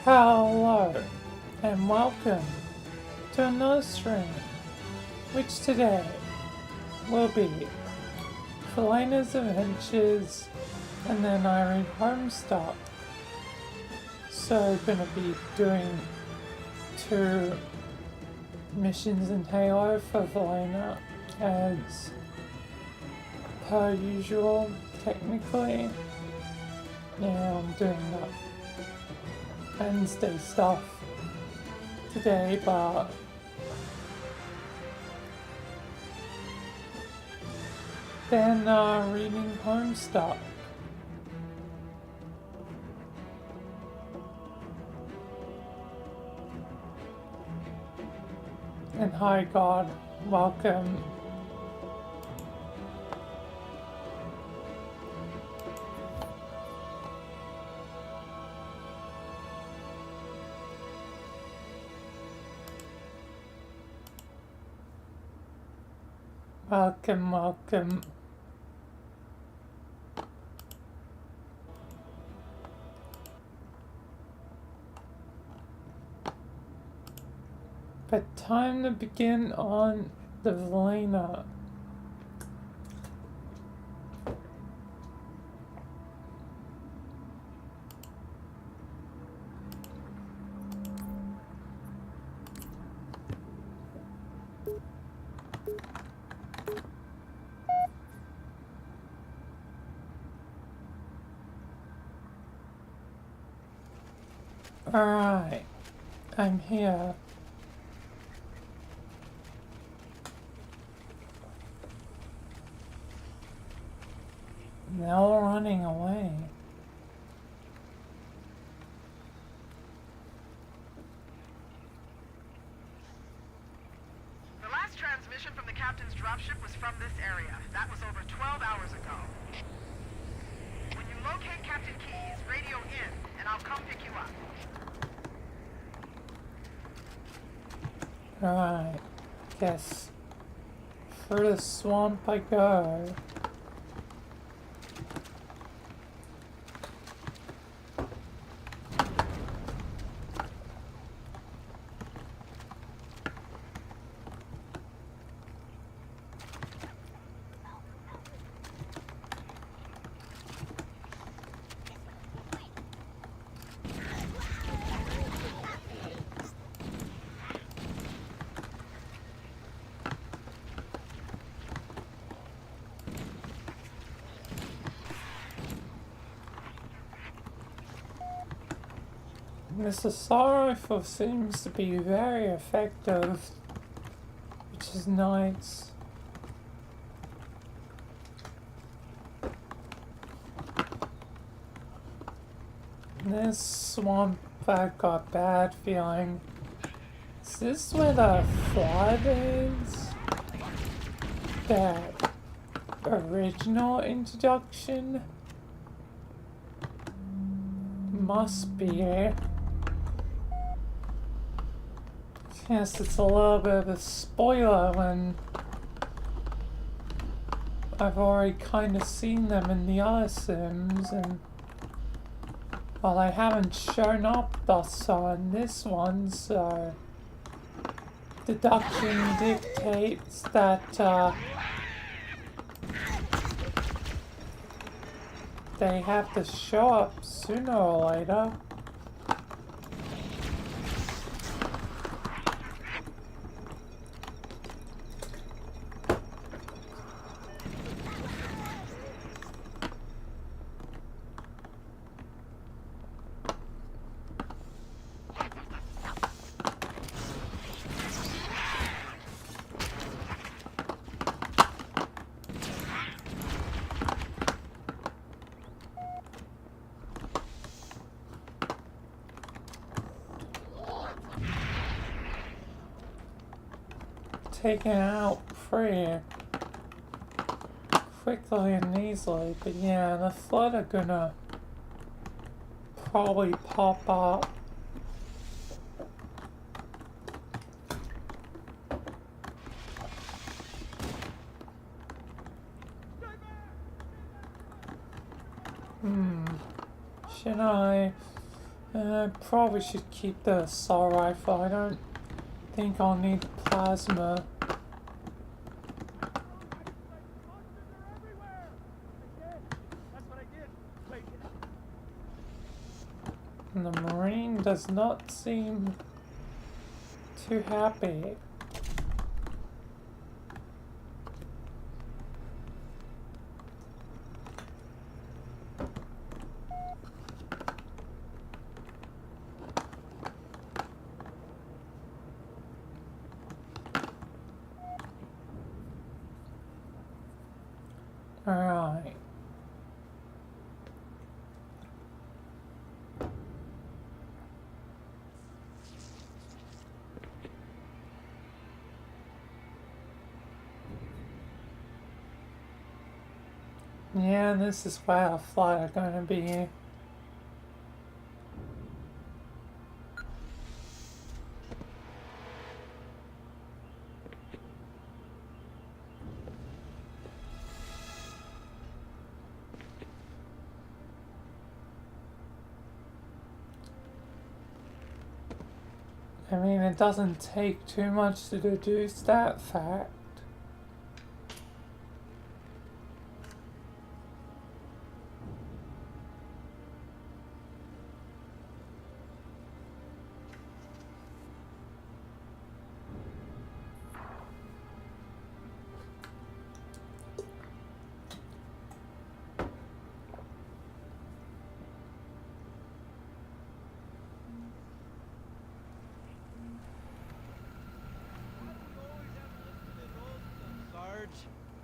Hello and welcome to another stream, which today will be Vilayna's Adventures and then I read Homestuck. So gonna be doing 2 missions in Halo for Vilayna as per usual, technically. Yeah, I'm doing that Wednesday stuff today, but then reading Homestuck. And hi God, welcome. Welcome, welcome. But time to begin on the Vilayna. Alright, I'm here. Now running away. The last transmission from the captain's dropship was from this area. That was over 12 hours ago. When you locate Captain Keyes, radio in, and I'll come pick you up. Alright, guess through the swamp I go. This assault rifle seems to be very effective, which is nice. This swamp, I've got bad feeling. Is this where the flood is? That original introduction? Must be. Yes, it's a little bit of a spoiler when I've already kind of seen them in the other Sims, and well, they haven't shown up thus far in this one, so deduction dictates that they have to show up sooner or later. Taken out free quickly and easily, but yeah, the flood are gonna probably pop up. Should I Probably should keep the assault rifle. I don't think I'll need plasma. And the Marine does not seem too happy. Alright. Yeah, this is where our flight are gonna be. I mean, it doesn't take too much to deduce that fact.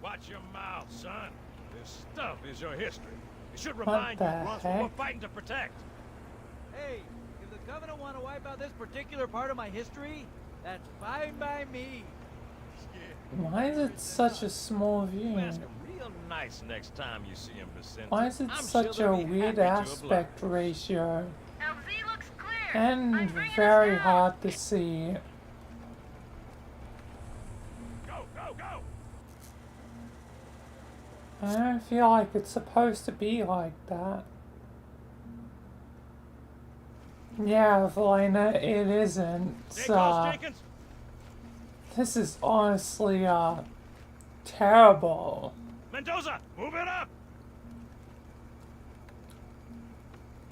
Watch your mouth, son. This stuff is your history. It should remind you of what we're fighting to protect. Hey, if the Covenant want to wipe out this particular part of my history, that's fine by me. Why is it such a small view? Ask him real nice next time you see him, Vicente. Why is it I'm such sure a they'll be weird happy to aspect oblige. ratio? LZ looks clear. And I'm bringing us very down. hard to see. Go, go, go! I don't feel like it's supposed to be like that. Yeah, Vilayna, it isn't. Stay close, Jenkins. This is honestly, terrible. Mendoza, move it up!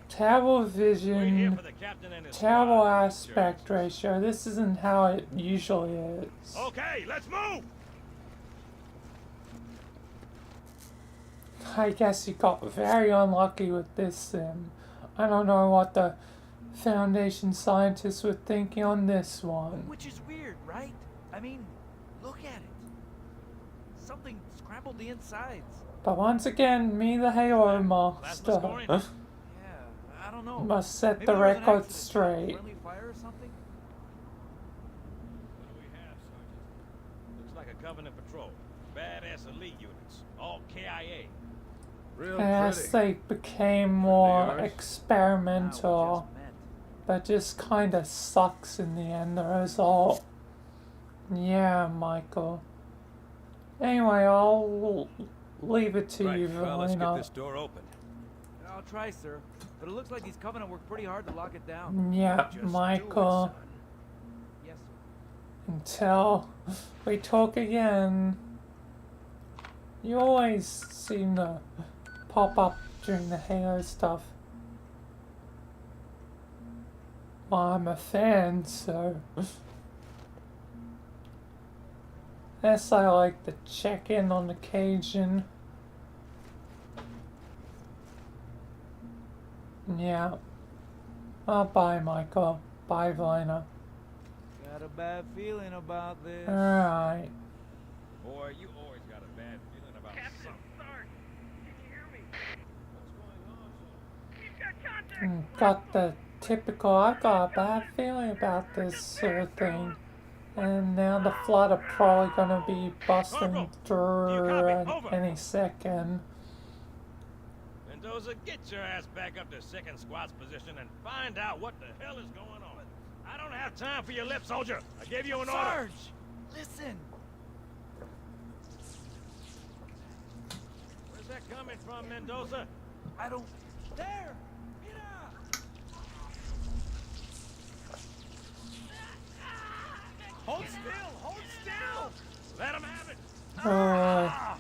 Terrible Wait here vision, for the captain and his terrible squad. aspect ratio. This isn't how it usually is. Okay, let's move! I guess you got very unlucky with this sim. I don't know what the Foundation scientists were thinking on this one. Which is weird, right? I mean, look at it. Something scrambled the insides. But once again, me the Halo Plasma master scoring. Yeah, I don't know. must set Maybe the there was an record accident. straight. Friendly fire or something? What do we have, Sergeant? Looks like a Covenant patrol. Badass elite units. All KIA. Real As pretty. they became more yours? experimental, Wow, just meant. but just kinda sucks in the end, the result. Yeah, Michael. Anyway, I'll leave it to Right, you, well, let's get Vilayna. this door open. I'll try, sir. But it looks like these Covenant worked pretty hard to lock it down. Yeah, Just do it, Michael. son. Yes, sir. Until we talk again. You always seem to pop up during the Halo stuff. Well, I'm a fan, so. Yes, I like to check in on occasion. Yeah. Oh, bye, Michael. Bye, Vilayna. Got a bad feeling about this. Alright. Boy, you always got a bad feeling about something. Sarge, can you hear me? What's going on, son? He's got contact. Got the typical, I got a bad feeling about this sort of thing. And now the flood are probably gonna be busting through at any second. Mendoza, get your ass back up to second squad's position and find out what the hell is going on. I don't have time for your lip, soldier. I gave you an order. Sarge! Listen! Where's that coming from, Mendoza? I don't... There! Mira! Hold still! Hold still! Let him have it! Oh, Ah!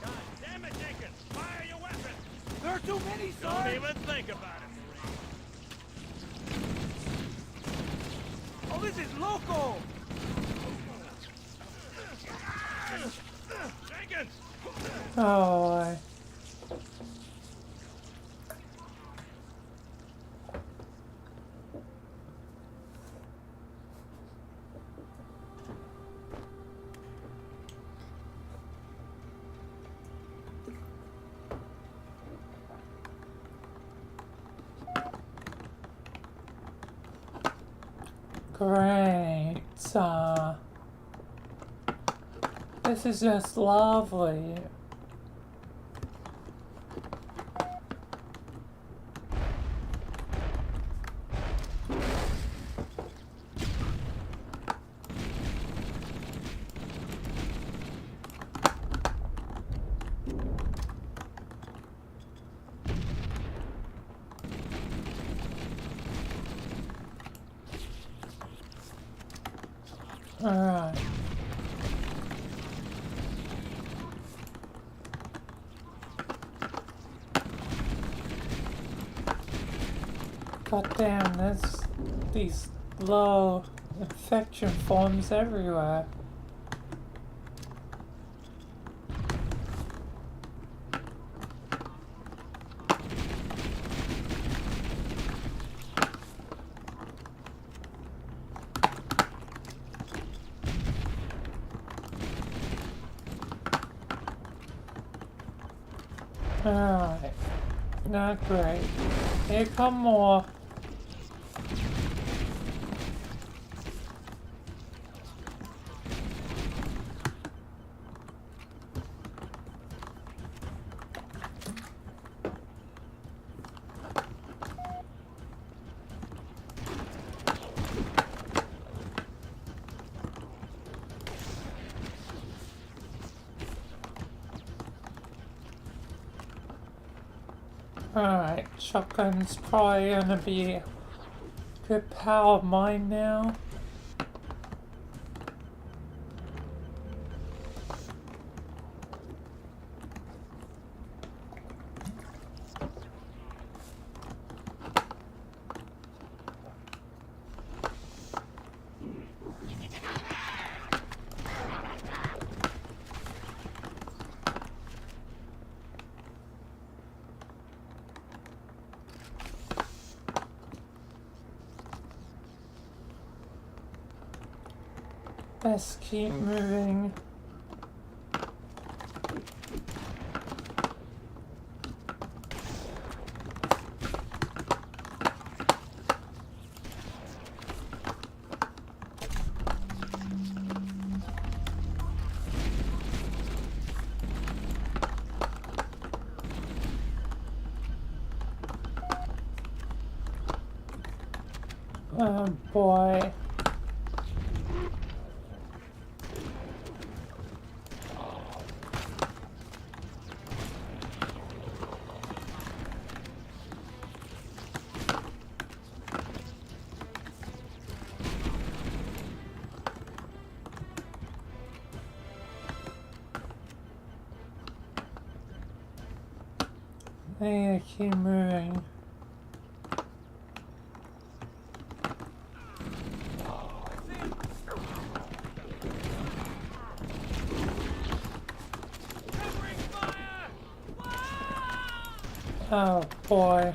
God damn it, Jenkins! Fire your weapon! There are too many, Don't Sarge! even think about it, Marine. Oh, this is loco! Jenkins! oh, great. This is just lovely. Alright. God damn, there's these low infection forms everywhere. Alright. Not great. Here come more. Alright, shotgun's probably gonna be a good pal of mine now. Let's keep moving. Oh boy. I need to keep moving. Oh boy.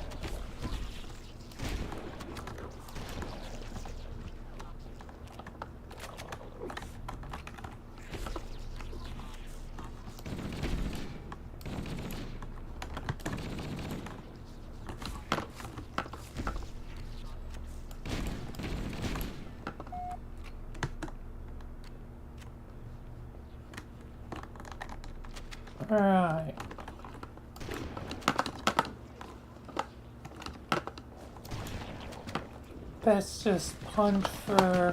Alright. Let's just punch for...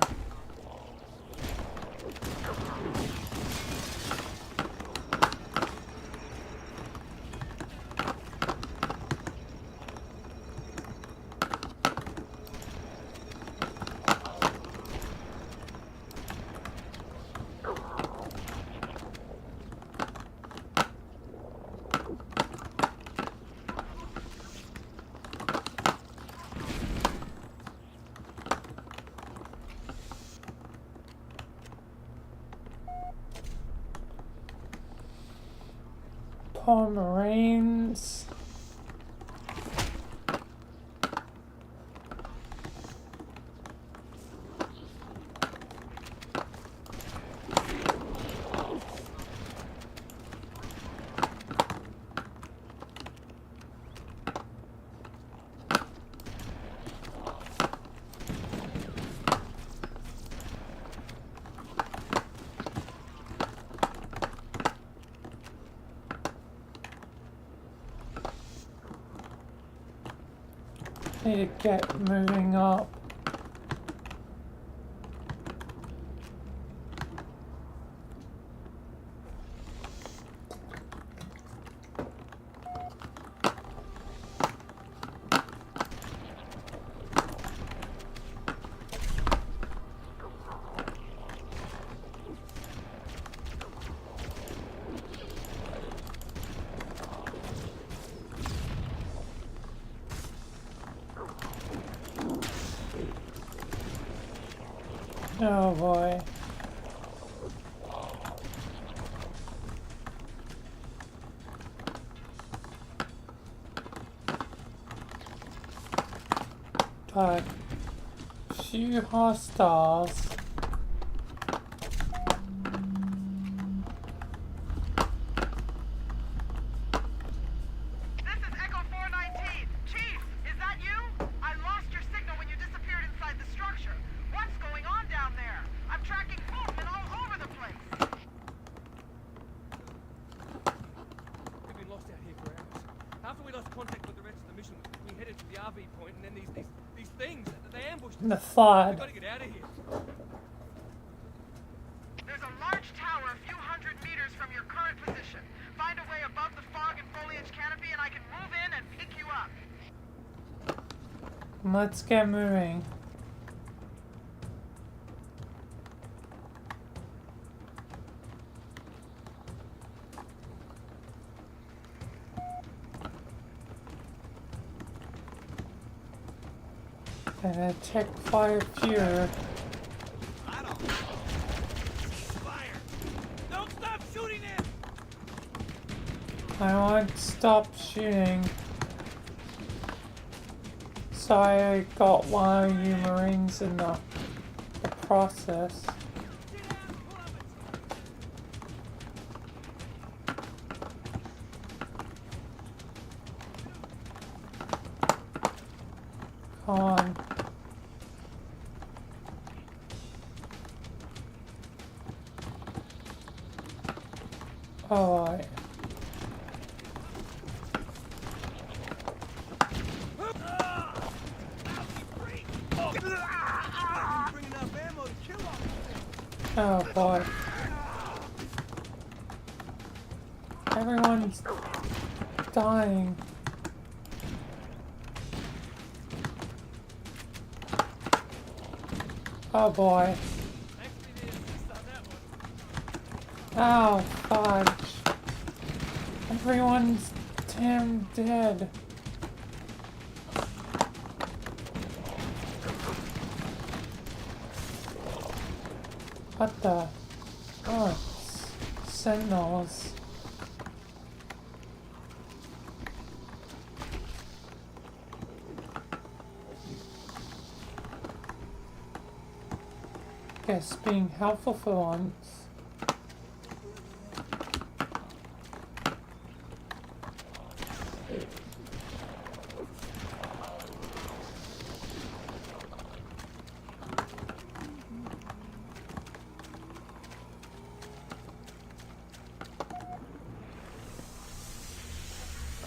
Poor Marines. Need to get moving up. Oh boy. Got a few hostiles. This is Echo 419. Chief, is that you? I lost your signal when you disappeared inside the structure. What's going on down there? I'm tracking movement all over the place. We've been lost out here for hours. After we lost contact with the rest of the mission, we headed to the RV point, and then these things, they ambushed us. The We've flood. got to get out of here. There's a large tower a few hundred meters from your current position. Find a way above the fog and foliage canopy and I can move in and pick you up. Let's get moving. And check fire here. Fire! Don't stop shooting him! I won't stop shooting. Sorry, I got one of you Marines in the process. Come on. Alright. Oh boy. Everyone's dying. Oh boy. Oh, fudge. Everyone's damn dead. What the? Oh, sentinels. Guess being helpful for once.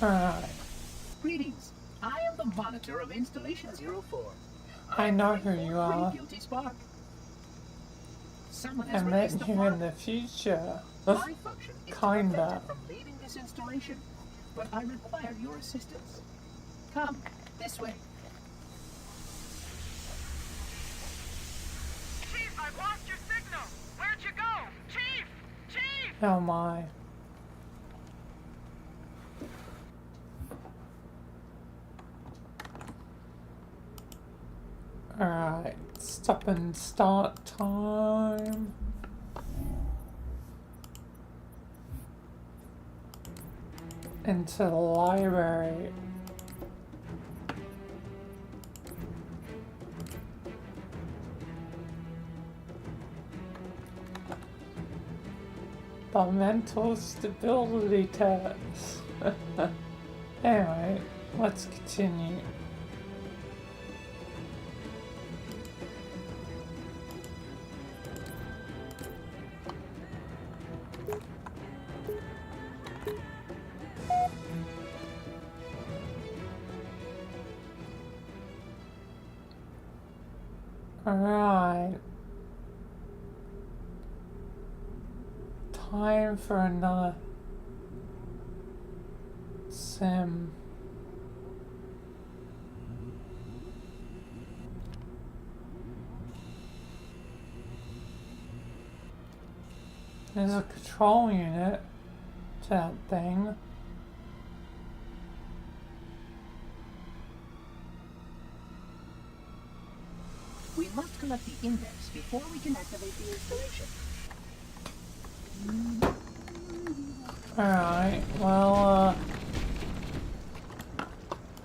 Alright. Greetings. I am the monitor of Installation 04. I know who you are. Guilty spark. Someone has I released met the you in fog. the future. My function is to prevent Kinda. it from leaving this installation, but I require your assistance. Come, this way. Chief, I've lost your signal. Where'd you go? Chief! Chief! Oh my. Alright, stop and start time. into the library. The mental stability test. Anyway, let's continue. Alright. Time for another sim. There's a control unit to that thing. We must collect the index before we can activate the installation. Alright, well,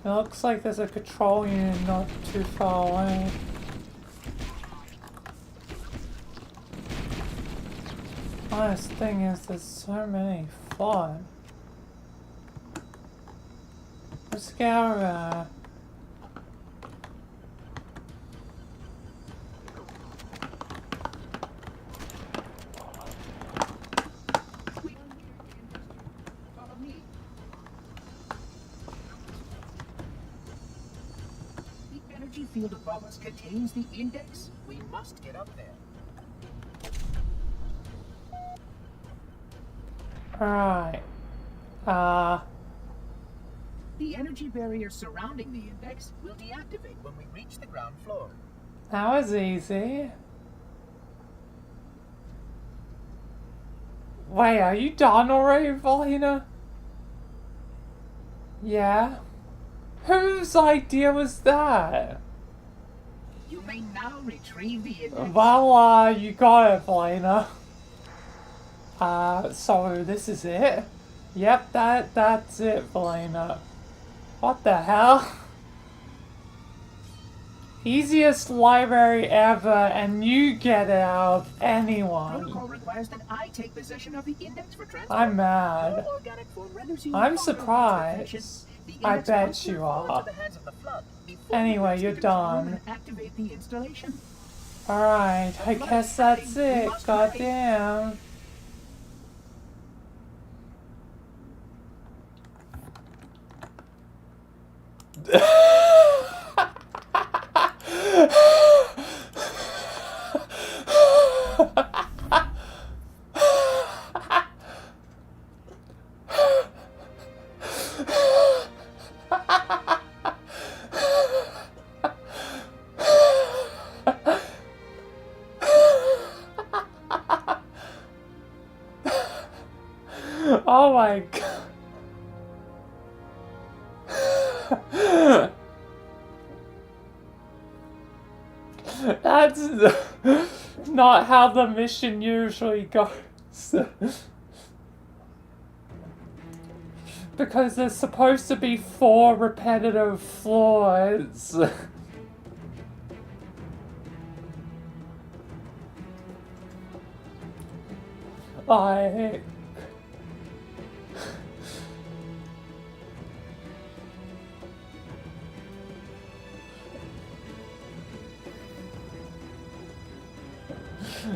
it looks like there's a control unit not too far away. Honest thing is, there's so many fun. Let's get out of there. Follow me. The energy field above us contains the index. We must get up there. Alright. The energy barrier surrounding the index will deactivate when we reach the ground floor. That was easy. Wait, are you done already, Vilayna? Yeah? Whose idea was that? You may now retrieve the index. Well, you got it, Vilayna. So this is it? Yep, that's it, Vilayna. What the hell? Easiest library ever, and you get it out of anyone. Protocol requires that I take possession of the index for transport. I'm mad. No organic form renders you I'm vulnerable to surprised. infection. The I index bet must you fall into are. the hands of the flood before Anyway, we you're reach the control room done. and activate the installation. Alright, I guess that's it. Goddamn. Oh my god. That's not how the mission usually goes. Because there's supposed to be 4 repetitive floors. Like...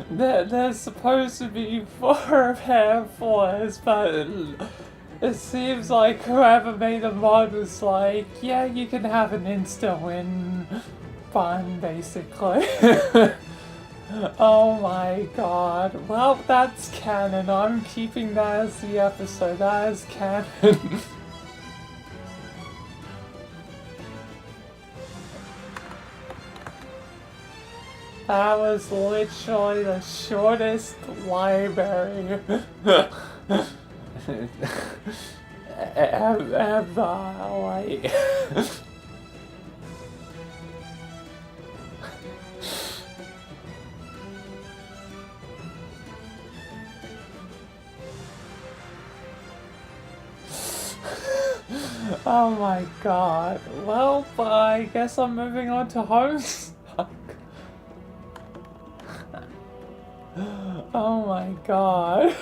There's supposed to be 4 hair floors, but it seems like whoever made the mod was like, yeah, you can have an insta-win fun, basically. Oh my god. Well, that's canon. I'm keeping that as the episode. That is canon. That was literally the shortest library ever, like... Oh my god. Well, I guess I'm moving on to homestuck. Oh my god.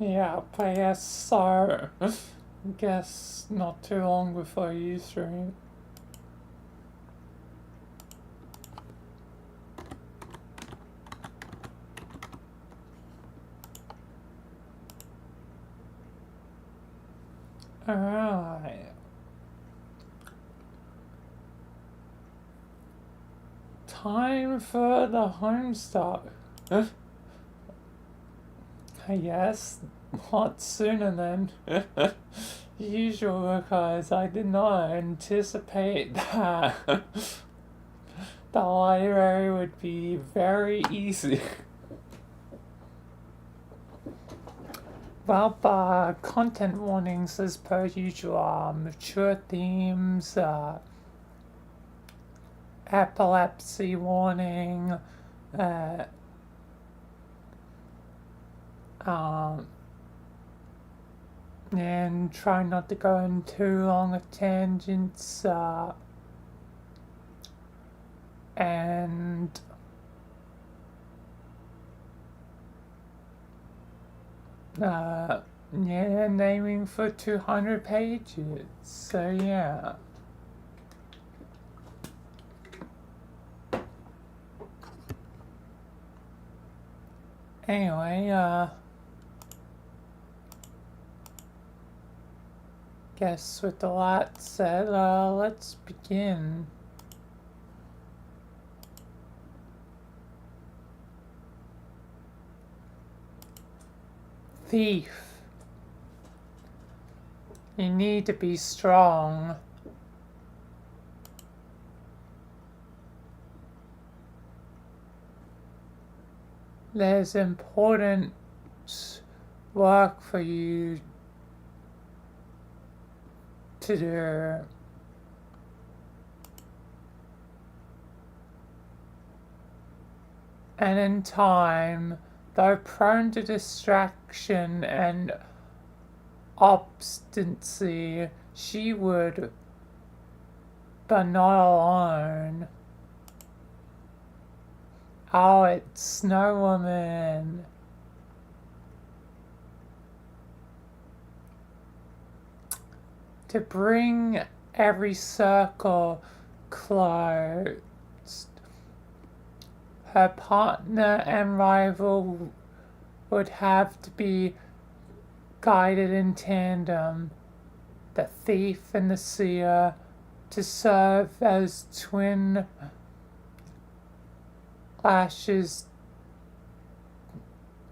Yeah, I guess so. Guess not too long before you three. Alright. Time for the homestuck. I guess not sooner than usual because I did not anticipate that the library would be very easy. Well, content warnings as per usual, mature themes, epilepsy warning, and try not to go in too long of tangents, and yeah, aiming for 200 pages, so yeah. Anyway, guess with the lot said, let's begin. Thief. You need to be strong. There's important work for you to do. And in time, though prone to distraction and obstinacy, she would, but not alone. Oh, it's Snow Woman. To bring every circle closed, her partner and rival would have to be guided in tandem, the thief and the seer, to serve as twin lashes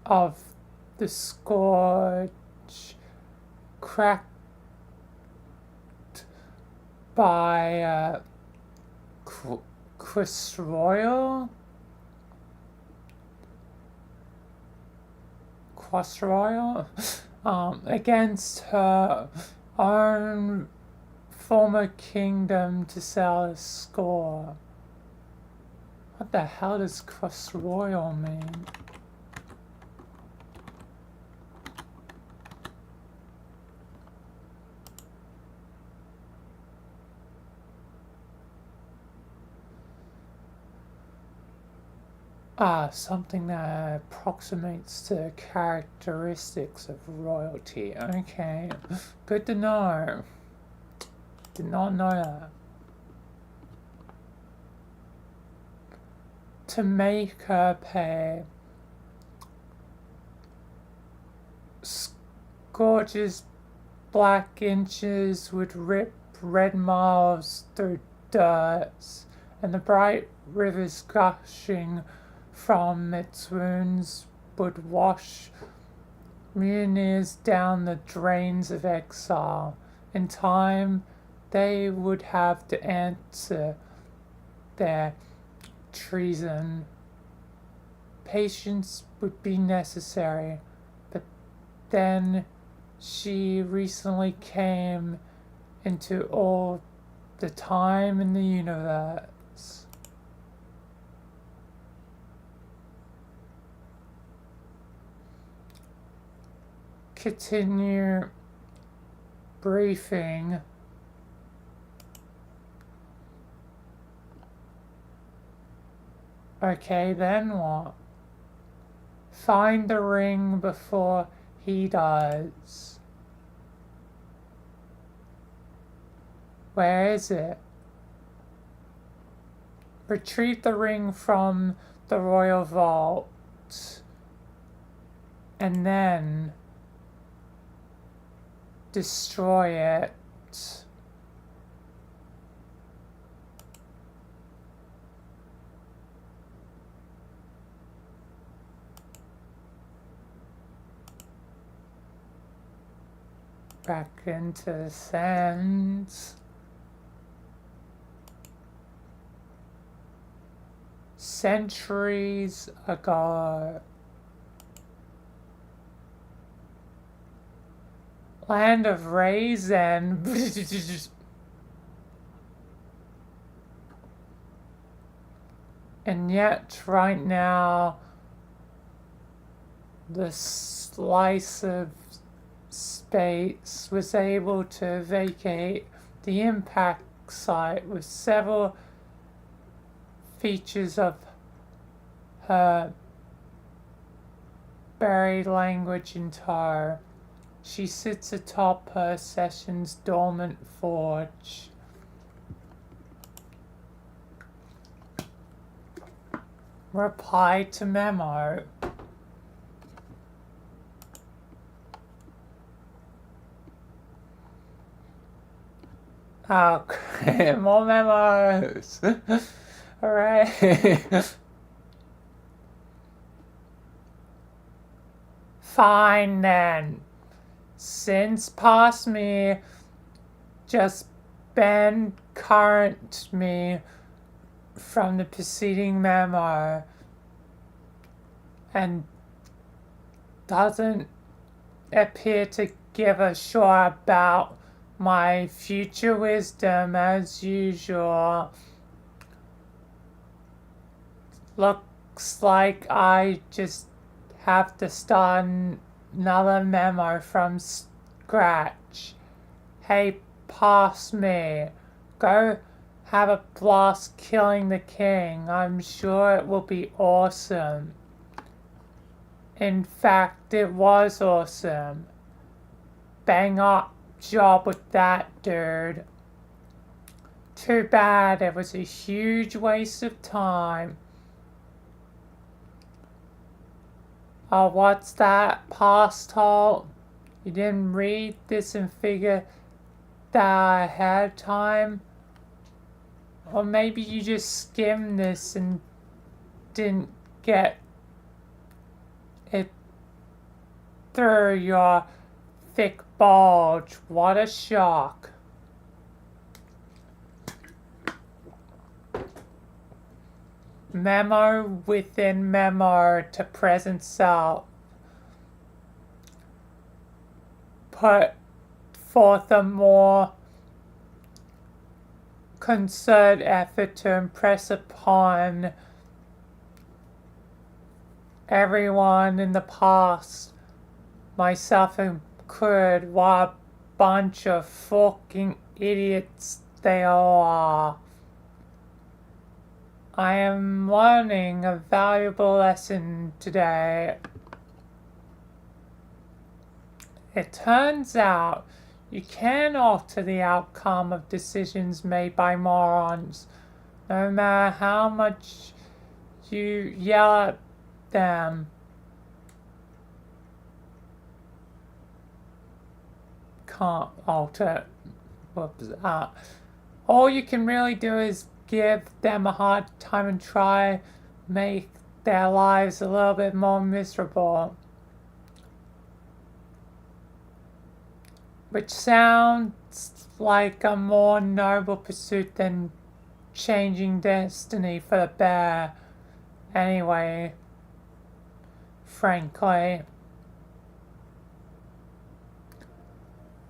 of the scourge, cracked by Chris Royal. Against her own former kingdom to sell a score. What the hell does Cross Royal mean? Something that approximates to characteristics of royalty. Okay, good to know. Did not know that. To make her pay. Scourge's black inches would rip red miles through dirt, and the bright rivers gushing from its wounds would wash mutineers down the drains of exile. In time, they would have to answer their treason. Patience would be necessary, but then she recently came into all the time in the universe. Continue briefing. Okay, then what? Find the ring before he does. Where is it? Retrieve the ring from the royal vault. And then destroy it. Back into the sands. Centuries ago. Land of raisin. And yet, right now, the slice of space was able to vacate the impact site with several features of her buried language in tar. She sits atop her session's dormant forge. Reply to memo. Oh, great. More memos. Alright. Fine then. Since past me, just bend current me from the preceding memo and doesn't appear to give a sure about my future wisdom as usual. Looks like I just have to start another memo from scratch. Hey, pass me. Go have a blast killing the king. I'm sure it will be awesome. In fact, it was awesome. Bang up job with that, dude. Too bad, it was a huge waste of time. Oh, what's that? Past halt? You didn't read this and figure that ahead of time? Or maybe you just skimmed this and didn't get it through your thick bulge. What a shock. Memo within memo to present self. Put forth a more concerted effort to impress upon everyone in the past, myself included, what a bunch of fucking idiots they all are. I am learning a valuable lesson today. It turns out you can alter the outcome of decisions made by morons, no matter how much you yell at them. Can't alter. Whoops. All you can really do is give them a hard time and try make their lives a little bit more miserable. which sounds like a more noble pursuit than changing destiny for the better. Anyway, frankly,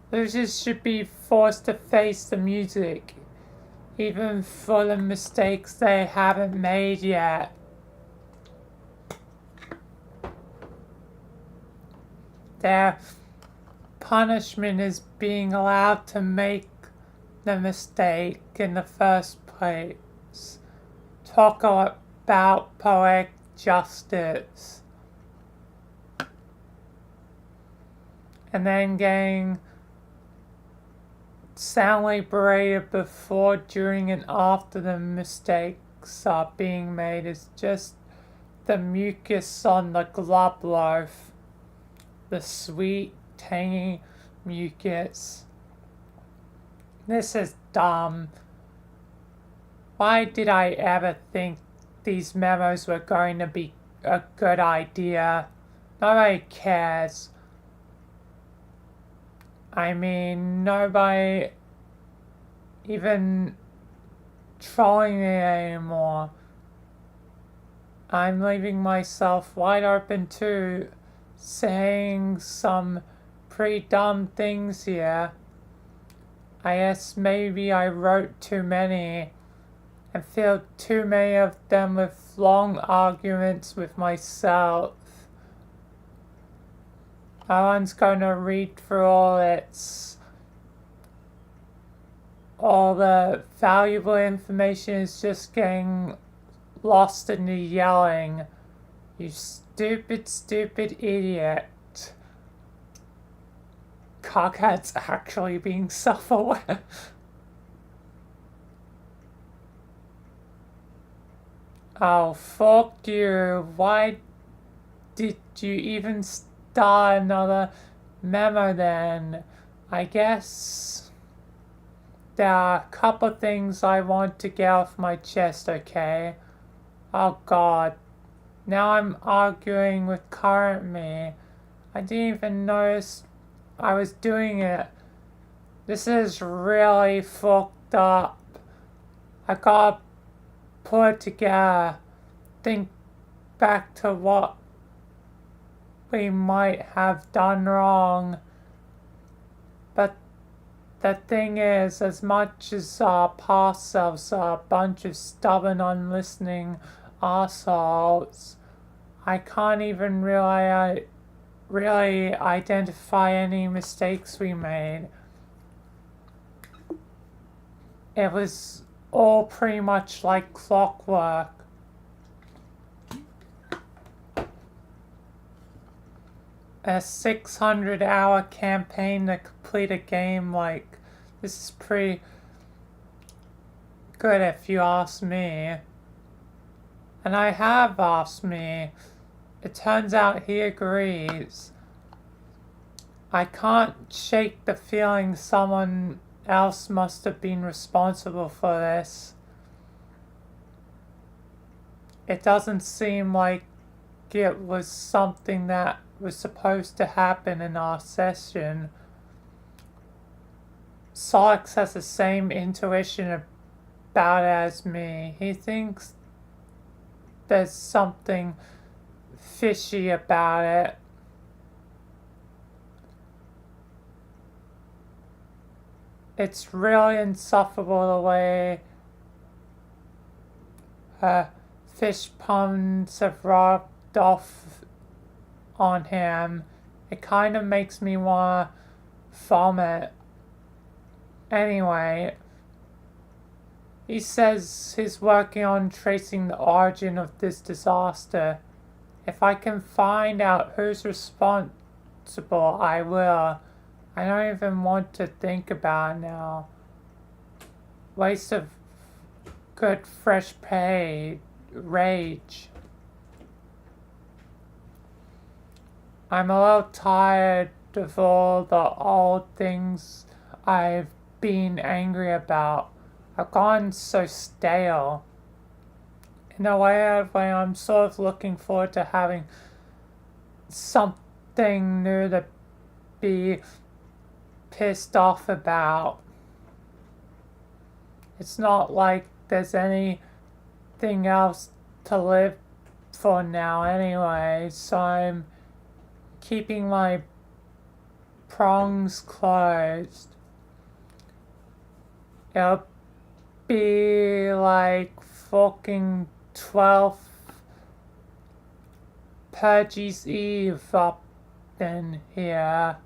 losers should be forced to face the music, even for the mistakes they haven't made yet. Their punishment is being allowed to make the mistake in the first place. Talk about poetic justice. And then getting soundly berated before, during, and after the mistakes are being made is just the mucus on the glove loaf. The sweet, tangy mucus. This is dumb. Why did I ever think these memos were going to be a good idea? Nobody cares. I mean, nobody even trolling me anymore. I'm leaving myself wide open to saying some pretty dumb things here. I guess maybe I wrote too many and filled too many of them with long arguments with myself. No one's gonna read through all the valuable information is just getting lost in the yelling. You stupid, stupid idiot. Cockhead's actually being self-aware. Oh, fuck you. Why did you even start another memo then? I guess there are a couple things I want to get off my chest, okay? Oh god. Now I'm arguing with current me. I didn't even notice I was doing it. This is really fucked up. I gotta put it together. Think back to what we might have done wrong. But the thing is, as much as our past selves are a bunch of stubborn, unlistening assholes, I can't even really identify any mistakes we made. It was all pretty much like clockwork. A 600-hour campaign to complete a game like this is pretty good if you ask me. And I have asked me. It turns out he agrees. I can't shake the feeling someone else must have been responsible for this. It doesn't seem like it was something that was supposed to happen in our session. Solix has the same intuition about it as me. He thinks there's something fishy about it. It's really insufferable the way fish puns have rubbed off on him. It kind of makes me want to vomit. Anyway, he says he's working on tracing the origin of this disaster. If I can find out who's responsible, I will. I don't even want to think about it now. Waste of good fresh pay. Rage. I'm a little tired of all the old things I've been angry about. I've gone so stale. In a way, I'm sort of looking forward to having something new to be pissed off about. It's not like there's anything else to live for now anyway, so I'm keeping my prongs closed. It'll be like fucking 12th Purge's Eve up in here.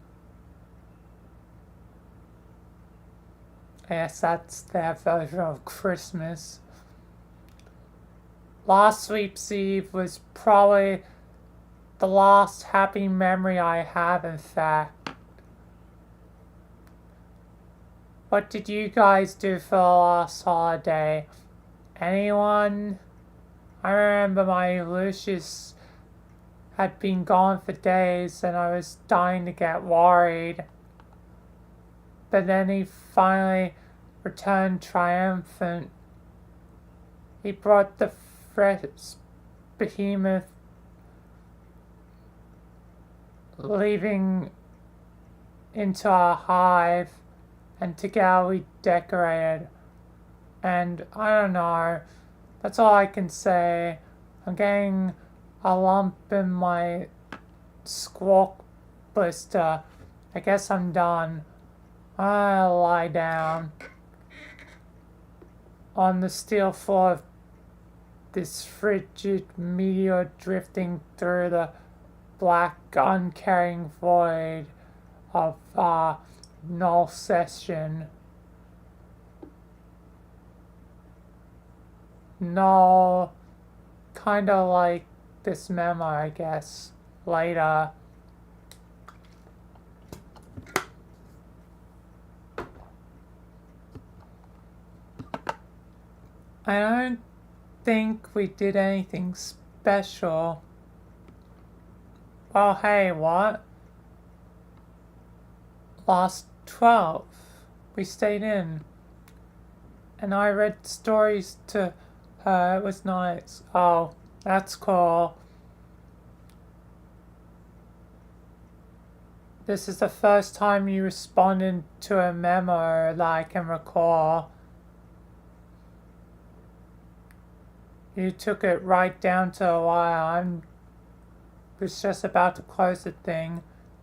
I guess that's their version of Christmas. Last Sweep's Eve was probably the last happy memory I have, in fact. What did you guys do for the last holiday? Anyone? I remember my Lucius had been gone for days and I was dying to get worried. But then he finally returned triumphant. He brought the fresh behemoth, leaving into our hive, and together we decorated. And I don't know, that's all I can say. I'm getting a lump in my squawk blister. I guess I'm done. I'll lie down on the steel floor of this frigid meteor drifting through the black uncaring void of null session. Null, kinda like this memo, I guess. Later. I don't think we did anything special. Oh, hey, what? Last 12. We stayed in. And I read stories to her. It was nice. Oh, that's cool. This is the first time you responded to a memo that I can recall. You took it right down to a wire. I was just about to close the thing.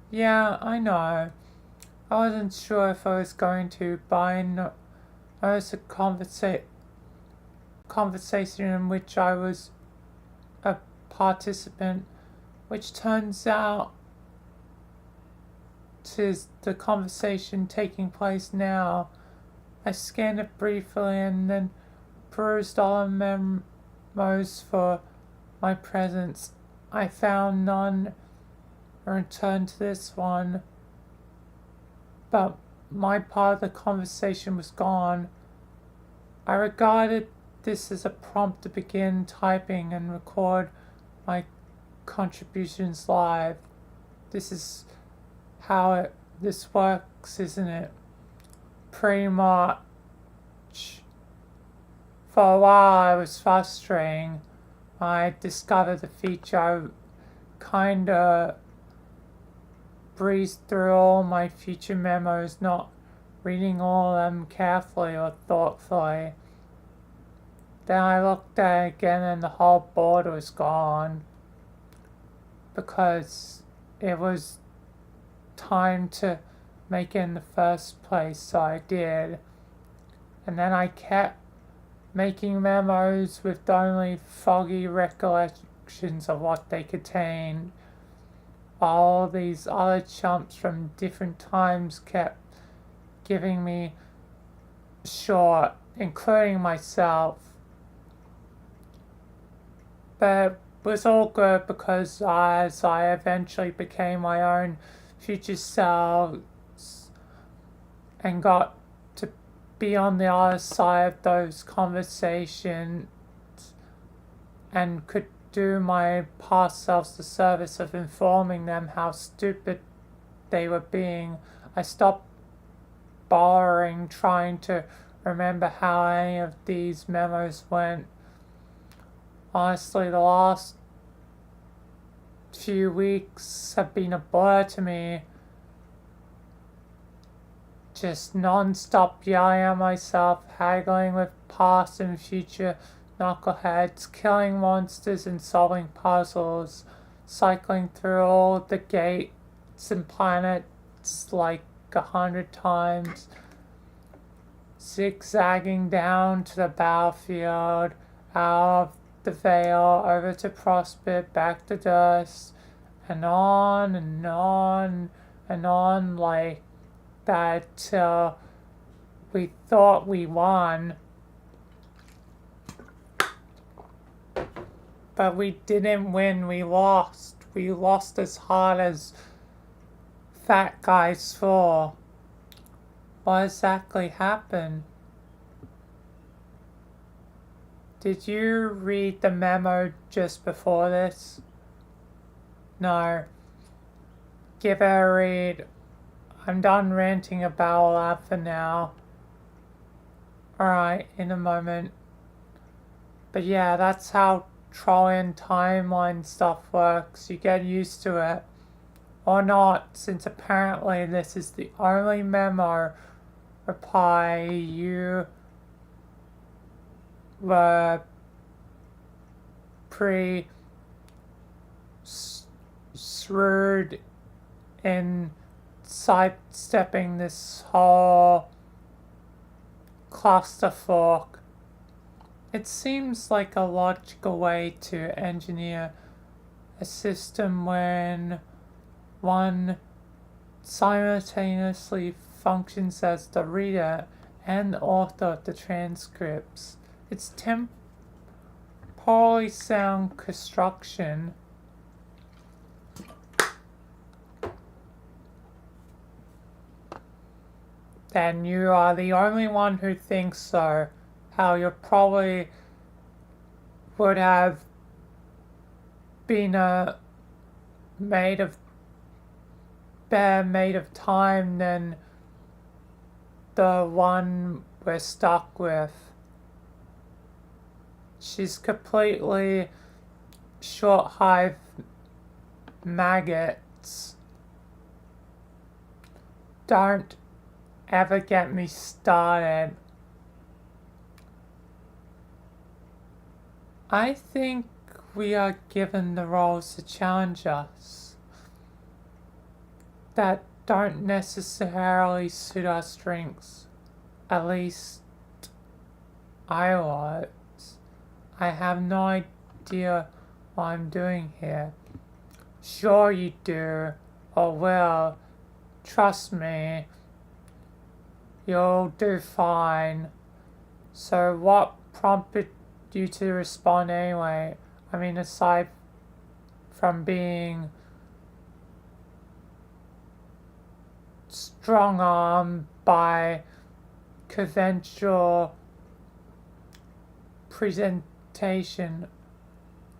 Yeah, I know. I wasn't sure if I was going to, but I noticed a conversation in which I was a participant, which turns out is the conversation taking place now. I scanned it briefly and then perused all the memos for my presence. I found none and returned to this one, but my part of the conversation was gone. I regarded this as a prompt to begin typing and record my contributions live. This is how this works, isn't it? Pretty much. For a while I was frustrating. I discovered the feature. I kinda breezed through all my future memos, not reading all of them carefully or thoughtfully. Then I looked at it again and the whole board was gone. Because it was time to make it in the first place, so I did. And then I kept making memos with only foggy recollections of what they contained. All these other chumps from different times kept giving me short, including myself. But it was all good because as I eventually became my own future selves and got to be on the other side of those conversations and could do my past selves the service of informing them how stupid they were being, I stopped bothering trying to remember how any of these memos went. Honestly, the last few weeks have been a blur to me. just non-stop yelling at myself, haggling with past and future knuckleheads, killing monsters and solving puzzles, cycling through all the gates and planets like 100 times, zigzagging down to the battlefield, out of the Veil, over to Prospect, back to Dust, and on and on and on like that till we thought we won. But we didn't win, we lost. We lost as hard as Fat Guys 4. What exactly happened? Did you read the memo just before this? No. Give it a read. I'm done ranting about all that for now. Alright, in a moment. But yeah, that's how Trojan timeline stuff works. You get used to it. Or not, since apparently this is the only memo reply you were shrewd in sidestepping this whole clusterfuck. It seems like a logical way to engineer a system when one simultaneously functions as the reader and author of the transcripts. It's temporally sound construction. Then you are the only one who thinks so. How you probably would have been a made of time than the one we're stuck with. She's completely short hive maggots. Don't ever get me started. I think we are given the roles to challenge us that don't necessarily suit our strengths. At least I was. I have no idea what I'm doing here. Sure you do, or will. Trust me. You'll do fine. So what prompted you to respond anyway? I mean, aside from being strong-armed by conventional presentation.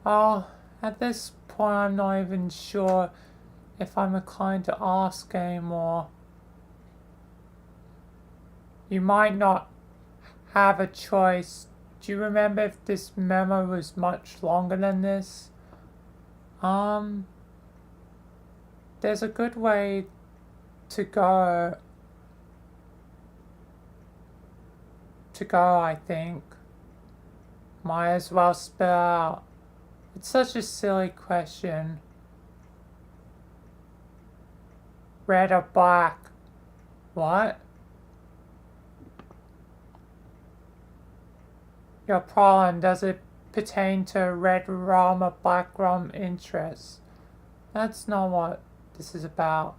Oh, at this point I'm not even sure if I'm inclined to ask anymore. You might not have a choice. Do you remember if this memo was much longer than this? There's a good way to go, I think. Might as well spell out. It's such a silly question. Red or black? What? Your problem, does it pertain to red rum or black rum interests? That's not what this is about.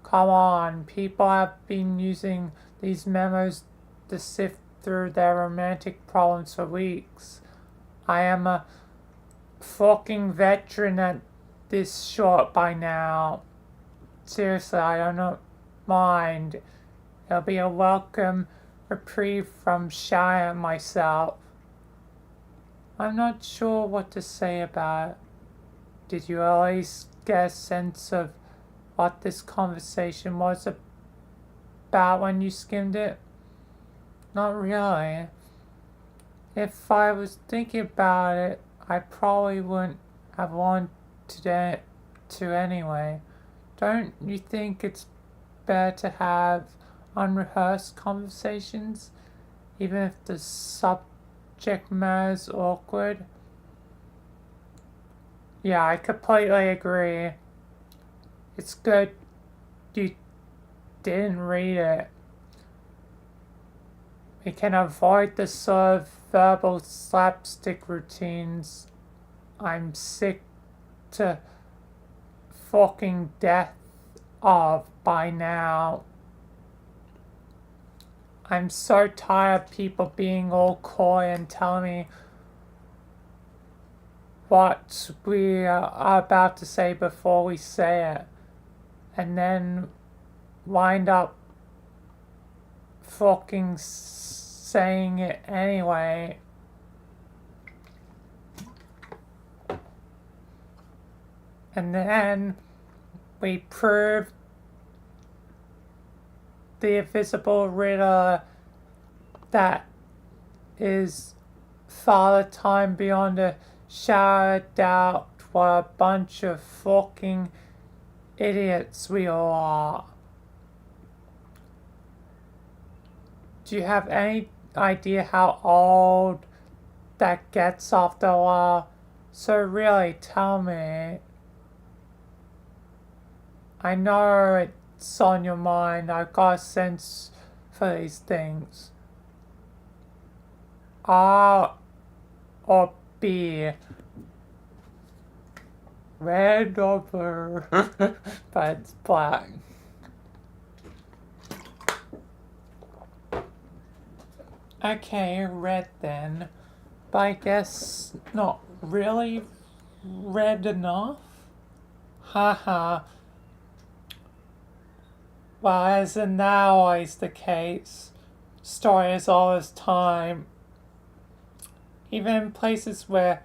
Come on, people have been using these memos to sift through their romantic problems for weeks. I am a fucking veteran at this short by now. Seriously, I don't mind. It'll be a welcome reprieve from shouting at myself. I'm not sure what to say about it. Did you at least get a sense of what this conversation was about when you skimmed it? Not really. If I was thinking about it, I probably wouldn't have wanted to anyway. Don't you think it's better to have unrehearsed conversations, even if the subject matter is awkward. Yeah, I completely agree. It's good you didn't read it. We can avoid the sort of verbal slapstick routines I'm sick to fucking death of by now. I'm so tired of people being all coy and telling me what we are about to say before we say it, and then wind up fucking saying it anyway. And then we prove the invisible riddle that is Father Time beyond a shadow of doubt. What a bunch of fucking idiots we all are. Do you have any idea how old that gets after a while? So really, tell me. I know it's on your mind. I've got a sense for these things. R or B? Red or blue? But it's black. Okay, red then. But I guess not really red enough? Haha. Well, as in that always the case. Story is always time. Even in places where,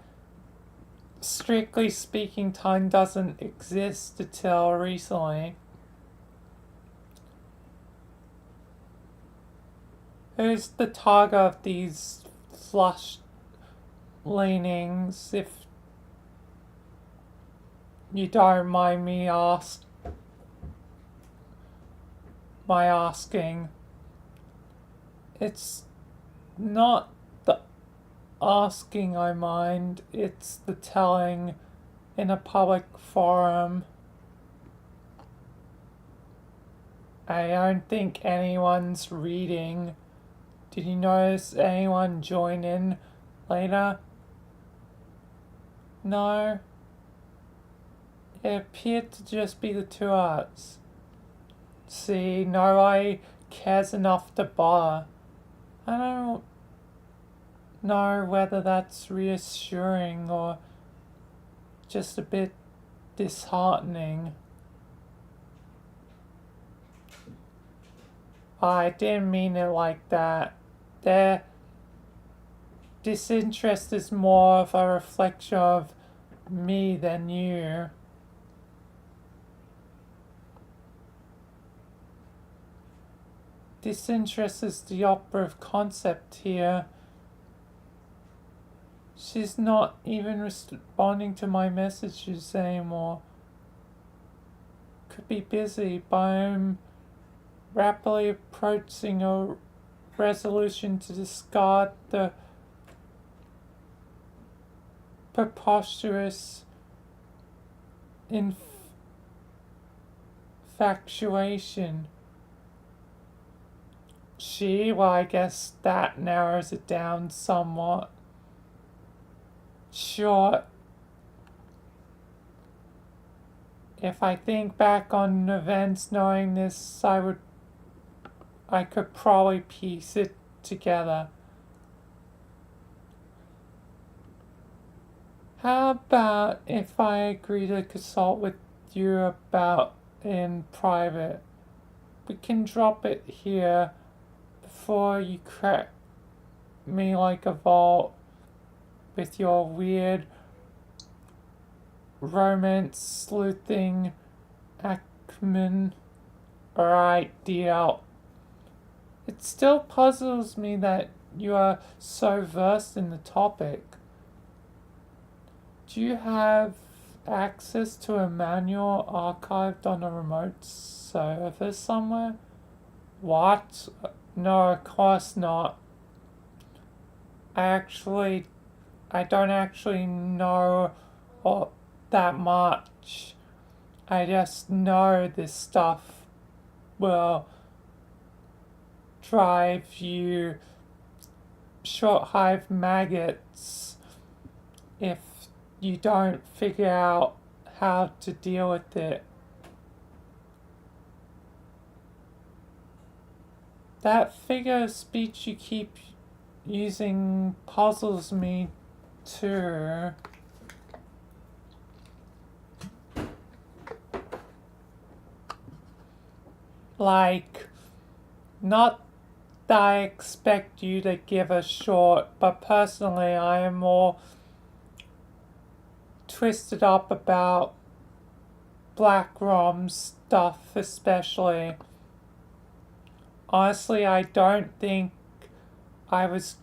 strictly speaking, time doesn't exist until recently. Who's the target of these flush leanings, if you don't mind me asking? It's not the asking I mind, it's the telling in a public forum. I don't think anyone's reading. Did you notice anyone join in later? No? It appeared to just be the two of us. See, nobody cares enough to bother. I don't know whether that's reassuring or just a bit disheartening. I didn't mean it like that. Their disinterest is more of a reflection of me than you. Disinterest is the operative concept here. She's not even responding to my messages anymore. Could be busy, but I'm rapidly approaching a resolution to discard the preposterous infatuation. Well, I guess that narrows it down somewhat. Sure. If I think back on events knowing this, I could probably piece it together. How about if I agree to consult with you about in private? We can drop it here before you crack me like a vault with your weird romance sleuthing acumen. Alright, deal. It still puzzles me that you are so versed in the topic. Do you have access to a manual archived on a remote server somewhere? What? No, of course not. I don't actually know all that much. I just know this stuff will drive you short hive maggots if you don't figure out how to deal with it. That figure of speech you keep using puzzles me too. Like, not that I expect you to give a short, but personally I am more twisted up about Black Rom stuff especially. Honestly, I don't think I was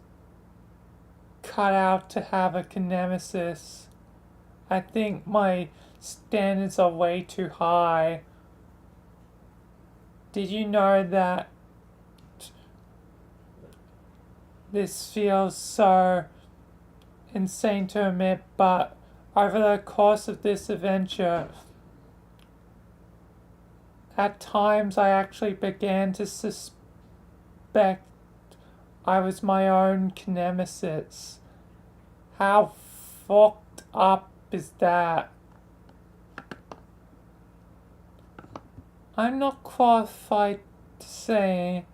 cut out to have a nemesis. I think my standards are way too high. Did you know that this feels so insane to admit, but over the course of this adventure, at times I actually began to suspect I was my own nemesis. How fucked up is that? I'm not qualified to say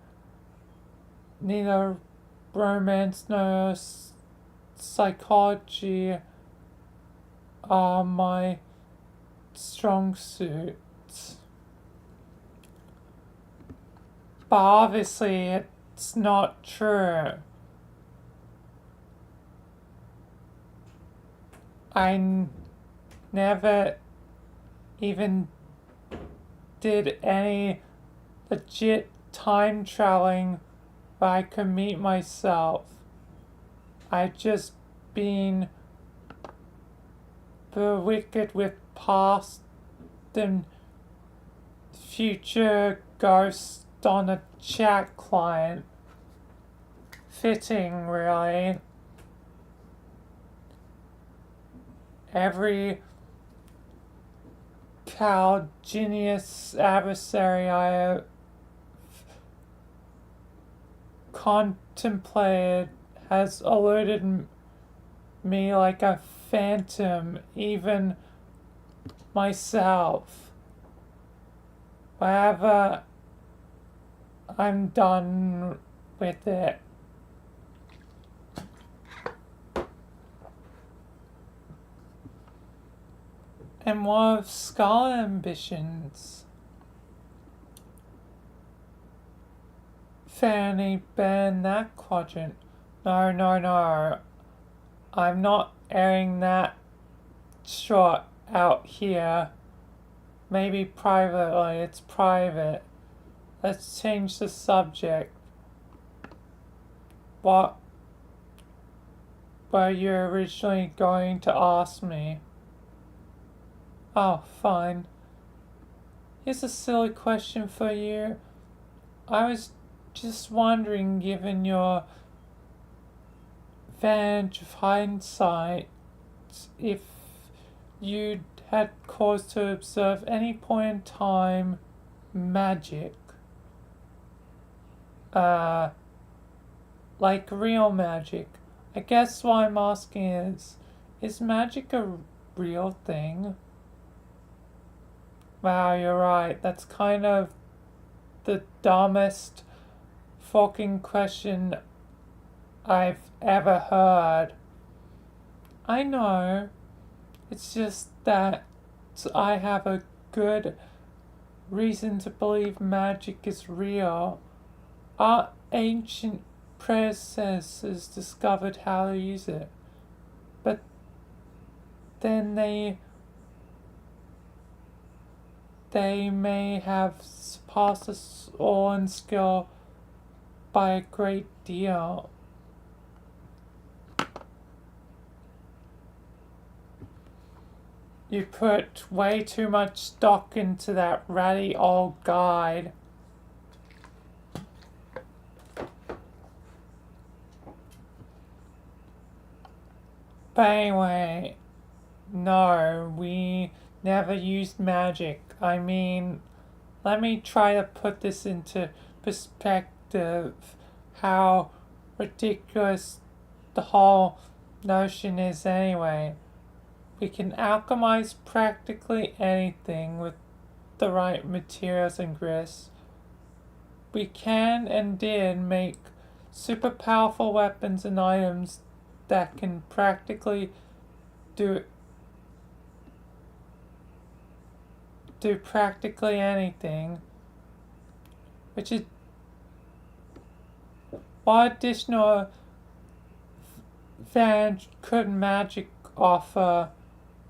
neither romance nor psychology are my strong suits. But obviously it's not true. I never even did any legit time traveling where I could meet myself. I've just been wicked with past and future ghosts on a chat client. Fitting, really. Every genius adversary I have contemplated has eluded me like a phantom, even myself. Whenever I'm done with it. And what of scholar ambitions? Fanny ban that quadrant. No. I'm not airing that shot out here. Maybe privately, it's private. Let's change the subject. What were you originally going to ask me? Oh, fine. Here's a silly question for you. I was just wondering, given your advantage of hindsight, if you'd had cause to observe any point in time magic. Like real magic. I guess what I'm asking is magic a real thing? Wow, you're right. That's kind of the dumbest fucking question I've ever heard. I know. It's just that I have a good reason to believe magic is real. Our ancient predecessors discovered how to use it. But then they may have surpassed us all in skill by a great deal. You put way too much stock into that ratty old guide. But anyway, no, we never used magic. I mean, let me try to put this into perspective, how ridiculous the whole notion is anyway. We can alchemize practically anything with the right materials and grist. We can and did make super powerful weapons and items that can practically do practically anything, which is what additional advantage could magic offer.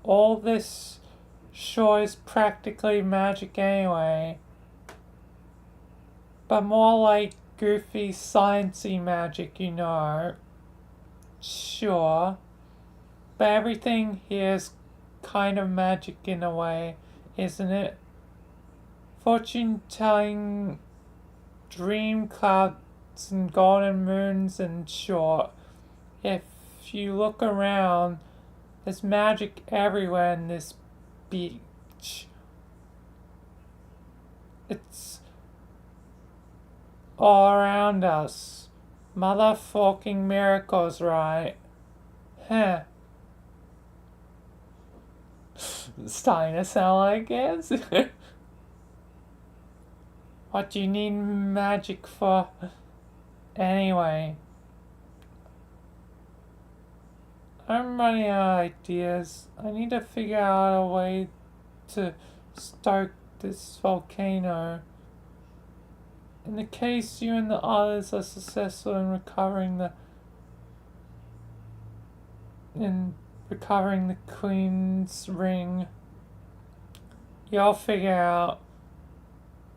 All this sure is practically magic anyway, but more like goofy sciencey magic, you know. Sure, but everything here is kind of magic in a way, isn't it? Fortune telling, dream clouds and golden moons, and sure, if you look around, there's magic everywhere in this beach. It's all around us. Motherfucking miracles, right? Huh. Starting to sound like it. What do you need magic for? Anyway. I'm running out of ideas. I need to figure out a way to stoke this volcano. In the case you and the others are successful in recovering the Queen's ring, you'll figure out.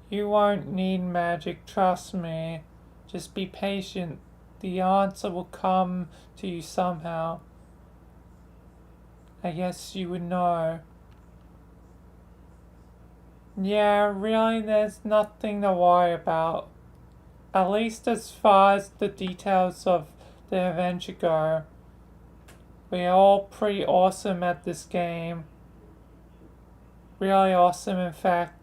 You won't need magic, trust me. Just be patient. The answer will come to you somehow. I guess you would know. Yeah, really, there's nothing to worry about. At least as far as the details of the adventure go. We're all pretty awesome at this game. Really awesome, in fact.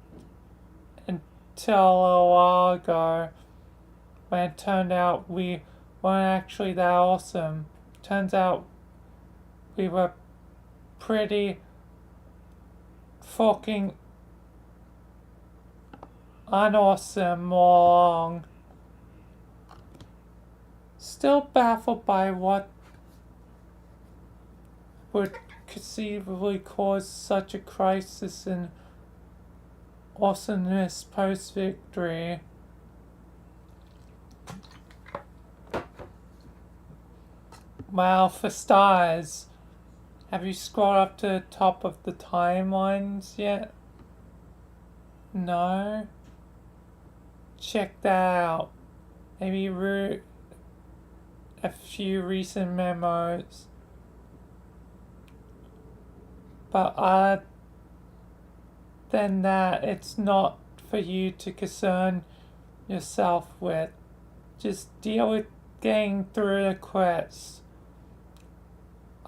Until a while ago, when it turned out we weren't actually that awesome. Turns out we were pretty fucking unawesome all along. Still baffled by what would conceivably cause such a crisis in awesomeness post-victory. Wow, for stars. Have you scrolled up to the top of the timelines yet? No? Check that out. Maybe root a few recent memos. But other than that, it's not for you to concern yourself with. Just deal with getting through the quest.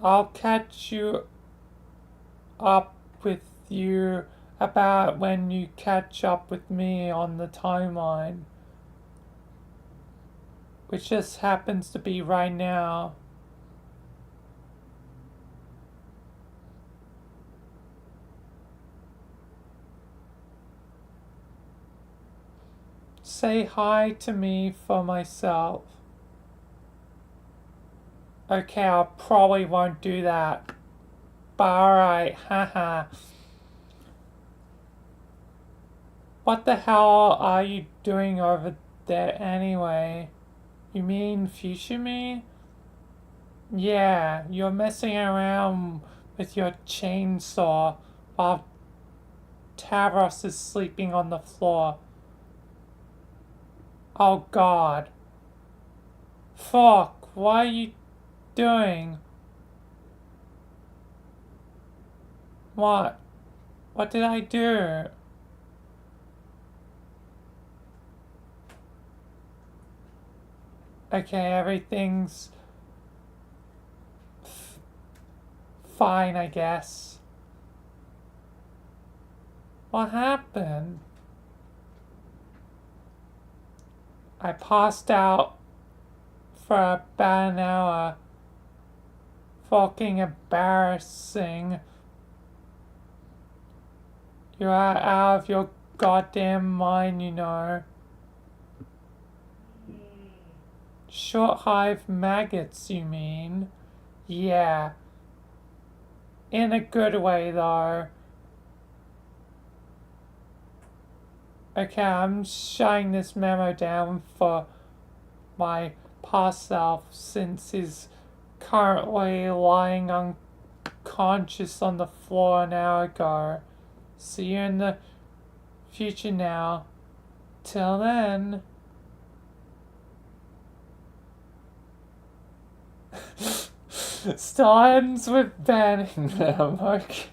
I'll catch you up with you about when you catch up with me on the timeline, which just happens to be right now. Say hi to me for myself. Okay, I probably won't do that. But alright, haha. What the hell are you doing over there anyway? You mean future me? Yeah, you're messing around with your chainsaw while Tavros is sleeping on the floor. Oh god. Fuck, what are you doing? What? What did I do? Okay, everything's fine, I guess. What happened? I passed out for about an hour. Fucking embarrassing. You're out of your goddamn mind, you know. Short hive maggots, you mean? Yeah. In a good way, though. Okay, I'm shutting this memo down for my past self since he's currently lying unconscious on the floor an hour ago. See you in the future now. Till then. Still ends with banning them, okay.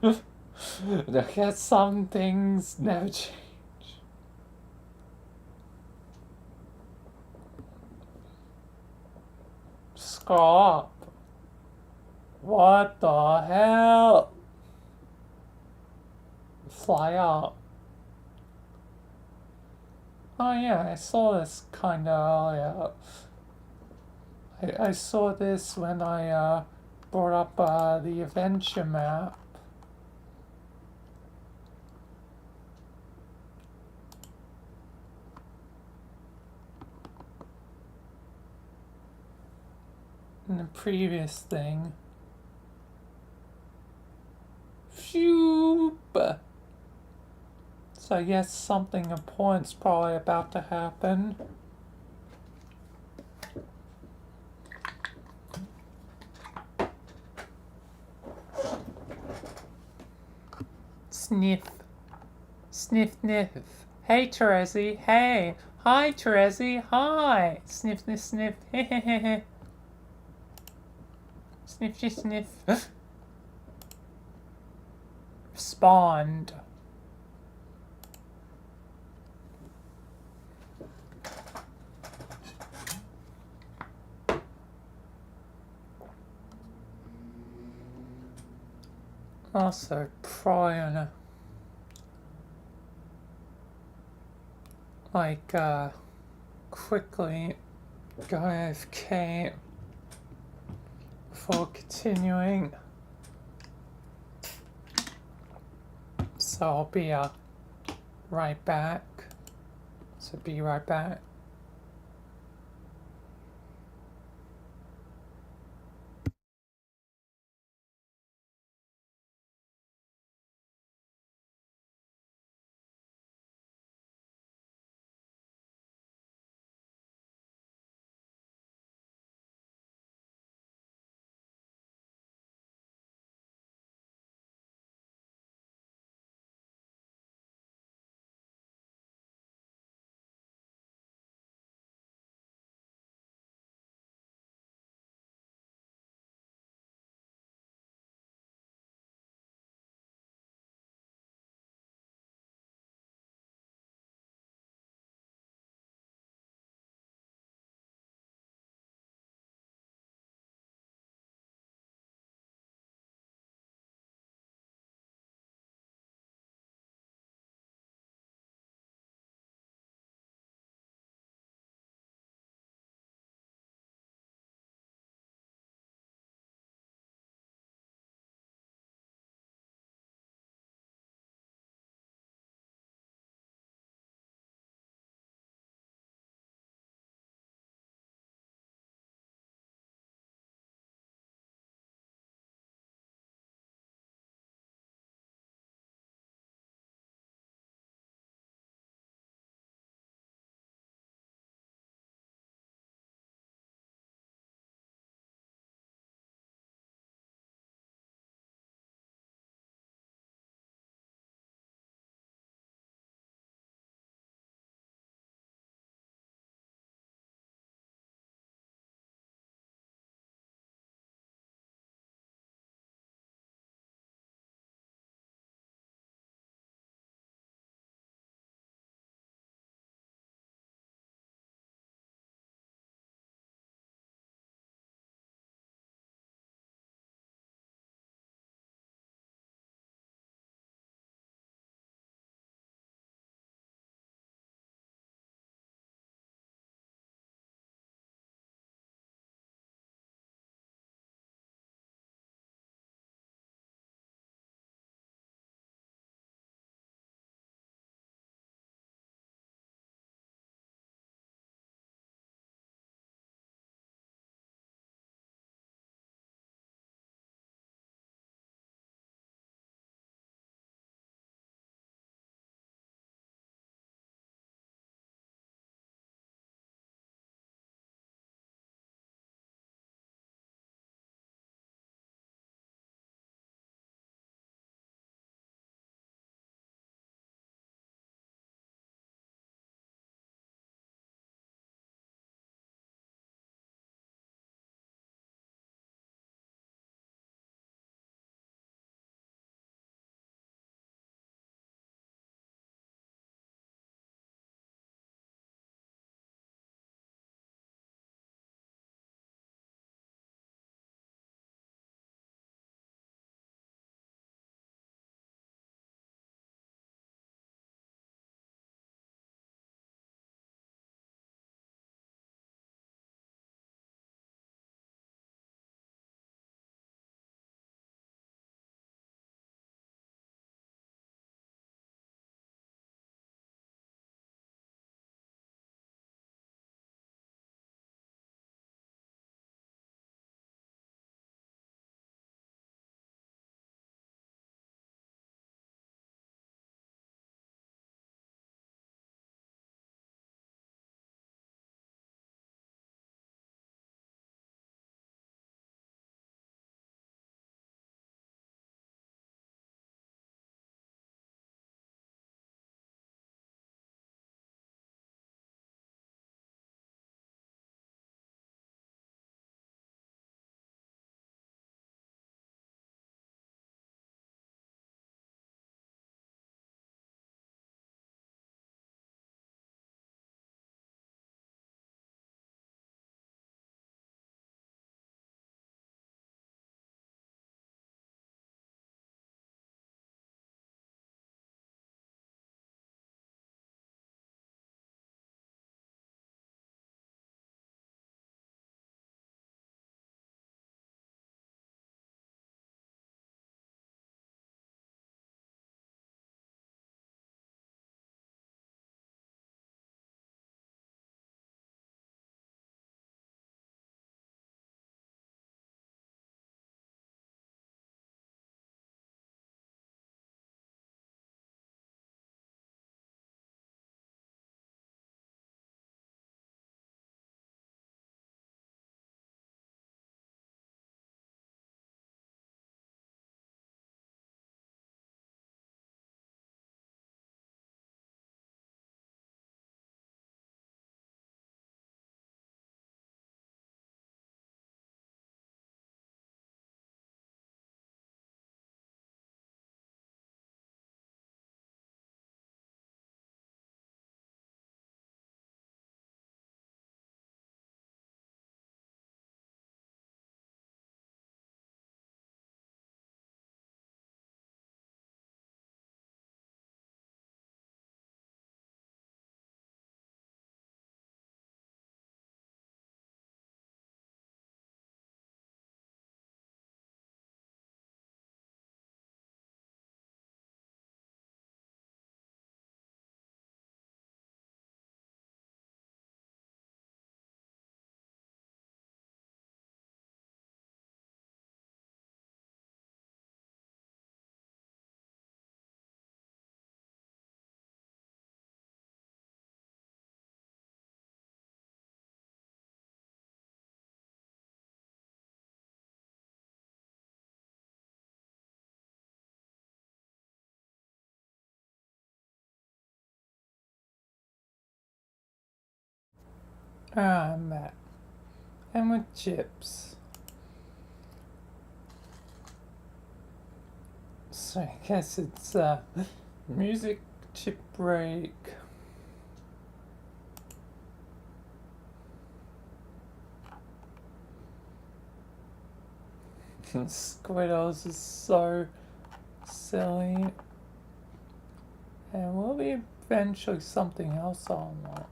I guess some things never change. Stop. What the hell? Fly up. Oh yeah, I saw this kinda earlier. I saw this when I brought up the adventure map. In the previous thing. Phew. So I guess something important's probably about to happen. Sniff. Sniff, sniff. Hey, Terezi. Hey. Hi, Terezi. Hi. Sniff, sniff, sniff. Hehehe. Sniff, sniff, sniff. Respond. Also, probably gonna, quickly go AFK before continuing. So I'll be, right back. So be right back. I'm back. And with chips. So I guess it's music chip break. Squiddles is so silly. And will be eventually something else I'll unlock.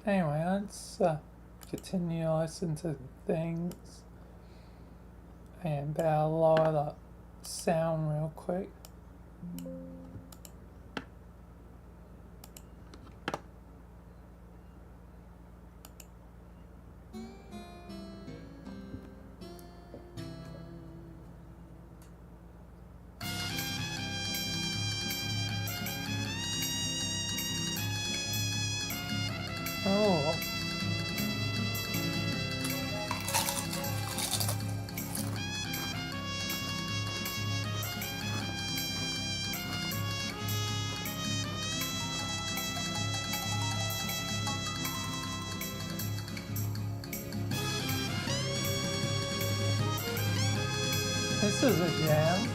Anyway, let's continue to listen to things. And better lower the sound real quick. Oh. This is a jam.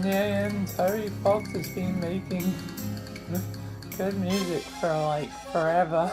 Yeah, and Terry Fox has been making good music for like forever.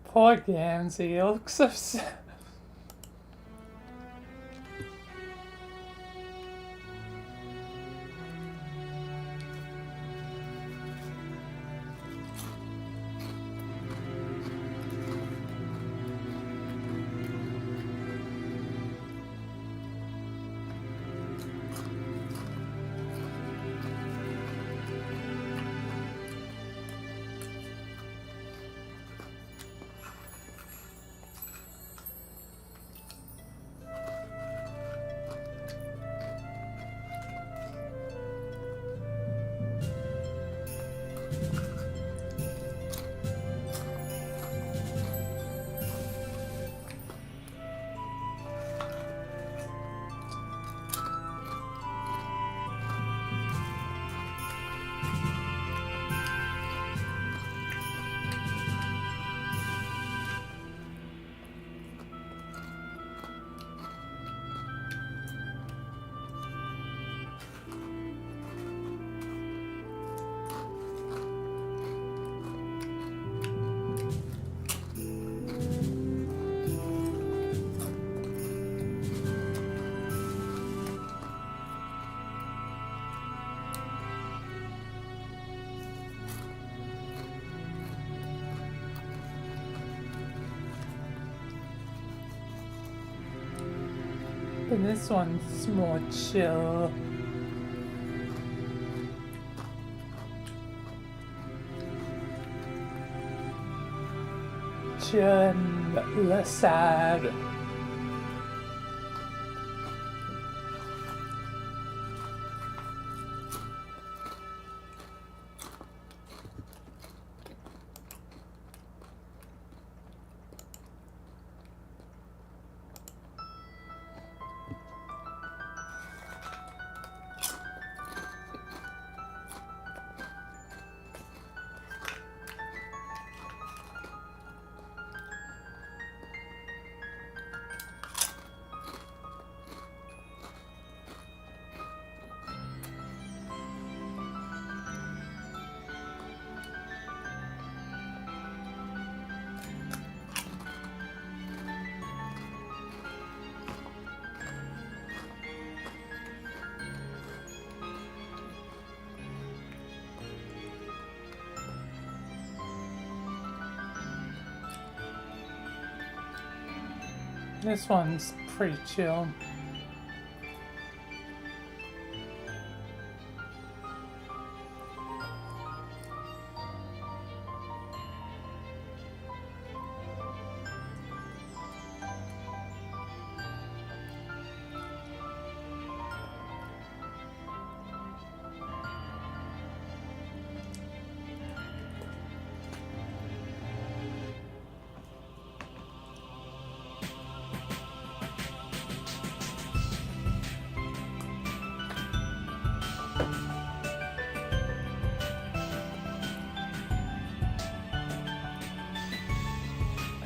Poor Gamsey, he looks so sad. But this one's more chill. Chill and less sad. This one's pretty chill.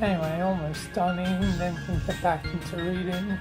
Anyway, almost stunning, then can get back into reading.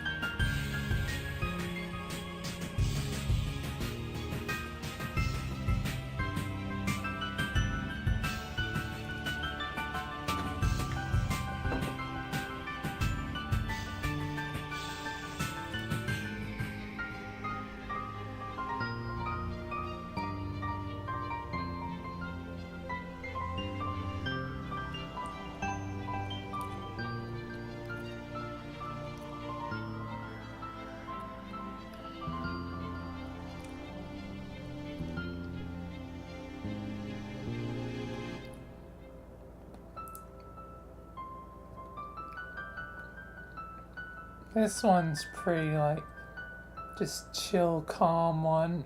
This one's pretty, like, just chill, calm one.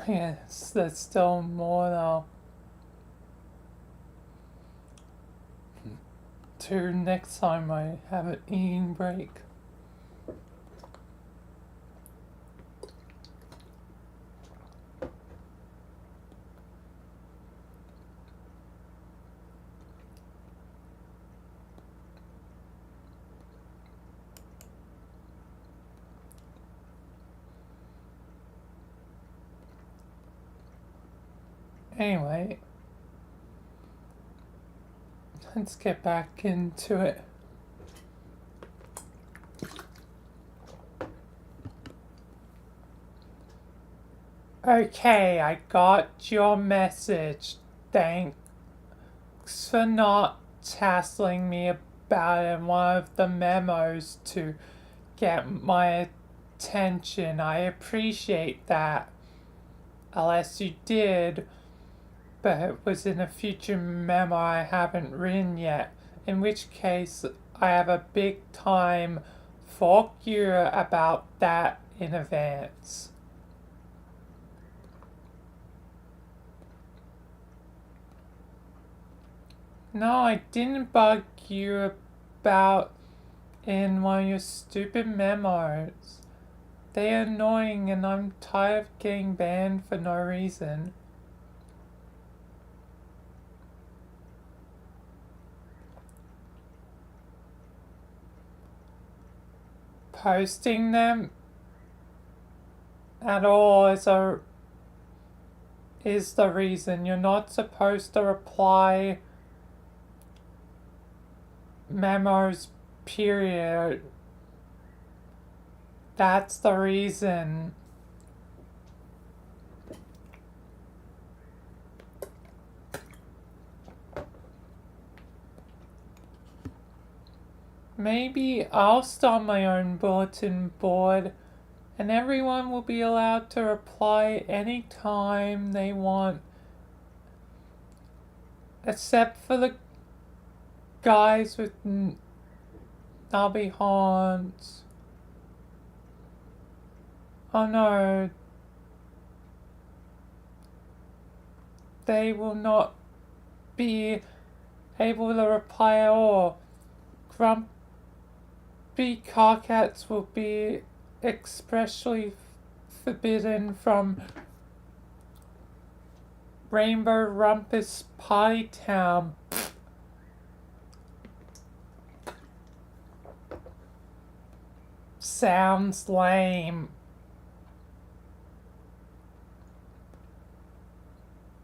Yes, there's still more though. To next time I have an eating break. Anyway, let's get back into it. Okay, I got your message. Thanks for not hassling me about it in one of the memos to get my attention. I appreciate that. Unless you did, but it was in a future memo I haven't written yet, in which case I have a big time fuck you about that in advance. No, I didn't bug you about in one of your stupid memos. They're annoying and I'm tired of getting banned for no reason. Posting them at all is the reason. You're not supposed to reply memos, period. That's the reason. Maybe I'll start my own bulletin board and everyone will be allowed to reply anytime they want, except for the guys with knobby horns. Oh no, they will not be able to reply at all. Grumpy carcats will be expressly forbidden from Rainbow Rumpus Party Town. Sounds lame.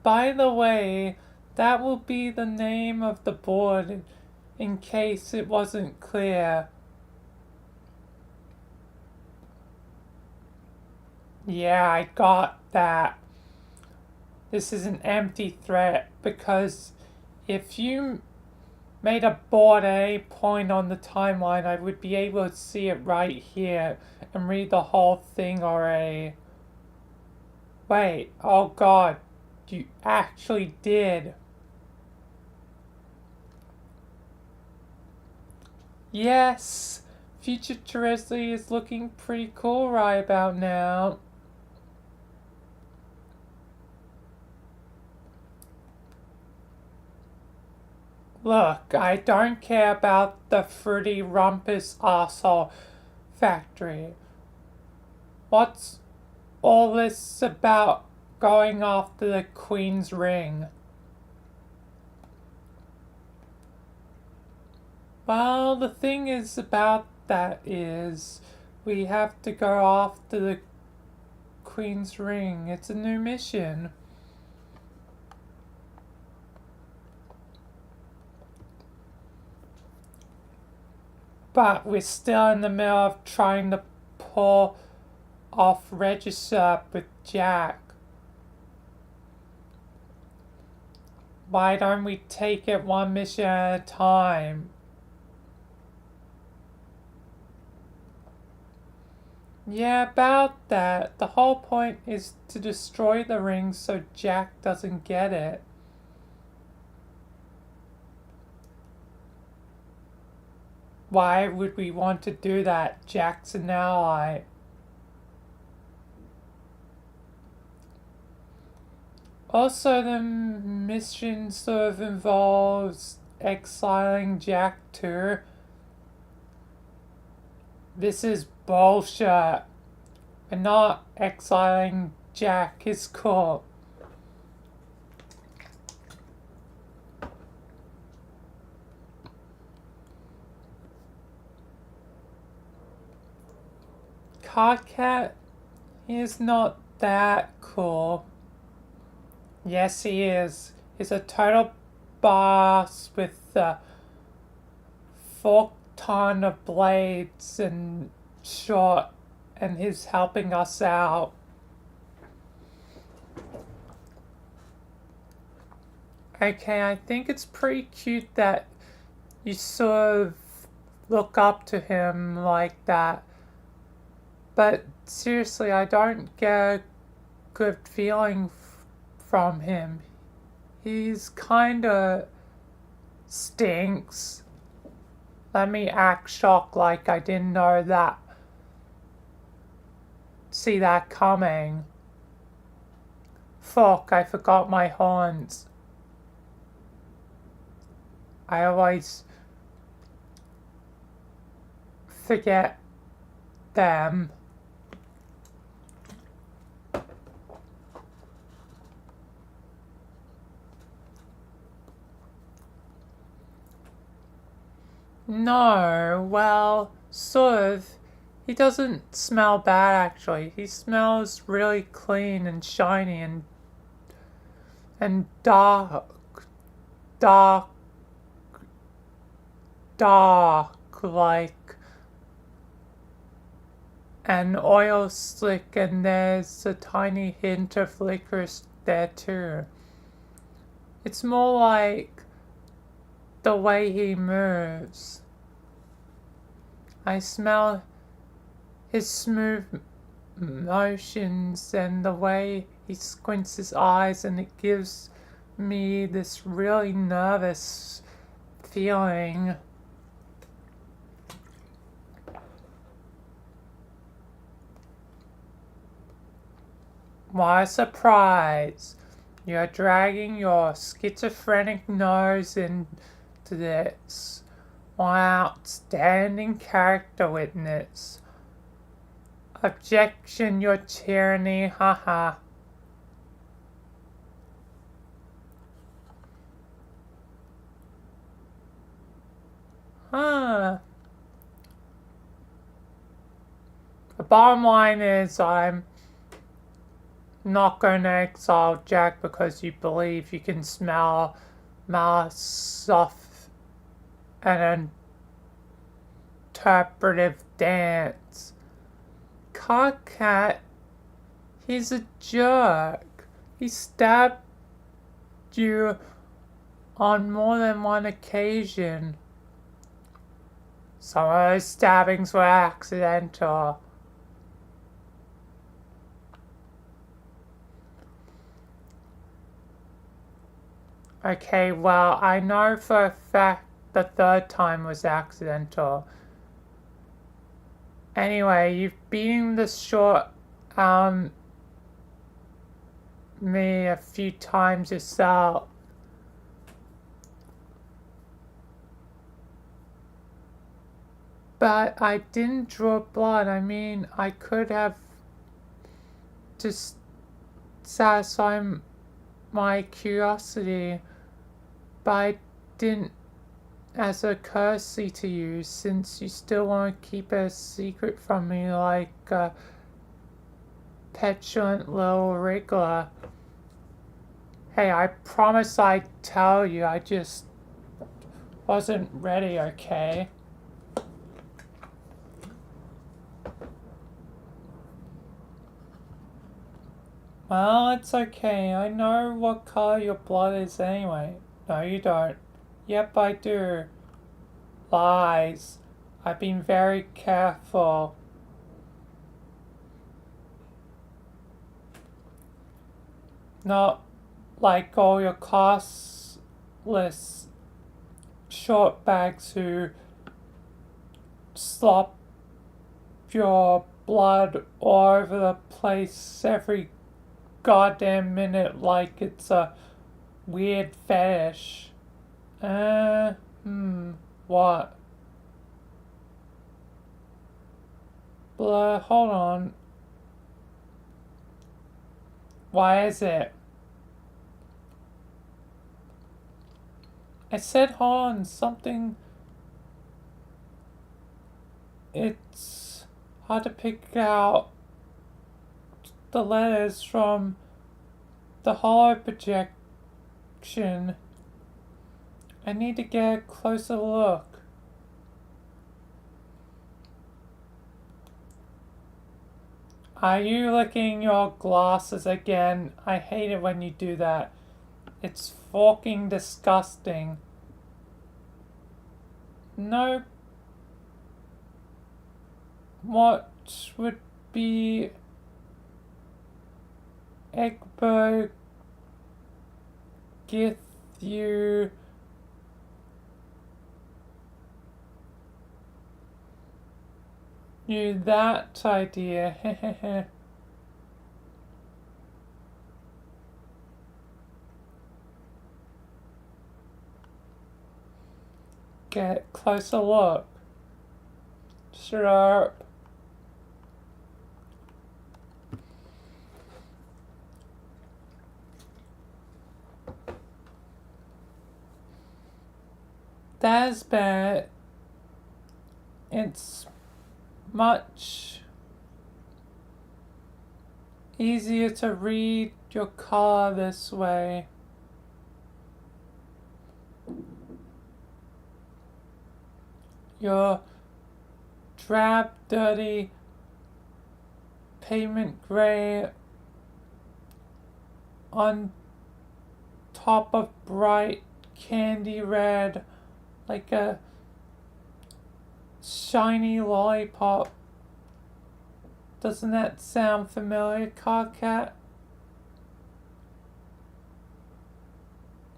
By the way, that will be the name of the board in case it wasn't clear. Yeah, I got that. this is an empty threat, because if you made a board at any point on the timeline, I would be able to see it right here and read the whole thing already. Wait, oh god, you actually did. Yes, future Terrestrial is looking pretty cool right about now. Look, I don't care about the Fruity Rumpus arsehole factory. What's all this about going after the Queen's ring? Well, the thing is about that is we have to go after the Queen's ring. It's a new mission. But we're still in the middle of trying to pull off register with Jack. Why don't we take it one mission at a time? Yeah, about that. The whole point is to destroy the ring so Jack doesn't get it. Why would we want to do that? Jack's an ally. Also, the mission sort of involves exiling Jack too. This is bullshit. We're not exiling Jack. It's cool. Cardcat is not that cool. Yes, he is. He's a total boss with a fork ton of blades and short, and he's helping us out. Okay, I think it's pretty cute that you sort of look up to him like that. But seriously, I don't get a good feeling from him. He's kinda stinks. Let me act shocked like I didn't know that. See that coming. Fuck, I forgot my horns. I always forget them. No, well, sort of. He doesn't smell bad, actually. He smells really clean and shiny and dark, like an oil slick, and there's a tiny hint of licorice there too. It's more like the way he moves. I smell his smooth motions and the way he squints his eyes, and it gives me this really nervous feeling. Why surprise? You're dragging your schizophrenic nose into this. My outstanding character witness. Objection, your tyranny, haha. Huh. The bottom line is I'm not going to exile Jack because you believe you can smell malice off an interpretive dance. Cardcat, he's a jerk. He stabbed you on more than one occasion. Some of those stabbings were accidental. Okay, well, I know for a fact the third time was accidental. Anyway, you've beaten the short me a few times yourself. But I didn't draw blood. I mean, I could have just satisfied my curiosity, but I didn't as a courtesy to you, since you still want to keep it a secret from me like a petulant little wriggler. Hey, I promise I'd tell you, I just wasn't ready, okay? Well, it's okay. I know what color your blood is anyway. No, you don't. Yep, I do. Lies. I've been very careful. Not like all your classless shortbags who slop your blood all over the place every goddamn minute like it's a weird fetish. What? Hold on. Why is it? I said hold on, something. It's hard to pick out the letters from the hollow projection. I need to get a closer look. Are you licking your glasses again? I hate it when you do that. It's fucking disgusting. No. What would be Egbert give you that idea? Get a closer look. Shut up. That's bad. It's much easier to read your color this way. Your drab, dirty pavement gray on top of bright candy red, like a shiny lollipop. Doesn't that sound familiar, Carcat?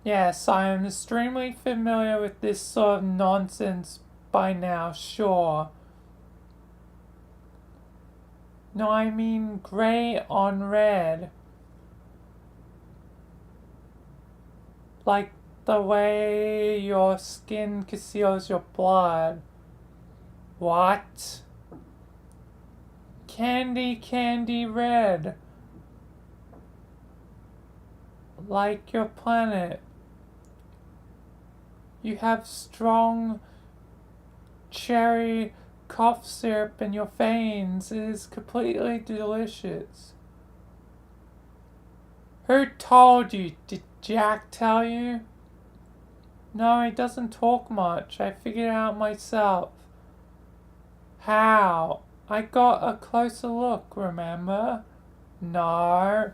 Yes, I am extremely familiar with this sort of nonsense by now, sure. No, I mean gray on red. Like the way your skin conceals your blood. What? Candy red. Like your planet. You have strong cherry cough syrup in your veins. It is completely delicious. Who told you? Did Jack tell you? No, he doesn't talk much. I figured it out myself. How? I got a closer look, remember? No.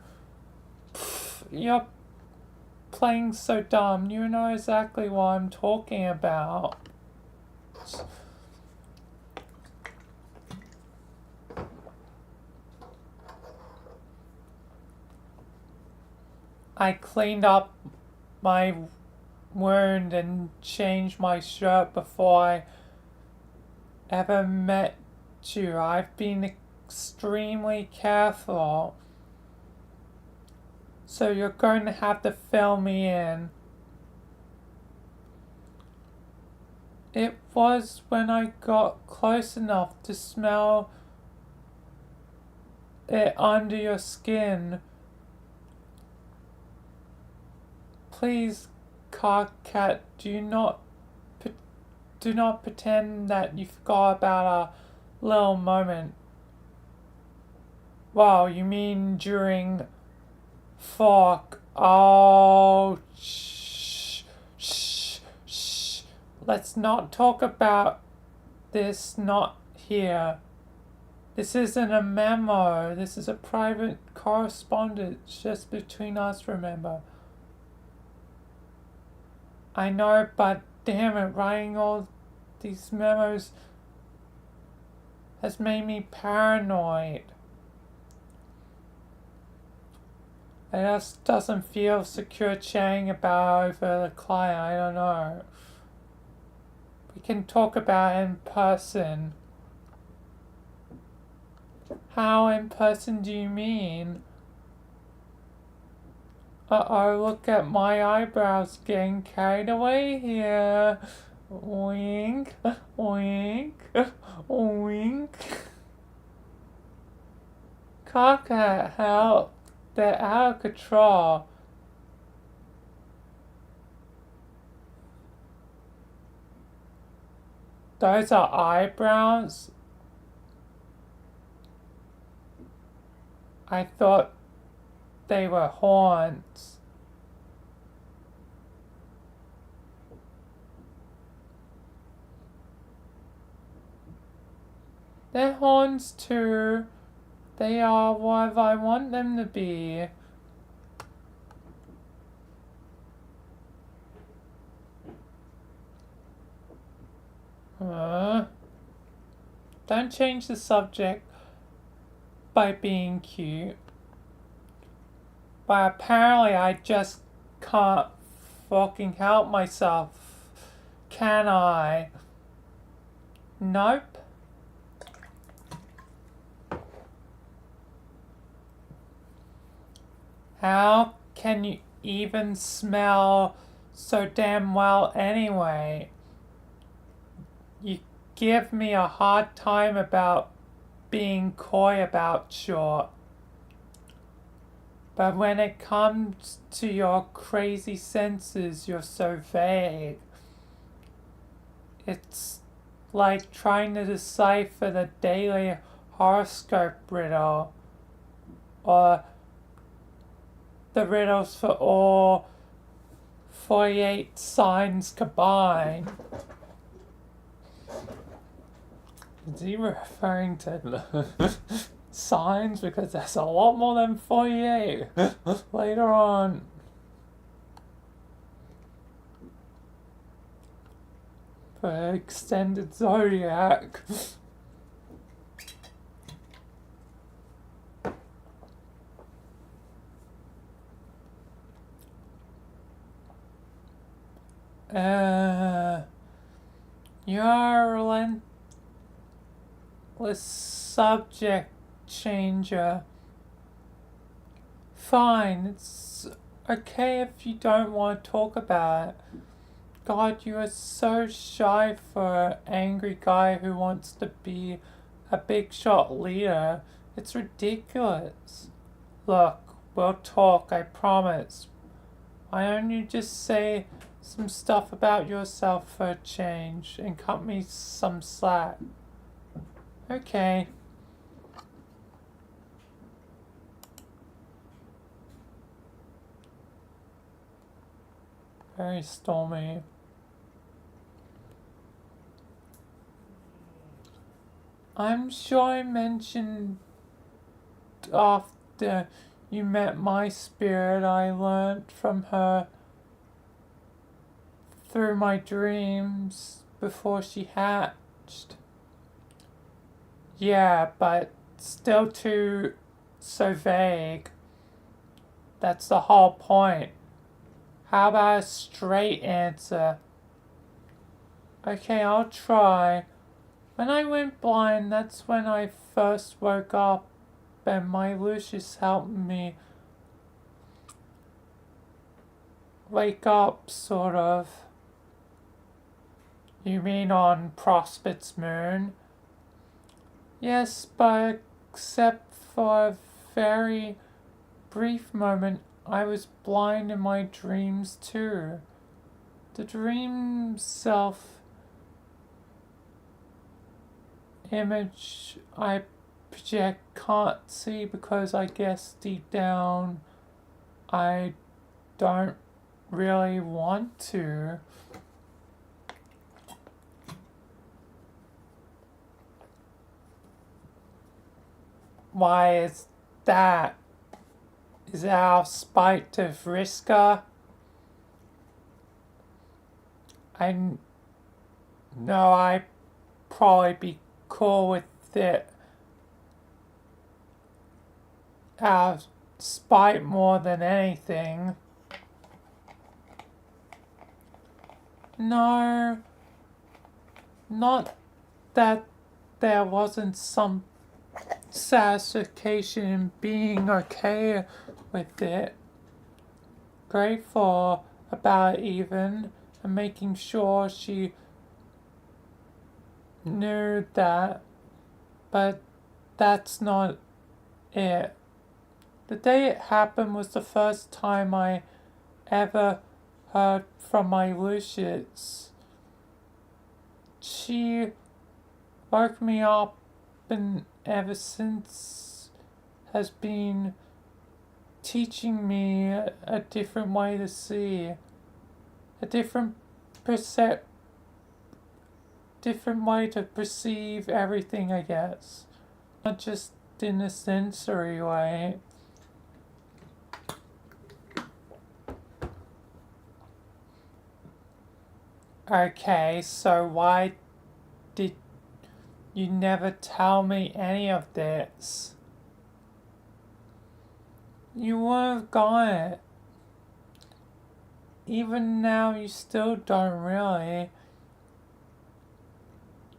Pfft, you're playing so dumb. You know exactly what I'm talking about. I cleaned up my wound and changed my shirt before I ever met you. I've been extremely careful. So you're going to have to fill me in. It was when I got close enough to smell it under your skin. Please, Carcat, do not pretend that you forgot about a little moment. Wow, you mean during Fuck. Oh, shh. Let's not talk about this, not here. This isn't a memo. This is a private correspondence just between us, remember? I know, but damn it, writing all these memos has made me paranoid. It just doesn't feel secure chatting about over the client. I don't know. We can talk about it in person. How in person do you mean? Uh-oh, look at my eyebrows getting carried away here. Wink, wink, wink. Cockhead, help. They're out of control. Those are eyebrows? I thought they were horns. They're horns too. They are what I want them to be. Don't change the subject by being cute. But apparently I just can't fucking help myself. Can I? Nope. How can you even smell so damn well anyway? You give me a hard time about being coy about short. But when it comes to your crazy senses, you're so vague. It's like trying to decipher the daily horoscope riddle, or the riddles for all 48 signs combined. Is he referring to signs? Because there's a lot more than 48 later on. For extended zodiac. You're a relentless subject changer. Fine, it's okay if you don't want to talk about it. God, you are so shy for an angry guy who wants to be a big shot leader. It's ridiculous. Look, we'll talk, I promise. Why don't you just say some stuff about yourself for a change and cut me some slack? Okay. Very stormy. I'm sure I mentioned after you met my spirit. I learnt from her through my dreams before she hatched. Yeah, but still too so vague. That's the whole point. How about a straight answer? Okay, I'll try. When I went blind, that's when I first woke up, and my Lucius helped me wake up, sort of. You mean on Prospect's moon? Yes, but except for a very brief moment, I was blind in my dreams too. The dream self image I project can't see because I guess deep down I don't really want to. Why is that? Is that our spite to Vriska? I know I'd probably be cool with it. Our spite more than anything. No, not that there wasn't some satisfaction in being okay with it. Grateful about it even, and making sure she knew that, but that's not it. The day it happened was the first time I ever heard from my Lucius. She woke me up and ever since has been teaching me a different way to see, a different different way to perceive everything, I guess. Not just in a sensory way. Okay, so why did you never tell me any of this? You would have got it. Even now, you still don't really.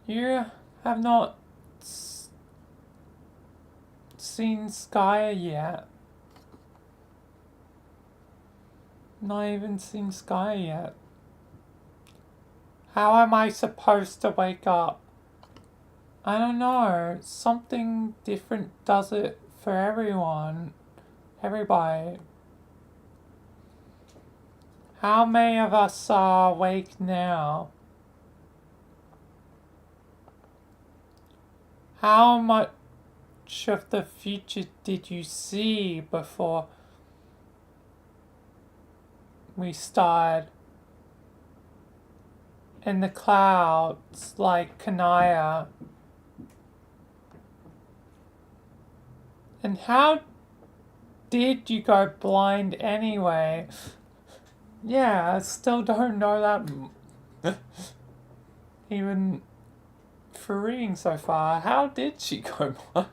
You have not seen Skya yet. Not even seen Skya yet. How am I supposed to wake up? I don't know. Something different does it for everyone. Everybody. How many of us are awake now? How much of the future did you see before we started? In the clouds, like Kanaya. And how did you go blind anyway? Yeah, I still don't know that. Even for reading so far, how did she go blind?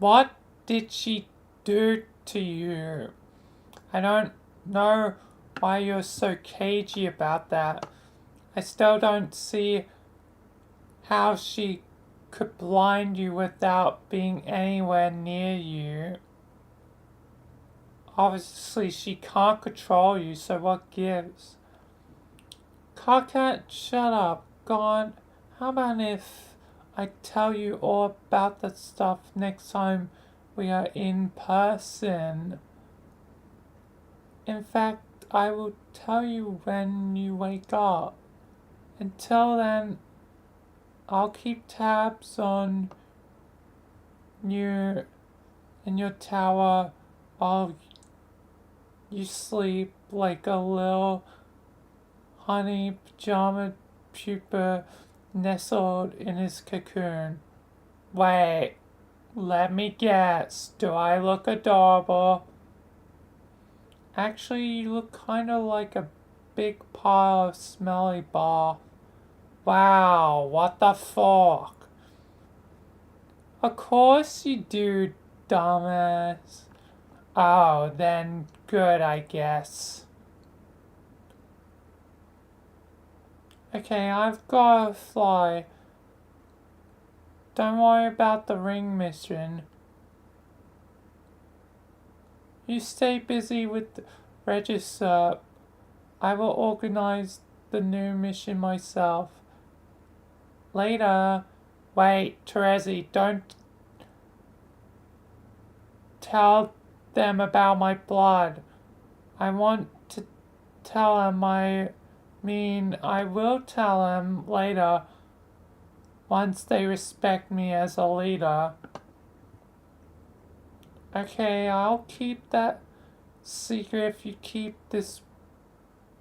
What did she do to you? I don't know why you're so cagey about that. I still don't see how she could blind you without being anywhere near you. Obviously, she can't control you, so what gives? Carcat, shut up. God, how about if I tell you all about that stuff next time we are in person? In fact, I will tell you when you wake up. Until then, I'll keep tabs on you in your tower while you sleep like a little honey pajama pupa nestled in his cocoon. Wait, let me guess. Do I look adorable? Actually, you look kind of like a big pile of smelly ball. Wow, what the fuck? Of course you do, dumbass. Oh, then good, I guess. Okay, I've gotta fly. Don't worry about the ring mission. You stay busy with the register. I will organize the new mission myself. Later. Wait, Terezi, don't tell them about my blood. I want to tell them I will tell them later once they respect me as a leader. Okay, I'll keep that secret if you keep this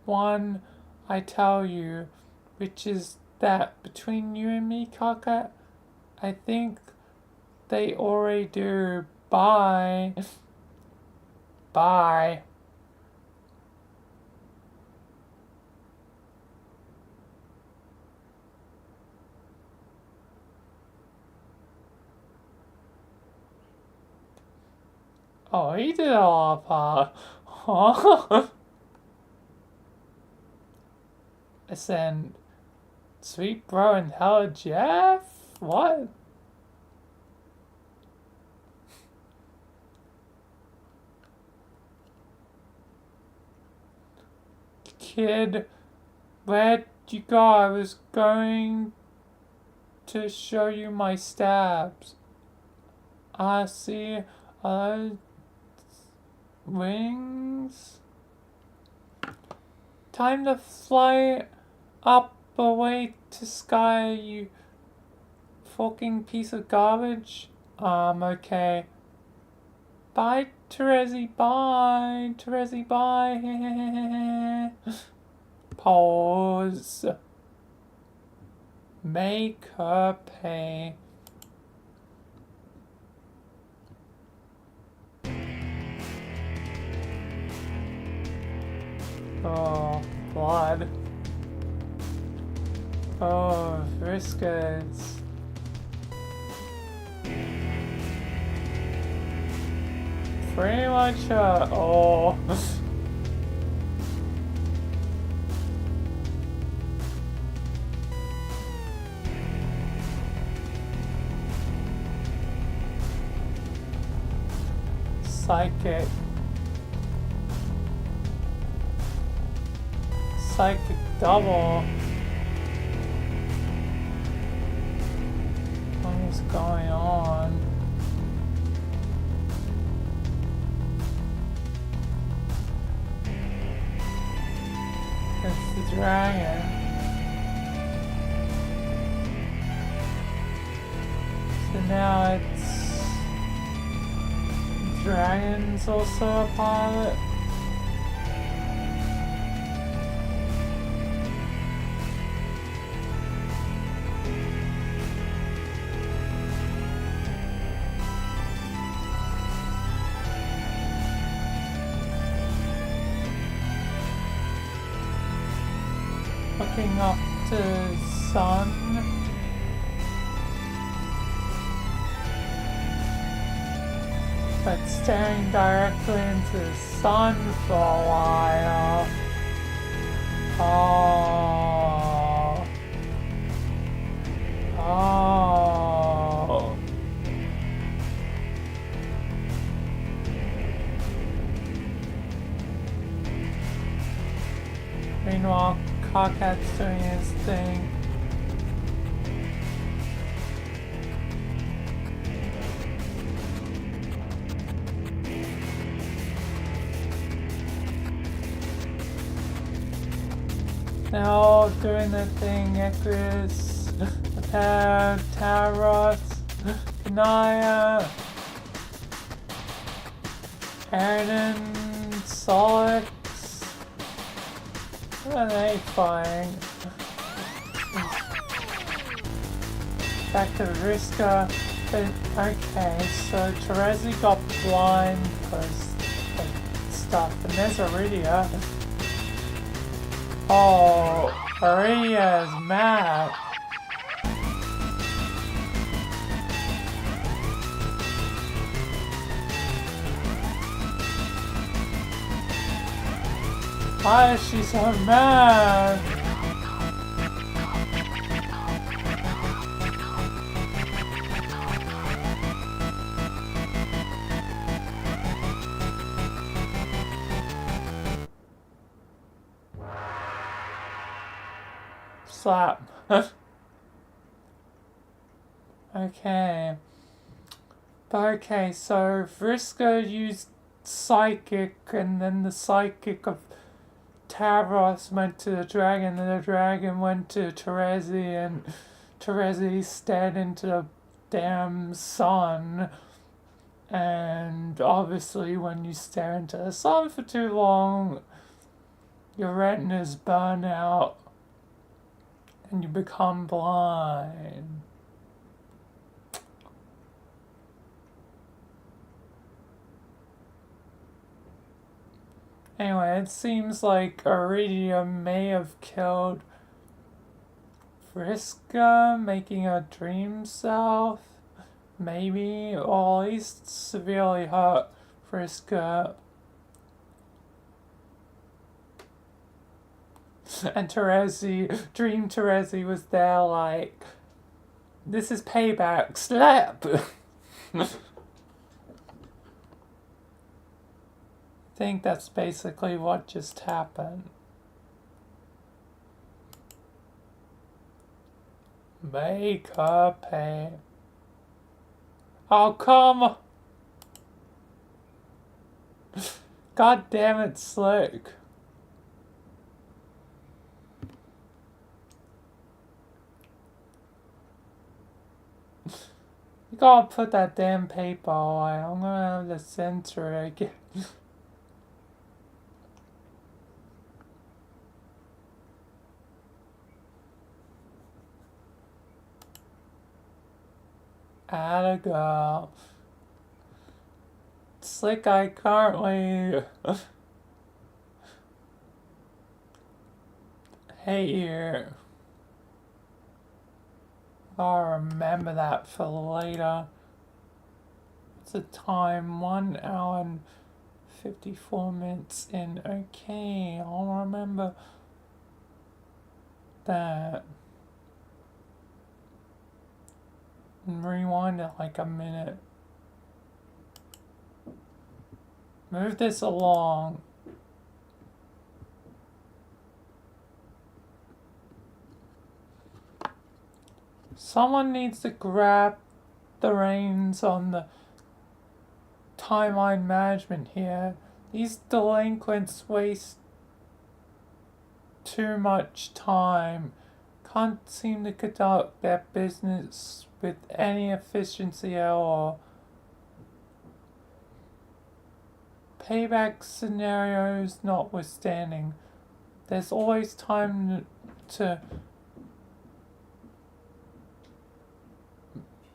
one I tell you, which is that between you and me, Kaka, I think they already do. Bye. Bye. Oh, he did all of huh? Listen, sweet bro and hella Jeff? What? Kid, where'd you go? I was going to show you my stabs. I see wings. Time to fly up away to sky, you fucking piece of garbage. Okay. Bye, Terezi, bye. Terezi, bye. Pause. Make her pay. Oh, blood. Oh, biscuits. Pretty much, oh. Psychic. Psychic double. What is going on? It's the dragon. So now it's dragon's also a pilot. Looking up to the sun. But staring directly into the sun for a while. Oh. Oh. Meanwhile, Cockat's doing his thing. They're all doing their thing. Equus, Taros, Kanaya, Aaron, Solix. What are they fighting? back to Vriska. Okay, so Terezi got blind because of stuff, and there's Iridia. Oh, Iridia is mad. Why is she so mad? Slap. Okay. Okay, so Vriska used Psychic, and then the Psychic of Tavros went to the dragon, and the dragon went to Terezi, and Terezi stared into the damn sun. And obviously, when you stare into the sun for too long, your retinas burn out and you become blind. Anyway, it seems like Iridia may have killed Vriska, making her dream self. Maybe, or at least severely hurt Vriska. And Dream Terezi was there like, this is payback, slap! I think that's basically what just happened. Make her pay. Oh, come! God damn it, Slick. You gotta put that damn paper away. I'm gonna have to censor it again. Atta girl. Slick, I currently hate you. I'll remember that for later. What's the time? 1 hour and 54 minutes in. Okay, I'll remember that. And rewind it like a minute. Move this along. Someone needs to grab the reins on the timeline management here. These delinquents waste too much time. Can't seem to conduct their business with any efficiency at all. Payback scenarios notwithstanding, there's always time to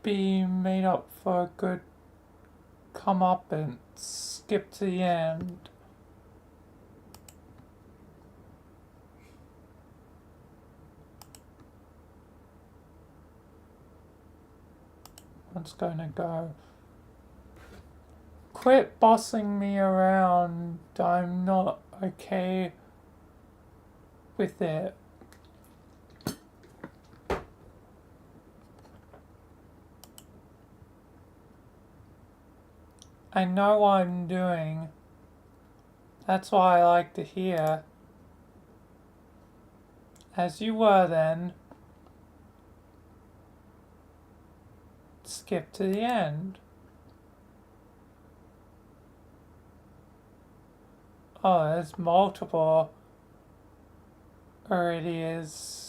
be made up for a good come up and skip to the end. What's gonna go? Quit bossing me around. I'm not okay with it. I know what I'm doing. That's why I like to hear. As you were then. Skip to the end. Oh, there's multiple Iridias.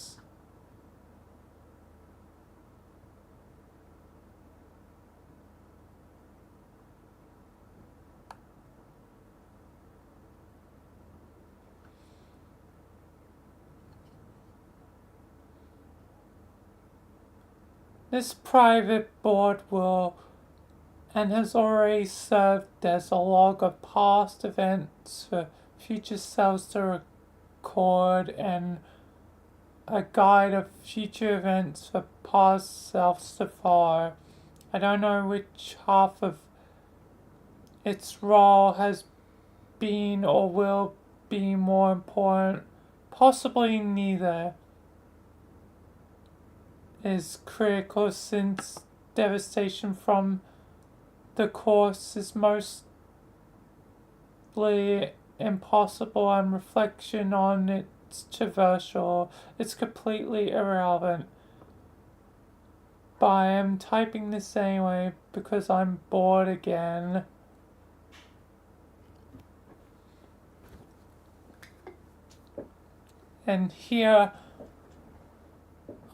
This private board will and has already served as a log of past events for future selves to record and a guide of future events for past selves to follow. I don't know which half of its role has been or will be more important. Possibly neither is critical, since devastation from the course is mostly impossible, and reflection on it's traversal. It's completely irrelevant. But I am typing this anyway because I'm bored again. And here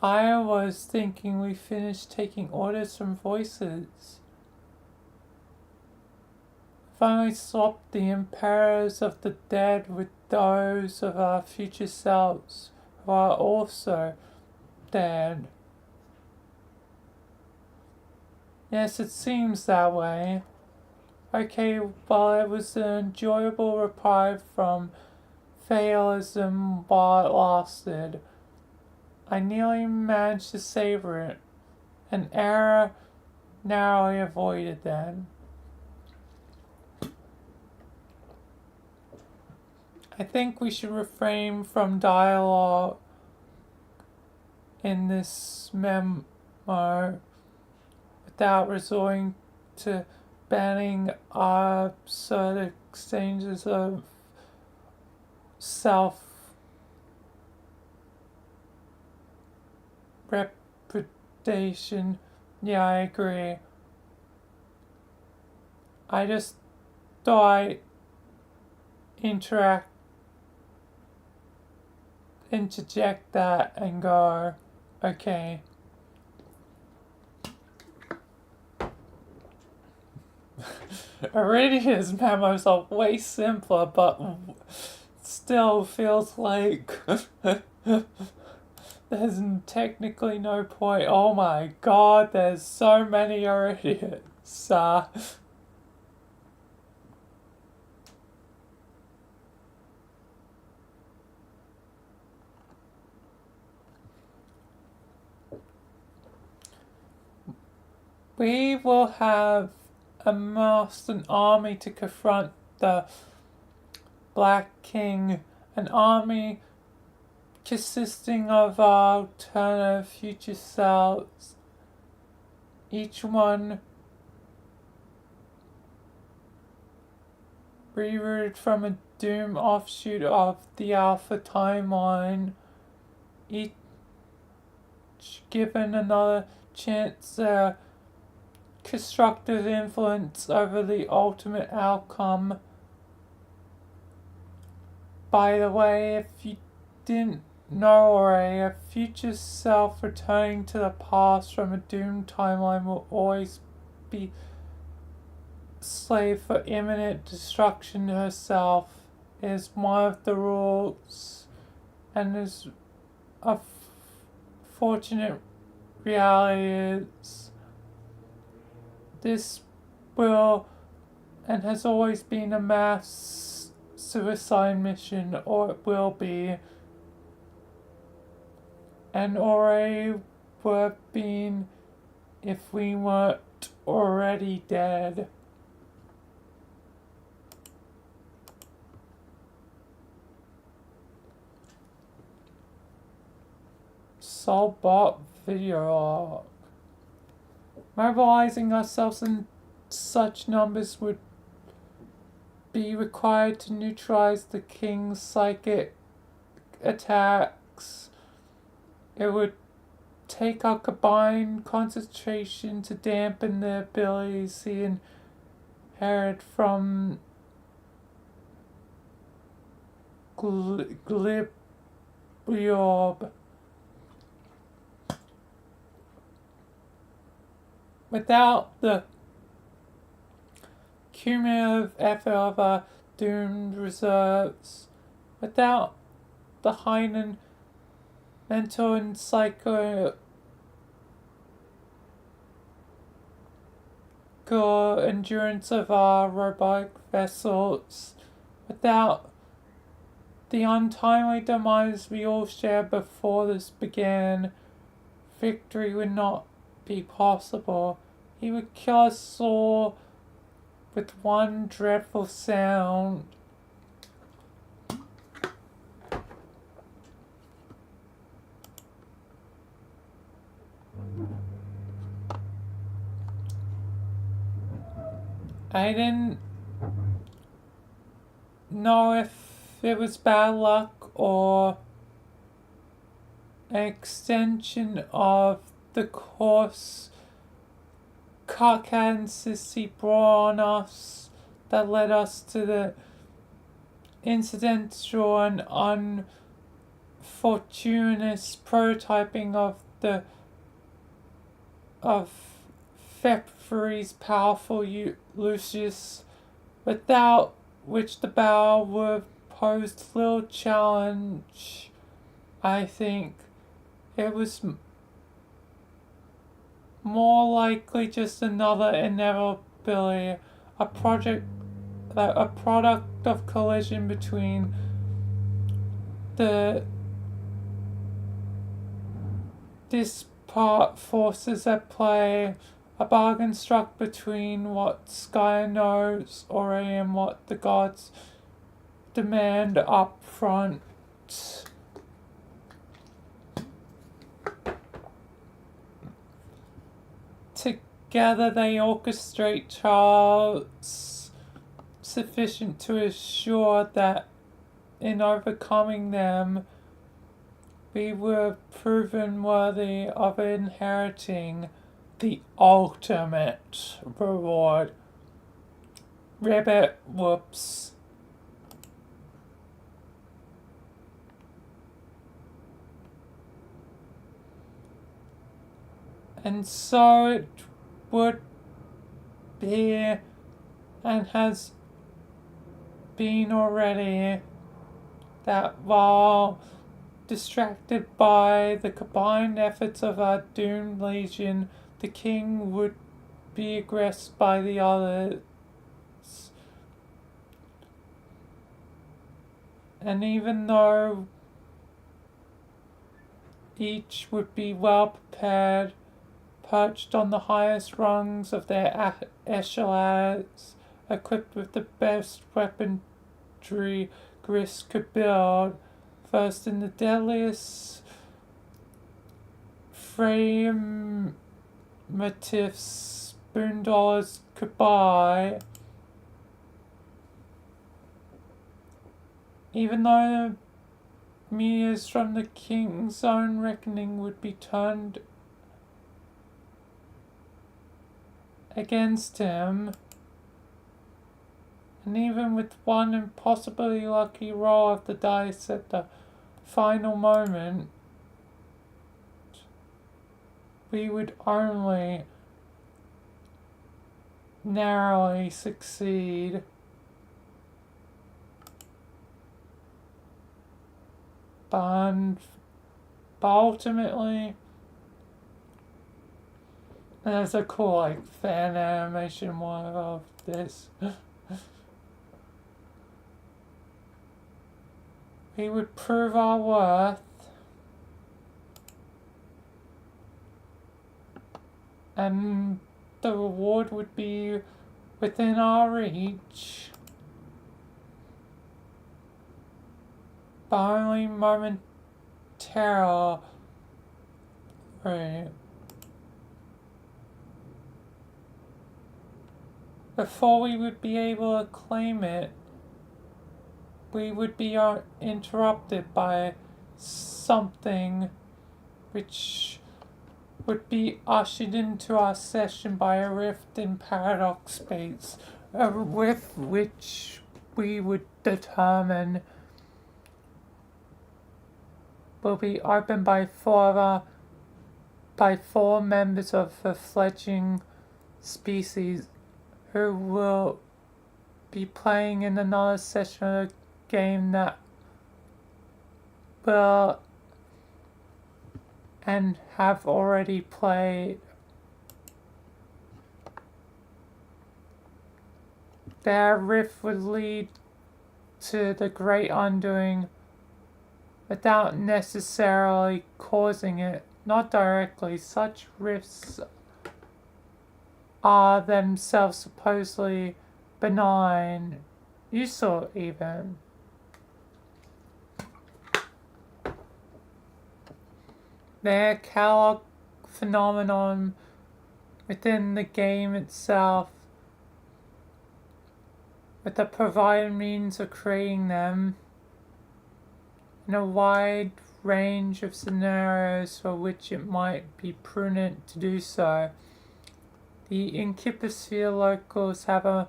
I was thinking we finished taking orders from voices. Finally swapped the imperatives of the dead with those of our future selves, who are also dead. Yes, it seems that way. Okay, well, it was an enjoyable reprieve from fatalism while it lasted. I nearly managed to savor it. An error narrowly avoided then. I think we should refrain from dialogue in this memo without resorting to banning absurd exchanges of self-reputation. Yeah, I agree. I just thought I'd interject that and go, okay. Iridia's memos are way simpler, but still feels like there's technically no point. Oh my god, there's so many Iridias. We will have amassed an army to confront the Black King, an army consisting of our alternative future selves, each one rerouted from a doomed offshoot of the Alpha timeline, each given another chance constructive influence over the ultimate outcome. By the way, if you didn't know already, a future self returning to the past from a doomed timeline will always be slave for imminent destruction herself. It is one of the rules, and is a fortunate reality is this will and has always been a mass suicide mission, or it will be, and already would have been if we weren't already dead. Soulbot video log. Mobilizing ourselves in such numbers would be required to neutralize the king's psychic attacks. It would take our combined concentration to dampen the abilities he inherited from Glibiob. Without the cumulative effort of our doomed reserves, without the heightened mental and psychological mechanical endurance of our robotic vessels. Without the untimely demise we all shared before this began, victory would not be possible. He would kill us all with one dreadful sound. I didn't know if it was bad luck or an extension of the course Cock and Sissy brought on us that led us to the incidental and unfortuitous prototyping of February's powerful Lucius, without which the battle would have posed little challenge. I think it was more likely just another inevitability, a product of collision between the disparate forces at play, a bargain struck between what Sky knows already and what the gods demand up front. Together they orchestrate trials sufficient to assure that in overcoming them we were proven worthy of inheriting the ultimate reward. Ribbit whoops. And so it would be, and has been already, that while distracted by the combined efforts of our doomed legion, the king would be aggressed by the others. And even though each would be well prepared, perched on the highest rungs of their echelons, equipped with the best weaponry Gris could build, first in the deadliest frame motifs $1 could buy. Even though the meteors from the king's own reckoning would be turned against him, and even with one impossibly lucky roll of the dice at the final moment, we would only narrowly succeed. But ultimately, there's a cool fan animation one of this. We would prove our worth, and the reward would be within our reach, but only momentarily. Before we would be able to claim it, we would be interrupted by something which would be ushered into our session by a rift in paradox space, a rift which we would determine will be opened by four members of the fledgling species who will be playing in another session of the game that will and have already played. their rift would lead to the Great Undoing without necessarily causing it. Not directly. Such rifts are themselves supposedly benign, useful even. Their catalog phenomenon within the game itself, with the provided means of creating them in a wide range of scenarios for which it might be prudent to do so. The Incubosphere locals have a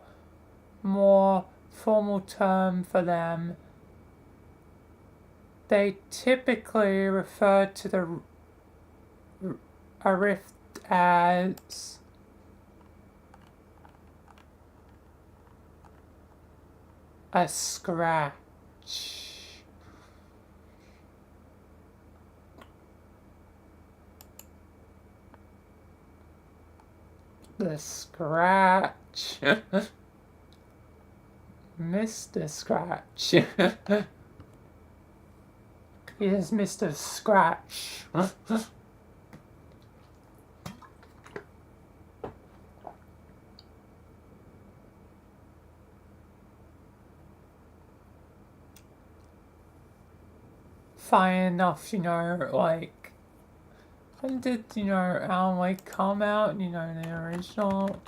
more formal term for them. They typically refer to a rift as a scratch. The scratch. Mr. Scratch. Here's Mr. Scratch. Fine enough, you know, like, when did, you know, Alan Wake come out, you know, the original?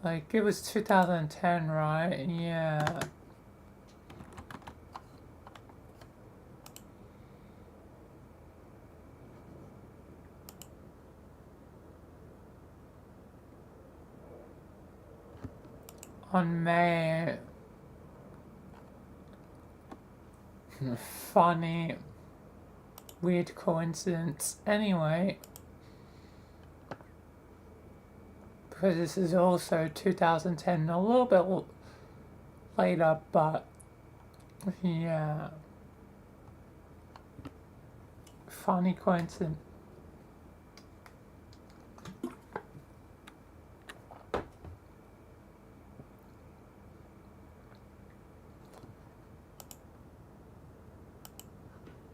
Like, it was 2010, right? Yeah. On May. Funny. Weird coincidence. Anyway. Because this is also 2010, a little bit later, but yeah. Funny coincidence.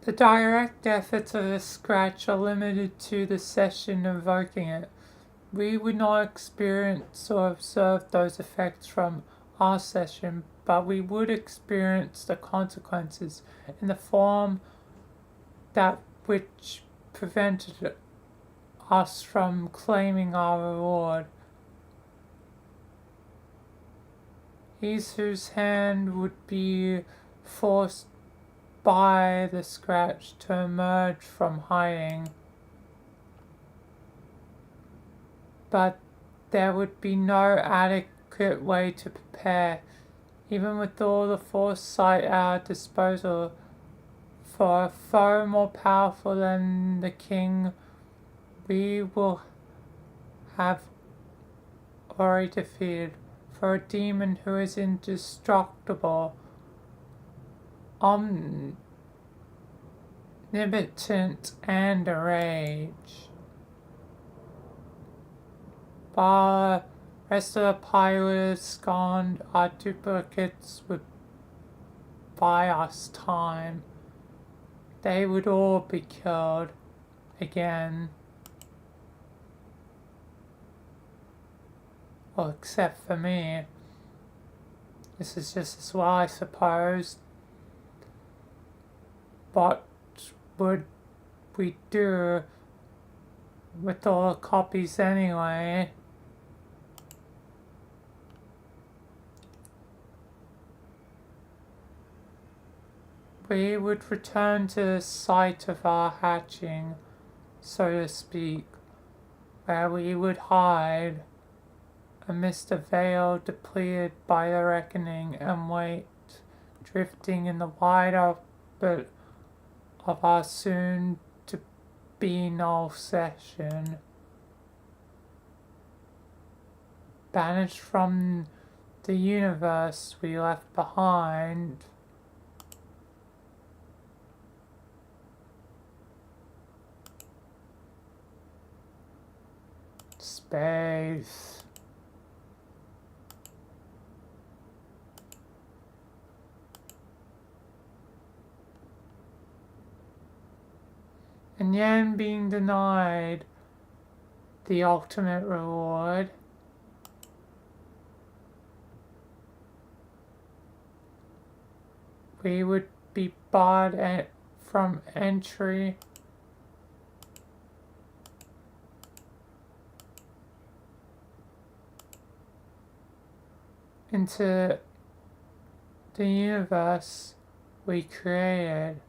The direct efforts of the scratch are limited to the session invoking it. We would not experience or observe those effects from our session, but we would experience the consequences in the form that which prevented us from claiming our reward. These whose hand would be forced by the scratch to emerge from hiding. But there would be no adequate way to prepare, even with all the foresight at our disposal, for a foe more powerful than the king we will have already defeated, for a demon who is indestructible, omnipotent, and a rage. But the rest of the pilots scorned our duplicates would buy us time. They would all be killed again. Well, except for me. This is just as well, I suppose. What would we do with all the copies anyway? We would return to the site of our hatching, so to speak, where we would hide amidst a veil depleted by the reckoning, and wait, drifting in the wide orbit of our soon-to-be null session. Banished from the universe we left behind. Space. And Yan being denied the ultimate reward. We would be barred from entry into the universe we created.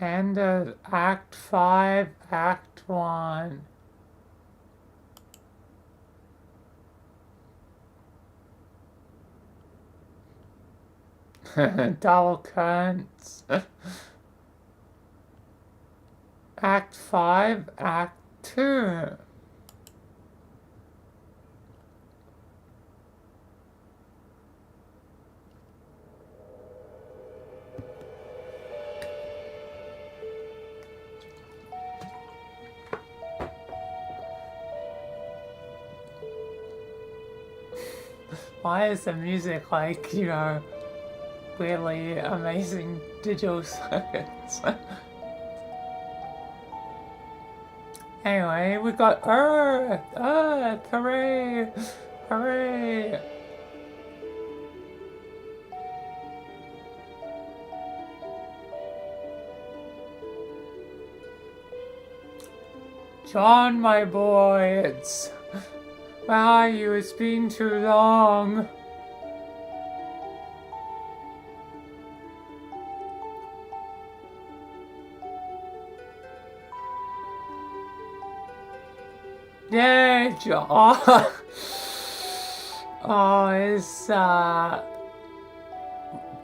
End of Act 5, Act 1. Double cunts. Act 5, Act 2. Why is the music like, you know, weirdly amazing digital circuits? Anyway, we got Earth! Earth! Hooray! Hooray! John, my boy, where are you? It's been too long. Yay, John! Oh, it's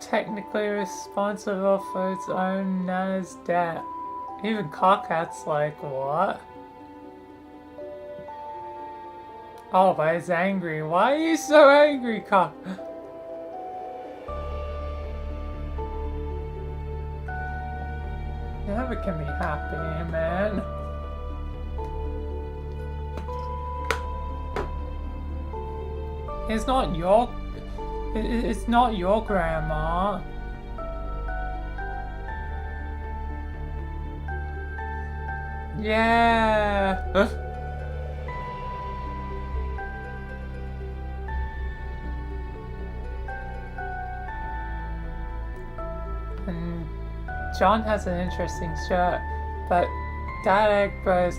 technically responsible for its own Nana's death. Even Cockat's like, what? Oh, but it's angry. Why are you so angry, Cock? You never can be happy, man. It's not your... It's not your grandma. Yeah. And John has an interesting shirt, but Dad Egbers,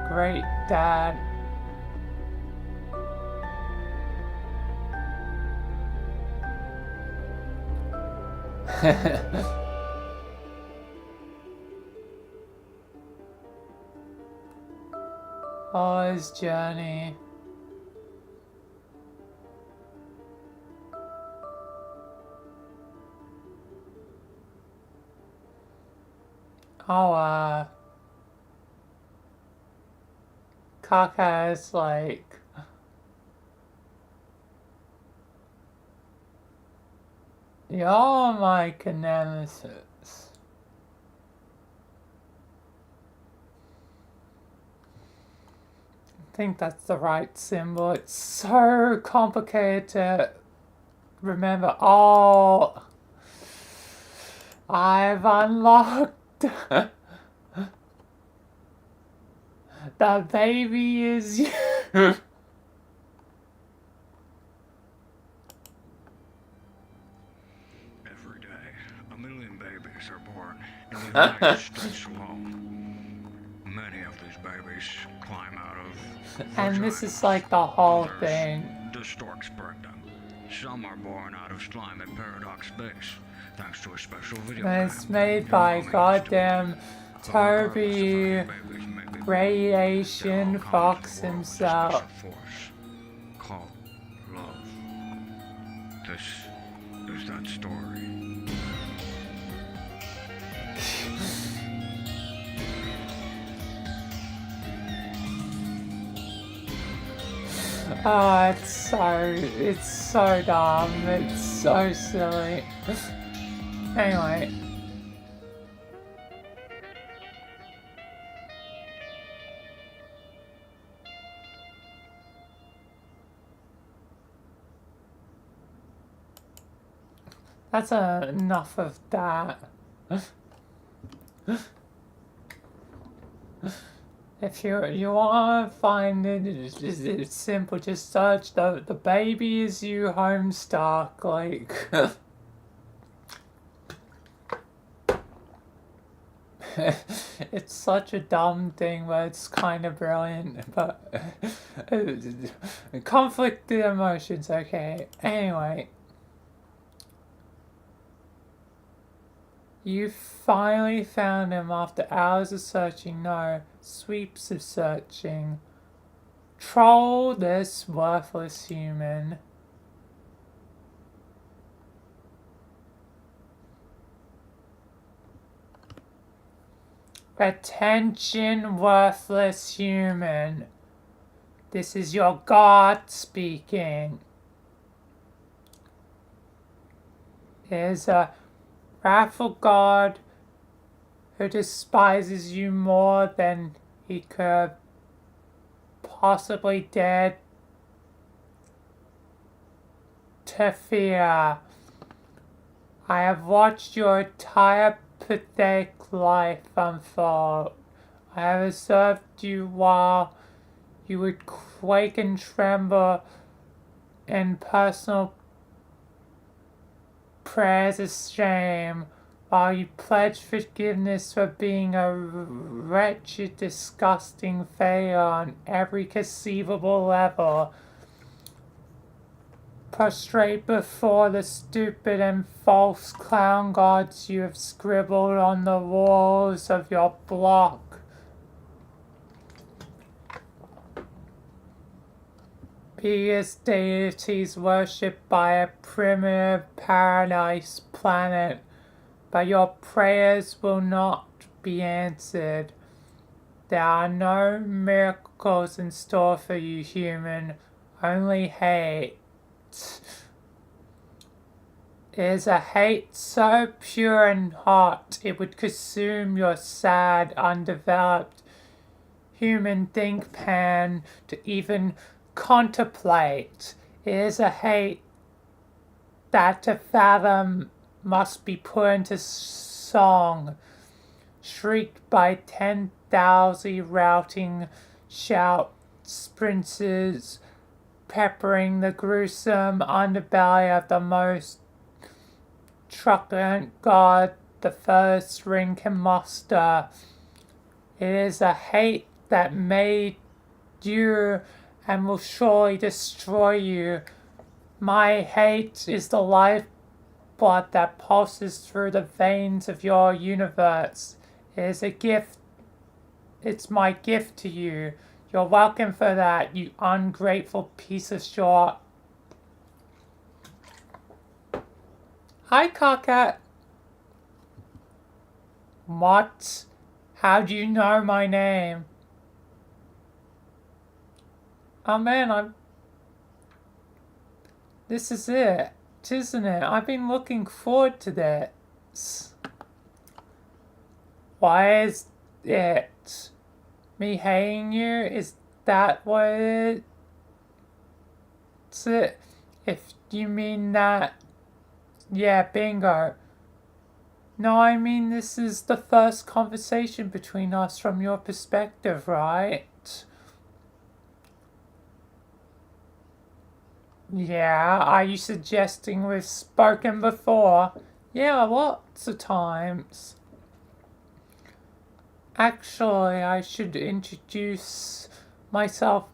great dad. Oh, his journey. Oh, Kaka is like... You're my nemesis. I think that's the right symbol. It's so complicated to remember. Oh, I've unlocked the baby is you. Every day, 1 million babies are born in the United States alone. Many of these babies climb out of And this is like the whole Others, thing. the storks burned them. Some are born out of slime at Paradox Base, thanks to a special video. And it's made by goddamn Toby Radiation Fox himself. Called love. This is that story. Oh, it's so dumb, it's so silly. Anyway, That's enough of that. If you want to find it, it's simple. Just search the baby is you homestuck, like. It's such a dumb thing, but it's kind of brilliant. But conflicted emotions. Okay. Anyway. You finally found him after hours of searching. No, sweeps of searching. Troll this worthless human. Attention, worthless human. This is your God speaking. There's a wrathful God who despises you more than he could possibly dare to fear. I have watched your entire pathetic life unfold. I have observed you while you would quake and tremble in personal prayers of shame, while you pledge forgiveness for being a wretched, disgusting failure on every conceivable level. Prostrate before the stupid and false clown gods you have scribbled on the walls of your block. Biggest deities worshipped by a primitive paradise planet, but your prayers will not be answered. There are no miracles in store for you, human, only hate. It is a hate so pure and hot it would consume your sad, undeveloped human think pan to even contemplate. It is a hate that to fathom must be put into song, shrieked by 10,000 routing shout princes, peppering the gruesome underbelly of the most truculent god the first ring can muster. It is a hate that made you and will surely destroy you. My hate is the lifeblood that pulses through the veins of your universe. It is a gift. It's my gift to you. You're welcome for that, you ungrateful piece of shit. Hi, Cockette. What? How do you know my name? Oh man, this is it, isn't it? I've been looking forward to this. Why is it? Me hating you? Is that what it's it? If you mean that, yeah, bingo. No, I mean this is the first conversation between us from your perspective, right? Yeah, are you suggesting we've spoken before? Yeah, lots of times. Actually, I should introduce myself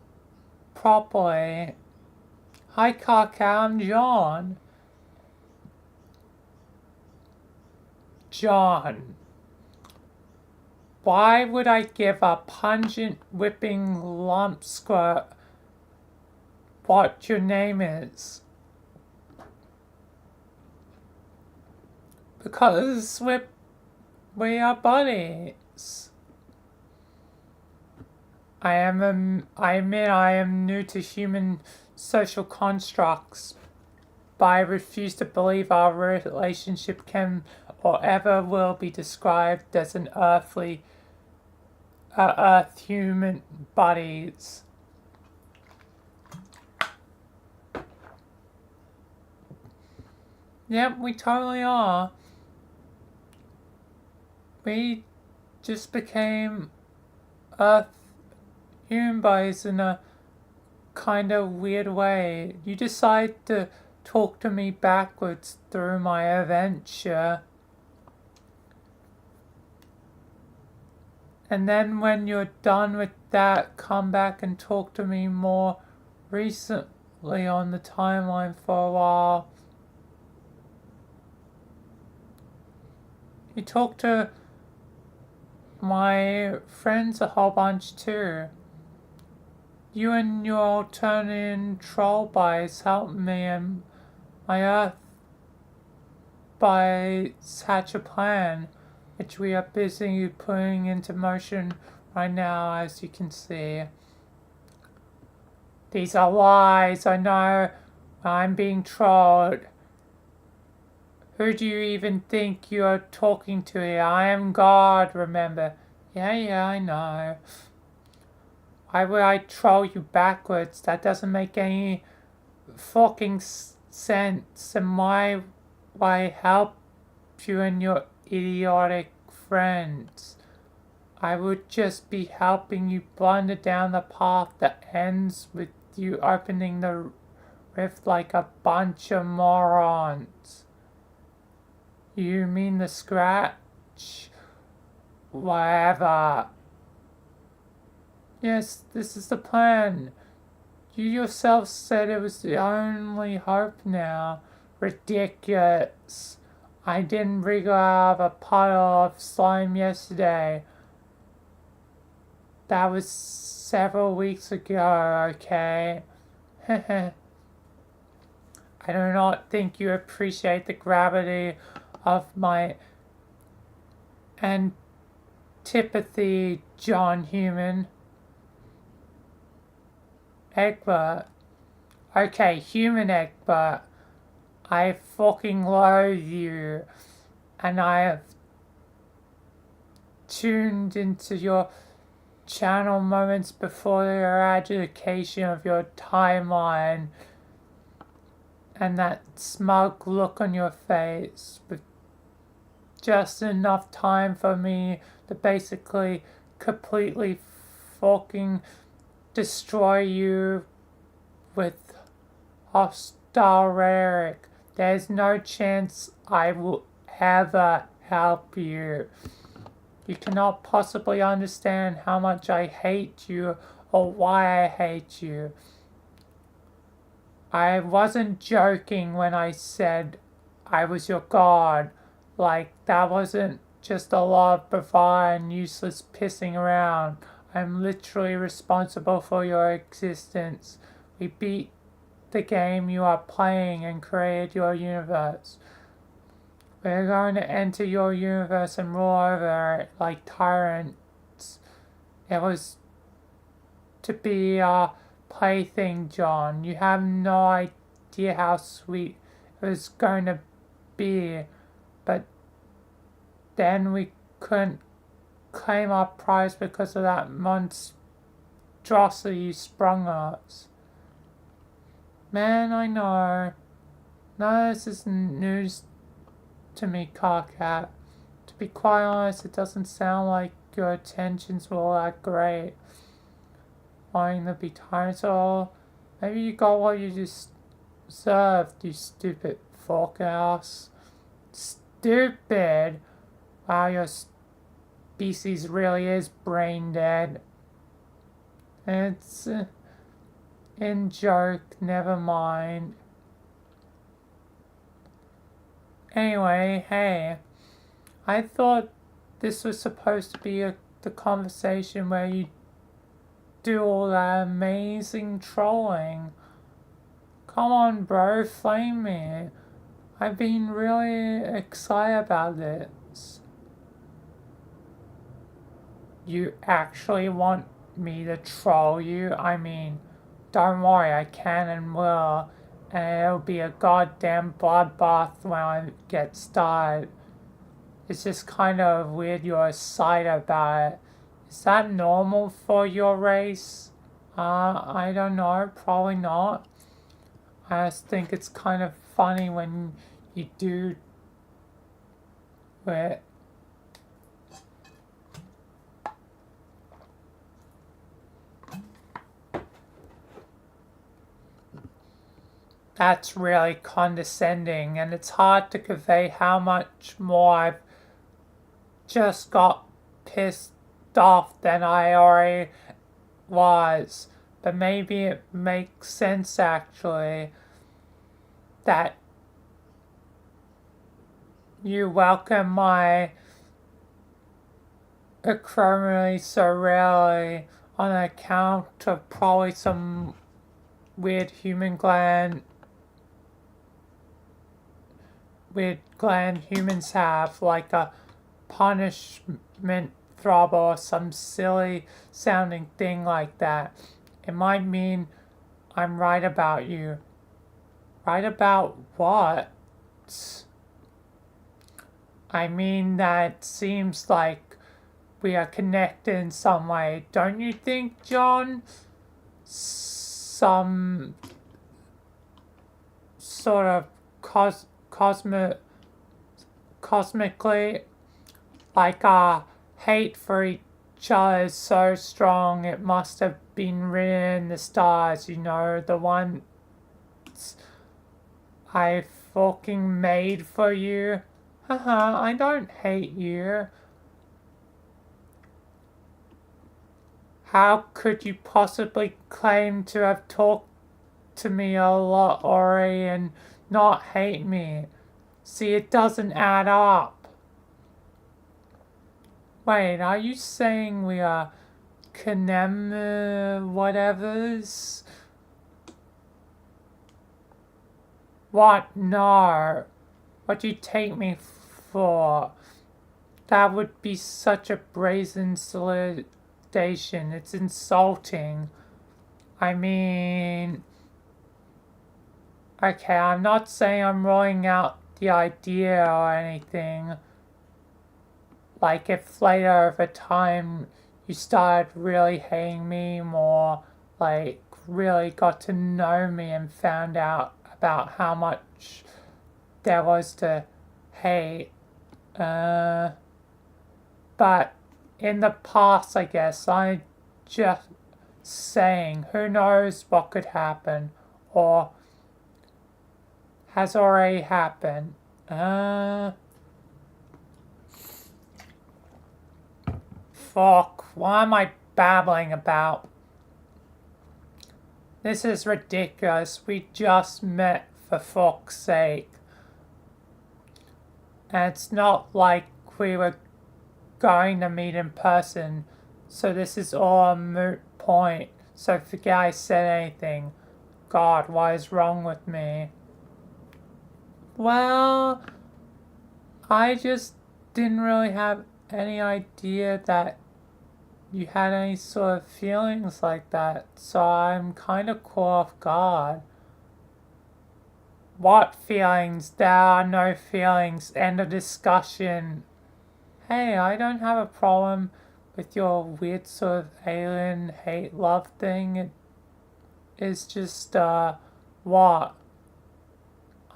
properly. Hi, Kaka, I'm John. John. Why would I give a pungent whipping lump squirt what your name is? Because we are buddies. I admit I am new to human social constructs, but I refuse to believe our relationship can or ever will be described as an Earth-human buddies. Yep, we totally are. We just became Earth human bodies in a kind of weird way. You decide to talk to me backwards through my adventure. And then when you're done with that, come back and talk to me more recently on the timeline for a while. You talk to my friends a whole bunch too. You and your Alternian troll bodies helped me and my Earth by hatch a plan, which we are busy putting into motion right now, as you can see. These are lies, I know. I'm being trolled. Who do you even think you are talking to here? I am God, remember? Yeah, I know. Why would I troll you backwards? That doesn't make any fucking sense. And why would I help you and your idiotic friends? I would just be helping you blunder down the path that ends with you opening the rift like a bunch of morons. You mean the scratch? Whatever. Yes, this is the plan. You yourself said it was the only hope now. Ridiculous. I didn't wriggle out of a puddle of slime yesterday. That was several weeks ago, okay? I do not think you appreciate the gravity of my antipathy, John Human. Egbert. Okay, Human Egbert. I fucking loathe you. And I have tuned into your channel moments before the eradication of your timeline. And that smug look on your face. With just enough time for me to basically completely fucking destroy you with hostile rhetoric. There's no chance I will ever help you. You cannot possibly understand how much I hate you or why I hate you. I wasn't joking when I said I was your god. Like, that wasn't just a lot of bravado and useless pissing around. I'm literally responsible for your existence. We beat the game you are playing and created your universe. We're going to enter your universe and rule over it like tyrants. It was to be our plaything, John. You have no idea how sweet it was going to be. But then we couldn't claim our prize because of that monstrosity you sprung on us. Man, I know. None of this is news to me, Carcat. To be quite honest, it doesn't sound like your intentions were all that great. Wanting to be tyrants at all. Maybe you got what you deserved, you stupid fuck ass. Stupid? Wow, your species really is brain dead. It's in joke, never mind. Anyway, hey, I thought this was supposed to be the conversation where you do all that amazing trolling. Come on, bro, flame me. I've been really excited about this. You actually want me to troll you? I mean, don't worry, I can and will. And it'll be a goddamn bloodbath when I get started. It's just kind of weird you're excited about it. Is that normal for your race? I don't know, probably not. I just think it's kind of funny when you do it. That's really condescending, and it's hard to convey how much more I've just got pissed off than I already was. But maybe it makes sense actually that you welcome my acrimony so rarely on account of probably some weird gland humans have, like a punishment throb or some silly sounding thing like that. It might mean I'm right about you. Right about what? I mean, that seems like we are connected in some way. Don't you think, John? Some sort of cosmically, like our hate for each other is so strong it must have been written in the stars, you know, the ones I fucking made for you. Haha, I don't hate you. How could you possibly claim to have talked to me a lot already and not hate me? See, it doesn't add up. Wait, are you saying we are whatevers? What? No. What do you take me for? That would be such a brazen solicitation. It's insulting. I mean... Okay, I'm not saying I'm rolling out the idea or anything. Like, if later over time you started really hating me more, like, really got to know me and found out about how much there was to hate. But in the past, I guess, I'm just saying, who knows what could happen, or has already happened. Fuck, what am I babbling about? This is ridiculous. We just met, for fuck's sake. And it's not like we were going to meet in person, so this is all a moot point. So forget I said anything. God, what is wrong with me? Well, I just didn't really have any idea that you had any sort of feelings like that, so I'm kind of caught off guard. What feelings? There are no feelings. End of discussion. Hey, I don't have a problem with your weird sort of alien hate love thing. It is just, what?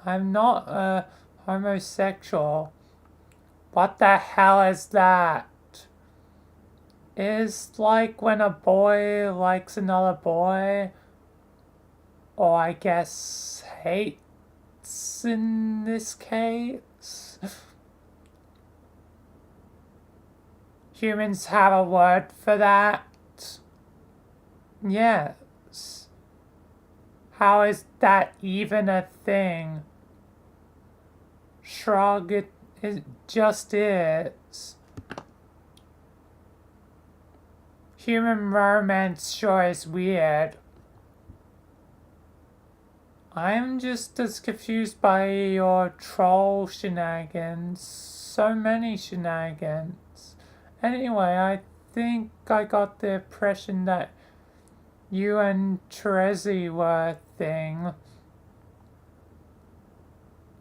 I'm not a homosexual. What the hell is that? Is like when a boy likes another boy, or I guess hates in this case. Humans have a word for that? Yes. How is that even a thing? Shrug, it just is. Human romance sure is weird. I'm just as confused by your troll shenanigans. So many shenanigans. Anyway, I think I got the impression that you and Terezi were a thing.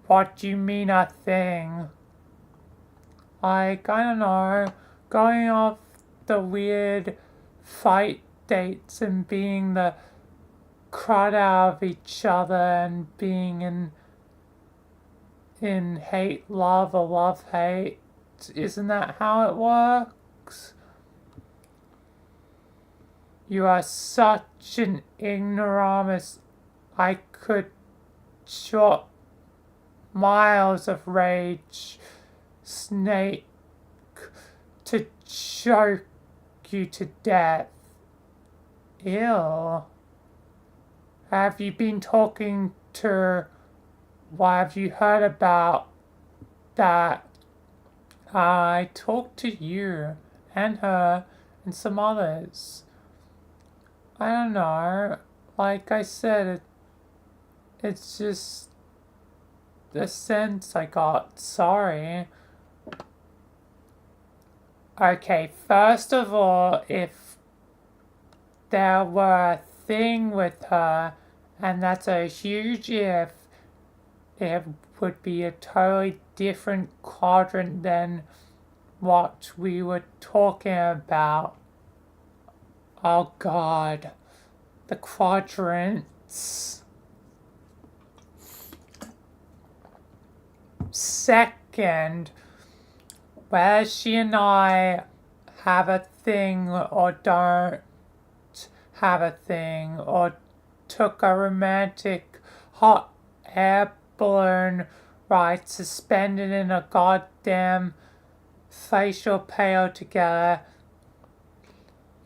What do you mean a thing? Like, I don't know, going off the weird fight dates and being the crud out of each other and being in in hate, love, or love, hate. Isn't that how it works? You are such an ignoramus. I could shot miles of rage, snake, to choke you to death. Ew. Have you been talking to... Why have you heard about that? I talked to you and her and some others. I don't know. Like I said, it's just the sense I got. Sorry. Okay, first of all, if there were a thing with her, and that's a huge if, it would be a totally different quadrant than what we were talking about. Oh God, the quadrants. Second, whether she and I have a thing or don't have a thing, or took a romantic hot air balloon ride suspended in a goddamn facial pale together,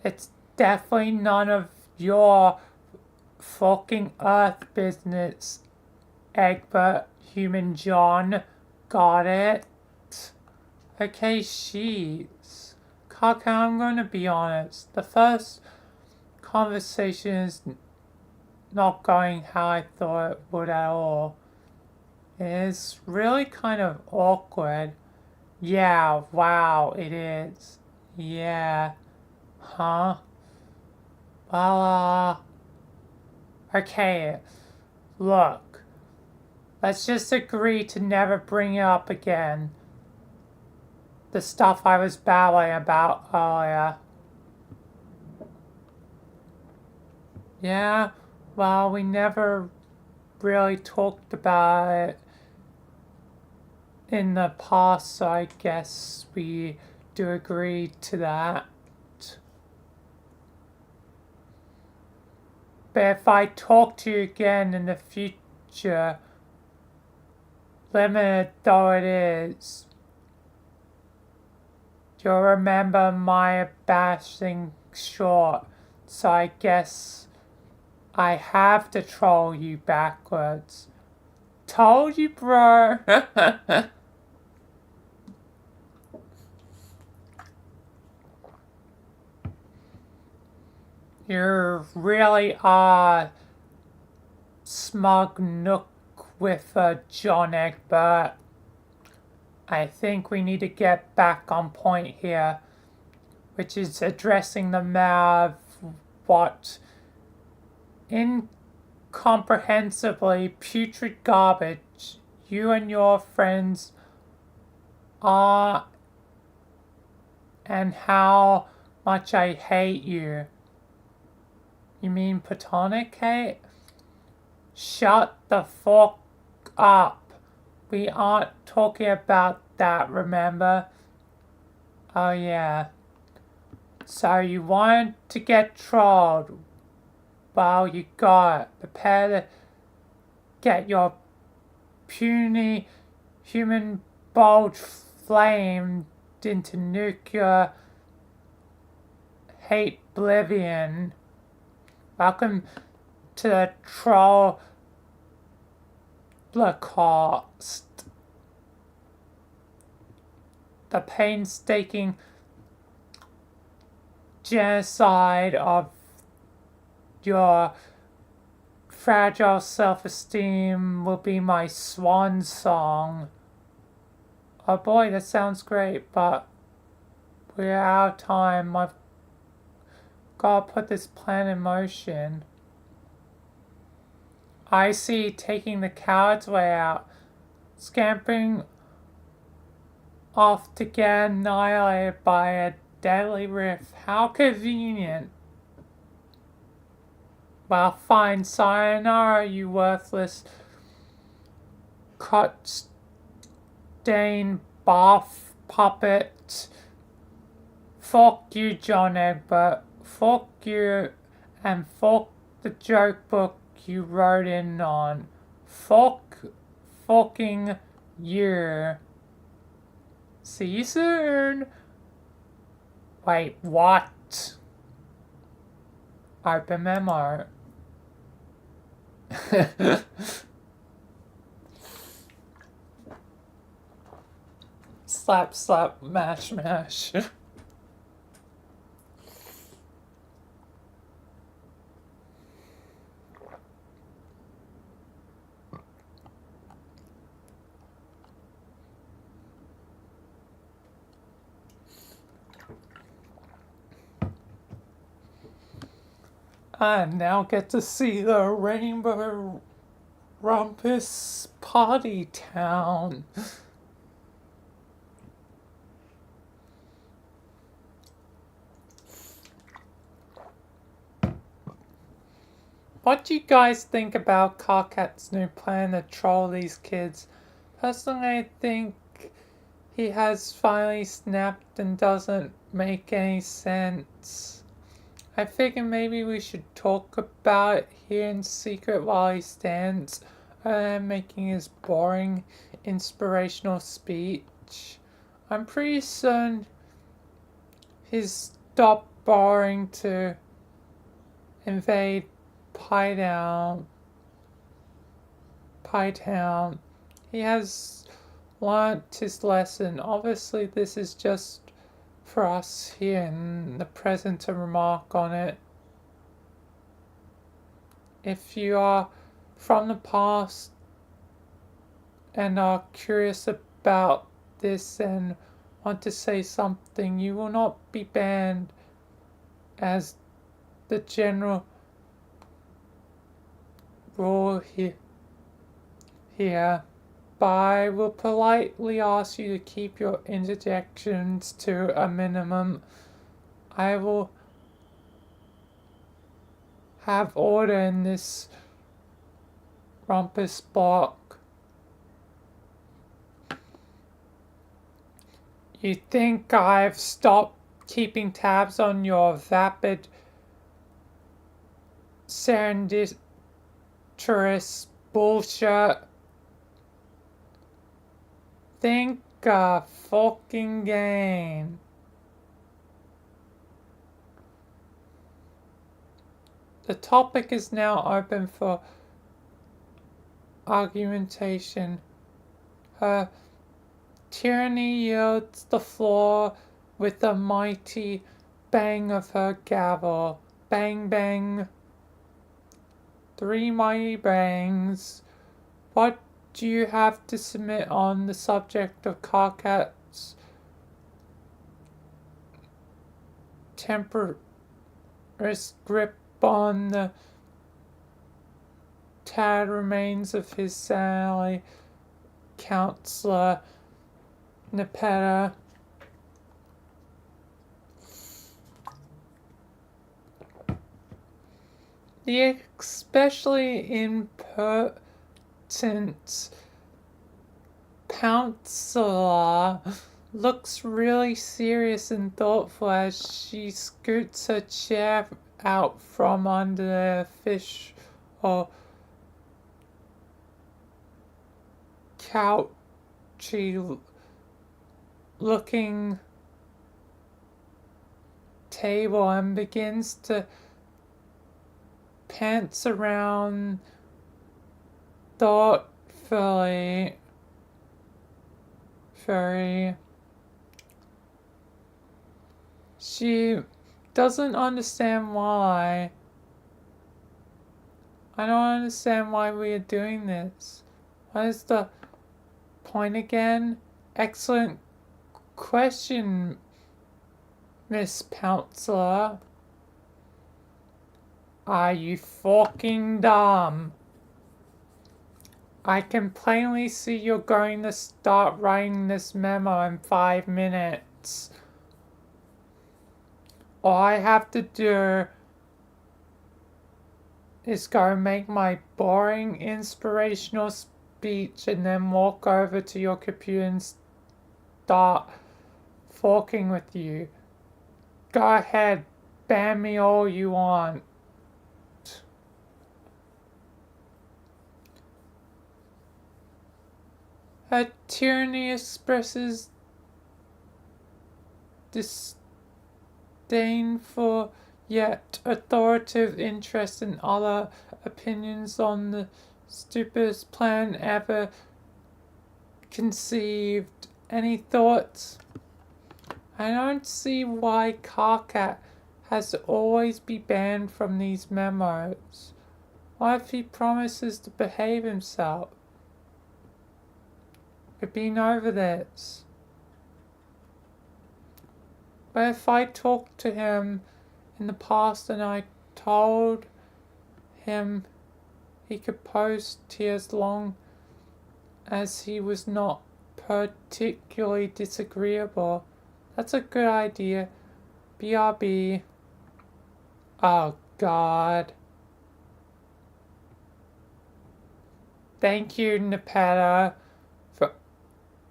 it's definitely none of your fucking earth business, Egbert Human John. Got it? Okay, sheets. Kaka, I'm gonna be honest. The first conversation is not going how I thought it would at all. It's really kind of awkward. Yeah, wow, it is. Yeah. Huh? Well, okay. Look. Let's just agree to never bring it up again. The stuff I was babbling about earlier. Yeah, well, we never really talked about it in the past, so I guess we do agree to that. But if I talk to you again in the future, limited though it is, you'll remember my bashing short, so I guess I have to troll you backwards. Told you, bro. You really are smug nook with John Egbert. I think we need to get back on point here, which is addressing the matter of what incomprehensibly putrid garbage you and your friends are, and how much I hate you. You mean platonic hate? Shut the fuck up. We aren't talking about that, remember? Oh yeah. So you wanted to get trolled. Well, you got it. Prepare to get your puny human bulge flamed into nuclear hate oblivion. Welcome to the troll Holocaust. The painstaking genocide of your fragile self-esteem will be my swan song. Oh boy, that sounds great, but we're out of time. I've got to put this plan in motion. I see, taking the coward's way out, scampering off to get annihilated by a deadly rift. How convenient. Well, fine, sayonara, you worthless Dane Bath puppet. Fuck you, John Egbert. Fuck you, and fuck the joke book you wrote in on. Fucking you. See you soon. Wait, what? Open memo. Slap, slap, mash, mash. I now get to see the Rainbow Rumpus Party Town. What do you guys think about Carcat's new plan to troll these kids? Personally, I think he has finally snapped and doesn't make any sense. I figure maybe we should talk about it here in secret while he stands, rather than making his boring, inspirational speech. I'm pretty certain he's stopped boring to invade Pie Town. He has learnt his lesson. Obviously, this is just for us here in the present to remark on it. If you are from the past and are curious about this and want to say something, you will not be banned as the general rule here. But I will politely ask you to keep your interjections to a minimum. I will have order in this rumpus block. You think I've stopped keeping tabs on your vapid, serendipitous bullshit? Think a fucking game. The topic is now open for argumentation. Her tyranny yields the floor with a mighty bang of her gavel. Bang, bang. 3 mighty bangs. What do you have to submit on the subject of Carcat's temperous grip on the tattered remains of his Sally Counselor Nepeta? The especially impertinent Counselor looks really serious and thoughtful as she scoots her chair out from under the fish or couchy looking table and begins to pants around thoughtfully. She doesn't understand why. I don't understand why we are doing this. What is the point again? Excellent question, Miss Counselor. Are you fucking dumb? I can plainly see you're going to start writing this memo in 5 minutes. All I have to do is go make my boring inspirational speech and then walk over to your computer and start forking with you. Go ahead, ban me all you want. A tyranny expresses disdainful yet authoritative interest in other opinions on the stupidest plan ever conceived. Any thoughts? I don't see why Carcat has to always be banned from these memos. What if he promises to behave himself? We've been over this. But if I talked to him in the past and I told him he could post here as long as he was not particularly disagreeable, that's a good idea. BRB. Oh, God. Thank you, Nepeta, for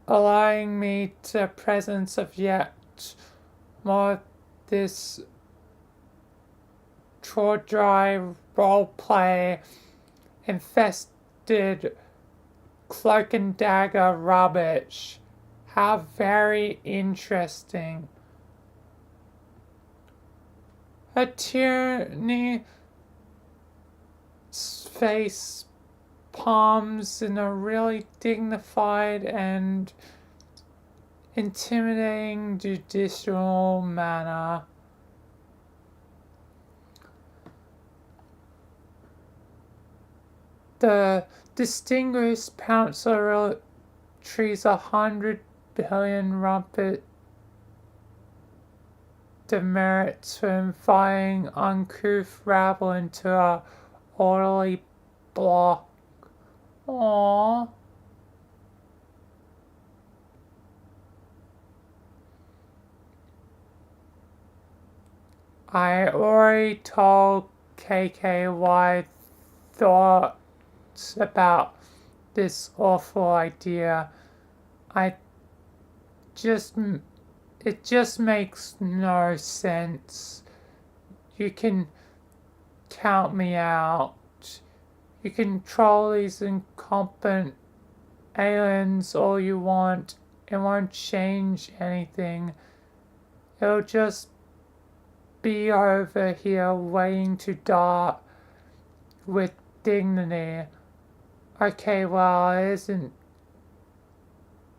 allowing me to the presence of yet more of this dry roleplay infested cloak and dagger rubbish. How very interesting. A tyranny face palms in a really dignified and intimidating judicial manner. The distinguished Pouncer trees 100 billion rumpet demerits for inviting uncouth rabble into a orderly block. Aww. I already told KK what I thought about this awful idea. It just makes no sense. You can count me out. You can troll these incompetent aliens all you want. It won't change anything. It'll just be over here waiting to die with dignity. Okay, well, it isn't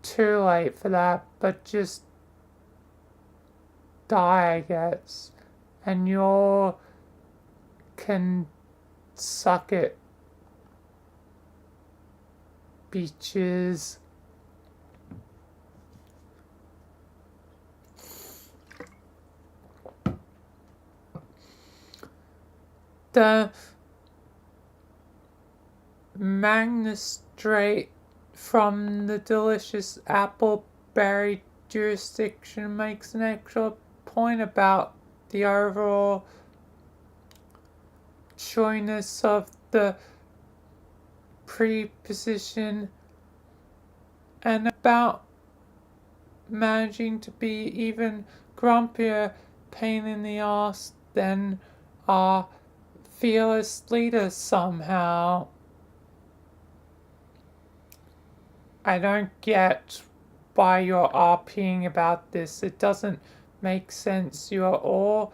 too late for that, but just die, I guess. And you all can suck it, beaches. The magistrate from the delicious appleberry jurisdiction makes an extra point about the overall choice of the preposition and about managing to be even grumpier pain in the ass than our fearless leader somehow. I don't get why you're RPing about this. It doesn't make sense. You are all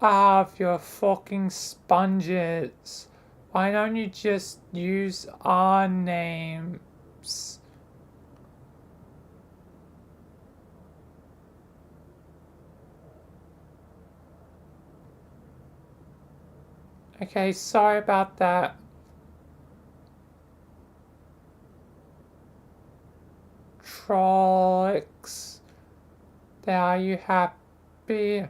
out of your fucking sponges. Why don't you just use our names? Okay, sorry about that. Trolix. There, are you happy?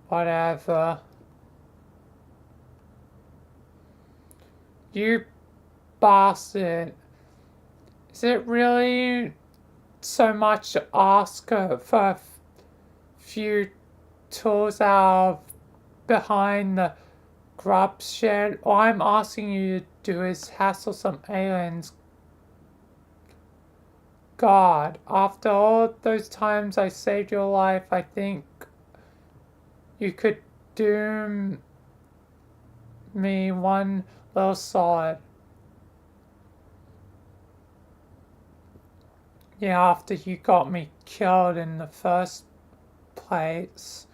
Whatever. You bastard. Is it really so much to ask her for a few tools out of behind the corruption. All I'm asking you to do is hassle some aliens. God, after all those times I saved your life, I think you could do me one little solid. Yeah, after you got me killed in the first place.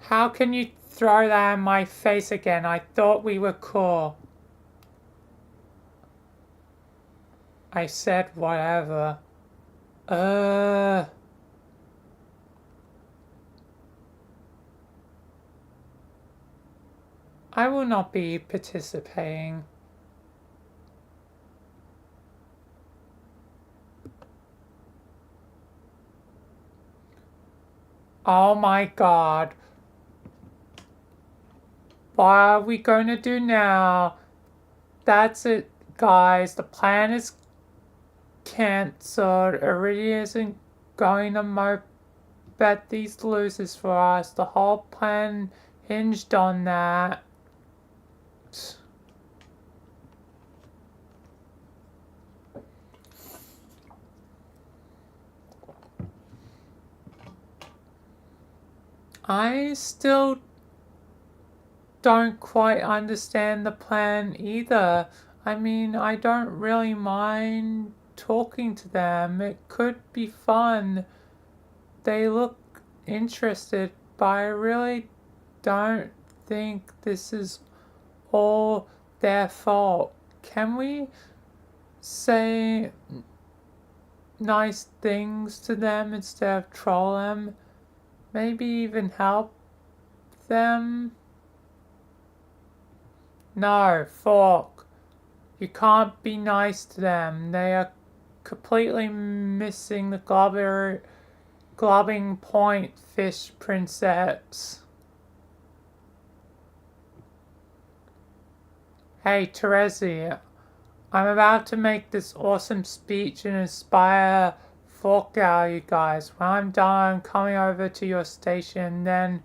How can you throw that in my face again? I thought we were cool. I said whatever. I will not be participating. Oh my god. What are we going to do now? That's it, guys. The plan is cancelled. It really isn't going to bet these losers for us. The whole plan hinged on that. I still don't quite understand the plan either. I mean, I don't really mind talking to them. It could be fun. They look interested, but I really don't think this is all their fault. Can we say nice things to them instead of troll them? Maybe even help them? No, Fork. You can't be nice to them. They are completely missing the globbing point, fish princess. Hey, Terezi. I'm about to make this awesome speech and inspire Fork out, you guys. When I'm done, I'm coming over to your station, then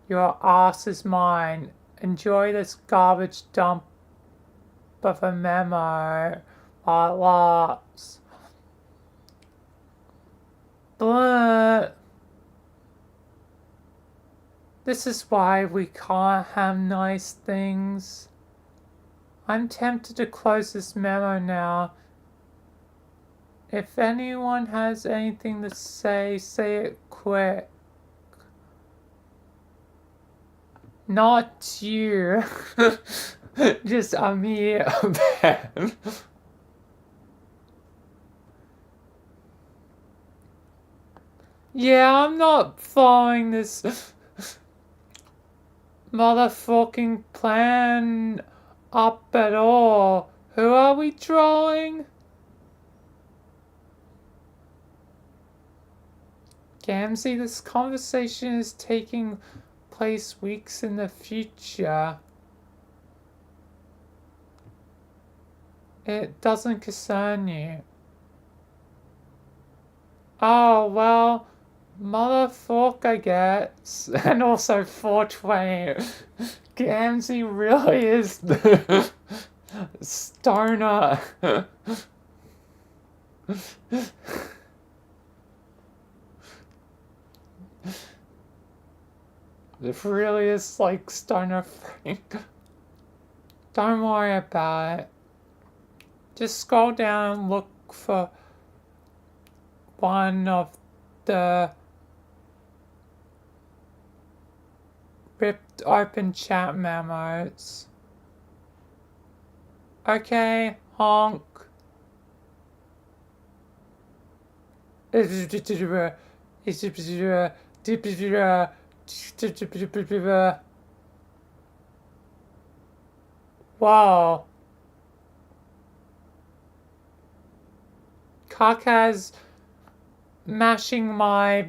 your ass is mine. Enjoy this garbage dump of a memo while it lasts. But this is why we can't have nice things. I'm tempted to close this memo now. If anyone has anything to say it quick. Not you. Just me. Yeah, I'm not following this motherfucking plan up at all. Who are we trolling? Gamsey, this conversation is taking place weeks in the future. It doesn't concern you. Oh, well, motherfuck, I guess. And also 420. Gamsey really is the stoner. It really is like stoner Frank. Don't worry about it. Just scroll down and look for one of the ripped open chat memos. Okay, honk. Wow. Kaka's mashing my.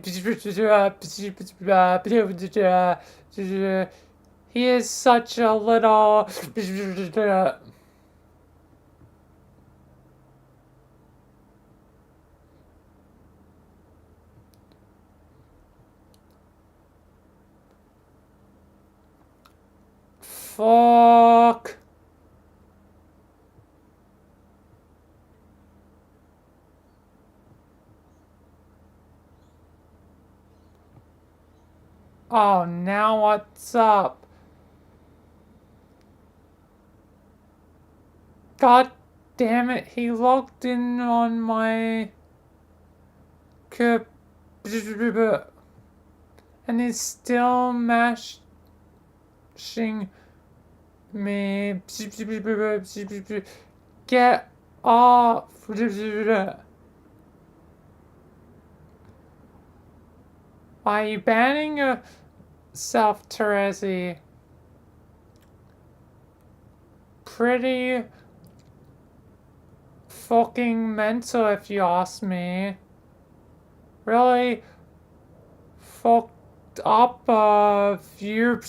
He is such a little. fuck? Oh, now what's up? God damn it, he logged in on my and he's still mashing me. Get off. Why are you banning yourself, Terezi? Pretty fucking mental, if you ask me. Really fucked up you.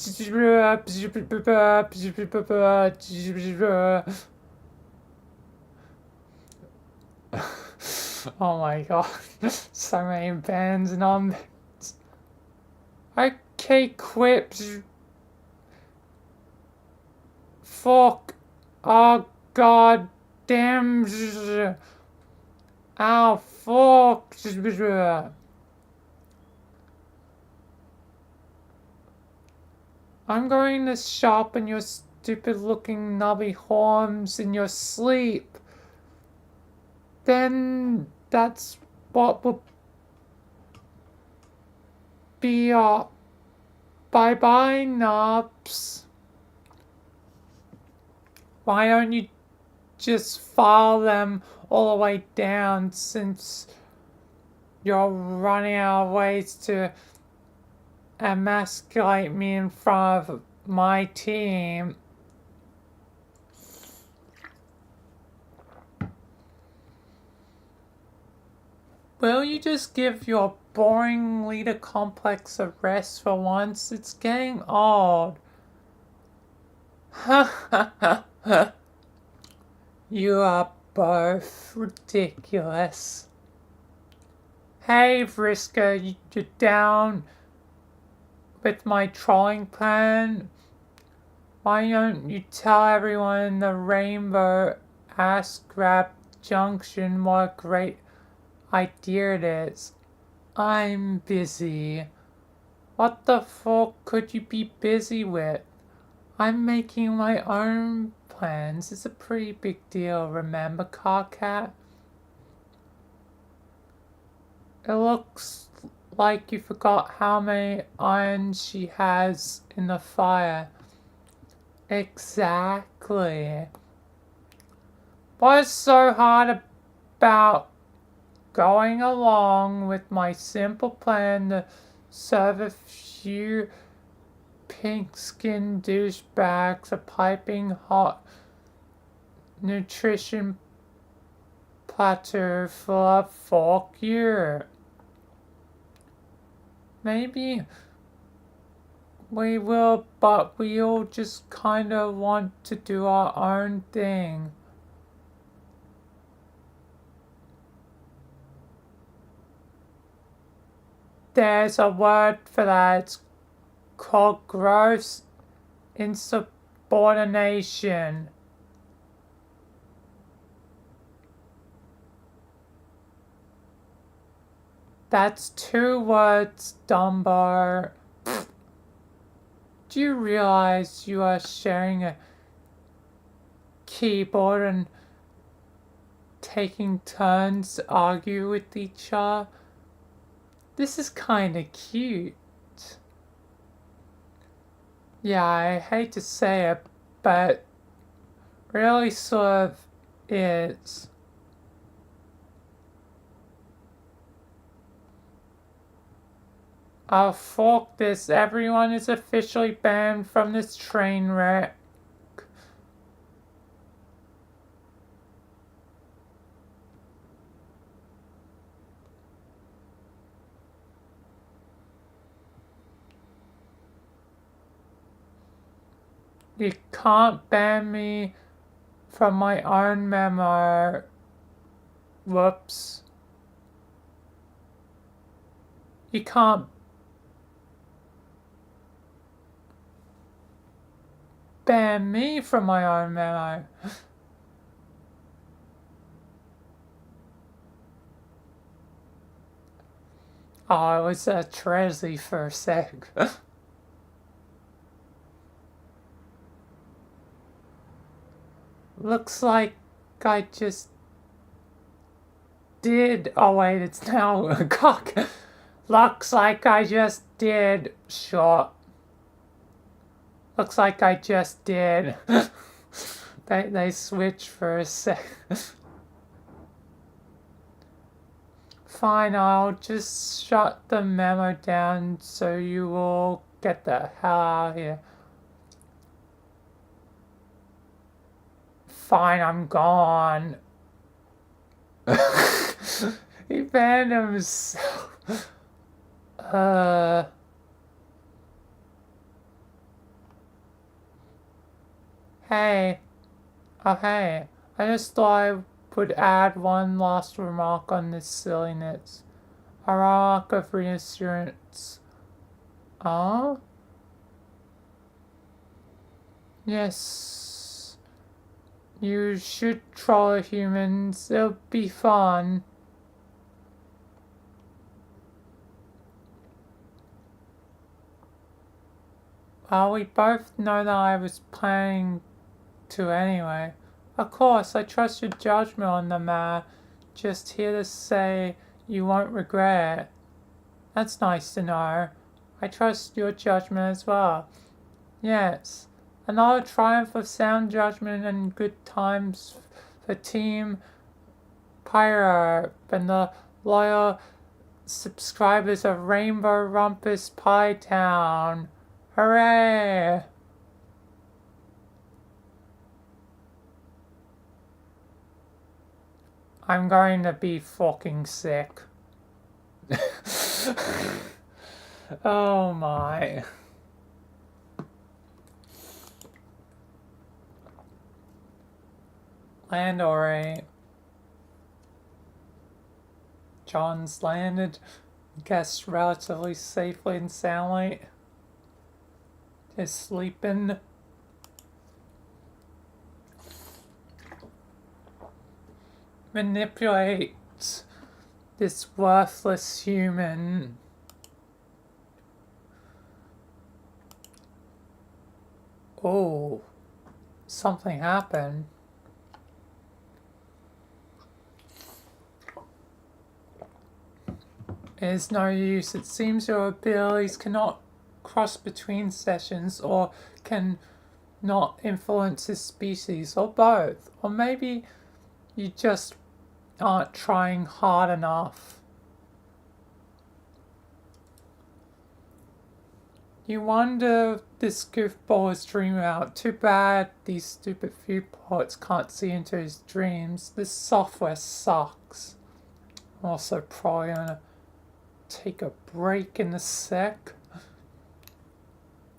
Oh my god, so many bands and okay, quit. Fuck. Oh god damn. Ow, fuck. I'm going to sharpen your stupid looking knobby horns in your sleep. Then that's what will be bye-bye, knobs. Why don't you just file them all the way down, since you're running out of ways to emasculate me in front of my team? Will you just give your boring leader complex a rest for once? It's getting old. Ha ha ha ha. You are both ridiculous. Hey, Vriska, you're down with my trolling plan? Why don't you tell everyone in the Rainbow Ass Grab Junction what a great idea it is? I'm busy. What the fuck could you be busy with? I'm making my own plans. It's a pretty big deal, remember, Carcat? It looks like you forgot how many irons she has in the fire. Exactly. What's so hard about going along with my simple plan to serve a few pink-skinned douchebags a piping hot nutrition platter full of fuck you? Maybe we will, but we all just kind of want to do our own thing. There's a word for that. It's called gross insubordination. That's 2 words, Dumbo. Do you realize you are sharing a keyboard and taking turns to argue with each other? This is kinda cute. Yeah, I hate to say it, but really sort of is. Oh, fuck this. Everyone is officially banned from this train wreck. You can't ban me from my own memo. Whoops. You can't banned me from my own memo. Oh, it was a Trezzy for a sec. Looks like I just did. Oh wait, it's now a cock. Looks like I just did. Sure. Looks like I just did. They switched for a sec. Fine, I'll just shut the memo down so you will get the hell out of here. Fine, I'm gone. He banned himself. Hey. Oh, hey. I just thought I would add one last remark on this silliness. A remark of reassurance. Yes. You should troll humans. It'll be fun. Well, we both know that I was planning to anyway. Of course, I trust your judgment on the matter. Just here to say you won't regret it. That's nice to know. I trust your judgment as well. Yes. Another triumph of sound judgment and good times for Team Pyro and the loyal subscribers of Rainbow Rumpus Pie Town. Hooray! I'm going to be fucking sick. Oh my. Land alright. John's landed. Guessed relatively safely and soundly. Is sleeping. Manipulate this worthless human. Oh, something happened. It is no use. It seems your abilities cannot cross between sessions or can not influence his species, or both. Or maybe you just aren't trying hard enough. You wonder if this goofball is dreaming out. Too bad these stupid viewports can't see into his dreams. This software sucks. I'm also probably gonna take a break in a sec.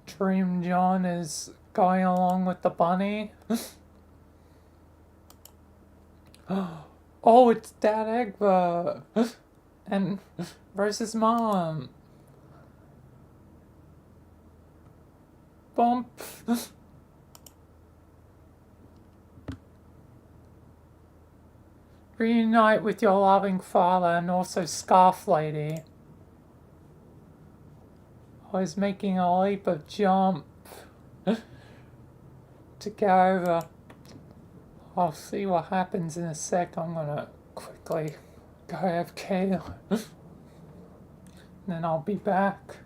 Dream John is going along with the bunny. Oh, it's Dad Egbert. And versus Mom. Bump. Reunite with your loving father and also Scarf Lady. I was making a leap of jump to get over. I'll see what happens in a sec. I'm gonna quickly go AFK. Then I'll be back.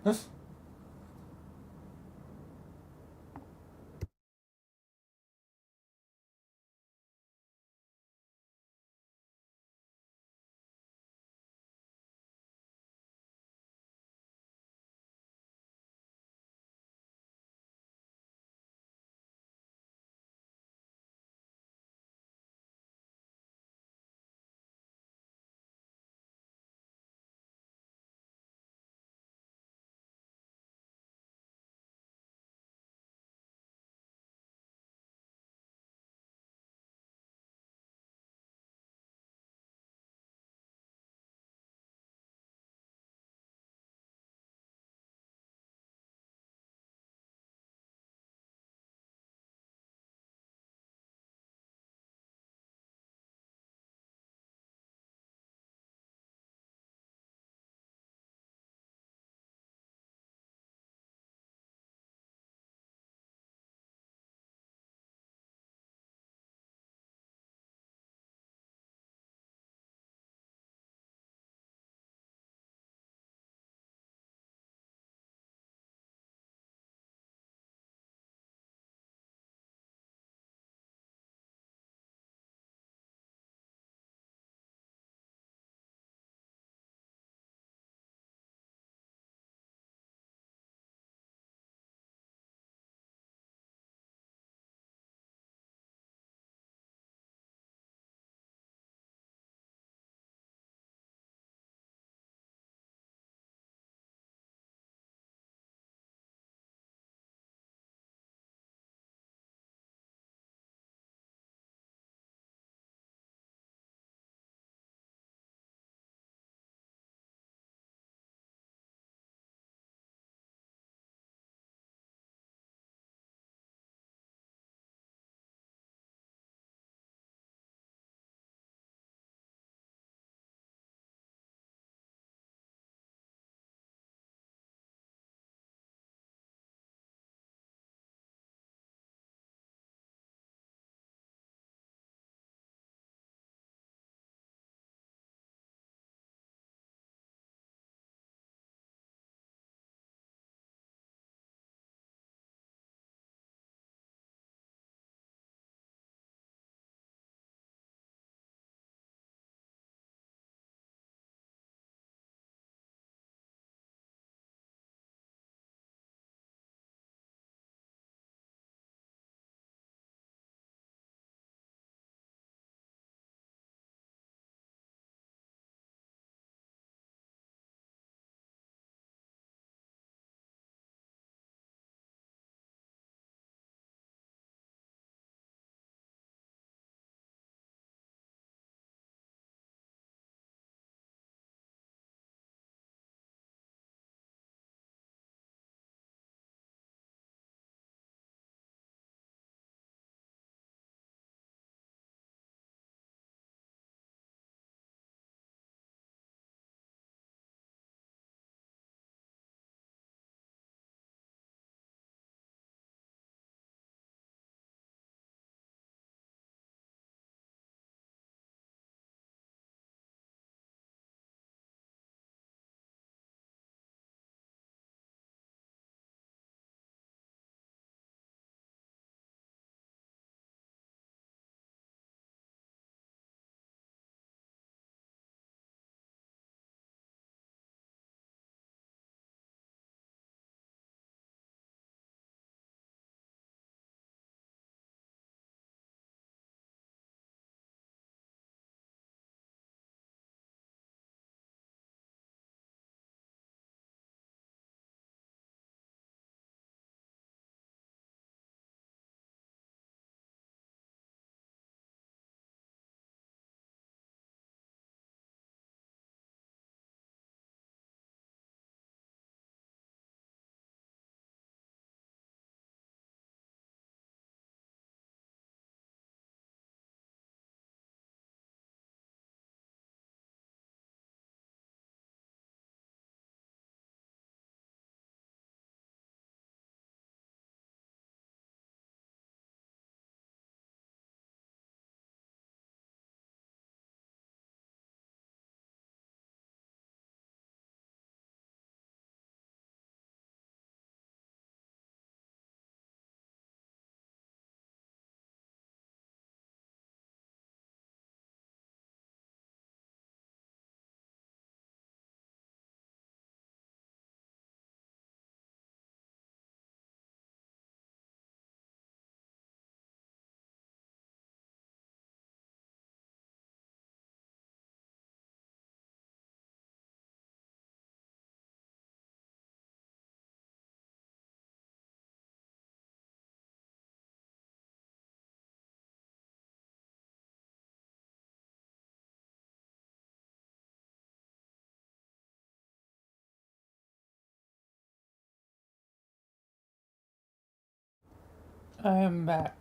I am back.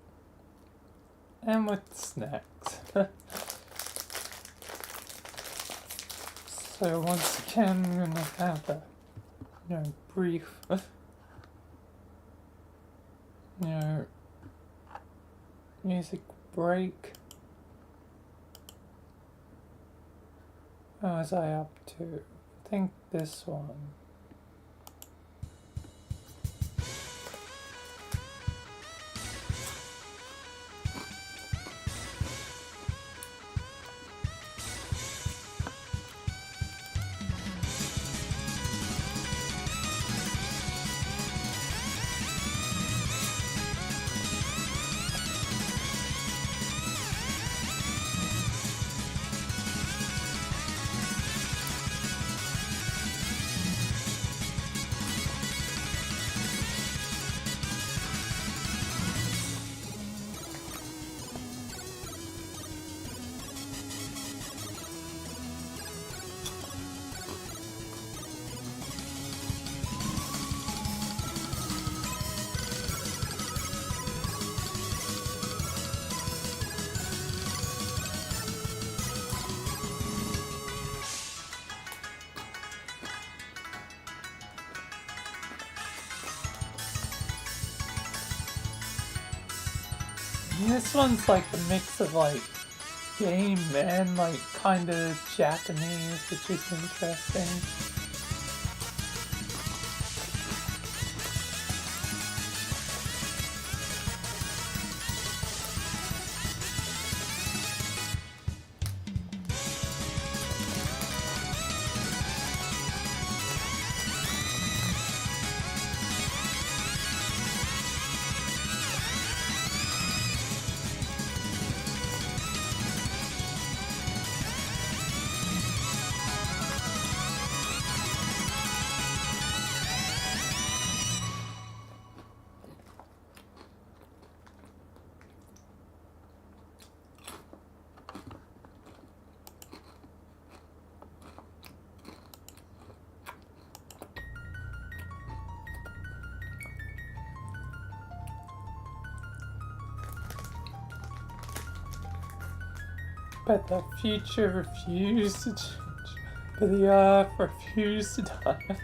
And with snacks. So once again, I'm gonna have a, brief, music break. What was I up to? I think this one. This one's like a mix of like game and like kind of Japanese, which is interesting. But the future refused to change. But the earth refused to die.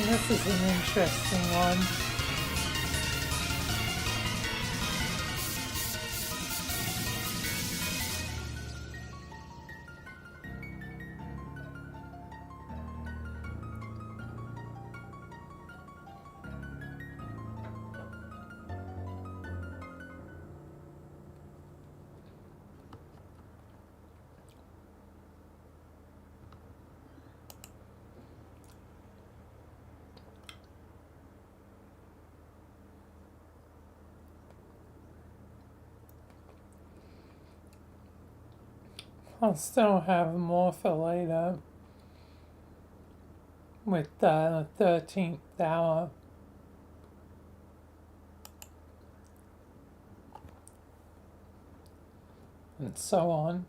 This is an interesting one. I'll still have more for later with the 13th hour. And so on.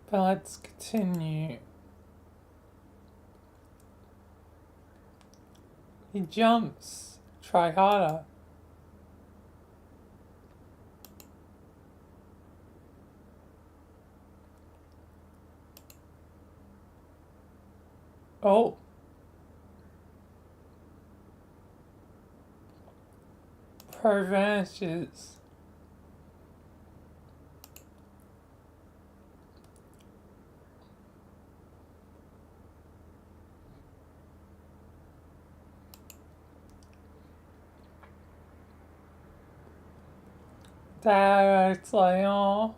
But let's continue. He jumps. Try harder. Oh. Pro vanishes. It's like, oh.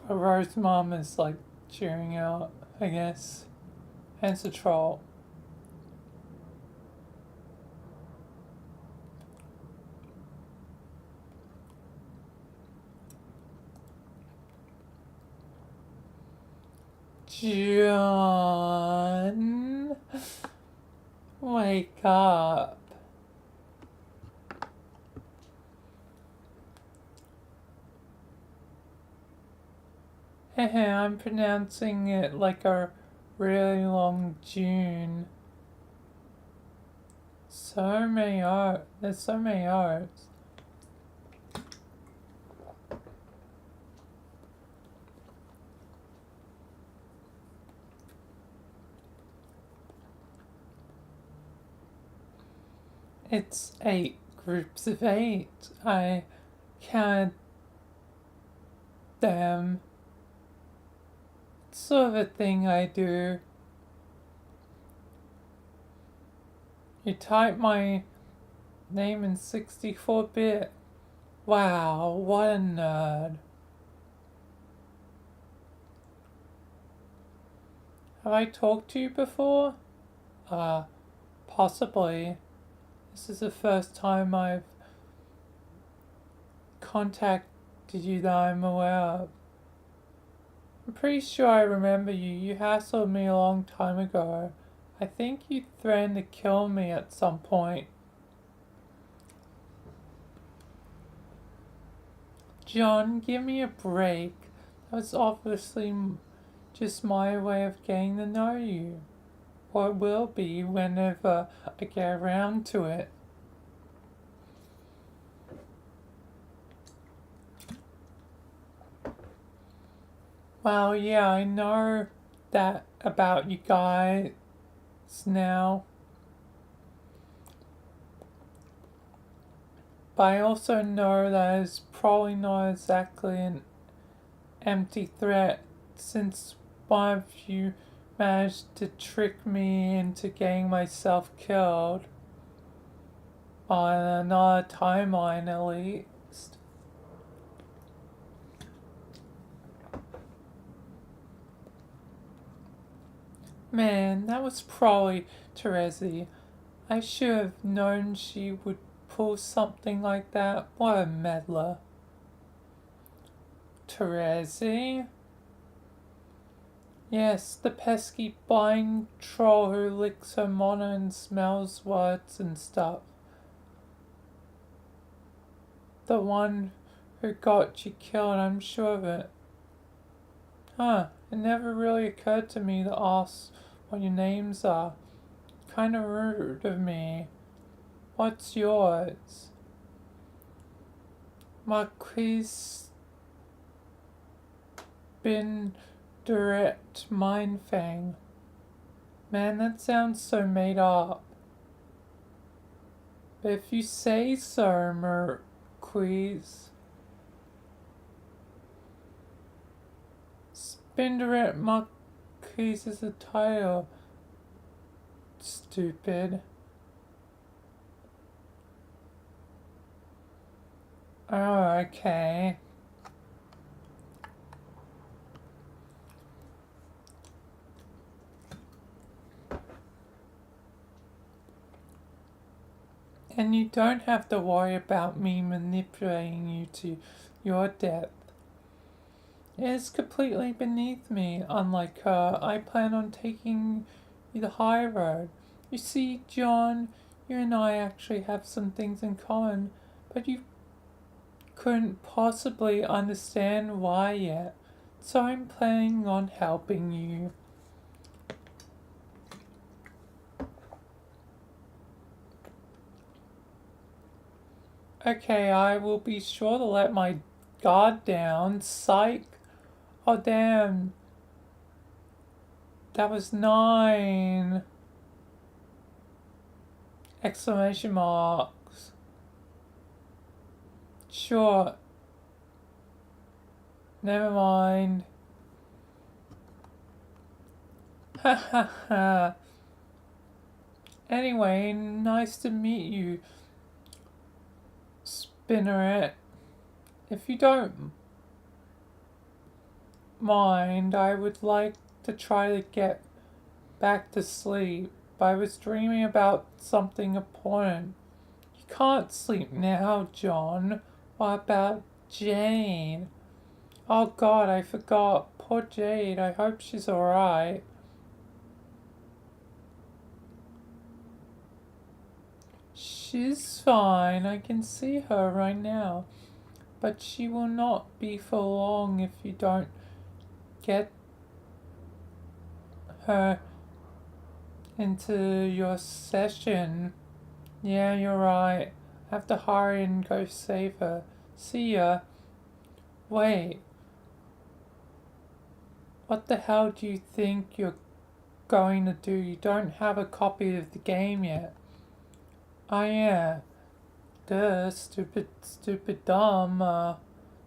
But Rose's mom is like cheering out, I guess. And it's a troll. John, wake up. I'm pronouncing it like a really long June. So many O's. There's so many O's. It's 8 groups of 8. I counted them. It's sort of a thing I do. You type my name in 64-bit. Wow, what a nerd. Have I talked to you before? Possibly. This is the first time I've contacted you that I'm aware of. I'm pretty sure I remember you. You hassled me a long time ago. I think you threatened to kill me at some point. John, give me a break. That was obviously just my way of getting to know you. Or it will be whenever I get around to it. Well, yeah, I know that about you guys now. But I also know that it's probably not exactly an empty threat, since one of you managed to trick me into getting myself killed on another timeline at least. Man, that was probably Terezi. I should have known she would pull something like that. What a meddler. Terezi? Yes, the pesky blind troll who licks her mono and smells words and stuff. The one who got you killed, I'm sure of it. Huh, it never really occurred to me to ask what your names are. Kinda rude of me. What's yours? Marquise Bin Direct Mindfang. Man, that sounds so made up. But if you say so, Marquise. Spindirect Marquise is a title. Stupid. Oh, okay. And you don't have to worry about me manipulating you to your death. It is completely beneath me. Unlike her, I plan on taking you the high road. You see, John, you and I actually have some things in common, but you couldn't possibly understand why yet. So I'm planning on helping you. Okay, I will be sure to let my guard down. Psych. Oh, damn. That was 9. Exclamation marks. Sure. Never mind. Ha ha ha. Anyway, nice to meet you, Spinneret. If you don't mind, I would like to try to get back to sleep. I was dreaming about something important. You can't sleep now, John. What about Jane? Oh God, I forgot. Poor Jade. I hope she's alright. She's fine. I can see her right now. But she will not be for long if you don't get her into your session. Yeah, you're right. I have to hurry and go save her. See ya. Wait. What the hell do you think you're going to do? You don't have a copy of the game yet. Oh yeah. Duh, stupid dumb.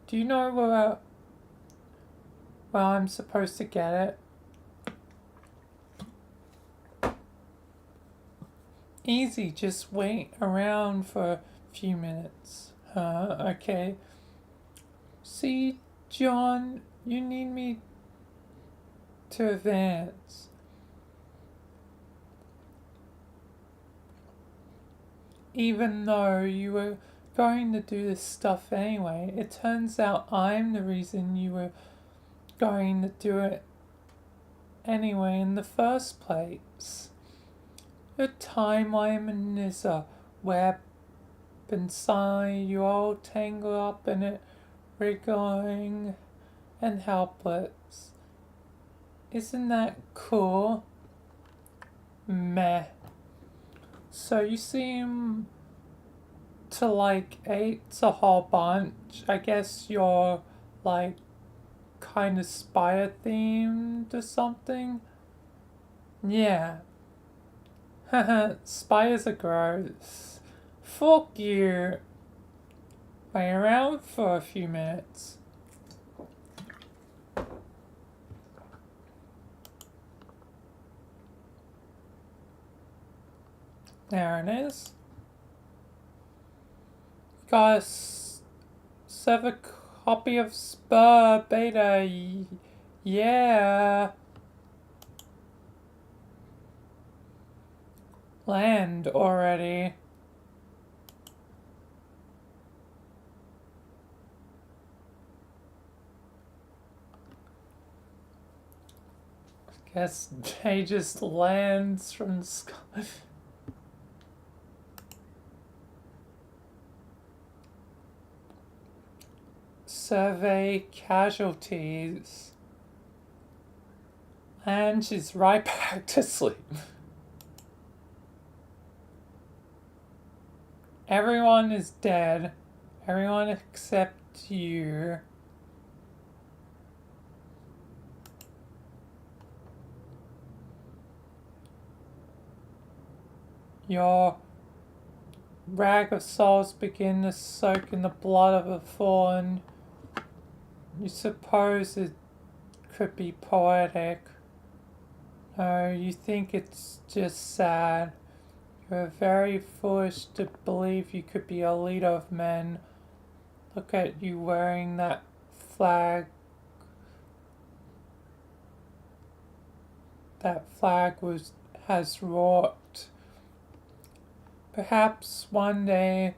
Do you know where I'm supposed to get it? Easy, just wait around for a few minutes. Okay. See, John, you need me to advance. Even though you were going to do this stuff anyway, it turns out I'm the reason you were going to do it anyway in the first place. Your timeline is a web inside, you're all tangled up in it, wriggling and helpless. Isn't that cool? Meh. So you seem to like apes a whole bunch. I guess you're like kind of spider themed or something. Yeah. Haha, spiders are gross. Fuck you. Wait around for a few minutes. There it is. Got a server copy of Spur Beta. Yeah. Land already. Guess Jay just lands from the sky. Survey casualties. And she's right back to sleep. Everyone is dead. Everyone except you. Your rag of souls begin to soak in the blood of the fallen. You suppose it could be poetic. No, you think it's just sad. You're very foolish to believe you could be a leader of men. Look at you wearing that flag. That flag has wrought Perhaps one day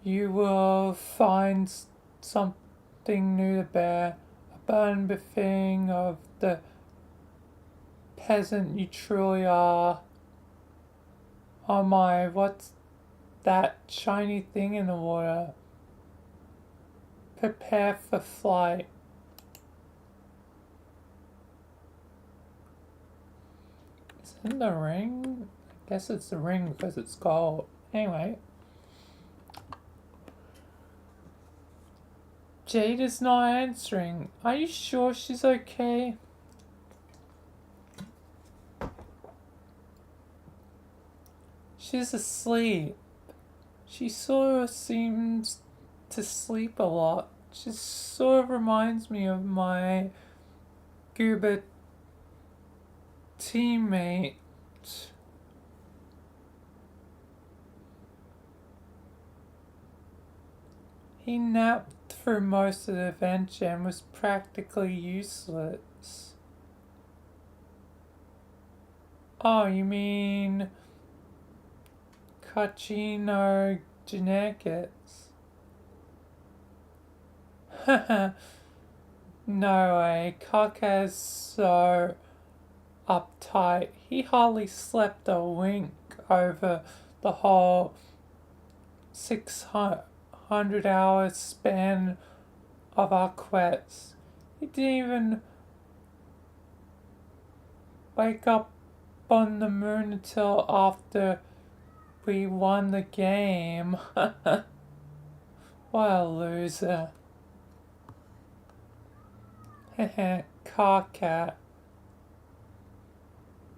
you will find something new to bear, a burden befitting of the peasant you truly are. Oh my, what's that shiny thing in the water? Prepare for flight. Is it the ring? I guess it's the ring because it's gold. Anyway. Jade is not answering. Are you sure she's okay? She's asleep. She sort of seems to sleep a lot. She sort of reminds me of my Goober teammate. He napped for most of the adventure and was practically useless. Oh, you mean carcinogenetics? Haha. No way. Kaka's so uptight. He hardly slept a wink over the whole 600-hour span of our quest. He didn't even wake up on the moon until after we won the game. What a loser. Heh, car cat.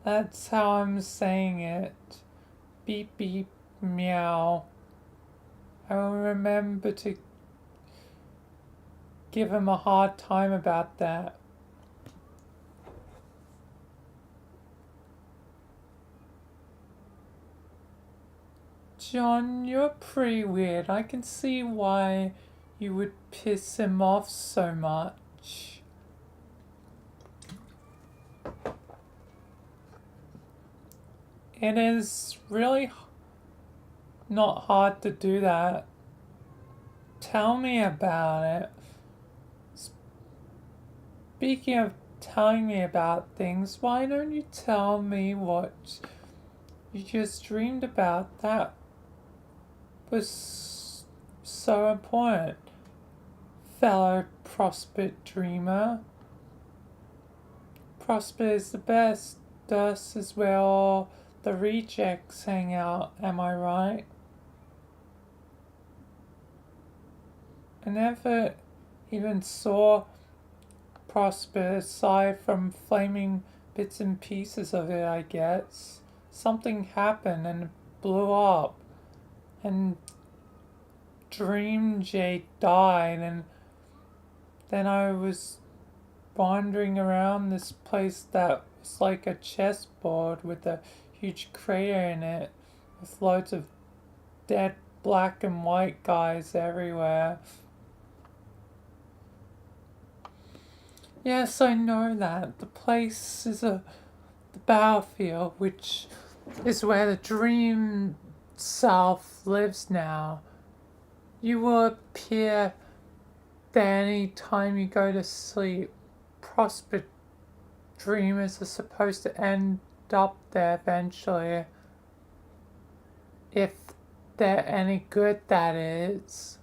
That's how I'm saying it. Beep beep meow. I will remember to give him a hard time about that. John, you're pretty weird. I can see why you would piss him off so much. It is really not hard to do that. Tell me about it. Speaking of telling me about things, why don't you tell me what you just dreamed about? That was so important, fellow Prosper dreamer. Prosper is the best. Dust is where all the rejects hang out, am I right? I never even saw Prosper aside from flaming bits and pieces of it, I guess. Something happened and it blew up. And Dream Jake died, and then I was wandering around this place that was like a chessboard with a huge crater in it with loads of dead black and white guys everywhere. Yes, I know that. The place is the battlefield, which is where the dream self lives now. You will appear there any time you go to sleep. Prosper dreamers are supposed to end up there eventually. If they're any good, that is.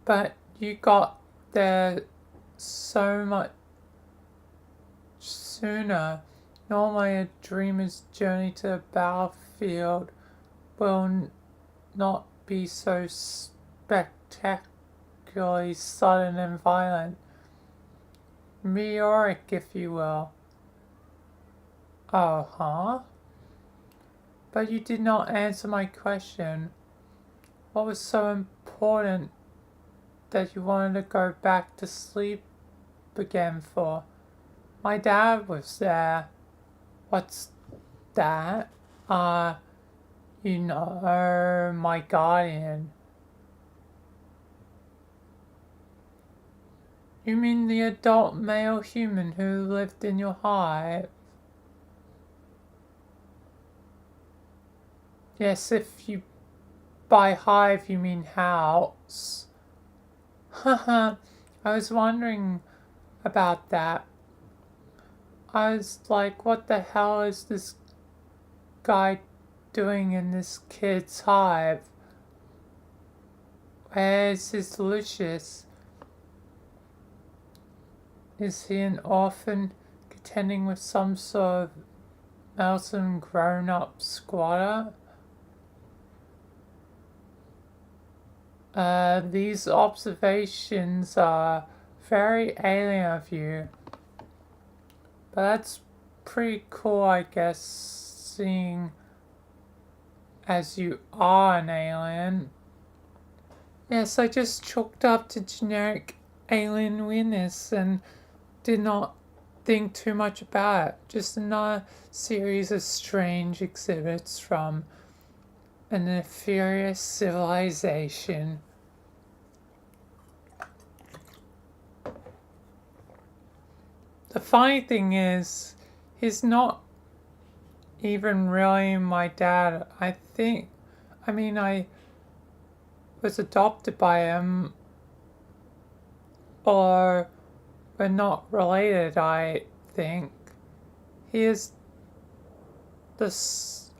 But you got there so much sooner. Normally a dreamer's journey to the battlefield will not be so spectacularly sudden and violent. Meteoric, if you will. Oh, huh? But you did not answer my question. What was so important that you wanted to go back to sleep again for? My dad was there. What's that? You know, my guardian. You mean the adult male human who lived in your heart Yes, if you by hive you mean house. Haha, I was wondering about that. I was like, what the hell is this guy doing in this kid's hive? Where's his Lucius? Is he an orphan contending with some sort of Melton grown-up squatter? These observations are very alien of you. But that's pretty cool, I guess, seeing as you are an alien. Yes, I just chalked up to generic alien weirdness and did not think too much about it. Just another series of strange exhibits from a nefarious civilization. The funny thing is, he's not even really my dad. I was adopted by him, or we're not related, I think. He is the son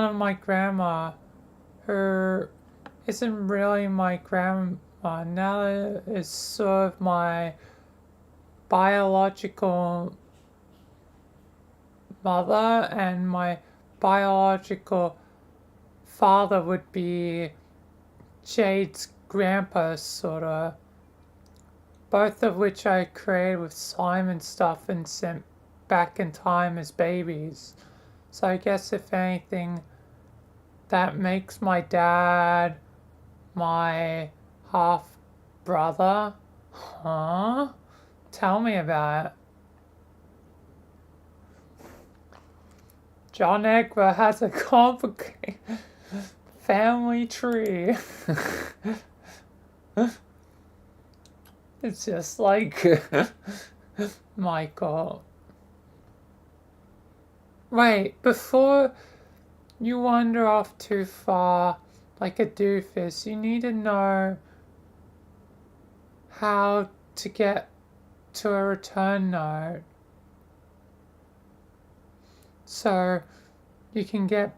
of my grandma, who isn't really my grandma. Now is sort of my biological mother, and my biological father would be Jade's grandpa, sort of. Both of which I created with slime and stuff and sent back in time as babies. So I guess if anything, that makes my dad my half brother. Huh? Tell me about it. John Egbert has a complicated family tree. It's just like Michael. Wait, before you wander off too far like a doofus, you need to know how to get to a return node. So you can get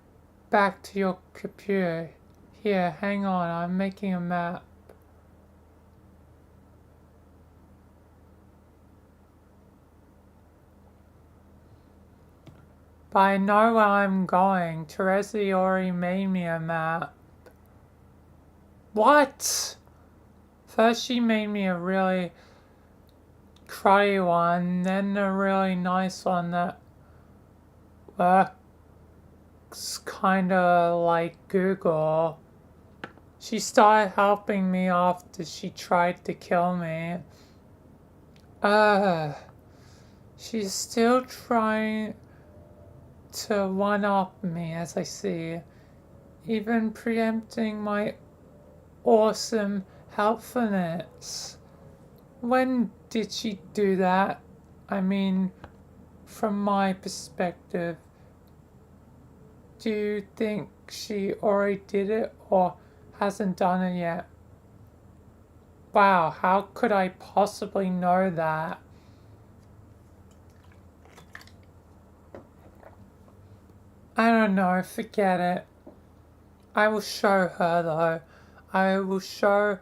back to your computer. Here, hang on, I'm making a map. But I know where I'm going. Teresa already made me a map. What? First she made me a really cruddy one, then a really nice one that works kinda like Google. She started helping me after she tried to kill me. She's still trying to one-up me, as I see, even preempting my awesome helpfulness. When did she do that? I mean, from my perspective, do you think she already did it or hasn't done it yet? Wow, how could I possibly know that? I don't know, forget it. I will show her though. I will show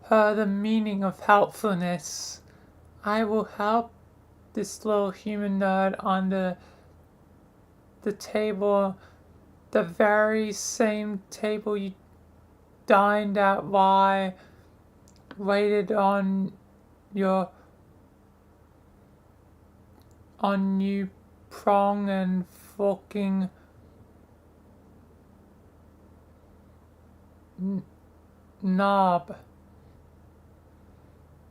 her the meaning of helpfulness. I will help this little human nerd under the table, the very same table you dined at while I waited on you prong and forking knob.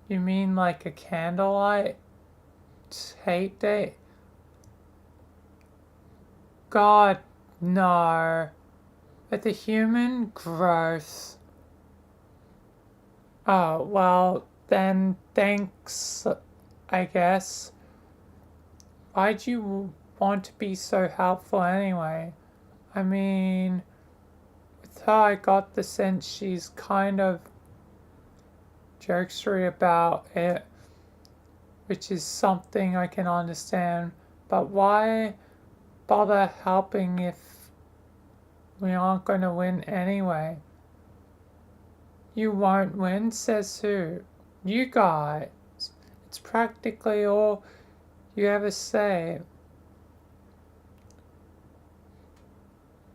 You mean like a candlelight hate day? God, no. With a human? Gross. Oh, well, then thanks, I guess. Why'd you want to be so helpful anyway? I mean, with her I got the sense she's kind of jokestery about it, which is something I can understand, but why bother helping if we aren't going to win anyway? You won't win, says who? You guys. It's practically all you ever say.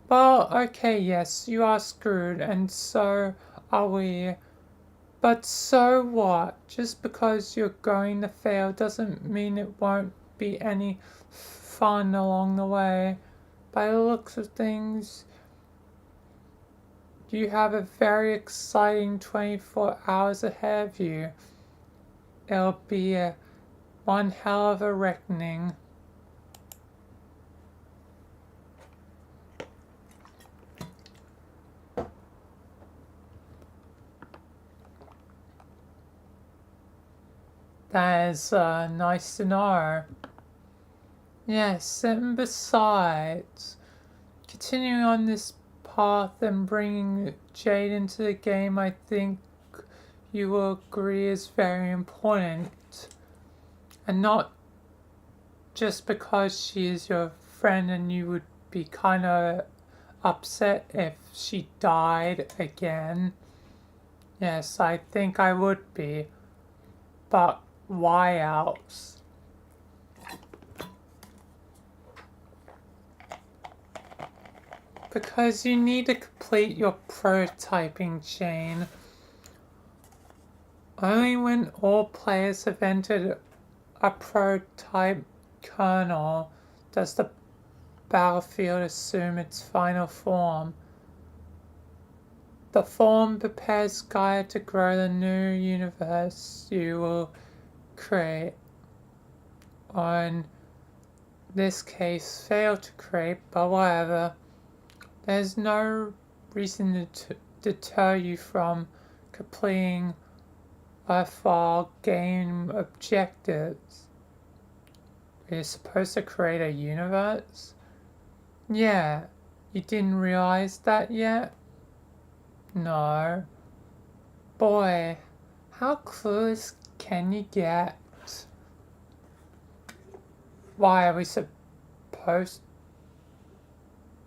Well, okay, yes, you are screwed, and so are we. But so what? Just because you're going to fail doesn't mean it won't be any fun along the way. By the looks of things, you have a very exciting 24 hours ahead of you. It'll be one hell of a reckoning. That is nice to know. Yes, and besides, continuing on this path and bringing Jade into the game, I think you will agree is very important. And not just because she is your friend and you would be kind of upset if she died again. Yes, I think I would be. But why else? Because you need to complete your prototyping chain. Only when all players have entered a prototype kernel does the battlefield assume its final form. The form prepares Gaia to grow the new universe you will create, or in this case fail to create, but whatever. There's no reason to deter you from completing worthwhile game objectives. You're supposed to create a universe? Yeah, you didn't realize that yet? No. Boy, how clueless can you get? Why are we supposed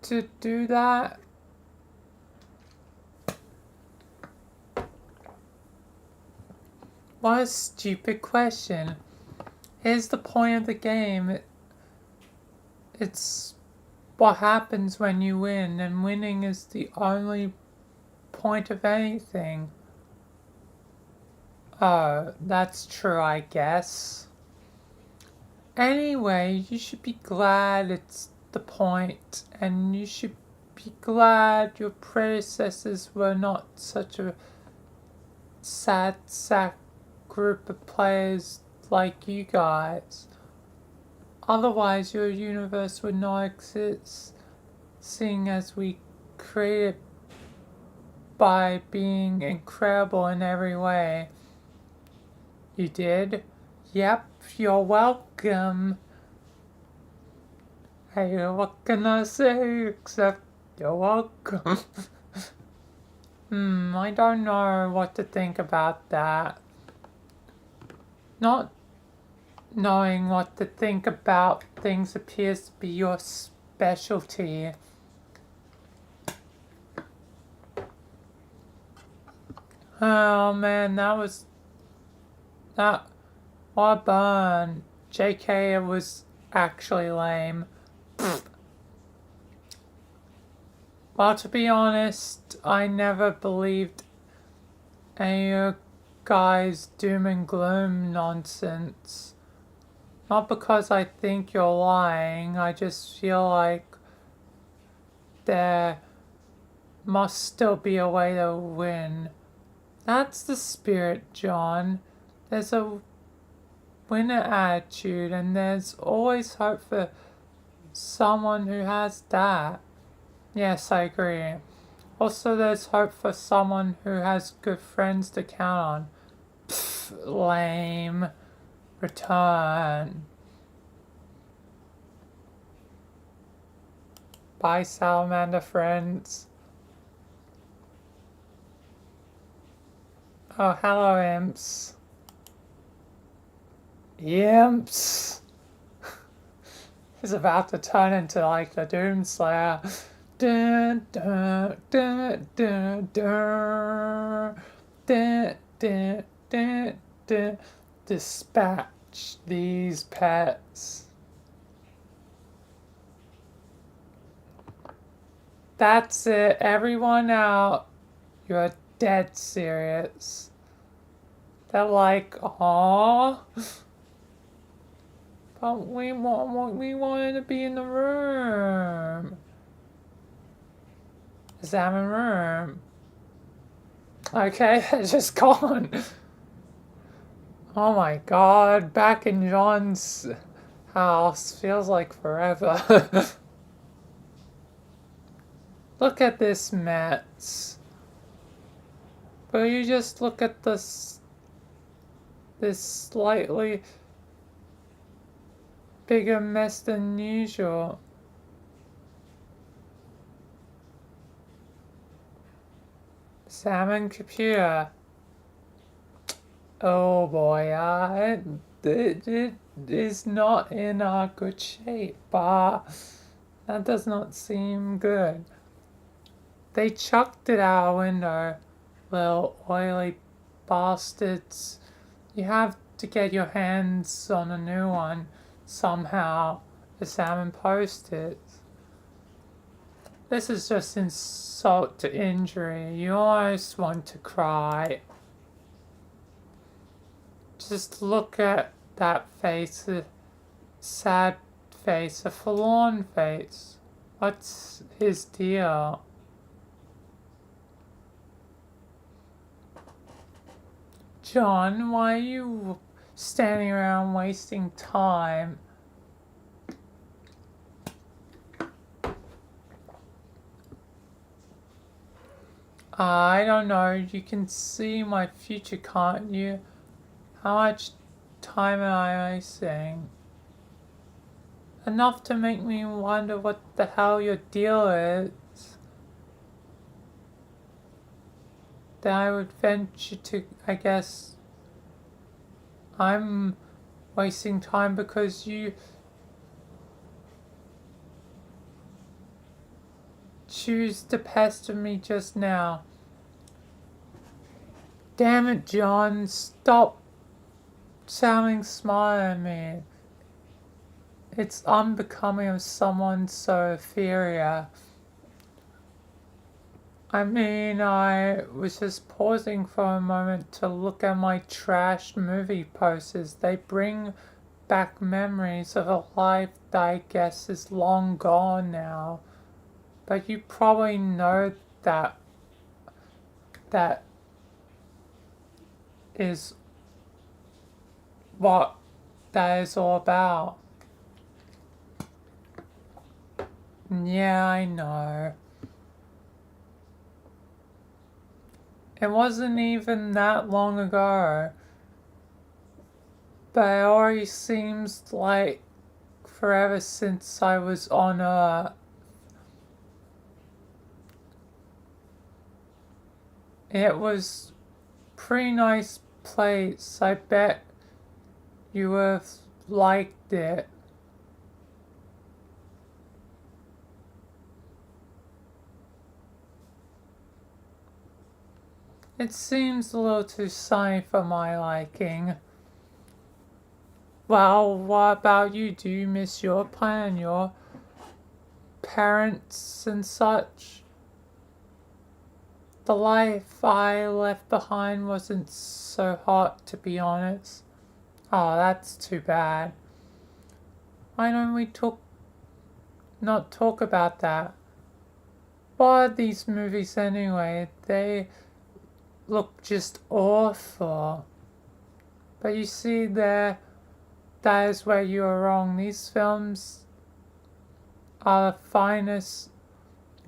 to do that? What a stupid question. Here's the point of the game. It's what happens when you win, and winning is the only point of anything. Oh, that's true, I guess. Anyway, you should be glad it's the point, and you should be glad your predecessors were not such a sad sack group of players like you guys. Otherwise, your universe would not exist, seeing as we created by being incredible in every way. You did? Yep, you're welcome. Hey, what can I say except you're welcome? I don't know what to think about that. Not knowing what to think about things appears to be your specialty. Oh man, what a burn. JK, it was actually lame. Well, to be honest, I never believed any of guys' doom and gloom nonsense. Not because I think you're lying, I just feel like there must still be a way to win. That's the spirit, John. There's a winner attitude, and there's always hope for someone who has that. Yes, I agree. Also, there's hope for someone who has good friends to count on. Pfft, lame. Return. Bye, salamander friends. Oh, hello, imps. Imps! He's about to turn into like the Doomslayer. Dun, dun, dun, dun, dun. Dun, dun, dun, dun. Dispatch these pets. That's it. Everyone out. You're dead serious. They're like, aww. But we wanted to be in the room. Examine room. Okay, they're just gone. Oh my god, back in John's house feels like forever. Look at this mess. Will you just look at this slightly bigger mess than usual? Salmon computer. Oh boy, it is not in a good shape, but that does not seem good. They chucked it out a window, little oily bastards. You have to get your hands on a new one somehow, the salmon posted. This is just insult to injury. You almost want to cry. Just look at that face, a sad face, a forlorn face. What's his deal? John, why are you standing around wasting time? I don't know, you can see my future, can't you? How much time am I wasting? Enough to make me wonder what the hell your deal is. Then I would venture to, I guess, I'm wasting time because you choose to pester me just now. Damn it, John, stop sounding smart at me. It's unbecoming of someone so inferior. I mean, I was just pausing for a moment to look at my trashed movie posters. They bring back memories of a life that I guess is long gone now. But you probably know that is what that is all about. Yeah, I know. It wasn't even that long ago. But it already seems like forever since I was on Earth. It was pretty nice place. I bet you would have liked it. It seems a little too sunny for my liking. Well, what about you? Do you miss your plan, your parents and such? The life I left behind wasn't so hot, to be honest. Oh, that's too bad. Why don't we not talk about that? What are these movies anyway? They look just awful. But you see that is where you are wrong. These films are the finest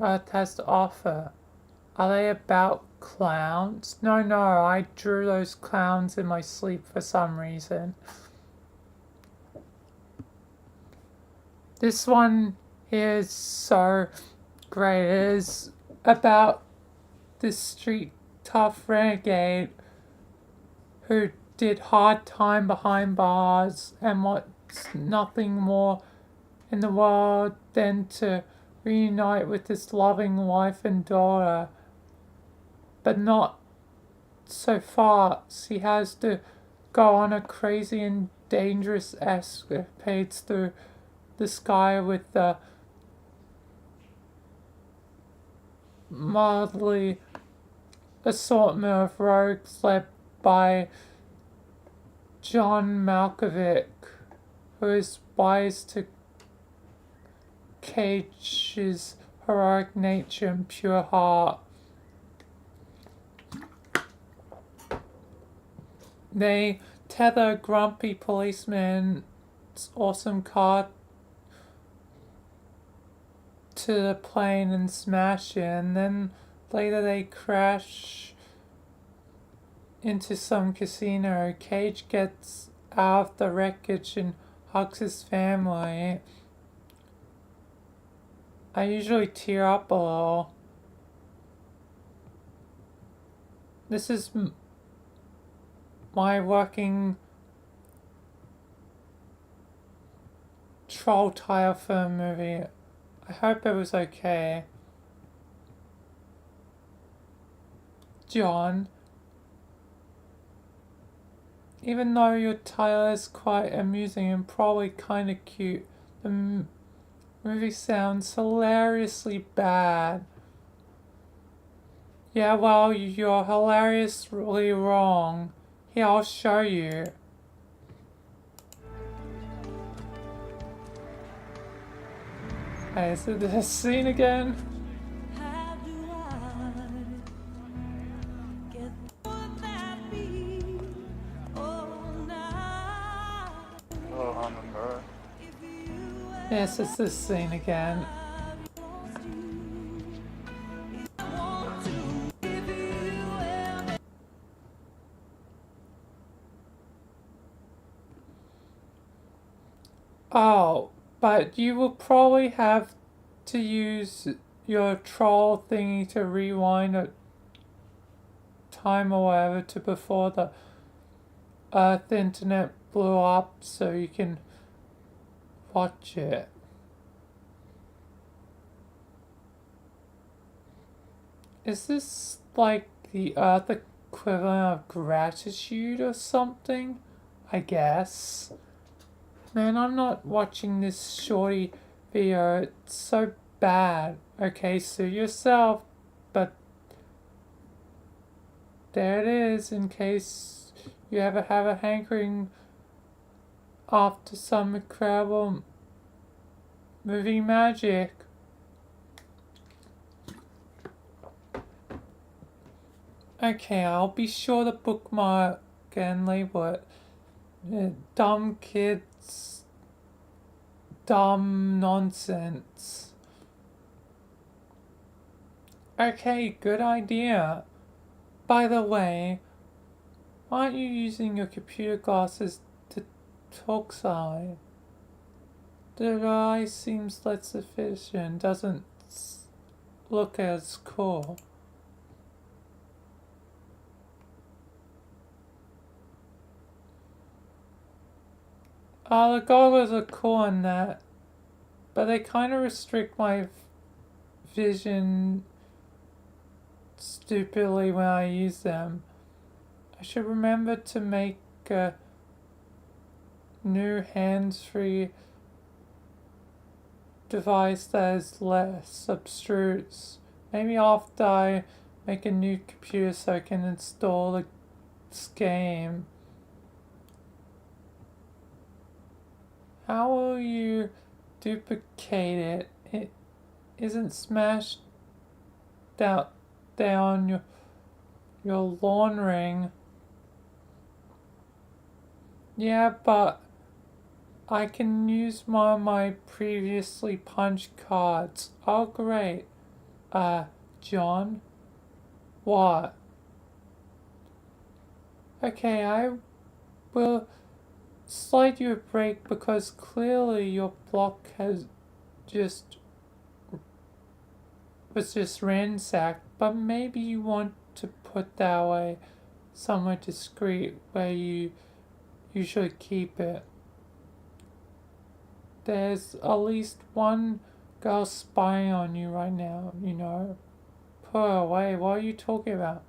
Earth has to offer. Are they about clowns? No, I drew those clowns in my sleep for some reason. This one He is so great. It is about this street tough renegade who did hard time behind bars and wants nothing more in the world than to reunite with his loving wife and daughter. But not so fast. He has to go on a crazy and dangerous escapades through the sky with the mildly assortment of rogues led by John Malkovich, who is wise to Cage's heroic nature and pure heart. They tether a grumpy policeman's awesome car to the plane and smash it, and then later they crash into some casino. Cage gets out of the wreckage and hugs his family. I usually tear up a little. This is my working troll tile for a movie. I hope it was okay. John, even though your tile is quite amusing and probably kind of cute, the movie sounds hilariously bad. Yeah, well, you're hilariously wrong. Here, I'll show you. Hey, is it this scene again? Yes, it's this scene again. Oh, but you will probably have to use your troll thingy to rewind a time or whatever to before the Earth internet blew up so you can watch it. Is this like the Earth equivalent of gratitude or something? I guess. Man, I'm not watching this shorty video. It's so bad. Okay, sue yourself. But there it is, in case you ever have a hankering after some incredible movie magic. Okay, I'll be sure to bookmark and label it. Dumb kids, dumb nonsense. Okay, good idea. By the way, aren't you using your computer glasses to talk side? The eye seems less efficient, doesn't look as cool. The goggles are cool in that, but they kind of restrict my vision stupidly when I use them. I should remember to make a new hands-free device that is less obstruse. Maybe after I make a new computer so I can install this game. How will you duplicate it? It isn't smashed down your lawn ring. Yeah, but I can use my previously punched cards. Oh, great. John? What? Okay, I will slide you a break because clearly your block has just was just ransacked, but maybe you want to put that away somewhere discreet where you usually keep it. There's at least one girl spying on you right now, you know. Put her away. What are you talking about?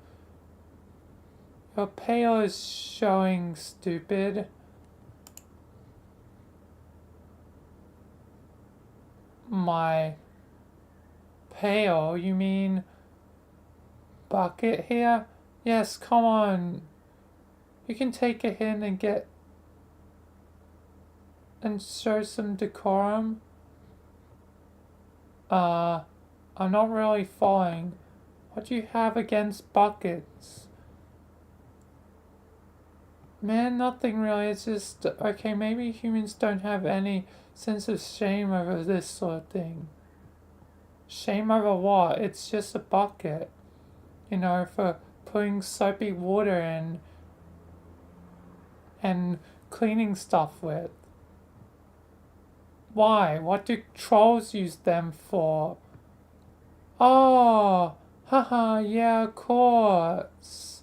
Your pail is showing, stupid. My pail? You mean bucket here? Yes, come on. You can take a hint and get and show some decorum. I'm not really following. What do you have against buckets? Man, nothing really. It's just, okay, maybe humans don't have any sense of shame over this sort of thing. Shame over what? It's just a bucket. You know, for putting soapy water in and cleaning stuff with. Why? What do trolls use them for? Oh, haha, yeah, of course.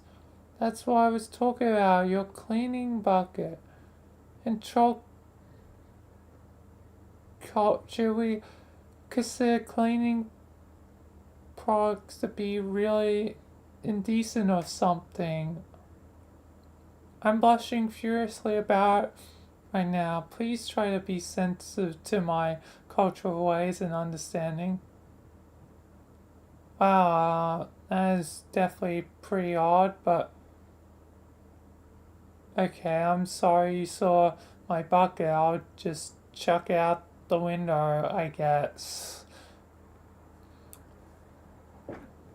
That's what I was talking about, your cleaning bucket. In troll culture, we consider cleaning products to be really indecent or something. I'm blushing furiously about it right now. Please try to be sensitive to my cultural ways and understanding. Wow, that is definitely pretty odd, but okay, I'm sorry you saw my bucket. I'll just chuck it out the window, I guess.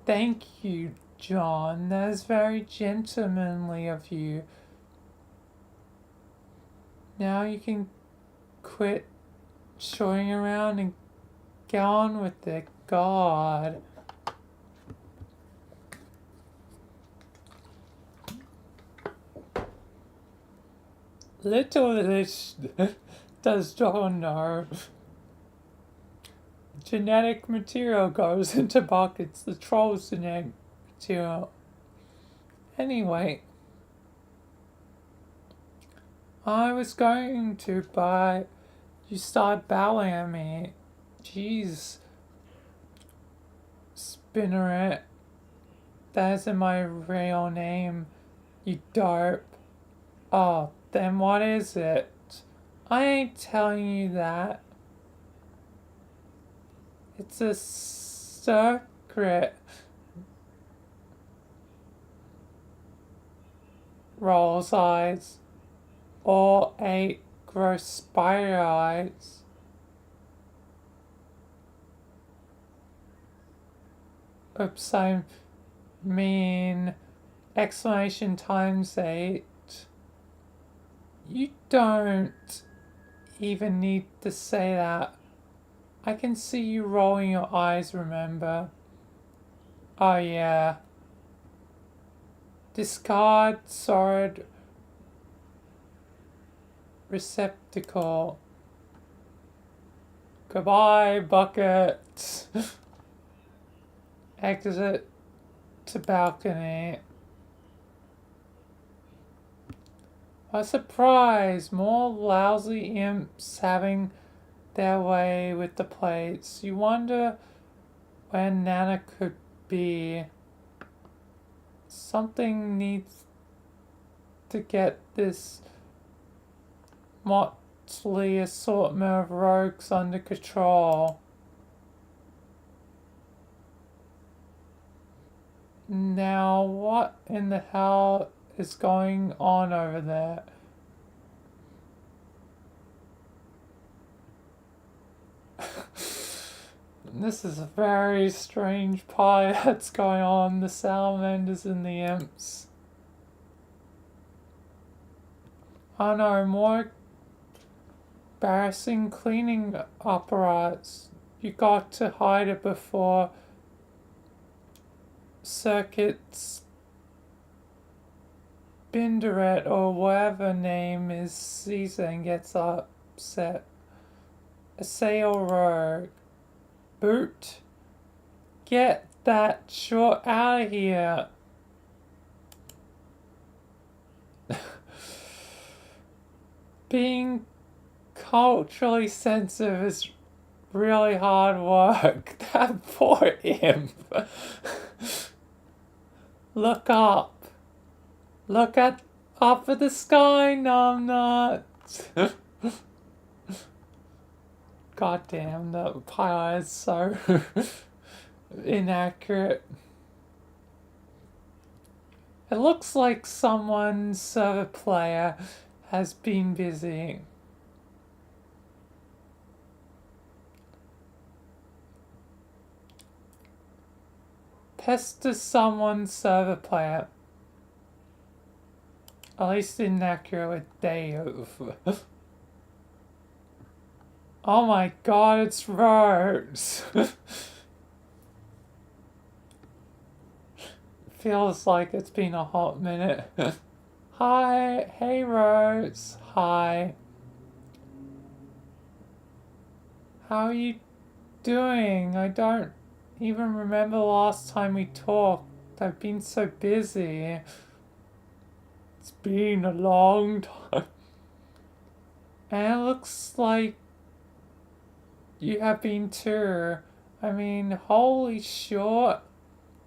Thank you, John. That is very gentlemanly of you. Now you can quit showing around and get on with it. God. Little does John know. Genetic material goes into buckets. The troll's genetic material. Anyway. I was going to, but you started bowing at me. Jeez. Spinneret. That isn't my real name, you dope. Oh, then what is it? I ain't telling you that. It's a secret. Rolls eyes. All 8 gross spider eyes. Oops, I mean exclamation times 8. You don't even need to say that. I can see you rolling your eyes, remember? Oh yeah. Discard sword receptacle. Goodbye, bucket. Exit to balcony. A surprise! More lousy imps having their way with the plates. You wonder where Nana could be. Something needs to get this motley assortment of rogues under control. Now, what in the hell is going on over there? This is a very strange pie that's going on. The salamanders and the imps. Oh no, more embarrassing cleaning apparatus. You got to hide it before Circuits Binderet or whatever name is Caesar and gets upset. assail rogue. Boot. Get that short out of here. Being culturally sensitive is really hard work. That poor imp. Look up. Look up at the sky, numbnuts. God damn, the pilot is so inaccurate. It looks like someone's server player has been busy. Pester someone's server player. At least inaccurate with Dave. Oh my god, it's Rose. Feels like it's been a hot minute. Hi, hey Rose. Hi. How are you doing? I don't even remember the last time we talked. I've been so busy. It's been a long time. And it looks like you have been too. I mean, holy shit.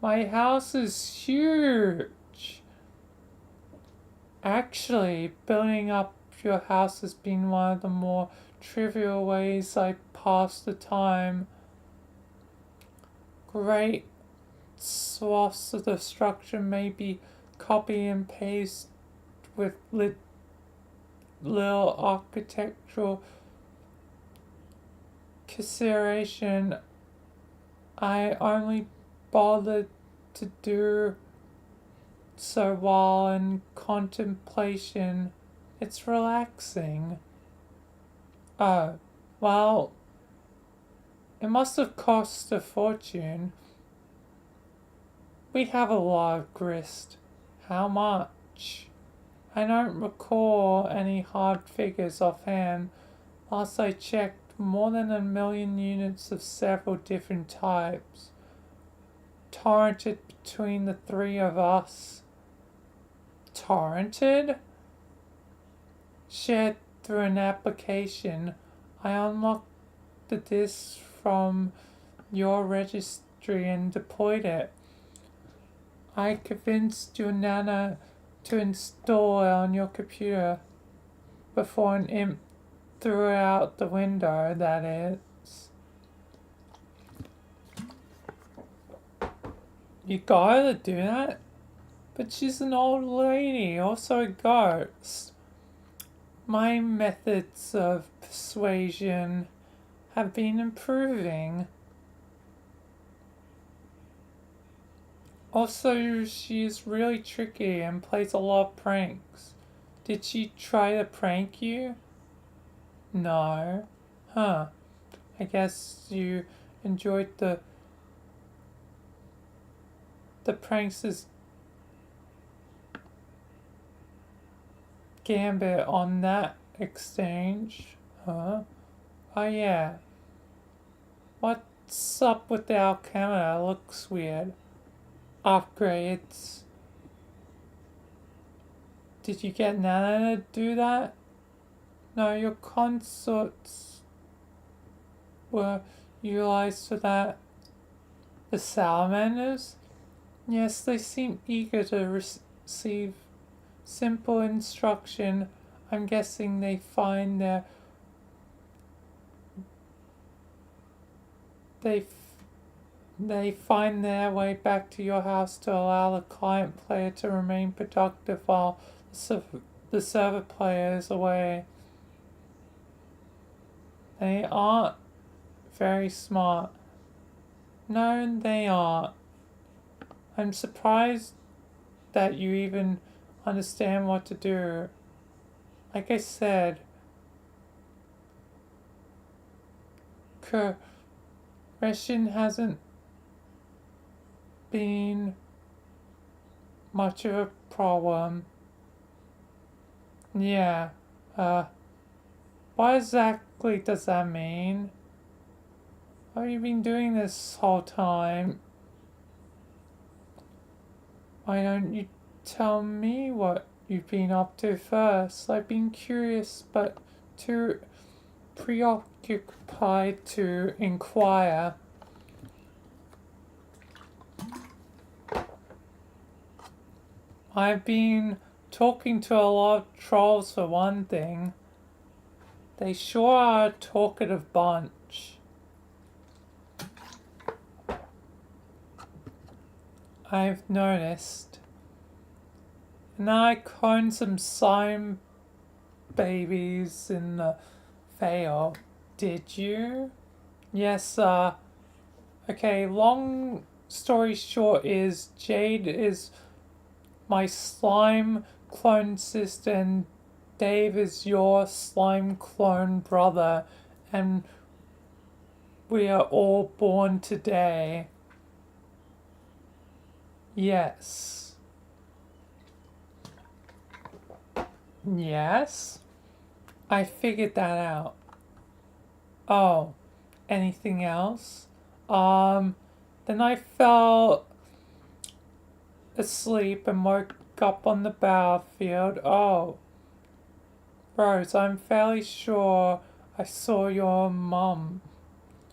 My house is huge. Actually, building up your house has been one of the more trivial ways I pass the time. Great swaths of the structure may be copy and paste with little architectural consideration. I only bothered to do so while in contemplation. It's relaxing. Oh, well, it must have cost a fortune. We have a lot of grist. How much? I don't recall any hard figures offhand. Last I checked, more than 1 million units of several different types. Torrented between the three of us. Torrented? Shared through an application. I unlocked the disk from your registry and deployed it. I convinced your nana to install it on your computer before an imp threw it out the window, that is. You got her to do that? But she's an old lady, also a ghost. My methods of persuasion have been improving. Also, she's really tricky and plays a lot of pranks. Did she try to prank you? No. Huh. I guess you enjoyed the pranks' gambit on that exchange. Huh? Oh yeah. What's up with our camera? It looks weird. Upgrades. Did you get Nana to do that? No, your consorts were utilized for that. The salamanders? Yes, they seem eager to receive simple instruction. I'm guessing they find their they find their way back to your house to allow the client player to remain productive while the server player is away. They aren't very smart. No, they aren't. I'm surprised that you even understand what to do. Like I said, correction hasn't been much of a problem. Yeah, what exactly exactly does that mean? What have you been doing this whole time? Why don't you tell me what you've been up to first? I've been curious but too preoccupied to inquire. I've been talking to a lot of trolls for one thing. They sure are a talkative bunch. I've noticed. And I cloned some slime babies in the fail. Did you? Yes, okay, long story short is Jade is my slime clone sister and Dave is your slime clone brother, and we are all born today. Yes. Yes? I figured that out. Oh, anything else? Then I fell asleep and woke up on the battlefield. Oh, Rose, I'm fairly sure I saw your mum.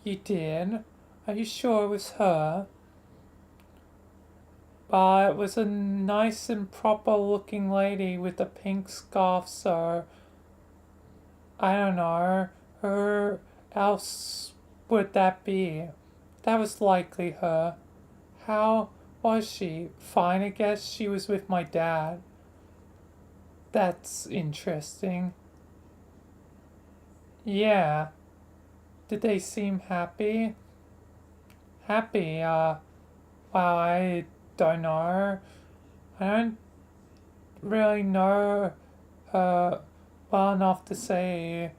You did? Are you sure it was her? It was a nice and proper looking lady with a pink scarf, so I don't know. Who else would that be? That was likely her. How was she? Fine, I guess she was with my dad. That's interesting. Yeah. Did they seem happy? Happy, well, I don't know. I don't really know her well enough to say,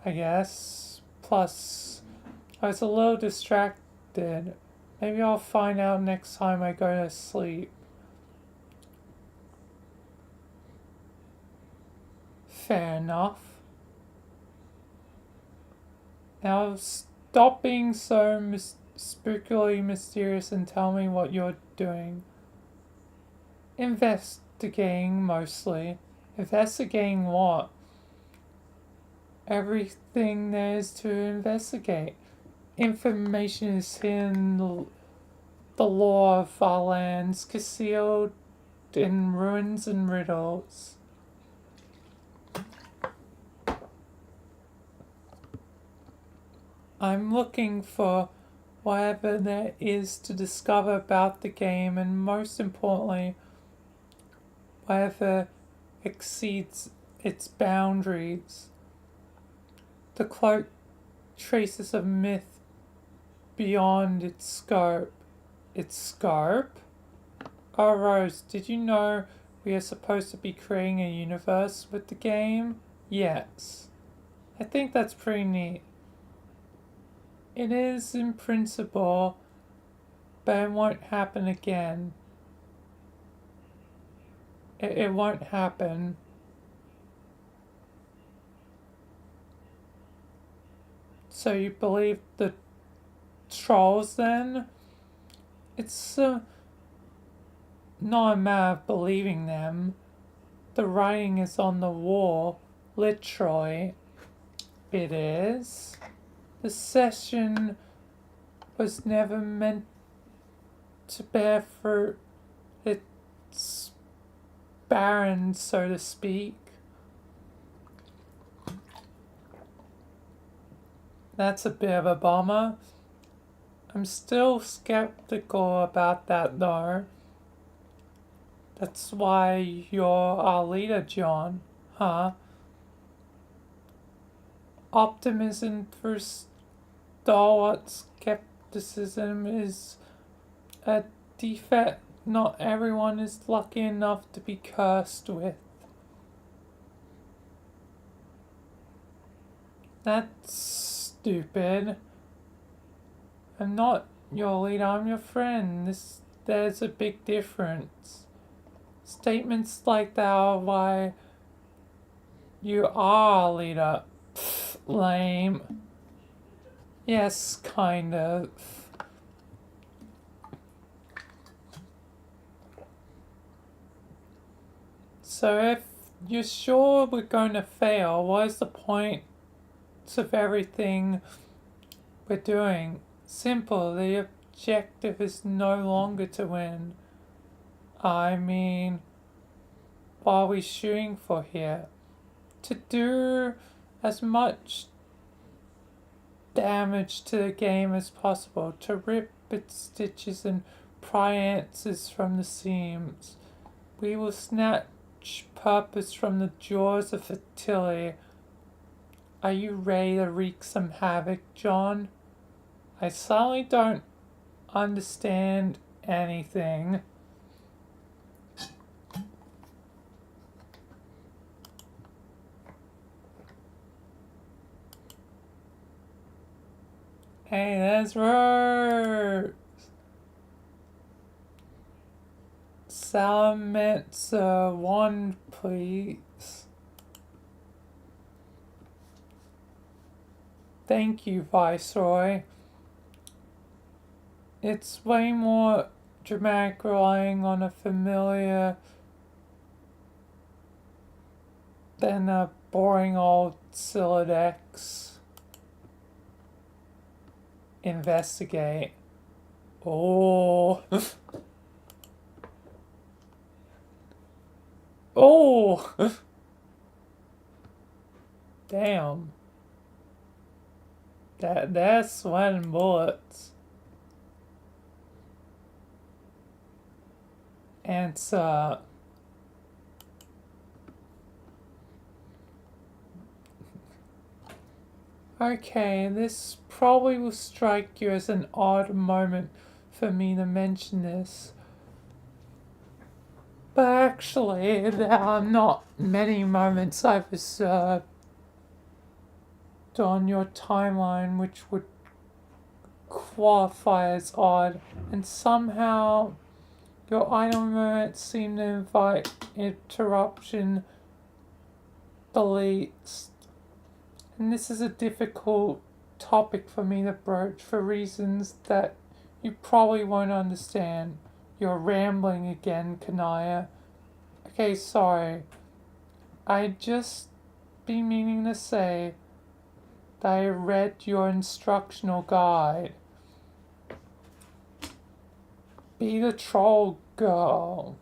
I guess. Plus, I was a little distracted. Maybe I'll find out next time I go to sleep. Fair enough. Now stop being so spookily mysterious and tell me what you're doing. Investigating, mostly. Investigating what? Everything there is to investigate. Information is hidden in the lore of our lands, concealed in ruins and riddles. I'm looking for whatever there is to discover about the game, and most importantly, whatever exceeds its boundaries. The cloak traces of myth beyond its scope. Its scope? Oh, Rose, did you know we are supposed to be creating a universe with the game? Yes. I think that's pretty neat. It is in principle, but it won't happen again. It won't happen. So you believe the trolls then? It's not a matter of believing them. The writing is on the wall, literally. It is. The session was never meant to bear fruit. It's barren, so to speak. That's a bit of a bummer. I'm still skeptical about that though. That's why you're our leader, John, huh? Optimism through stalwart skepticism is a defect not everyone is lucky enough to be cursed with. That's stupid. I'm not your leader, I'm your friend. There's a big difference. Statements like that are why you are a leader. Pfft, lame. Yes, kind of. So if you're sure we're going to fail, what is the point of everything we're doing? Simple, the objective is no longer to win. I mean, what are we shooting for here? To do as much damage to the game as possible, to rip its stitches and pry answers from the seams. We will snatch purpose from the jaws of fertility. Are you ready to wreak some havoc, John? I suddenly don't understand anything. Hey, that's right. Salamanca 1, please. Thank you, Viceroy. It's way more dramatic relying on a familiar than a boring old Silodex. Investigate. Oh. Oh. Damn. That's sweating bullets. Answer. Okay, this probably will strike you as an odd moment for me to mention this. But actually, there are not many moments I've observed on your timeline which would qualify as odd, and somehow your idle moments seem to invite interruption, deletes. And this is a difficult topic for me to broach for reasons that you probably won't understand. You're rambling again, Kanaya. Okay, sorry. I just be meaning to say that I read your instructional guide. Be the troll girl.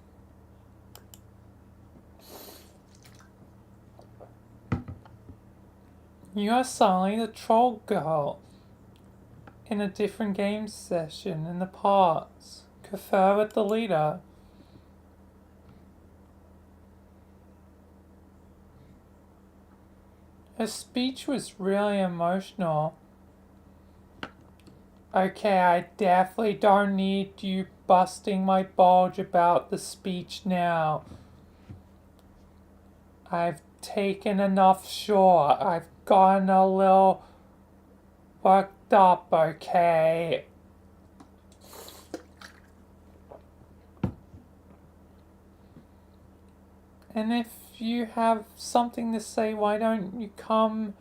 You are suddenly the troll girl in a different game session in the past. Confer with the leader. Her speech was really emotional. Okay, I definitely don't need you busting my bulge about the speech now. I've taken enough, sure. I've gotten a little worked up, okay? And if you have something to say, why don't you come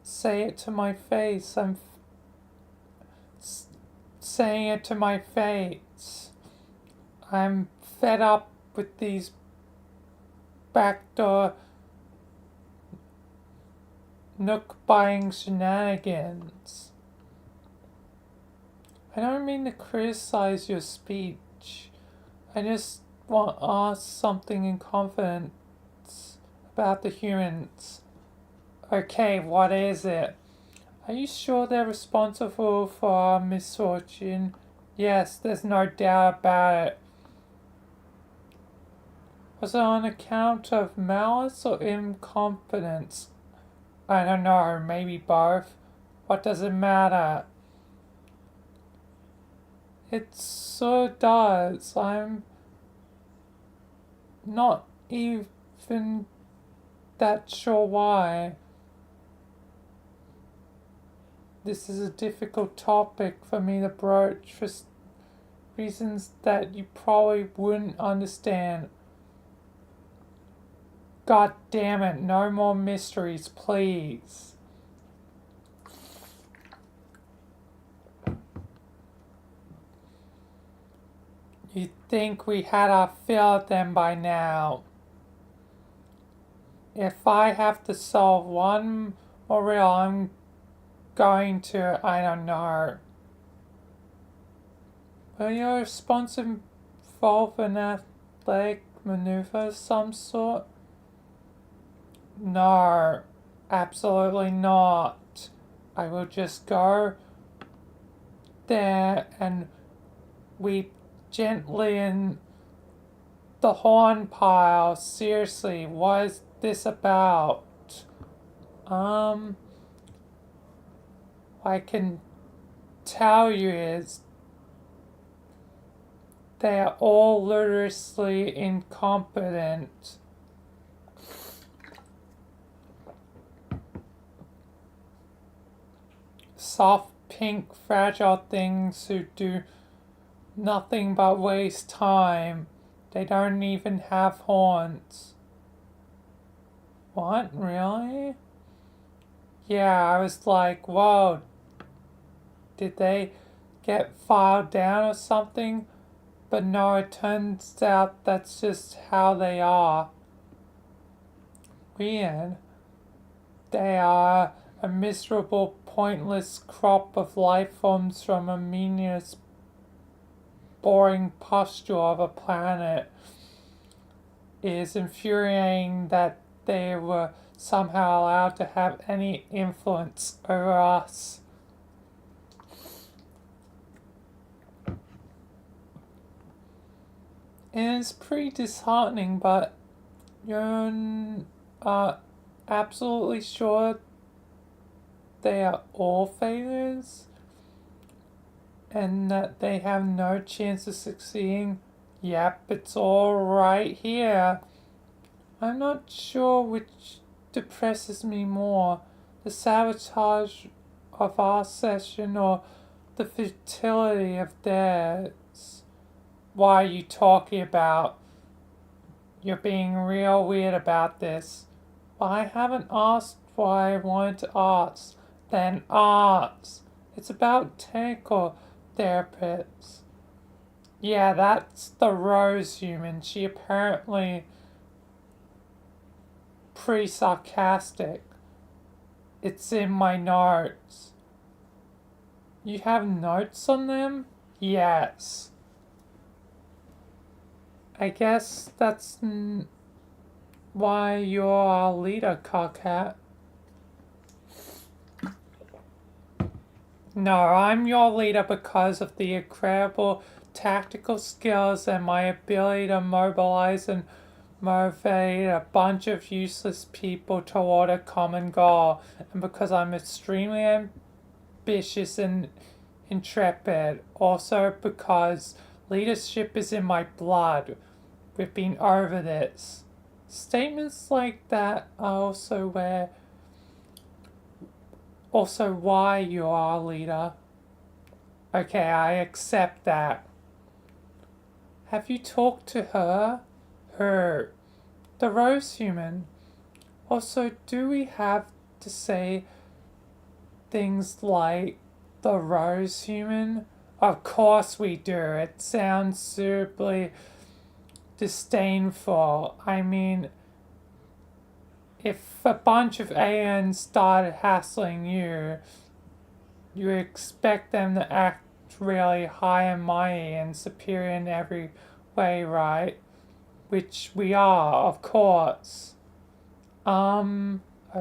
say it to my face? I'm saying it to my face. I'm fed up with these backdoor nook buying shenanigans. I don't mean to criticize your speech. I just want to ask something in confidence about the humans. Okay, what is it? Are you sure they're responsible for our misfortune? Yes, there's no doubt about it. Was it on account of malice or incompetence? I don't know, maybe both. What does it matter? It so does. I'm not even that sure why. This is a difficult topic for me to broach for reasons that you probably wouldn't understand. God damn it, no more mysteries, please. You'd think we had our fill of them by now. If I have to solve one more riddle, I'm going to, I don't know. Will your response involve an athletic maneuver of some sort? No, absolutely not. I will just go there and weep gently in the horn pile. Seriously, what is this about? I can tell you is they are all ludicrously incompetent. Soft, pink, fragile things who do nothing but waste time. They don't even have horns. What? Really? Yeah, I was like, whoa. Did they get filed down or something? But no, it turns out that's just how they are. Weird. They are a miserable, pointless crop of life forms from a meaningless, boring pustule of a planet. It is infuriating that they were somehow allowed to have any influence over us. And it's pretty disheartening, but you're absolutely sure they are all failures? And that they have no chance of succeeding? Yep, it's all right here. I'm not sure which depresses me more, the sabotage of our session or the futility of theirs. Why are you talking about? You're being real weird about this. Well, I haven't asked what I wanted to ask. Then ask. It's about technical therapists. Yeah, that's the Rose human. She apparently pretty sarcastic. It's in my notes. You have notes on them? Yes. I guess that's why you're our leader, Cockhat. No, I'm your leader because of the incredible tactical skills and my ability to mobilize and motivate a bunch of useless people toward a common goal, and because I'm extremely ambitious and intrepid. Also because leadership is in my blood. We've been over this. Statements like that are also why you are a leader. Okay, I accept that. Have you talked to her? Her. The Rose human. Also, do we have to say things like the Rose human? Of course we do. It sounds suitably disdainful. I mean, if a bunch of aliens started hassling you, you expect them to act really high and mighty and superior in every way, right? Which we are, of course. Okay.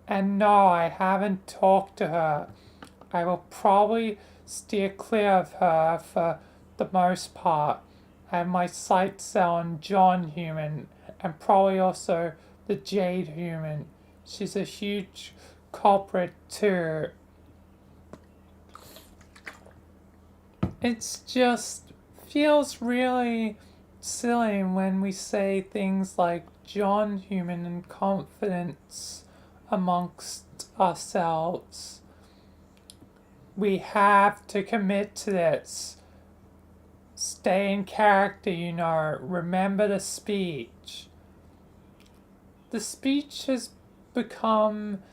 And no, I haven't talked to her. I will probably steer clear of her for the most part. I have my sights set on John Human and probably also the Jade Human. She's a huge culprit too. It's just feels really silly when we say things like John Human and confidence amongst ourselves. We have to commit to this. Stay in character, you know. Remember the speech. The speech has become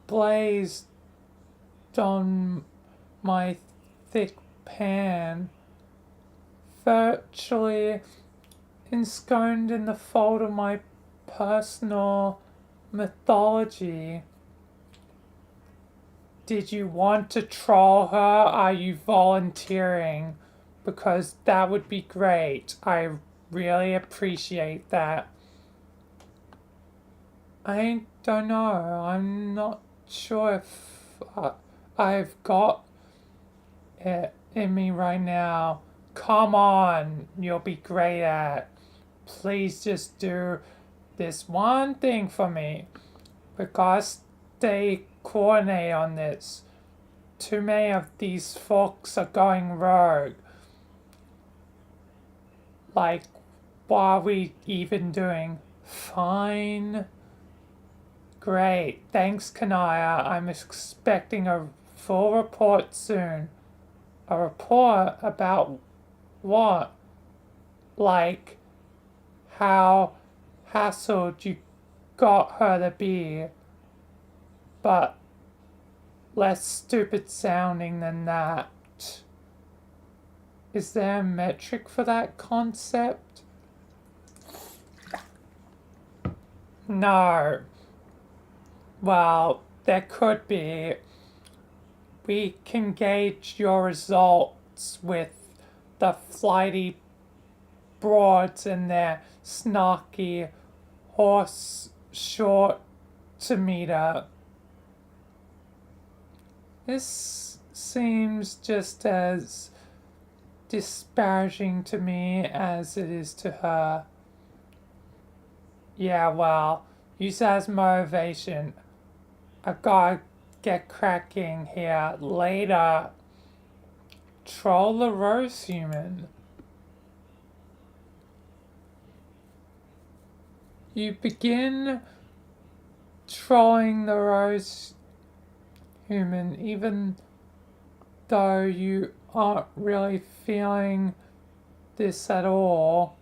emblazed on my thick pan, virtually ensconced in the fold of my personal mythology. Did you want to troll her? Are you volunteering? Because that would be great. I really appreciate that. I don't know. I'm not sure if I've got it in me right now. Come on, you'll be great at. Please just do this one thing for me. We gotta stay coordinated on this. Too many of these folks are going rogue. Like, what are we even doing? Fine. Great. Thanks, Kanaya. I'm expecting a full report soon. A report about what? Like, how hassled you got her to be. But less stupid sounding than that. Is there a metric for that concept? No. Well, there could be. We can gauge your results with the flighty broads and their snarky horse short to meter. This seems just as disparaging to me as it is to her. Yeah, well, use that as motivation. I gotta get cracking here. Later. Troll the rose human. You begin trolling the rose human even though you aren't really feeling this at all.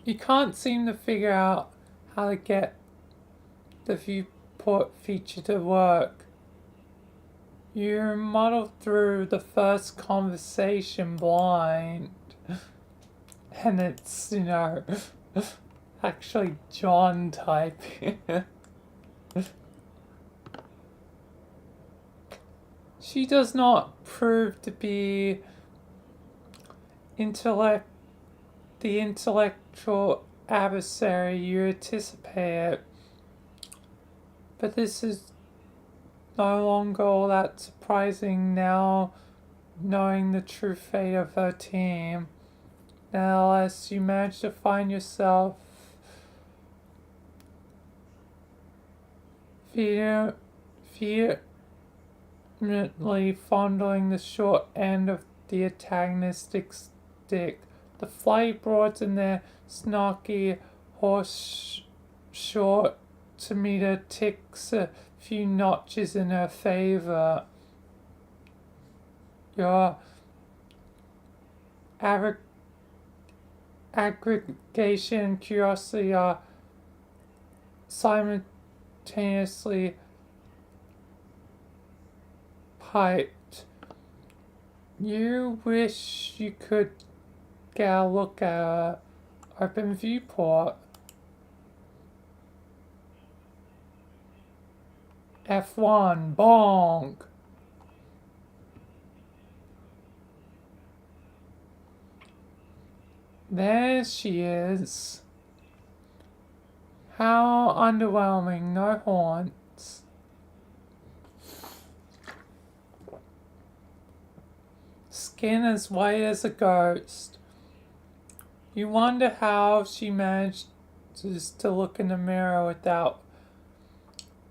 You can't seem to figure out how to get the viewport feature to work. You muddle through the first conversation blind. And it's, actually John typing. She does not prove to be the intellectual adversary you anticipated. But this is no longer all that surprising now, knowing the true fate of her team. Nevertheless, you manage to find yourself vehemently fondling the short end of the antagonistic stick. The flighty broads and their snarky horse short to meter ticks a few notches in her favor. Your aggregation and curiosity are simultaneously piped. You wish you could get a look at her. Open viewport. F1, bonk. There she is. How underwhelming, no horns. Skin as white as a ghost. You wonder how she manages to look in the mirror without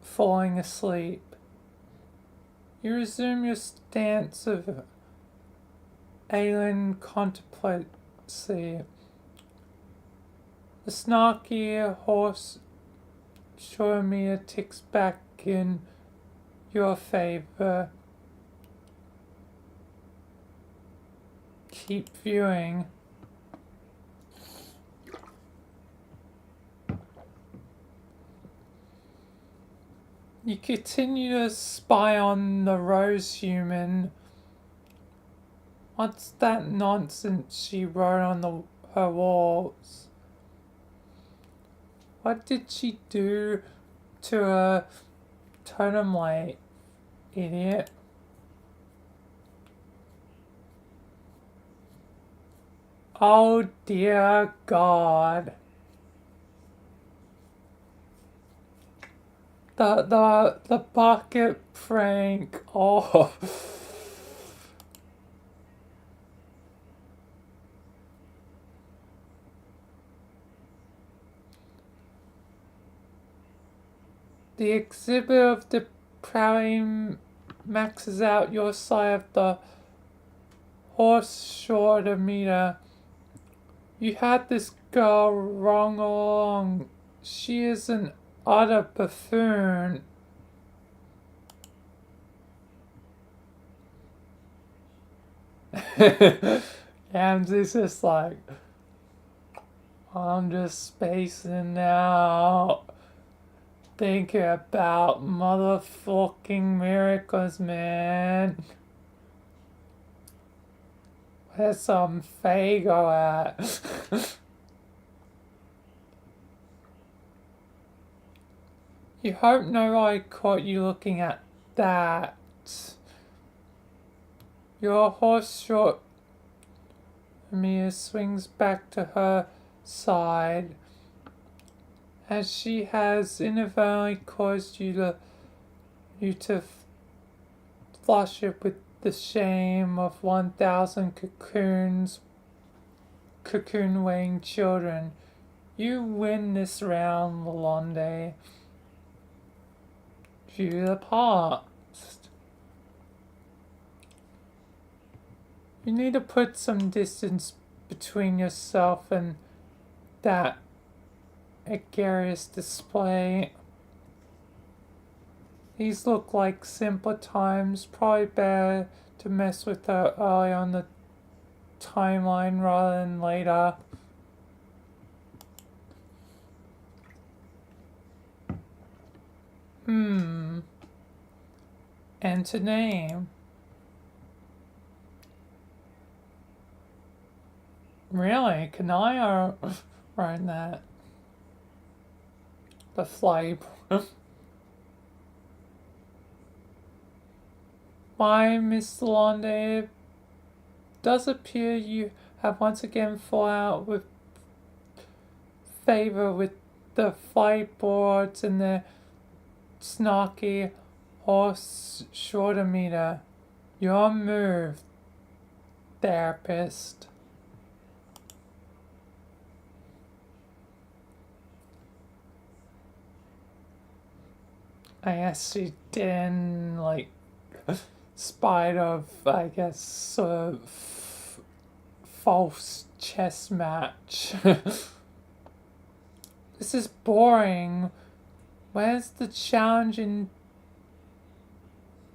falling asleep. You resume your stance of alien contemplacy. The snarky horse meter ticks back in your favor. Keep viewing. You continue to spy on the rose human. What's that nonsense she wrote on her walls? What did she do to her totem light, idiot? Oh dear God. The bucket prank. Oh. The exhibit of the prowling maxes out your side of the horse shorter meter. You had this girl wrong all along. She is an utter buffoon. Ramsey's just like, I'm just spacing out. Thinking about motherfucking miracles, man. Where's some Fago at? You hope nobody caught you looking at that. Your horse short Mia swings back to her side as she has inadvertently caused you to flush it with the shame of 1,000 cocoon-weighing children. You win this round, Lalonde. View the past. You need to put some distance between yourself and that egregious display. These look like simpler times. Probably better to mess with her early on the timeline rather than later. Enter name. Really? Can I write that? The fly. Why, Miss Lalonde, does appear you have once again fallen out with favor with the flight boards and the snarky horse shorter meter. Your move, therapist. I guess she didn't, like, spite of, I guess, sort of false chess match. This is boring. Where's the challenge in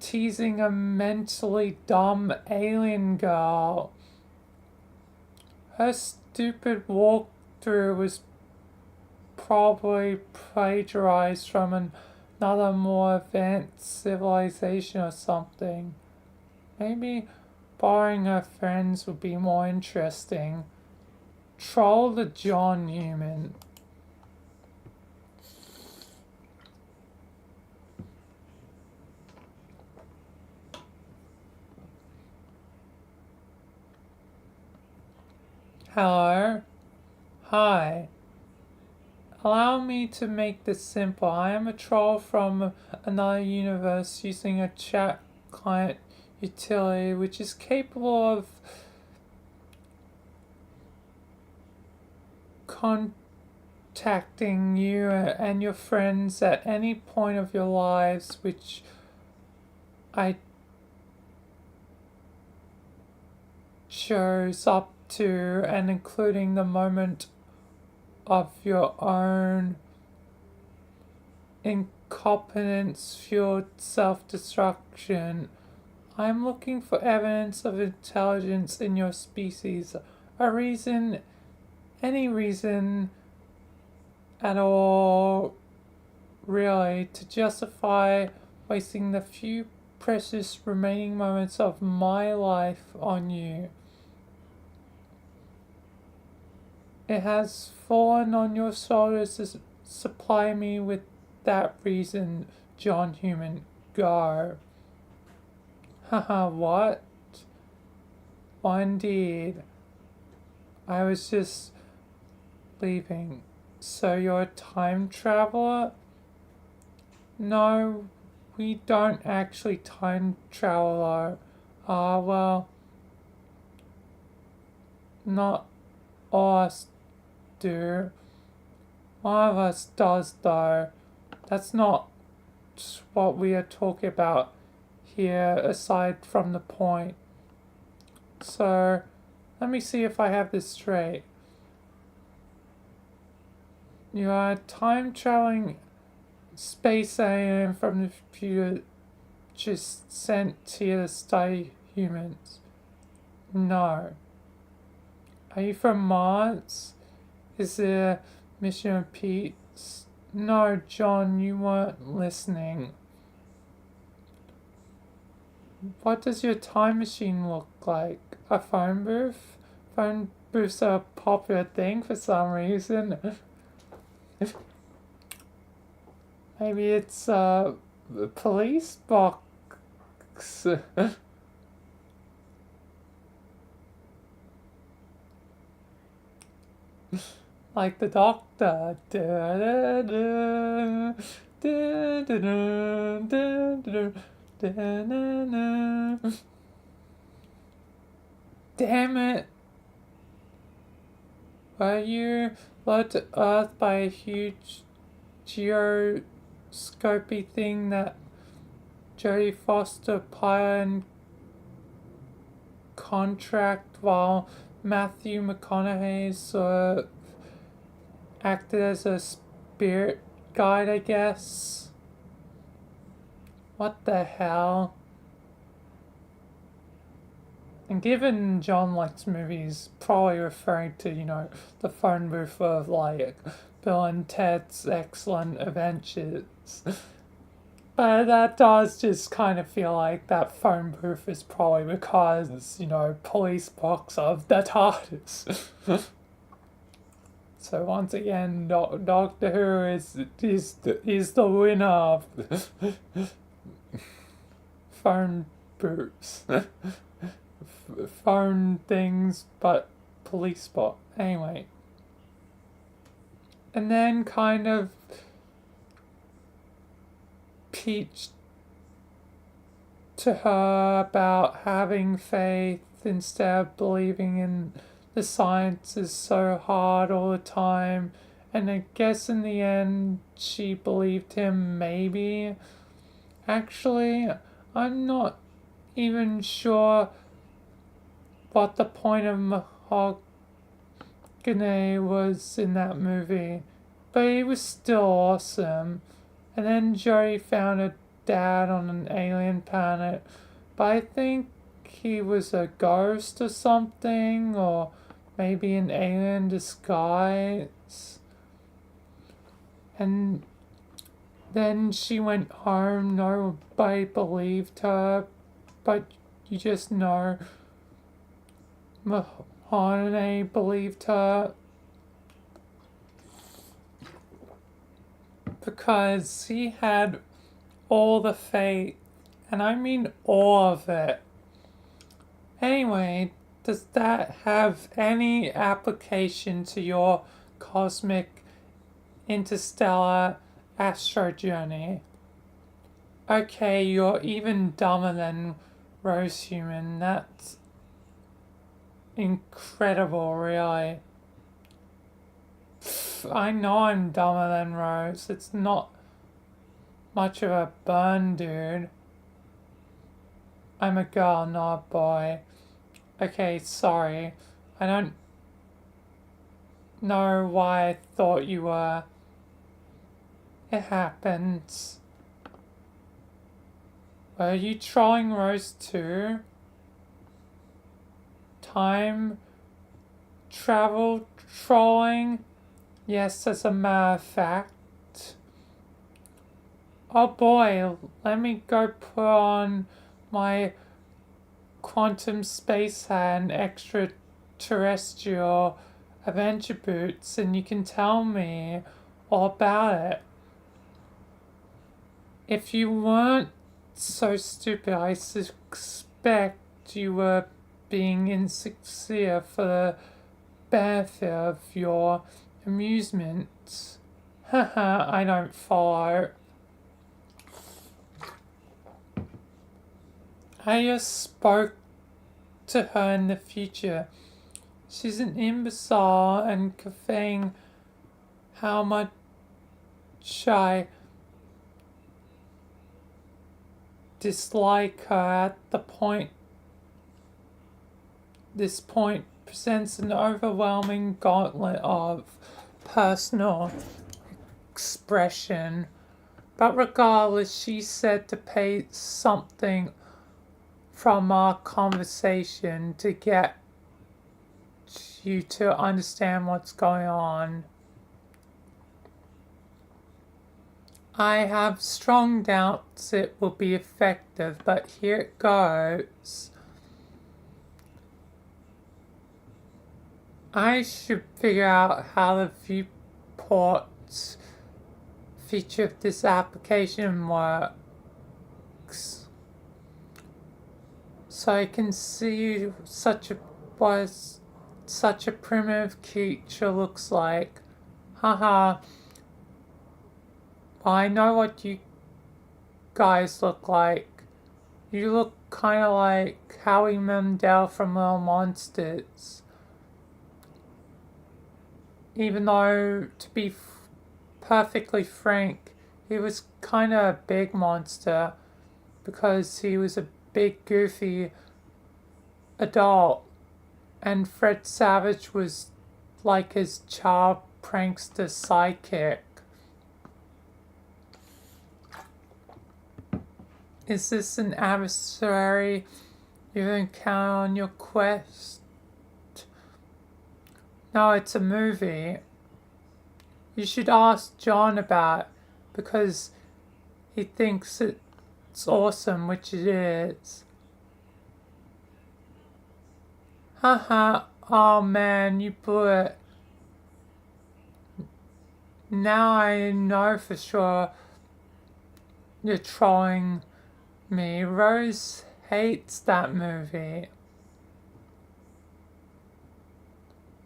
teasing a mentally dumb alien girl? Her stupid walkthrough was probably plagiarized from another more advanced civilization or something. Maybe borrowing her friends would be more interesting. Troll the John human. Hello? Hi. Allow me to make this simple. I am a troll from another universe using a chat client utility which is capable of contacting you and your friends at any point of your lives, which I chose up to and including the moment of your own incompetence-fueled self-destruction. I'm looking for evidence of intelligence in your species. A reason, any reason at all really, to justify wasting the few precious remaining moments of my life on you. It has fallen on your shoulders to supply me with that reason, John Human. Go. Haha, what? Well, indeed. I was just leaving. So you're a time traveler? No, we don't actually time travel. Well, not us do. One of us does though. That's not what we are talking about here, aside from the point. So, let me see if I have this straight. You are a time traveling space alien from the future just sent here to study humans. No. Are you from Mars? Is there mission repeats? No, John, you weren't listening. What does your time machine look like? A phone booth? Phone booths are a popular thing for some reason. Maybe it's a police box. Like the doctor. Damn it. Were you lured to Earth by a huge geoscopy thing that Jodie Foster piloted contract while Matthew McConaughey sort of acted as a spirit guide, I guess? What the hell? And given John likes movies, probably referring to, the phone booth of, like, Bill and Ted's Excellent Adventures. But that does just kind of feel like that phone booth is probably because, police box of the TARDIS. So once again, Doctor Who is the winner of phone booths. Phone things, but police spot. Anyway. And then kind of preached to her about having faith instead of believing in the science is so hard all the time. And I guess in the end, she believed him, maybe. Actually, I'm not even sure what the point of Mahogany was in that movie. But he was still awesome. And then Joey found a dad on an alien planet. But I think he was a ghost or something, or maybe an alien disguise. And then she went home, nobody believed her, but you just know Mahoney believed her. Because he had all the faith, and I mean all of it. Anyway, does that have any application to your cosmic interstellar astro journey? Okay, you're even dumber than Rose Human. That's incredible, really. I know I'm dumber than Rose. It's not much of a burn, dude. I'm a girl, not a boy. Okay, sorry. I don't know why I thought you were. It happens. Were you trolling Rose too? Time travel trolling? Yes, as a matter of fact. Oh boy, let me go put on my quantum space hat and extraterrestrial adventure boots and you can tell me all about it. If you weren't so stupid, I suspect you were being insincere for the benefit of your amusement. Haha, I don't follow. I just spoke to her in the future. She's an imbecile and conveying how much I dislike her at this point presents an overwhelming gauntlet of personal expression. But regardless, she said to pay something from our conversation to get you to understand what's going on. I have strong doubts it will be effective, but here it goes. I should figure out how the viewport feature of this application works, so I can see what such a primitive creature looks like. Haha. I know what you guys look like. You look kind of like Howie Mandel from Little Monsters. Even though, to be perfectly frank, he was kind of a big monster because he was a big, goofy adult. And Fred Savage was like his child prankster sidekick. Is this an adversary you encounter on your quest? No, it's a movie. You should ask John about it because he thinks it's awesome, which it is. Haha, oh man, you blew it. Now I know for sure you're trolling me. Rose hates that movie.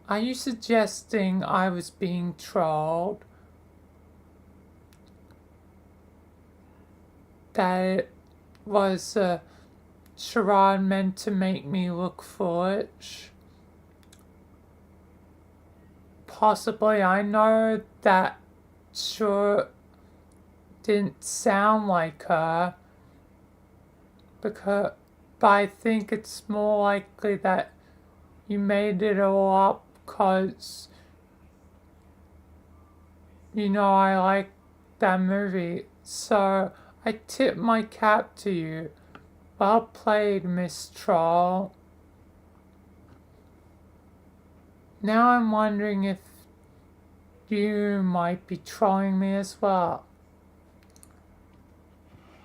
Are you suggesting I was being trolled? That it was a charade meant to make me look foolish? Possibly. I know that sure didn't sound like her, but I think it's more likely that you made it all up because you know I like that movie. So I tip my cap to you. Well played, Miss Troll. Now I'm wondering if you might be trolling me as well.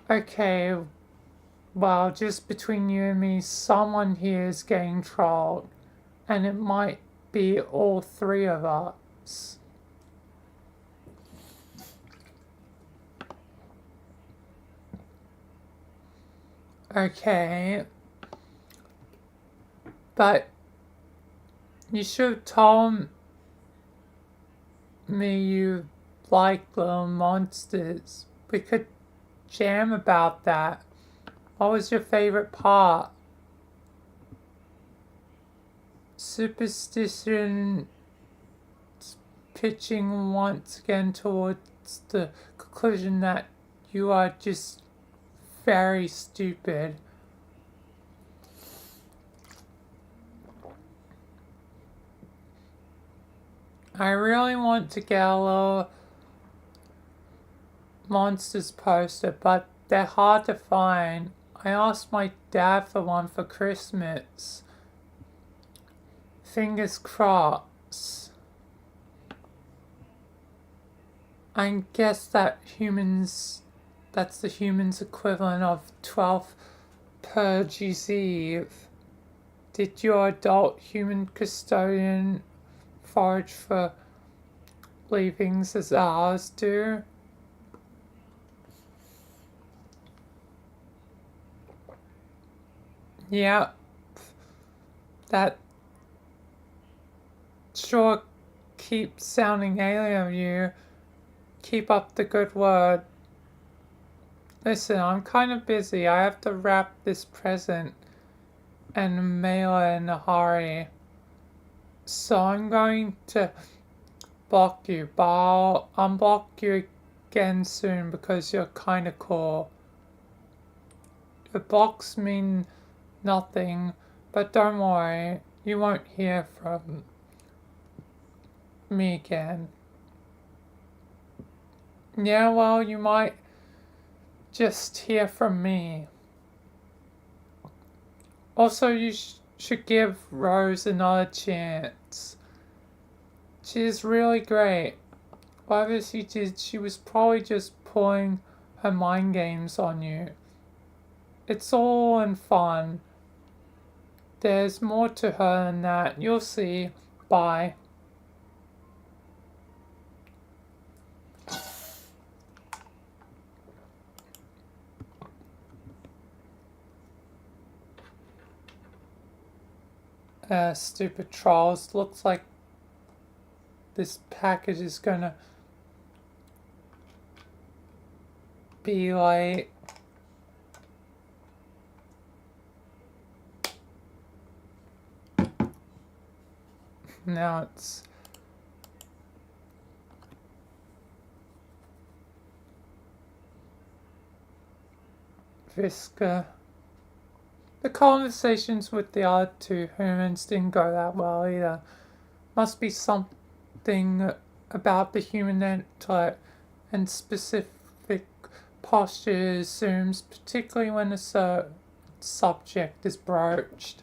Okay, well, just between you and me, someone here is getting trolled. And it might be all three of us. Okay. But you should have told me you like Little Monsters. We could jam about that. What was your favorite part? Superstition pitching once again towards the conclusion that you are just very stupid. I really want to get a little Monsters poster, but they're hard to find. I asked my dad for one for Christmas. Fingers crossed. I guess that humans That's the human's equivalent of 12th Purge's Eve. Did your adult human custodian forage for leavings as ours do? Yeah, that sure keeps sounding alien of you. Keep up the good word. Listen, I'm kind of busy. I have to wrap this present and mail it in a hurry. So I'm going to block you, but I'll unblock you again soon because you're kind of cool. The blocks mean nothing, but don't worry, you won't hear from me again. Yeah, well, you might just hear from me. Also, you should give Rose another chance. She's really great. Whatever she did, she was probably just pulling her mind games on you. It's all in fun. There's more to her than that. You'll see. Bye. Stupid trolls. Looks like this package is gonna be late. Now it's Visca. The conversations with the other two humans didn't go that well either. Must be something about the human intellect and specific postures zooms, particularly when the subject is broached.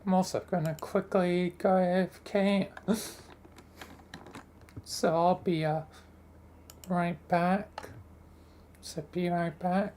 I'm also gonna quickly go AFK. So I'll be right back. So be right back.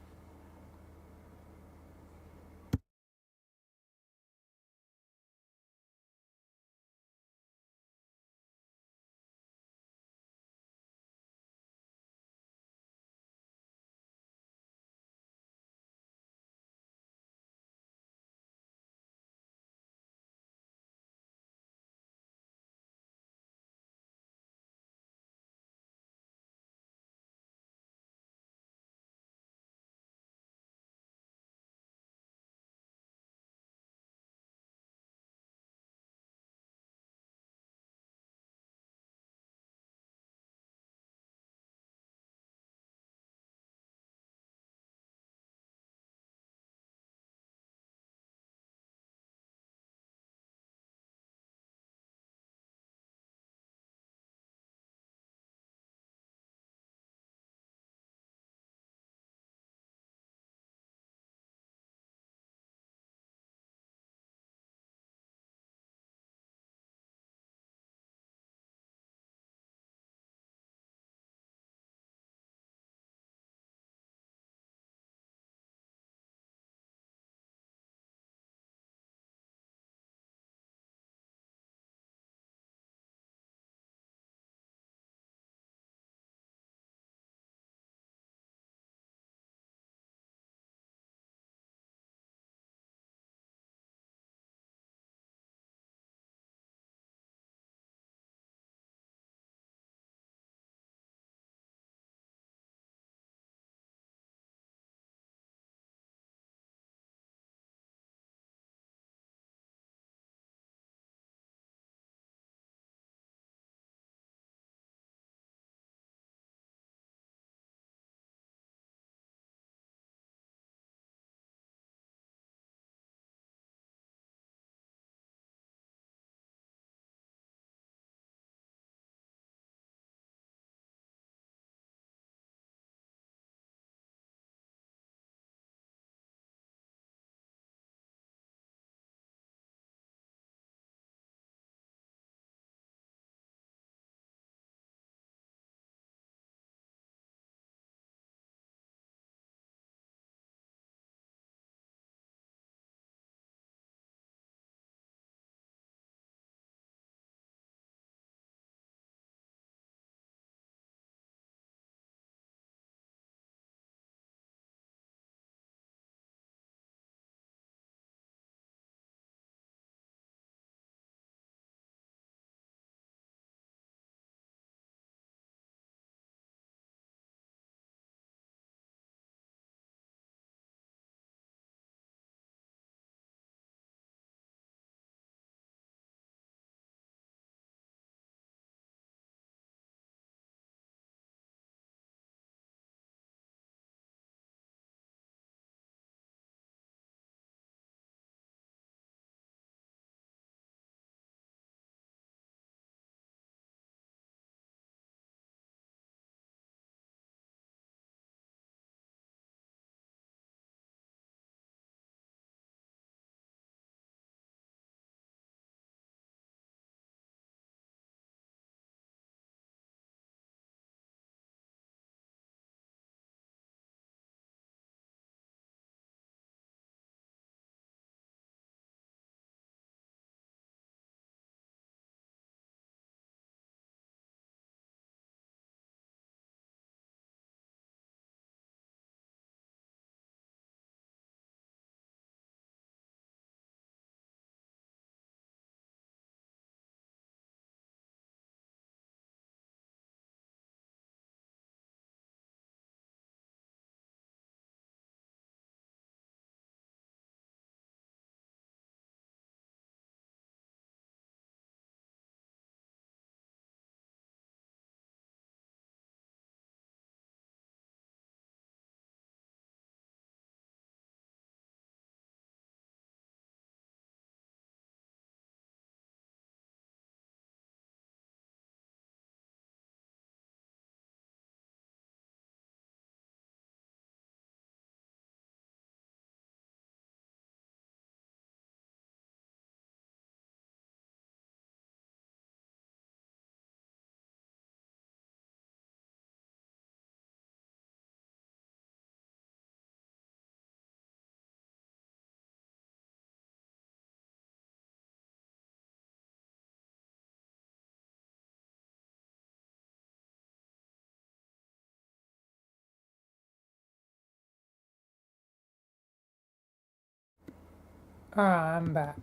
Alright, I'm back.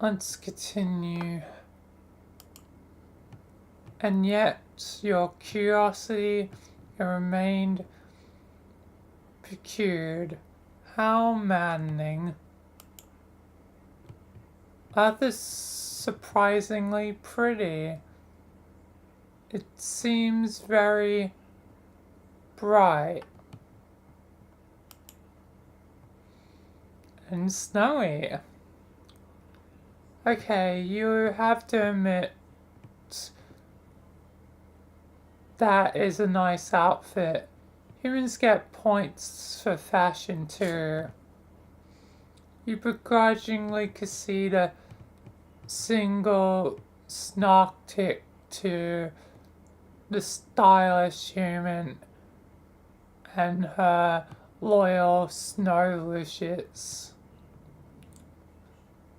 Let's continue. And yet, your curiosity remained procured. How maddening. Earth is surprisingly pretty. It seems very bright and snowy. Okay, you have to admit that is a nice outfit. Humans get points for fashion too. You begrudgingly concede a single snark tick to the stylish human and her loyal snowlushes.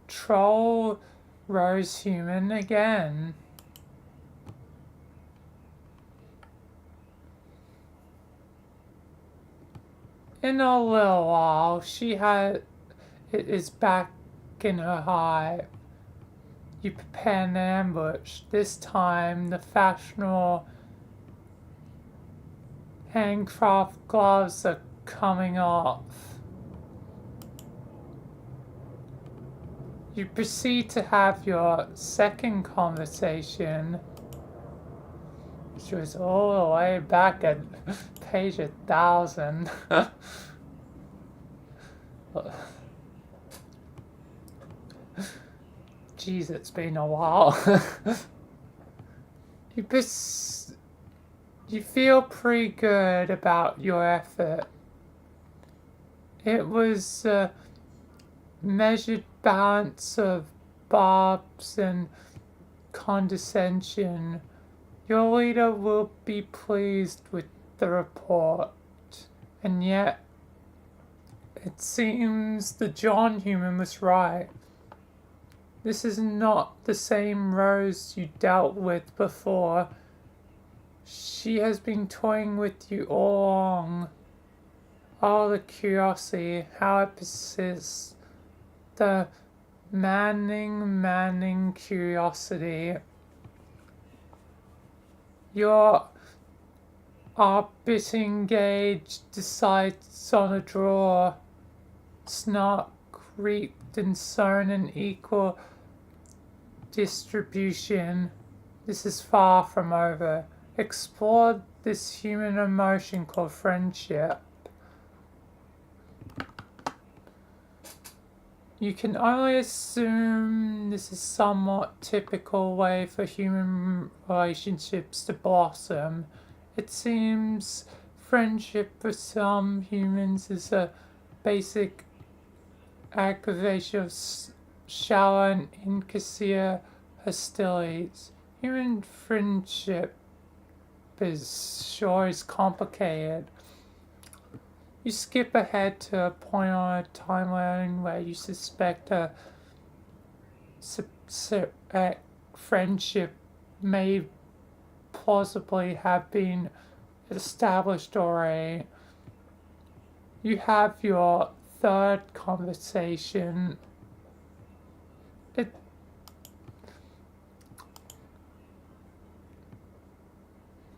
Troll rose human again. In a little while, it is back in her hive. You prepare an ambush. This time, the fashionable handcraft gloves are coming off. You proceed to have your second conversation, which was all the way back at page 1000. Jeez, it's been a while. You feel pretty good about your effort. It was a measured balance of barbs and condescension. Your leader will be pleased with the report. And yet, it seems the John human was right. This is not the same Rose you dealt with before. She has been toying with you all along. All the curiosity, how it persists. The maddening curiosity. Your arbiting gauge decides on a draw. Snark reaped and sown in equal distribution. This is far from over. Explore this human emotion called friendship. You can only assume this is somewhat typical way for human relationships to blossom. It seems friendship for some humans is a basic aggravation of shallow and insincere hostilities. Human friendship is complicated. You skip ahead to a point on a timeline where you suspect a friendship may plausibly have been established already. You have your third conversation.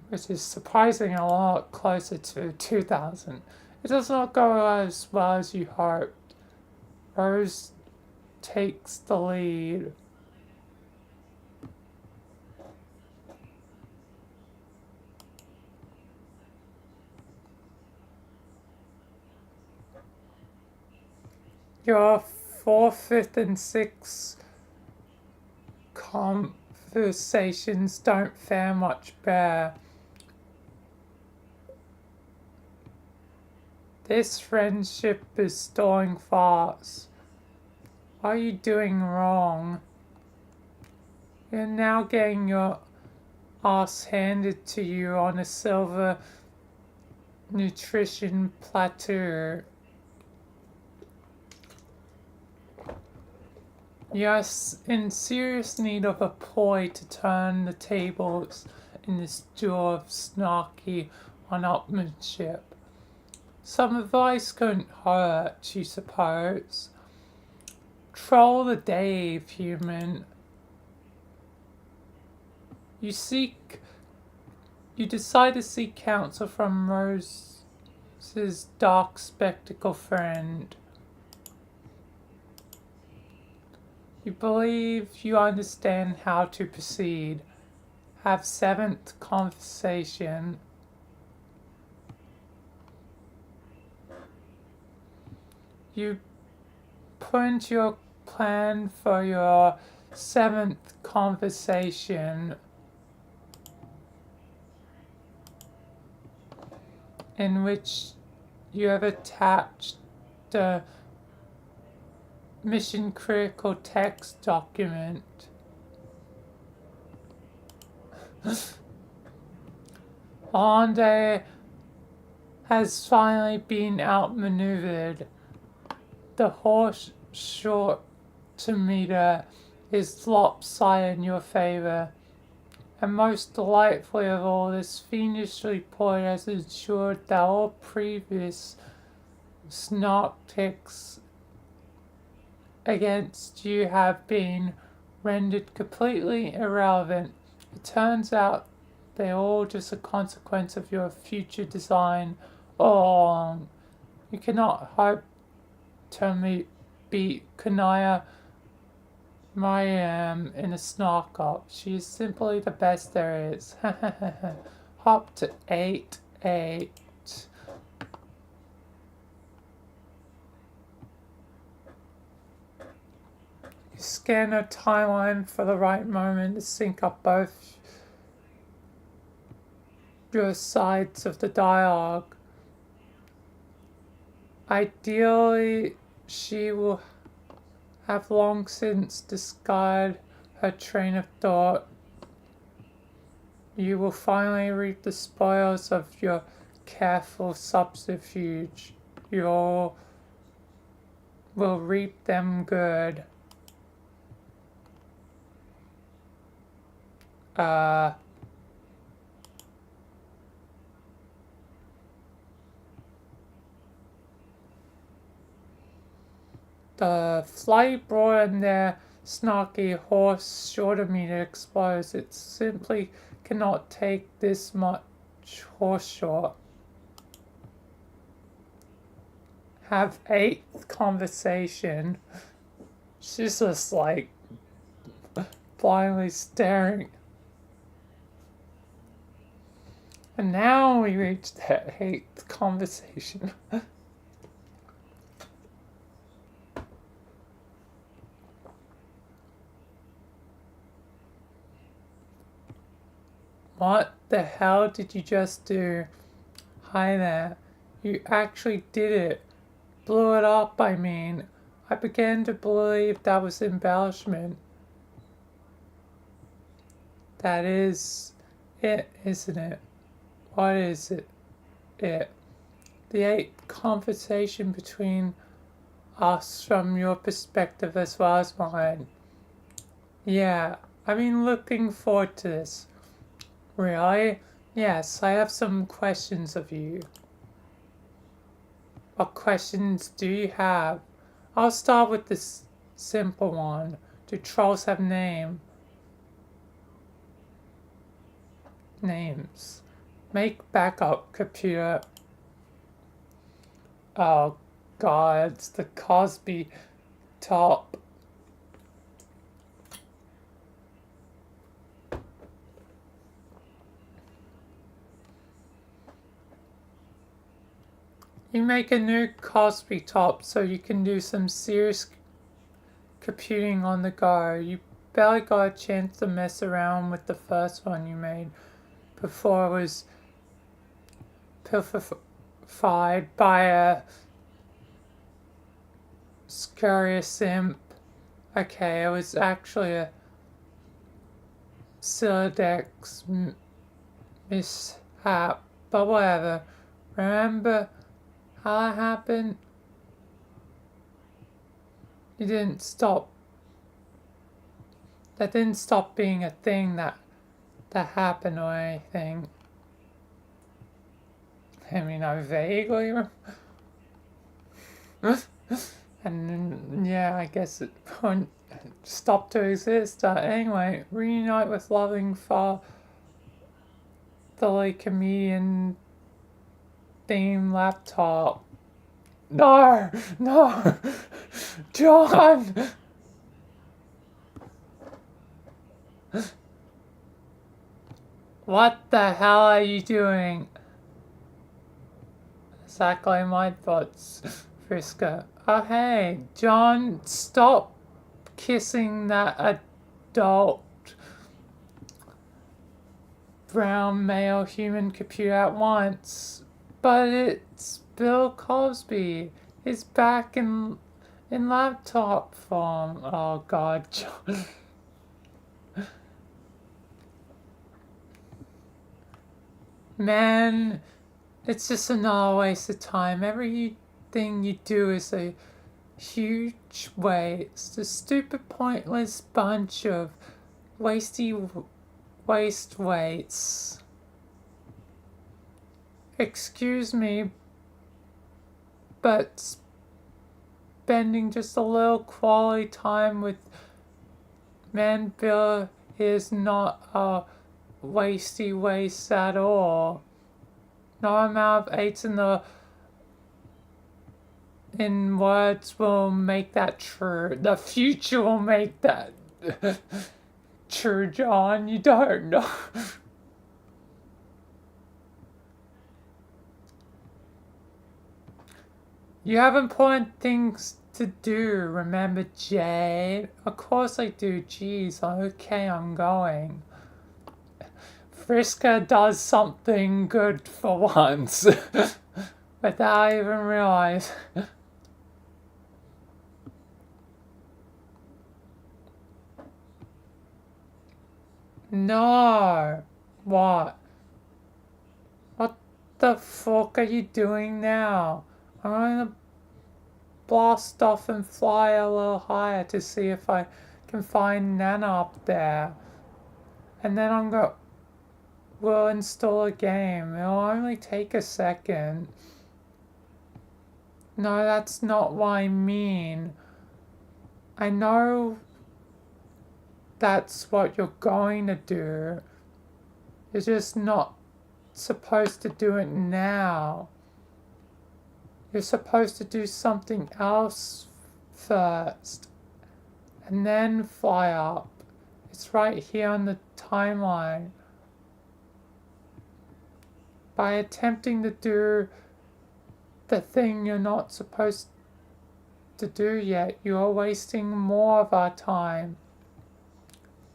Which is surprisingly a lot closer to 2000. It does not go as well as you hoped. Rose takes the lead. Your fourth, fifth, and sixth conversations don't fare much better. This friendship is stalling fast. What are you doing wrong? You're now getting your ass handed to you on a silver nutrition platter. You're in serious need of a ploy to turn the tables in this duel of snarky one-upmanship. Some advice couldn't hurt, you suppose. Troll the Dave, human. You decide to seek counsel from Rose's dark spectacle friend. You believe you understand how to proceed. Have seventh conversation. You print your plan for your seventh conversation, in which you have attached the mission critical text document. Ande has finally been outmaneuvered. The horse short to meter is lopsided in your favor. And most delightfully of all, this fiendish report has ensured that all previous synoptics against you have been rendered completely irrelevant. It turns out they're all just a consequence of your future design all along. You cannot hope to beat Kanaya Mariam in a snark up. She is simply the best there is. Hop to 8-8. You scan a timeline for the right moment to sync up both your sides of the dialogue. Ideally, she will have long since discarded her train of thought. You will finally reap the spoils of your careful subterfuge. You all will reap them good. The flight brought in their snarky horse shorter meter explodes. It simply cannot take this much horse short. Have 8th conversation. She's just like blindly staring. And now we reach that 8th conversation. What the hell did you just do? Hi there. You actually did it. Blew it up, I mean. I began to believe that was embellishment. That is it, isn't it? What is it? The 8th conversation between us from your perspective as well as mine. Yeah, I've been looking forward to this. Really? Yes, I have some questions of you. What questions do you have? I'll start with this simple one. Do trolls have names? Make backup, computer. Oh God, it's the Cosby top. You make a new Cosby top so you can do some serious computing on the go. You barely got a chance to mess around with the first one you made before it was pilferied by a scurrious imp. Okay, it was actually a Siladex mishap, but whatever. Remember how it happened? That didn't stop being a thing that happened or anything. I mean, I vaguely And yeah, I guess it won't stop to exist. Anyway, reunite with loving fatherly comedian theme laptop. No! No! John! What the hell are you doing? Exactly my thoughts, Friska. Oh hey, John, stop kissing that adult brown male human computer at once. But it's Bill Cosby. He's back in laptop form. Oh god, John. Man, it's just another waste of time. Everything you do is a huge waste. A stupid, pointless bunch of waste weights. Excuse me, but spending just a little quality time with Manville is not a waste at all. No amount of eights in words will make that true. The future will make that true, John. You don't know. You have important things to do, remember, Jade? Of course I do. Jeez, okay, I'm going. Friska does something good for once. Without even realize. No. What? What the fuck are you doing now? I'm gonna blast off and fly a little higher to see if I can find Nana up there. And then we'll install a game. It'll only take a second. No, that's not what I mean. I know that's what you're going to do. You're just not supposed to do it now. You're supposed to do something else first. And then fly up. It's right here on the timeline. By attempting to do the thing you're not supposed to do yet, you are wasting more of our time.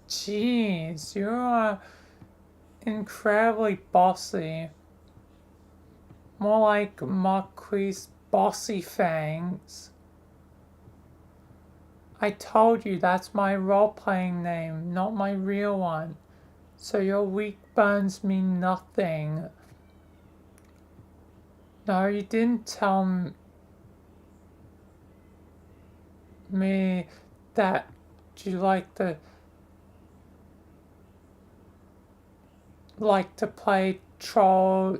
Jeez, you are incredibly bossy. More like Marquis Bossy Fangs. I told you that's my role-playing name, not my real one. So your weak bones mean nothing. No, you didn't tell me that you like to play Troll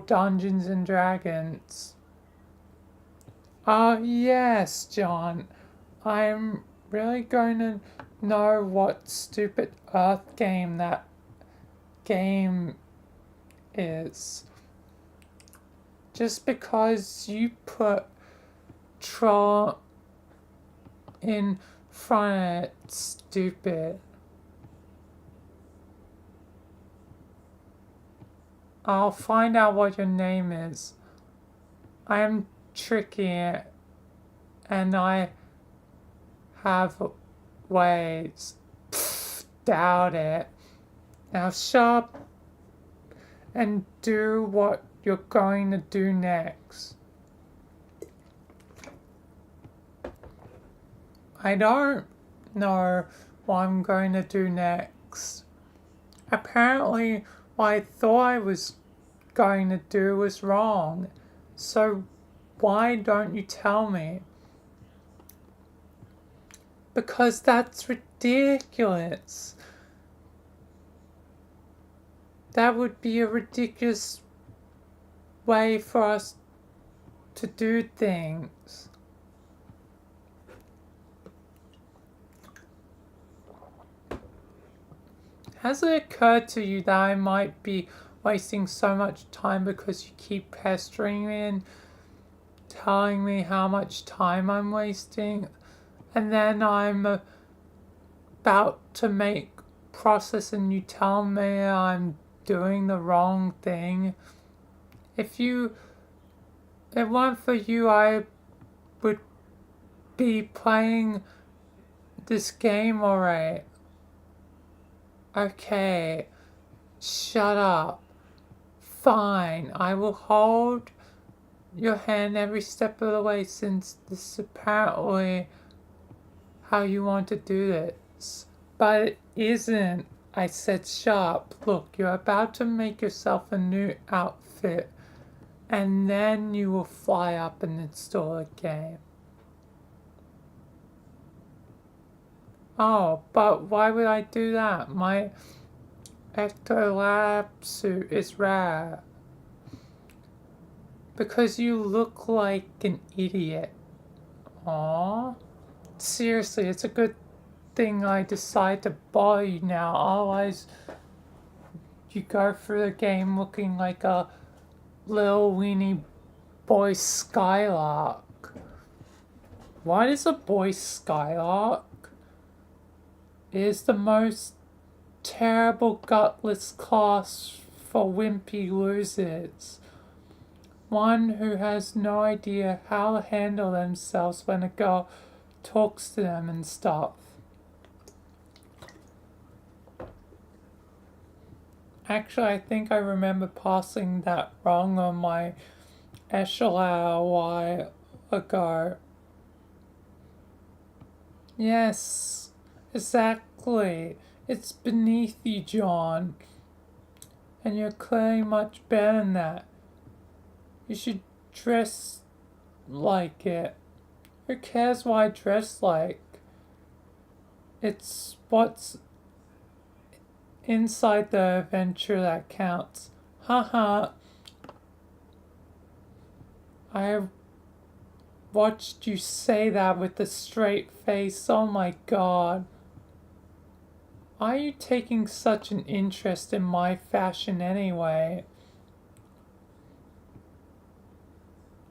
Dungeons and Dragons. Oh yes, John. I'm really going to know what stupid Earth game that game is. Just because you put troll in front of it, stupid. I'll find out what your name is. I am tricky and I have ways. Pfft, doubt it. Now shut up and do what you're going to do next. I don't know what I'm going to do next. Apparently, what I thought I was going to do was wrong. So why don't you tell me? Because that's ridiculous. That would be a ridiculous way for us to do things. Has it occurred to you that I might be wasting so much time because you keep pestering me and telling me how much time I'm wasting? And then I'm about to make process and you tell me I'm doing the wrong thing. If it weren't for you, I would be playing this game alright. Okay, shut up. Fine, I will hold your hand every step of the way since this is apparently how you want to do this. But it isn't. I said sharp. Look, you're about to make yourself a new outfit and then you will fly up and install a game. Oh, but why would I do that? My Ectolab suit is rare. Because you look like an idiot. Aww. Seriously, it's a good thing I decide to buy you now. Otherwise, you go through the game looking like a little weenie boy Skylark. What is a boy Skylark? It is the most terrible gutless class for wimpy losers. One who has no idea how to handle themselves when a girl talks to them and stuff. Actually, I think I remember passing that wrong on my echelon a while ago. Yes, exactly. It's beneath you, John. And you're clearly much better than that. You should dress like it. Who cares what I dress like? It's what's inside the adventure that counts. Haha. I watched you say that with a straight face. Oh my god. Why are you taking such an interest in my fashion anyway?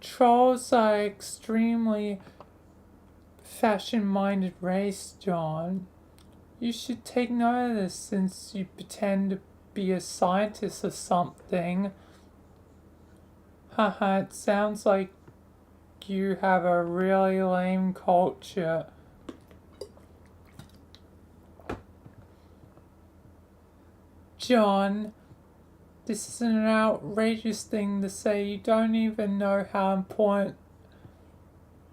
Trolls are extremely fashion-minded race, John. You should take note of this since you pretend to be a scientist or something. Haha, it sounds like you have a really lame culture. John, this is an outrageous thing to say. You don't even know how important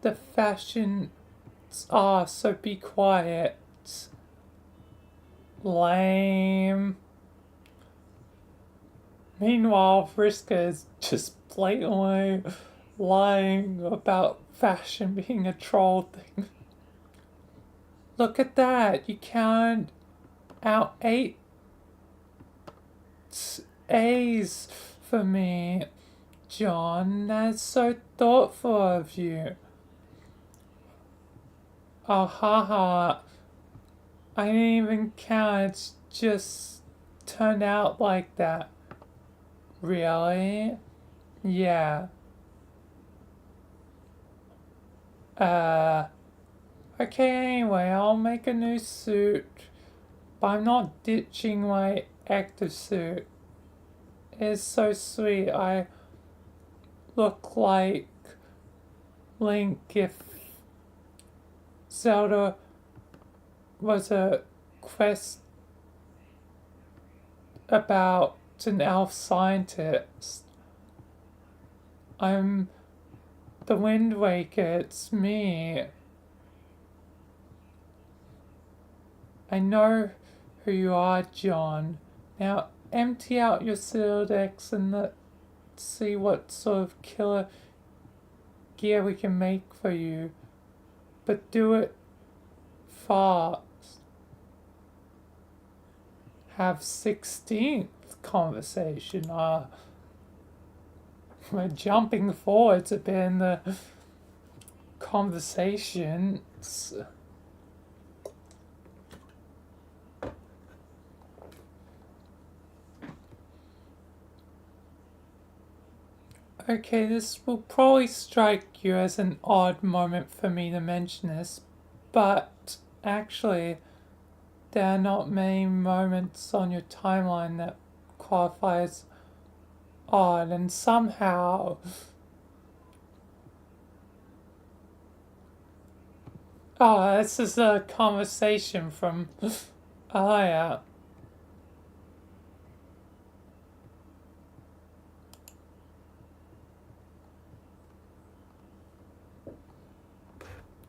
the fashions are, so be quiet. Lame. Meanwhile, Vriska is just blatantly lying about fashion being a troll thing. Look at that. You counted out 8 A's for me, John. That's so thoughtful of you. Oh, haha. I didn't even count. It's just turned out like that. Really? Yeah. Okay, anyway, I'll make a new suit. But I'm not ditching my active suit. It's so sweet. I look like Link if Zelda was a quest about an elf scientist. I'm the Wind Waker, it's me. I know who you are, John. Now empty out your sealed decks and let's see what sort of killer gear we can make for you. But do it fast. Have 16th conversation. we're jumping forwards a bit in the conversations. Okay, this will probably strike you as an odd moment for me to mention this, but actually, there are not many moments on your timeline that qualify as odd, and somehow this is a conversation from earlier.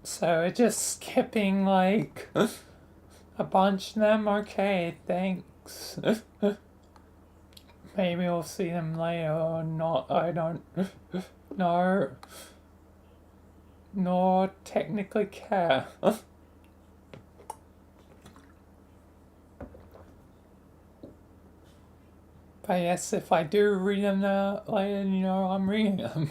So we're just skipping like a bunch of them. Okay, thanks. Maybe we'll see them later or not. I don't know. Nor technically care. But yes, if I do read them later, you know, I'm reading them.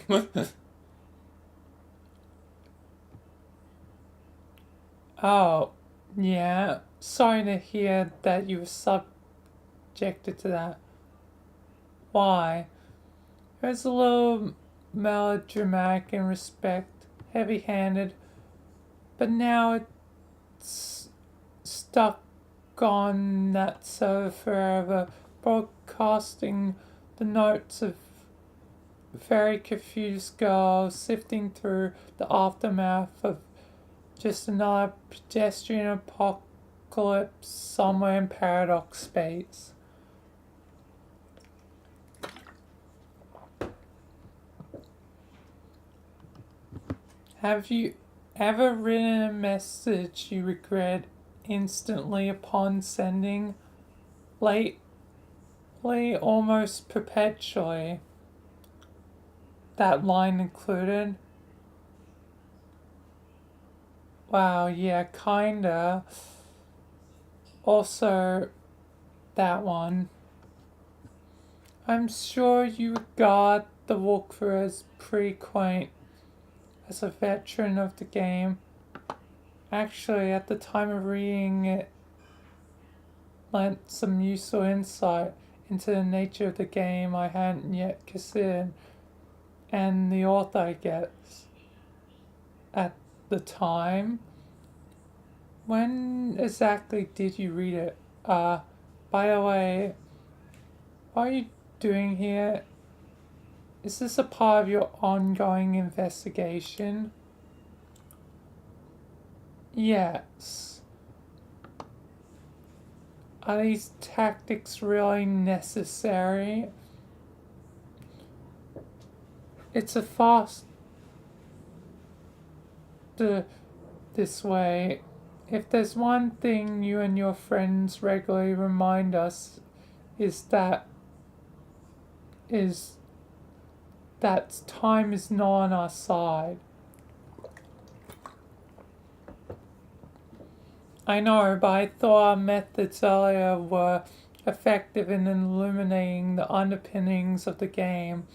Oh, yeah. Sorry to hear that you were subjected to that. Why? It was a little melodramatic in respect, heavy-handed, but now it's stuck on that server forever, broadcasting the notes of a very confused girl sifting through the aftermath of just another pedestrian apocalypse somewhere in paradox space. Have you ever written a message you regret instantly upon sending? Lately, almost perpetually. That line included. Wow, yeah, kinda. Also, that one. I'm sure you regard the walkthrough as pretty quaint. As a veteran of the game, actually, at the time of reading it, lent some useful insight into the nature of the game I hadn't yet considered, and the author, I guess, at the time. When exactly did you read it? By the way, what are you doing here? Is this a part of your ongoing investigation? Yes. Are these tactics really necessary? It's a fast this way. If there's one thing you and your friends regularly remind us is that time is not on our side. I know, but I thought our methods earlier were effective in illuminating the underpinnings of the game.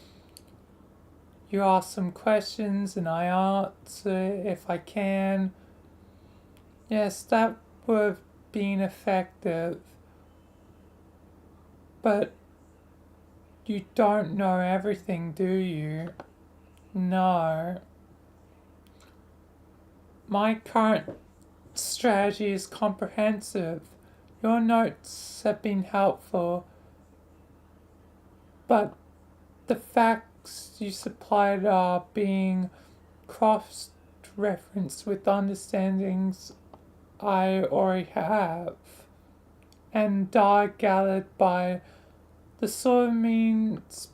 You ask some questions and I answer if I can. Yes, that would have been effective. But you don't know everything, do you? No. My current strategy is comprehensive. Your notes have been helpful, but the facts you supplied are being cross-referenced with understandings I already have, and data gathered by the sort of means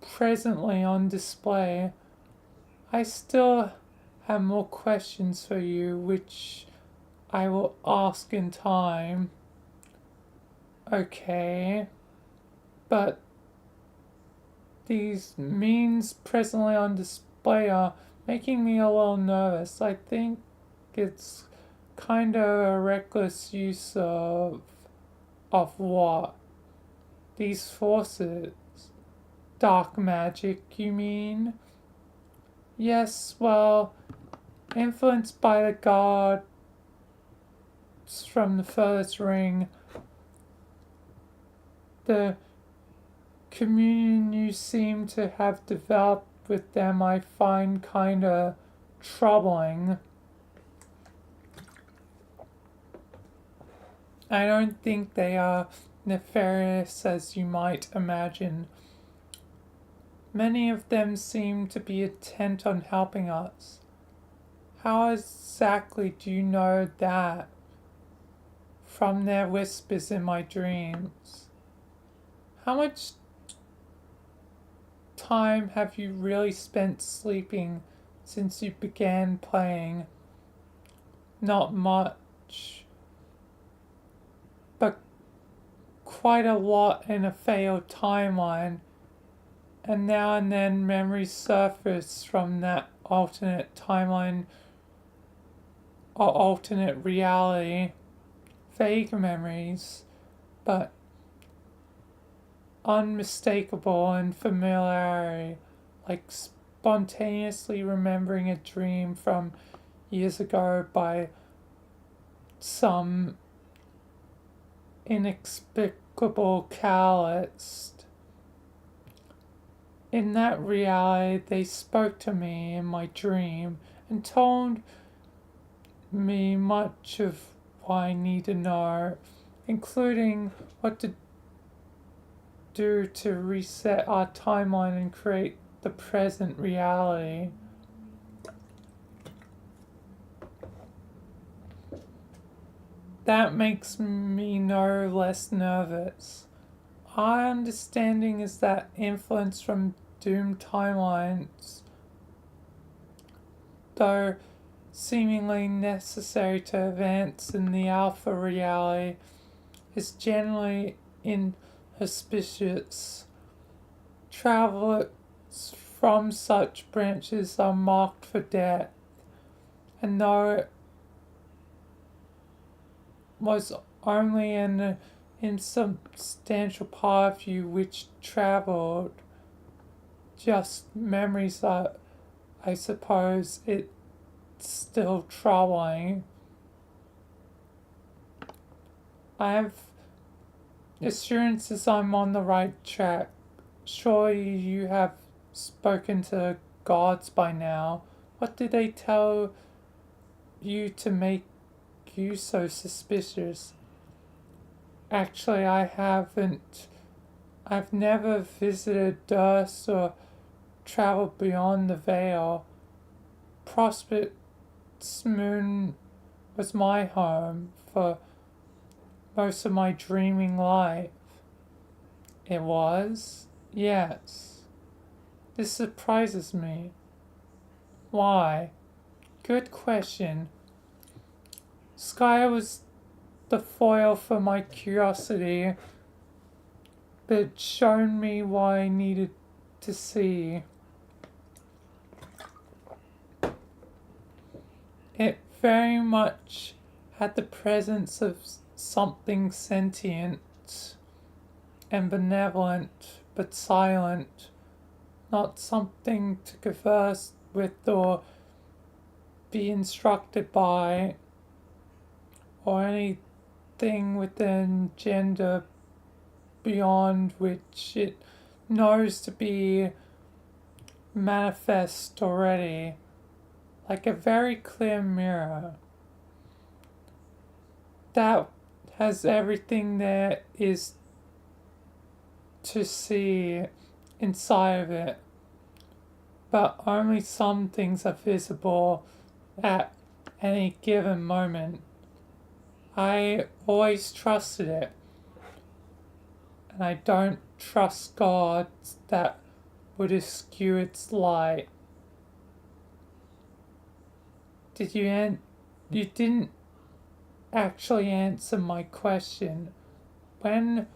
presently on display. I still have more questions for you, which I will ask in time. Okay, but these means presently on display are making me a little nervous. I think it's kind of a reckless use of what? These forces. Dark magic, you mean? Yes, well, influenced by the gods from the first ring, the communion you seem to have developed with them I find kinda troubling. I don't think they are nefarious as you might imagine. Many of them seem to be intent on helping us. How exactly do you know that? From their whispers in my dreams. How much time have you really spent sleeping since you began playing? Not much, but quite a lot in a failed timeline, and now and then memories surface from that alternate timeline or alternate reality. Vague memories, but unmistakable and familiar, like spontaneously remembering a dream from years ago by some inexplicable catalyst. In that reality, they spoke to me in my dream and told me much of what I need to know, including what to do to reset our timeline and create the present reality. That makes me no less nervous. Our understanding is that influence from doomed timelines, though seemingly necessary to advance in the alpha reality, is generally inauspicious. Travelers from such branches are marked for death, and though it was only an insubstantial part of you which travelled, just memories are, I suppose, it's still troubling. I have assurances I'm on the right track. Surely you have spoken to gods by now. What did they tell you to make you so suspicious? Actually, I haven't. I've never visited Durst or traveled beyond the Veil. Prospect's Moon was my home for most of my dreaming life. It was? Yes. This surprises me. Why? Good question. Sky was the foil for my curiosity, but it showed me what I needed to see. It very much had the presence of something sentient and benevolent, but silent, not something to converse with or be instructed by, or anything with an agenda beyond which it knows to be manifest already, like a very clear mirror that has everything there is to see inside of it, but only some things are visible at any given moment. I always trusted it, and I don't trust gods that would eschew its light. You didn't actually answer my question. When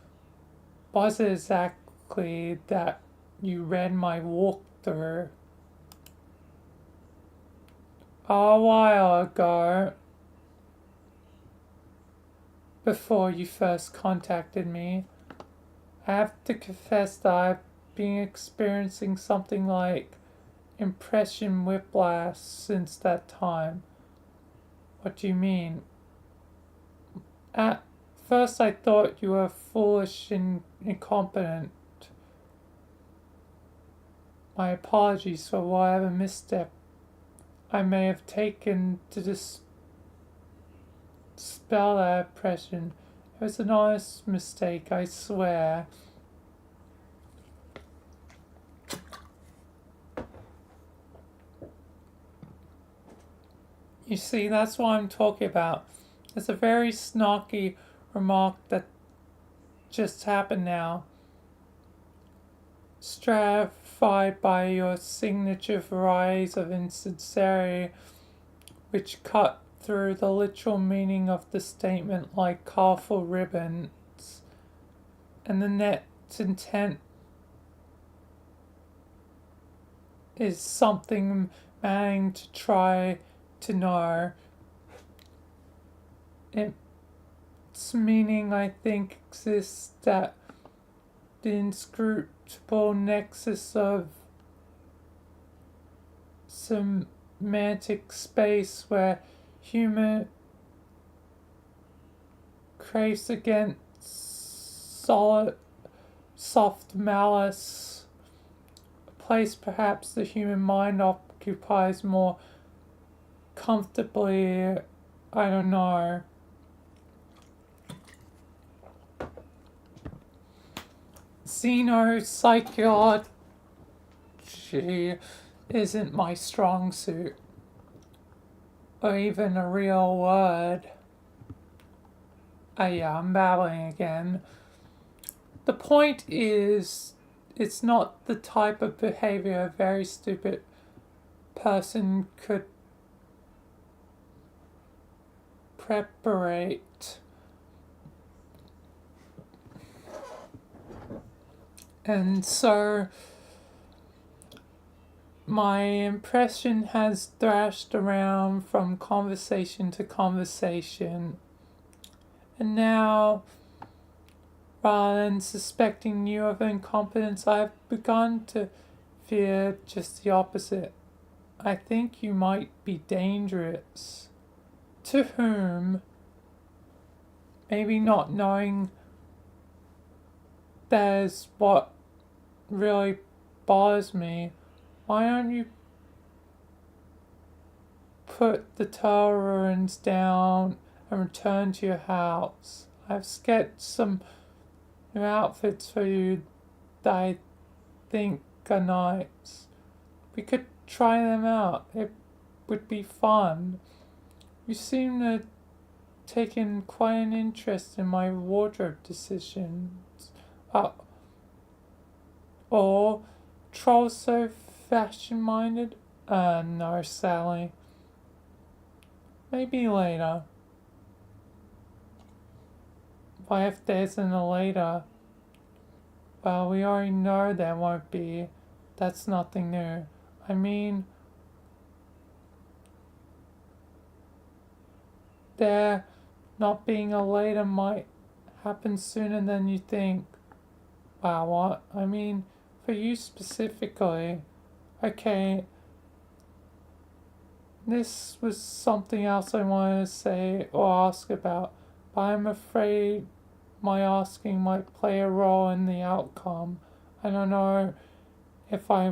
was it exactly that you read my walkthrough? A while ago, before you first contacted me. I have to confess that I've been experiencing something like impression whiplash since that time. What do you mean? At first I thought you were foolish and incompetent. My apologies for whatever misstep I may have taken to dispel that impression. It was an honest mistake, I swear. You see, that's what I'm talking about. It's a very snarky remark that just happened now. Stratified by your signature varieties of insincerity, which cut through the literal meaning of the statement like colorful ribbons, and the net intent is something manning to try to know. Its meaning, I think, exists at the inscrutable nexus of semantic space where humor craves against solid, soft malice, a place perhaps the human mind occupies more comfortably, I don't know. Xenopsychology isn't my strong suit, or even a real word. Yeah, I'm babbling again. The point is, it's not the type of behavior a very stupid person could preparate. And so my impression has thrashed around from conversation to conversation. And now, rather than suspecting you of incompetence, I've begun to fear just the opposite. I think you might be dangerous. To whom? Maybe not knowing that is what really bothers me. Why don't you put the towel ruins down and return to your house? I've sketched some new outfits for you that I think are nice. We could try them out. It would be fun. You seem to have taken quite an interest in my wardrobe decisions. Or trolls so fashion-minded? No, Sally. Maybe later. Why, if there isn't a later? Well, we already know there won't be. That's nothing new. I mean, there not being a later might happen sooner than you think. Wow, what? I mean, for you specifically. Okay, this was something else I wanted to say or ask about, but I'm afraid my asking might play a role in the outcome. I don't know if I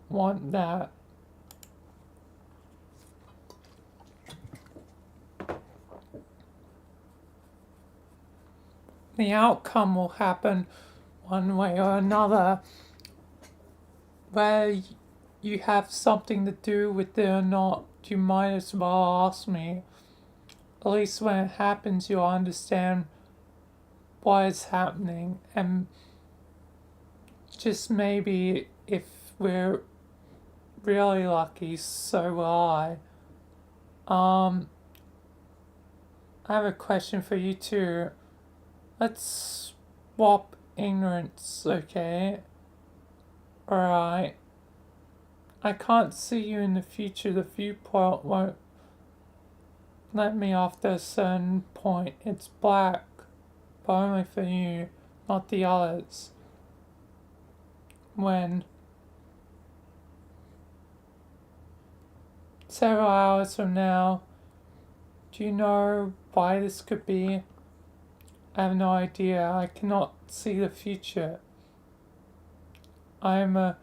want that. The outcome will happen one way or another, whether you have something to do with it or not. You might as well ask me. At least when it happens, you'll understand why it's happening, and just maybe if we're really lucky, so will I. I have a question for you too. Let's swap ignorance, okay? Alright. I can't see you in the future. The viewport won't let me after a certain point. It's black, but only for you, not the others. When? Several hours from now. Do you know why this could be? I have no idea. I cannot see the future. I'm a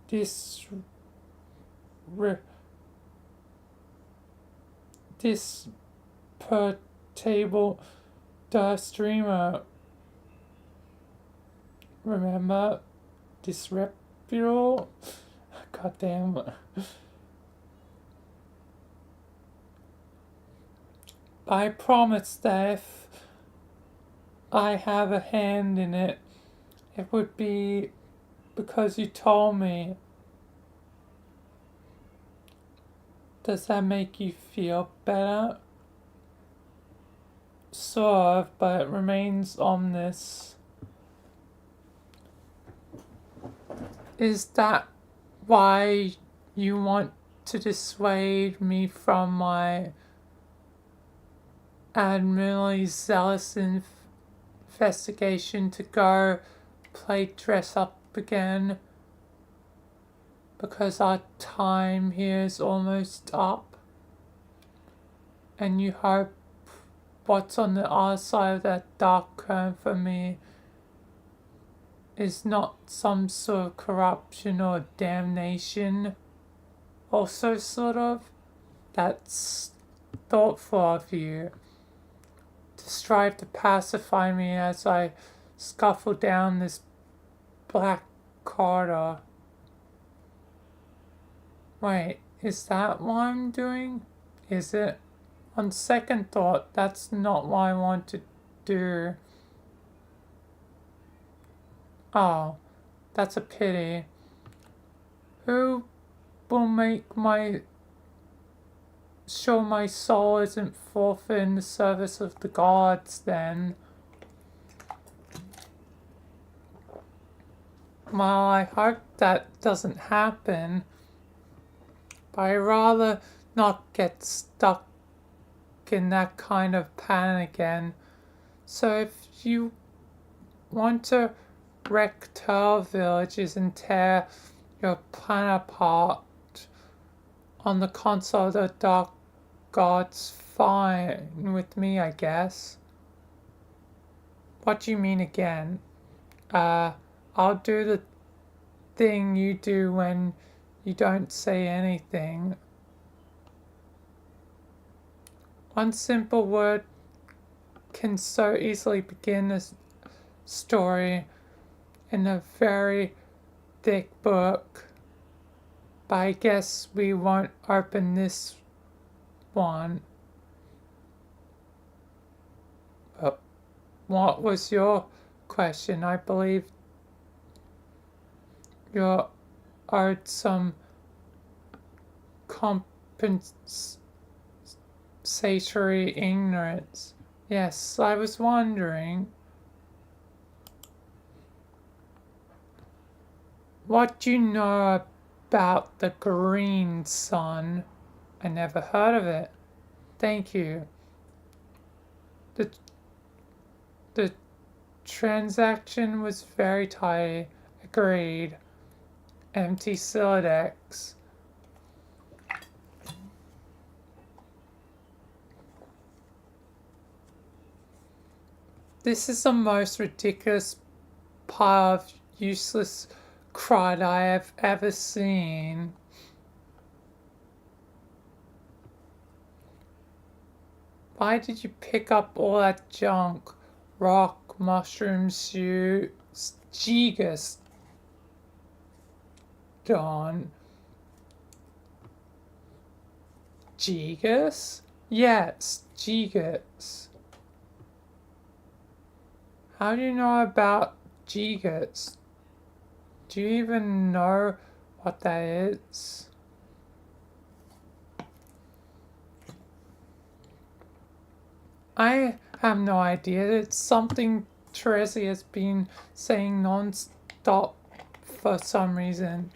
dispertable streamer. Remember? Disreputable? Goddamn. I promise that if I have a hand in it, it would be because you told me. Does that make you feel better? Sort of, but it remains ominous. Is that why you want to dissuade me from my admirably zealous investigation to go play dress up again? Because our time here is almost up. And you hope what's on the other side of that dark curtain for me is not some sort of corruption or damnation. Also, sort of. That's thoughtful of you. To strive to pacify me as I scuffle down this black corridor. Wait, is that what I'm doing? Is it? On second thought, that's not what I want to do. Oh, that's a pity. Who will make sure my soul isn't forfeit in the service of the gods then? Well, I hope that doesn't happen. But I'd rather not get stuck in that kind of pattern again. So if you want to wreck Turtle villages and tear your planet apart on the console of the Dark Gods, fine with me, I guess. What do you mean again? I'll do the thing you do when you don't say anything. One simple word can so easily begin a story in a very thick book. But I guess we won't open this one. But what was your question? I believe you're owed some compensatory ignorance. Yes, I was wondering. What do you know about the green sun? I never heard of it. Thank you. The transaction was very tidy. Agreed. Empty Silodex. This is the most ridiculous pile of useless crud I have ever seen. Why did you pick up all that junk? Rock, mushrooms, Gigas. Dawn. Gigas? Yes, Gigas. How do you know about Gigas? Do you even know what that is? I have no idea. It's something Teresi has been saying non-stop for some reason.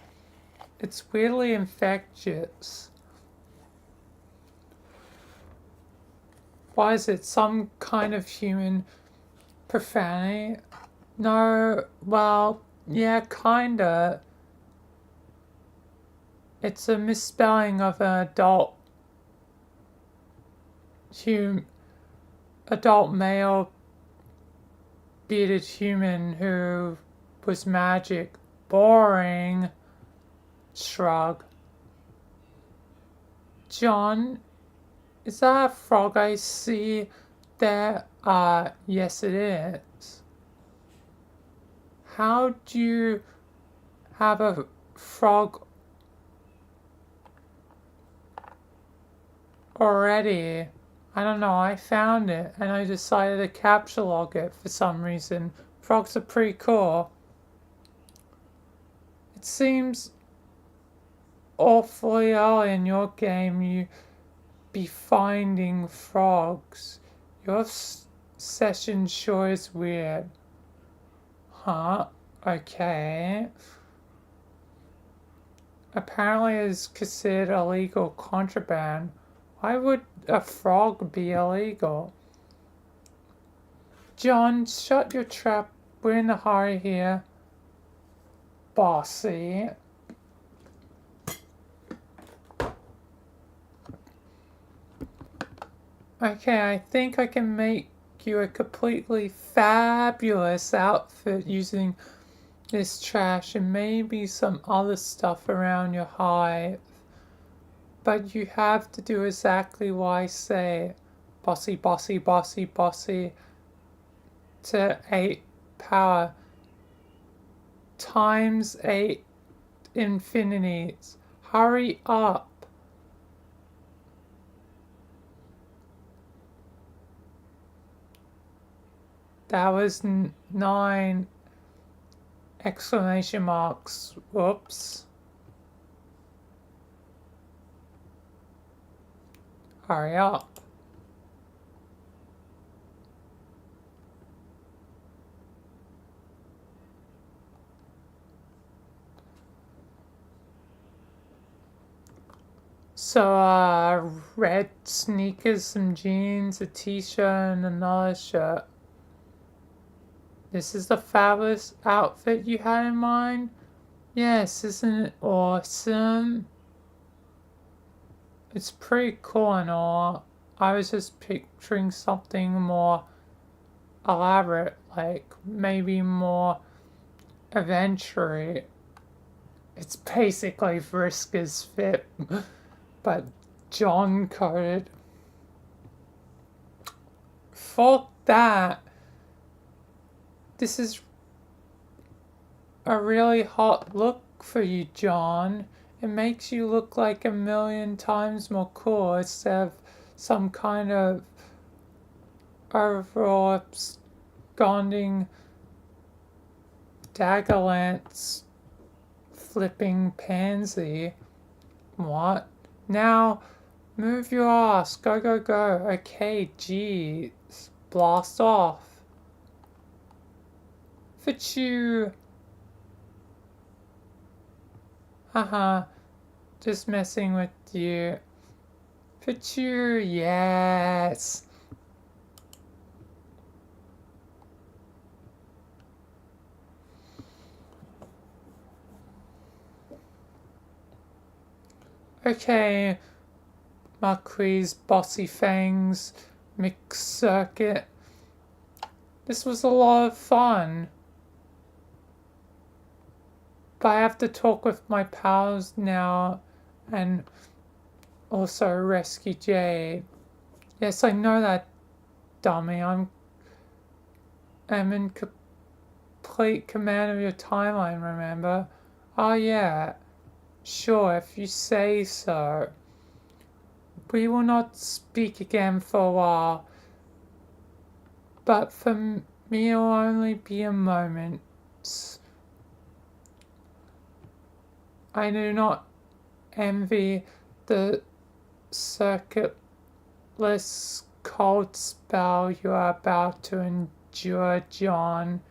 It's weirdly infectious. Why is it some kind of human Profanity? No, well, yeah, kinda. It's a misspelling of an adult male bearded human who was magic. Boring. Shrug. John, is that a frog I see there? Yes it is. How do you have a frog already? I don't know, I found it and I decided to capture log it for some reason. Frogs are pretty cool. It seems awfully early in your game you be finding frogs. Your session sure is weird. Huh? Okay. Apparently it's considered illegal contraband. Why would a frog be illegal? John, shut your trap. We're in a hurry here. Bossy. Okay, I think I can make you a completely fabulous outfit using this trash and maybe some other stuff around your hive. But you have to do exactly what I say. Bossy, bossy, bossy, bossy. To 8 power. Times 8 infinities. Hurry up. That was 9 exclamation marks. Whoops. Hurry up. So, red sneakers, some jeans, a t-shirt, and another shirt. This is the fabulous outfit you had in mind? Yes, isn't it awesome? It's pretty cool and all. I was just picturing something more elaborate, like maybe more adventure-y. It's basically Frisker's fit, but John coded. Fuck that. This is a really hot look for you, John. It makes you look like a million times more cool instead of some kind of overall absconding Daggerlance flipping pansy. What? Now, move your ass. Go, go, go. Okay, jeez. Blast off. Fichu. Haha. Just messing with you. Fichu, yes. Okay, Marquis, Bossy Fangs, Mixed Circuit. This was a lot of fun. But I have to talk with my pals now and also rescue Jade. Yes, I know that, dummy. I'm in complete command of your timeline, remember? Oh yeah. Sure, if you say so. We will not speak again for a while, but for me it will only be a moment. I do not envy the circuitless cold spell you are about to endure, John.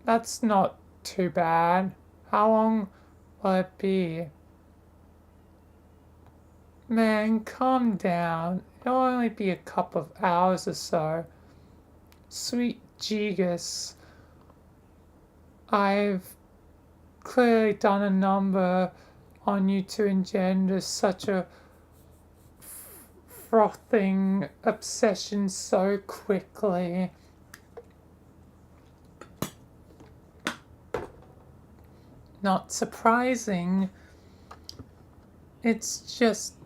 That's not too bad. How long will it be? Man, calm down. It'll only be a couple of hours or so. Sweet Jesus. I've clearly done a number on you to engender such a frothing obsession so quickly. Not surprising. It's just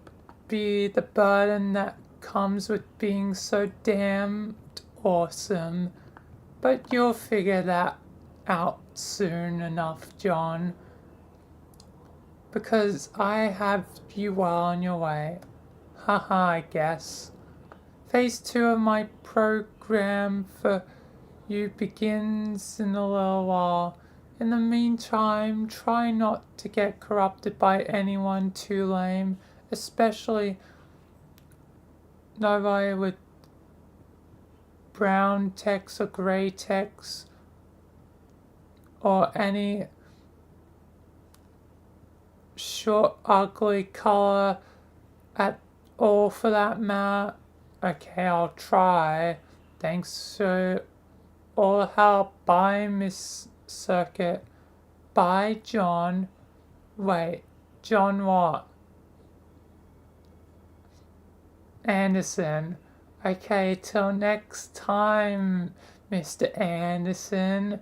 be the burden that comes with being so damned awesome. But you'll figure that out soon enough, John. Because I have you well on your way. Haha, I guess. Phase 2 of my program for you begins in a little while. In the meantime, try not to get corrupted by anyone too lame, especially nobody with brown text or grey text or any short ugly colour at all for that matter. Okay, I'll try. Thanks for all the help. Bye, Miss Circuit. Bye, John. Wait, John what? Anderson. Okay, till next time, Mr. Anderson.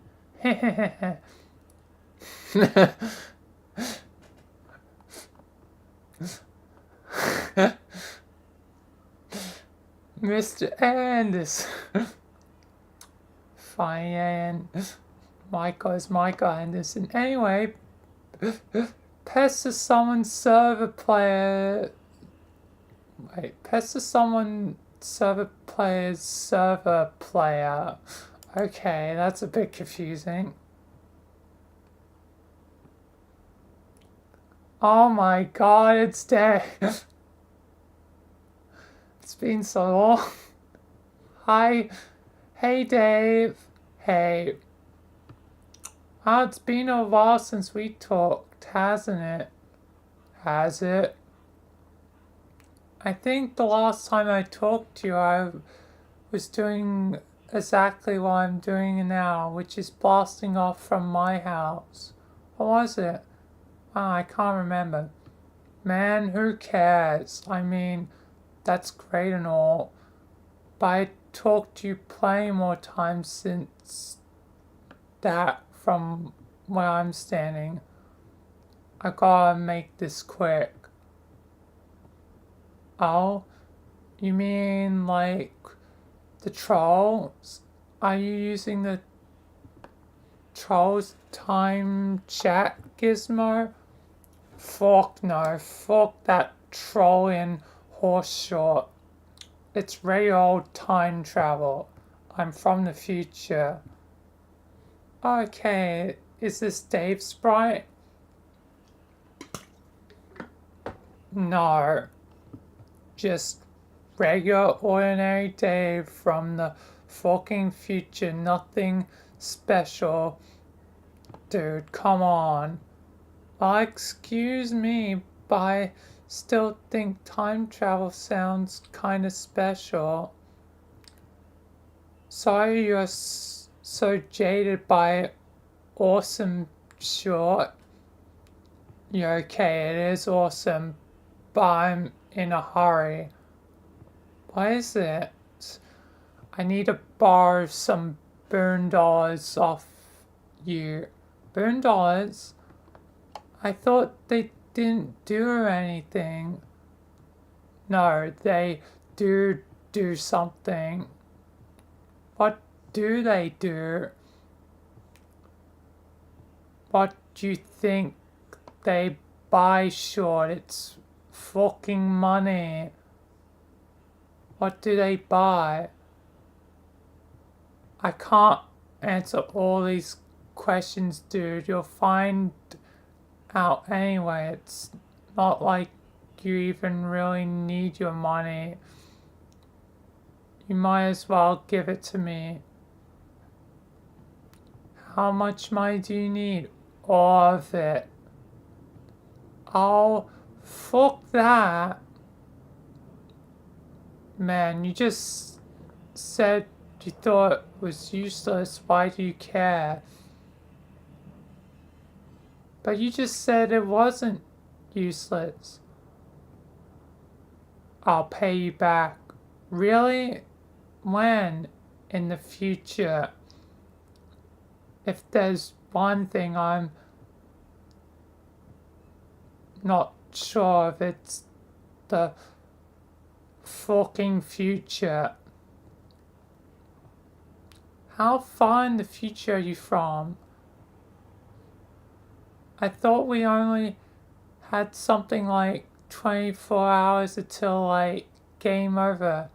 Mr. Anderson. Fine. Michael Anderson. Anyway, pester someone server player. Wait, pester someone server player's server player. Okay, that's a bit confusing. Oh my god, it's dead. It's been so long. Hi. Hey, Dave. Hey. Oh, it's been a while since we talked, hasn't it? Has it? I think the last time I talked to you, I was doing exactly what I'm doing now, which is blasting off from my house. What was it? Oh, I can't remember. Man, who cares? I mean, that's great and all, but I talked to you plenty more times since that from where I'm standing. I gotta make this quick. Oh, you mean like the trolls? Are you using the trolls time chat gizmo? Fuck no, fuck that trolling horse short. It's regular old time travel. I'm from the future. Okay, is this Dave Sprite? No. Just regular ordinary Dave from the fucking future. Nothing special. Dude, come on. Excuse me, but I still think time travel sounds kind of special. Sorry you're so jaded by awesome short. You're okay, it is awesome, but I'm in a hurry. What is it? I need to borrow some burn dollars off you. Burn dollars? I thought they didn't do anything. No, they do something. What do they do? What do you think they buy short? It's fucking money. What do they buy? I can't answer all these questions, dude. You'll find out anyway. It's not like you even really need your money. You might as well give it to me. How much money do you need? All of it. Oh, fuck that. Man, you just said you thought it was useless. Why do you care? But you just said it wasn't useless. I'll pay you back. Really? When? In the future. If there's one thing I'm not sure if it's the fucking future. How far in the future are you from? I thought we only had something like 24 hours until like game over.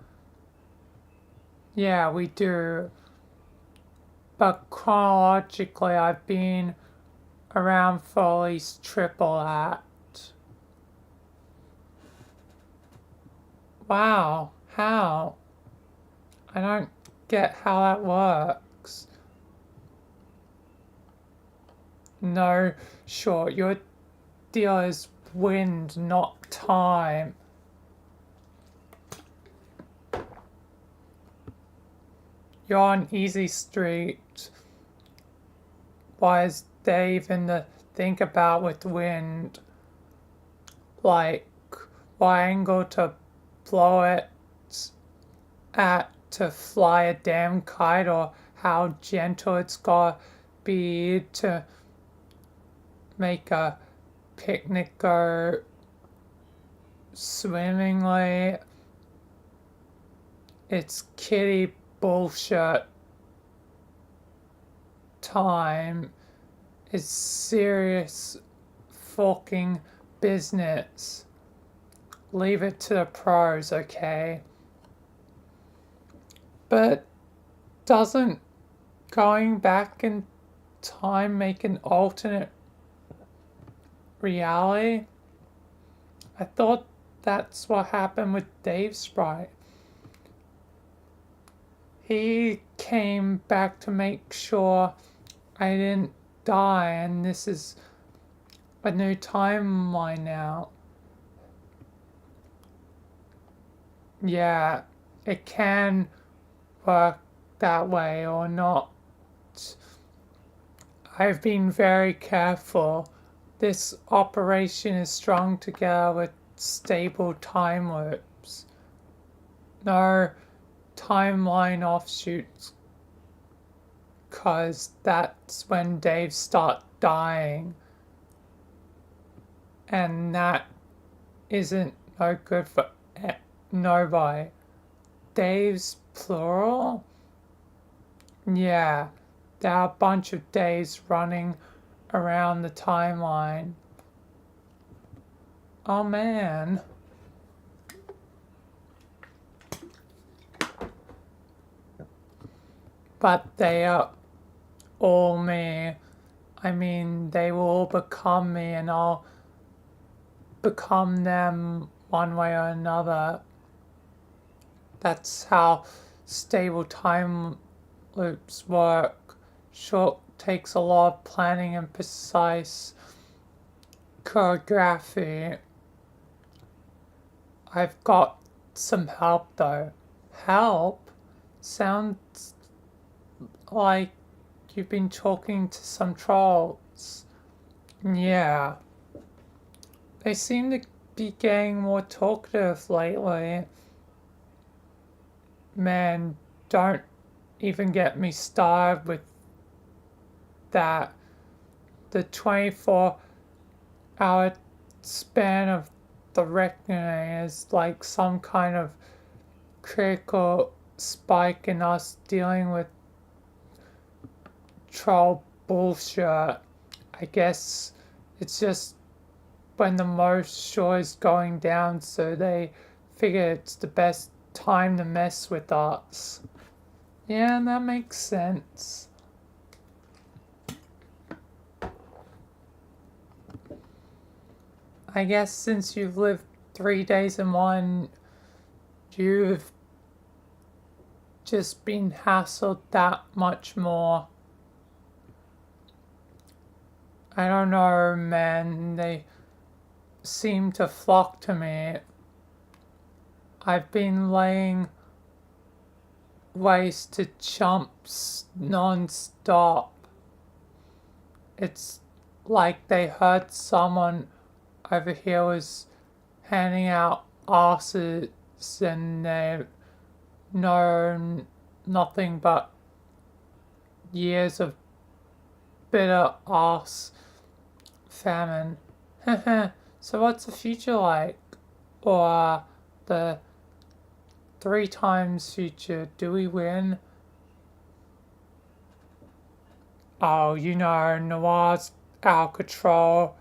Yeah, we do. But chronologically, I've been around for at least triple that. Wow, how? I don't get how that works. No, sure, your deal is wind, not time. You're on easy street. Why is there even to think about with wind? Like, what angle to blow it at to fly a damn kite, or how gentle it's gotta be to make a picnic go swimmingly. It's kiddie bullshit time. It's serious fucking business. Leave it to the pros, okay? But doesn't going back in time make an alternate reality? I thought that's what happened with Dave's sprite. He came back to make sure I didn't die, and this is a new timeline now. Yeah, it can work that way or not. I've been very careful. This operation is strung together with stable time loops. No timeline offshoots, cause that's when Dave starts dying. And that isn't no good for nobody. Dave's plural? Yeah, there are a bunch of days running around the timeline. Oh man. But they are all me. I mean, they will all become me, and I'll become them one way or another. That's how stable time loops work. Sure, takes a lot of planning and precise choreography. I've got some help though. Help? Sounds like you've been talking to some trolls. Yeah. They seem to be getting more talkative lately. Man, don't even get me started with that. The 24-hour span of the reckoning is like some kind of critical spike in us dealing with troll bullshit. I guess it's just when the most show is going down, so they figure it's the best time to mess with us. Yeah, that makes sense. I guess since you've lived 3 days in one, you've just been hassled that much more. I don't know, man. They seem to flock to me. I've been laying waste to chumps non-stop. It's like they heard someone over here was handing out asses and they've known nothing but years of bitter ass famine. So what's the future like? Or the 3 times future? Do we win? Oh, you know, Noir's out of control.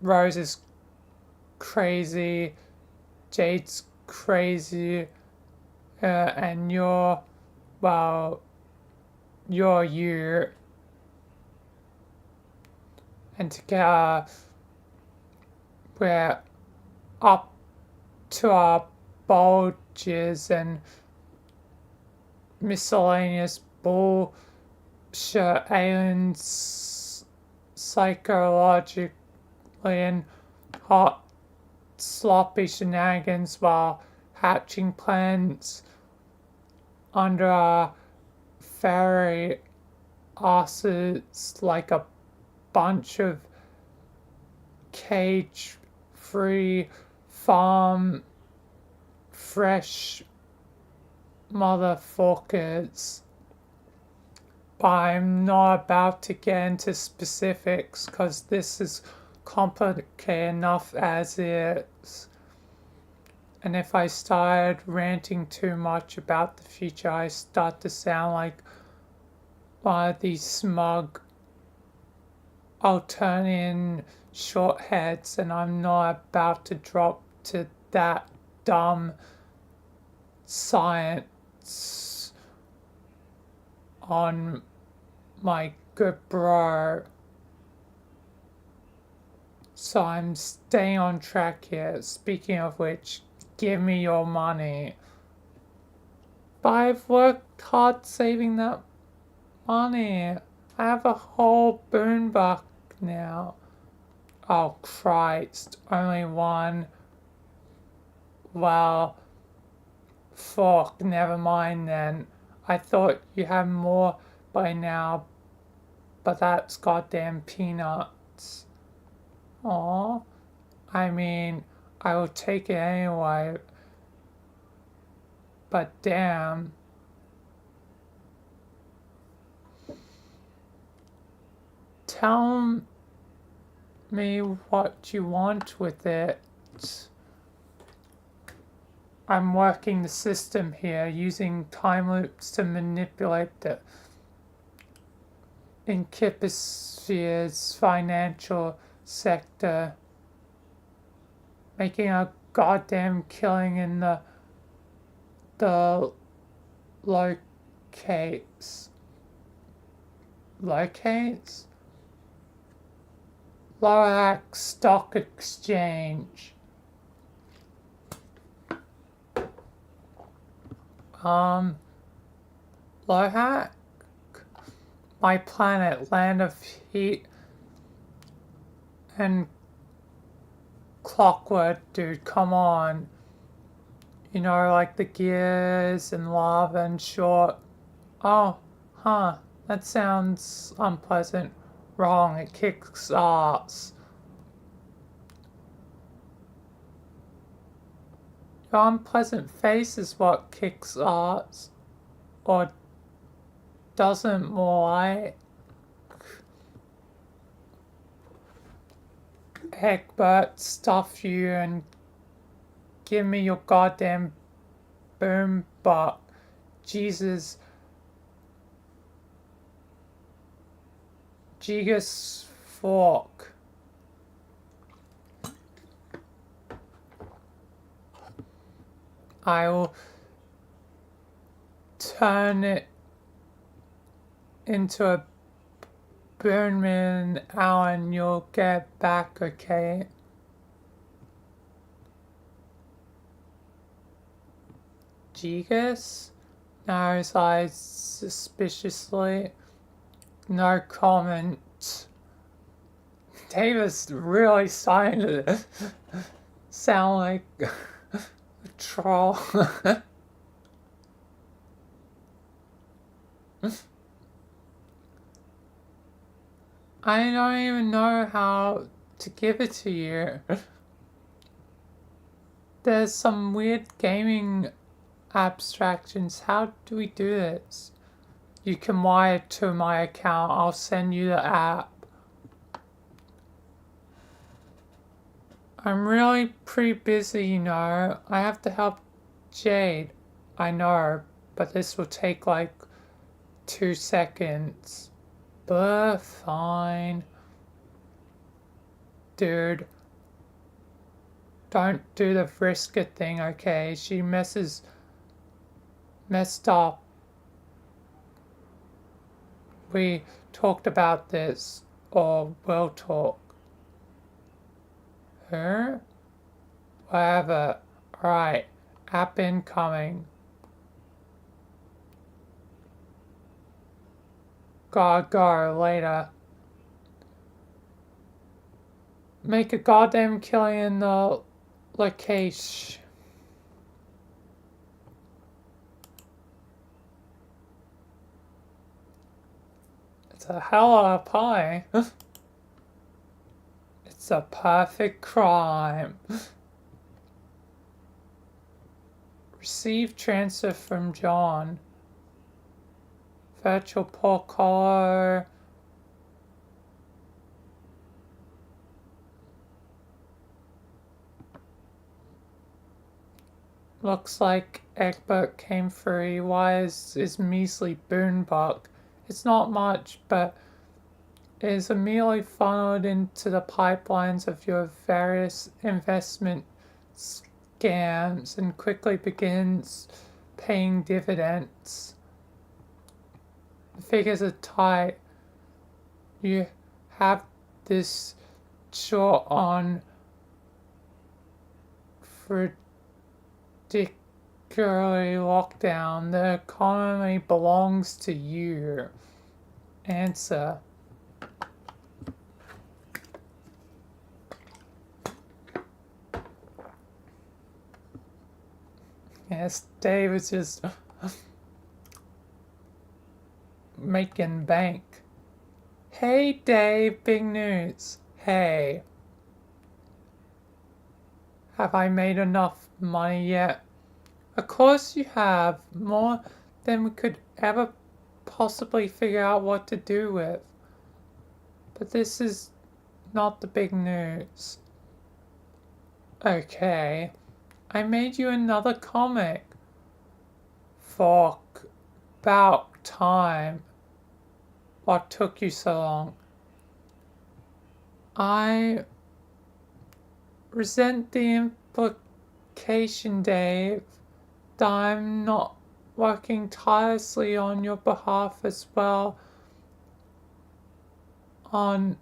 Rose is crazy. Jade's crazy. And you're you. And together, we're up to our bulges and miscellaneous bullshit, aliens psychologically and hot sloppy shenanigans while hatching plans under our fairy asses like a bunch of cage-free farm fresh motherfuckers. But I'm not about to get into specifics because this is complicated enough as is. And if I started ranting too much about the future, I start to sound like one of these smug Alternate short heads, and I'm not about to drop to that dumb science on my good bro. So I'm staying on track here. Speaking of which, give me your money. But I've worked hard saving that money. I have a whole boon buck now. Oh Christ, only one. Well, fuck, never mind then. I thought you had more by now, but that's goddamn peanuts. Aw, I mean, I will take it anyway, but damn. Tell me what you want with it. I'm working the system here, using time loops to manipulate the Inkiposphere's financial sector, making a goddamn killing in the locates. Locates? Loac Stock Exchange. Lohac? My planet, land of heat and clockwork, dude, come on. You know, like the gears and lava and short. Oh, huh, that sounds unpleasant. Wrong, it kicks ass. Your unpleasant face is what kicks ass. Or doesn't, more like. Heck, Bert, stuff you and give me your goddamn boom buck. Jesus. Gigas fork. I will turn it into a burn me an hour and you'll get back, okay? Gigas? Narrows his eyes suspiciously. No comment. Davis really starting to sound like a troll. I don't even know how to give it to you. There's some weird gaming abstractions. How do we do this? You can wire it to my account. I'll send you the app. I'm really pretty busy, you know. I have to help Jade. I know, but this will take like 2 seconds. But fine. Dude. Don't do the Frisker thing, okay? She messed up. We talked about this, or will talk. Her? Whatever. Alright. App incoming. Gotta go later. Make a goddamn killing in the location. It's a hell of a pie. It's a perfect crime. Receive transfer from John. Virtual portfolio. Looks like Egbert came free. Why is his measly boonbuck? It's not much, but it is immediately funneled into the pipelines of your various investment scams and quickly begins paying dividends. The figures are tight. You have this short on particularly lockdown. The economy belongs to you. Answer. Yes, Dave is just making bank. Hey Dave, big news. Hey. Have I made enough money yet? Of course you have. More than we could ever possibly figure out what to do with. But this is not the big news. Okay. I made you another comic. Fuck. About time. What took you so long? I resent the implication, Dave, that I'm not working tirelessly on your behalf as well. On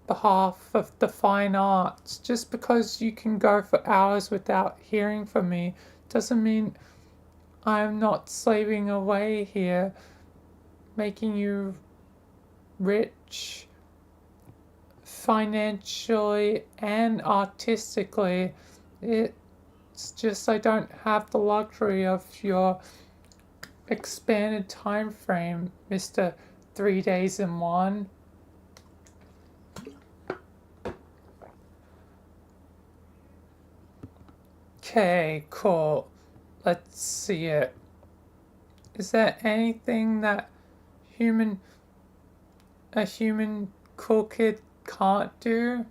behalf of the fine arts. Just because you can go for hours without hearing from me doesn't mean I'm not slaving away here, making you rich financially and artistically. It's just I don't have the luxury of your expanded time frame, Mr. 3 days in one. Okay, cool. Let's see it. Is there anything that a human cool kid can't do?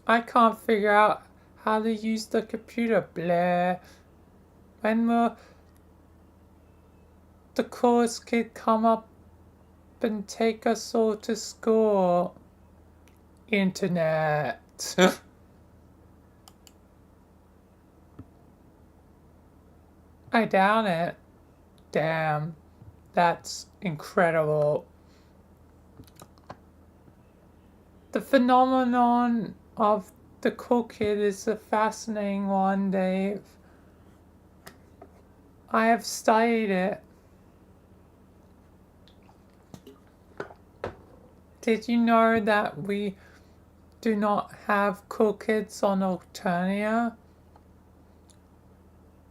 I can't figure out how to use the computer, Blair. When will the coolest kid come up and take us all to school? Internet. I doubt it. Damn. That's incredible. The phenomenon of the cool kid is a fascinating one, Dave. I have studied it. did you know that we do not have cool kids on Alternia?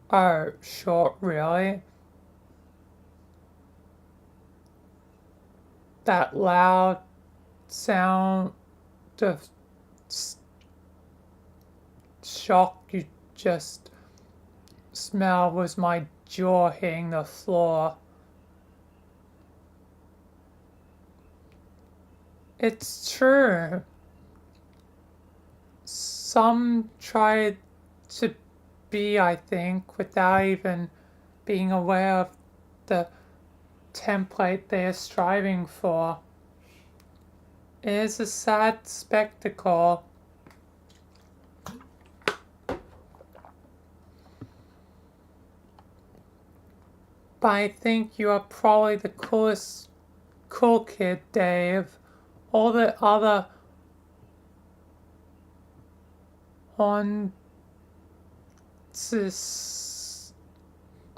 Oh, sure, really? That loud sound of shock you just smelled was my jaw hitting the floor. It's true. Some try to be, I think, without even being aware of the template they are striving for. It is a sad spectacle. But I think you are probably the coolest cool kid, Dave. All the other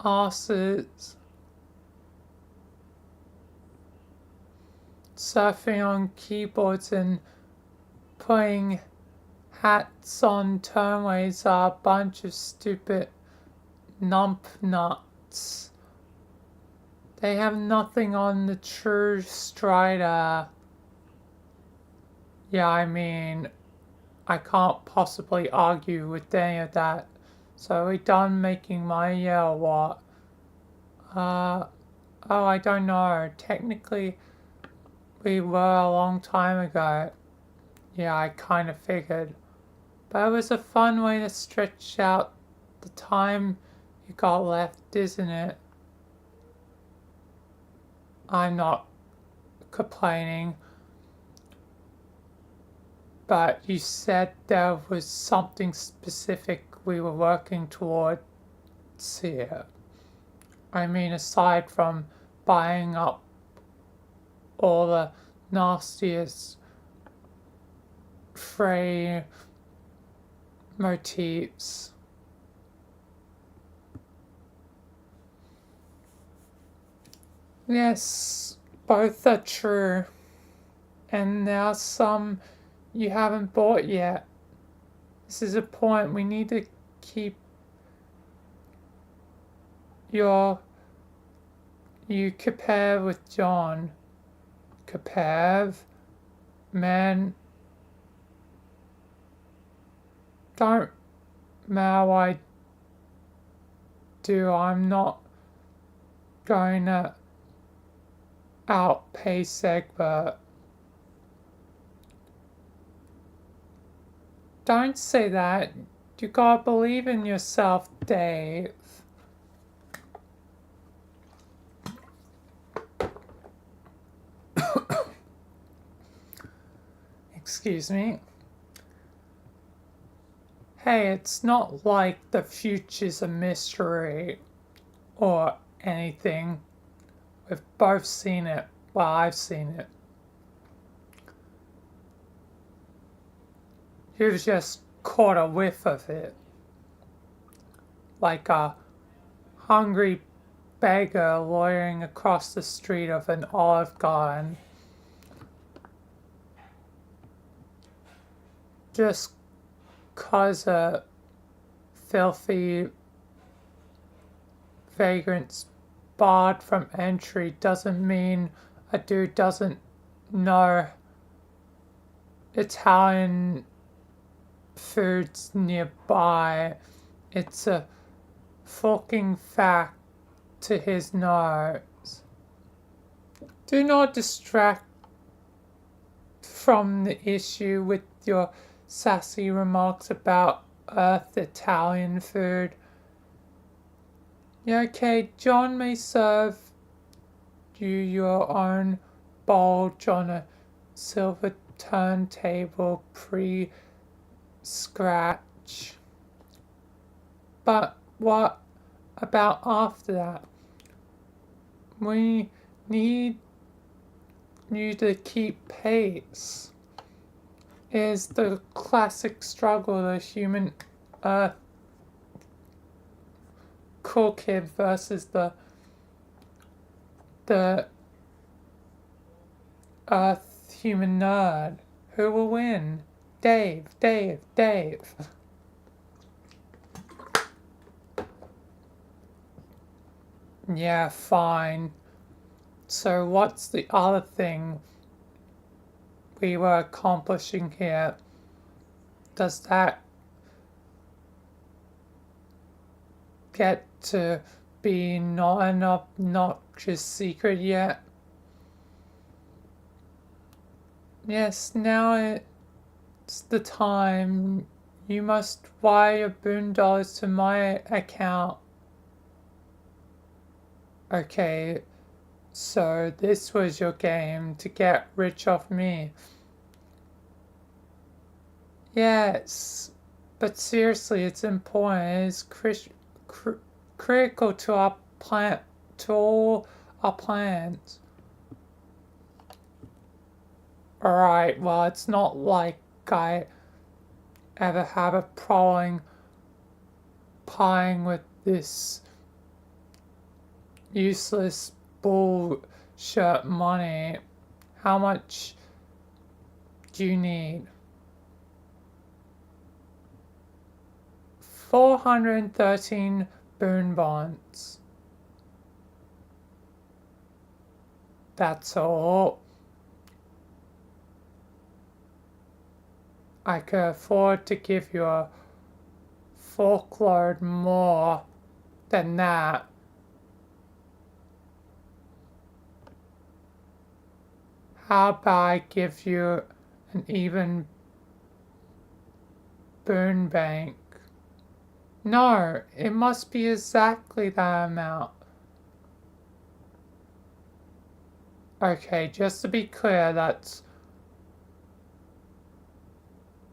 asses surfing on keyboards and putting hats on turnways are a bunch of stupid nump nuts. They have nothing on the true Strider. Yeah, I mean, I can't possibly argue with any of that. So are we done making money, yeah, or what? Oh, I don't know. Technically, we were a long time ago. Yeah, I kind of figured. But it was a fun way to stretch out the time you got left, isn't it? I'm not complaining. But you said there was something specific we were working towards here. I mean, aside from buying up all the nastiest fray motifs. Yes, both are true. And there are some you haven't bought yet. This is a point. We need to keep you compare with John. Compare? Man, don't matter what I do, I'm not going to outpace Egbert. Don't say that. You gotta believe in yourself, Dave. Excuse me. Hey, it's not like the future's a mystery or anything. We've both seen it. Well, I've seen it. You've just caught a whiff of it. Like a hungry beggar loitering across the street of an Olive Garden. Just 'cause a filthy vagrant's barred from entry doesn't mean a dude doesn't know Italian foods nearby. It's a fucking fact to his nose. Do not distract from the issue with your sassy remarks about Earth Italian food. Yeah, okay, John may serve you your own bulge on a silver turntable pre-scratch. But what about after that? We need you to keep pace. Is the classic struggle the human cool kid versus the human nerd. Who will win? Dave, Dave, Dave. Yeah, fine. So what's the other thing we were accomplishing here? Does that get to be not an obnoxious secret yet? Yes, now it's the time. You must wire your $1 to my account. Okay, so this was your game to get rich off me. Yes, but seriously, it's important. It's critical to our plan, to all our plans. Alright, well, it's not like I ever have a problem playing with this useless bullshit money. How much do you need? 413 boon bonds. That's all. I could afford to give you a fuckload more than that. How about I give you an even boon bank? No, it must be exactly that amount. Okay, just to be clear, that's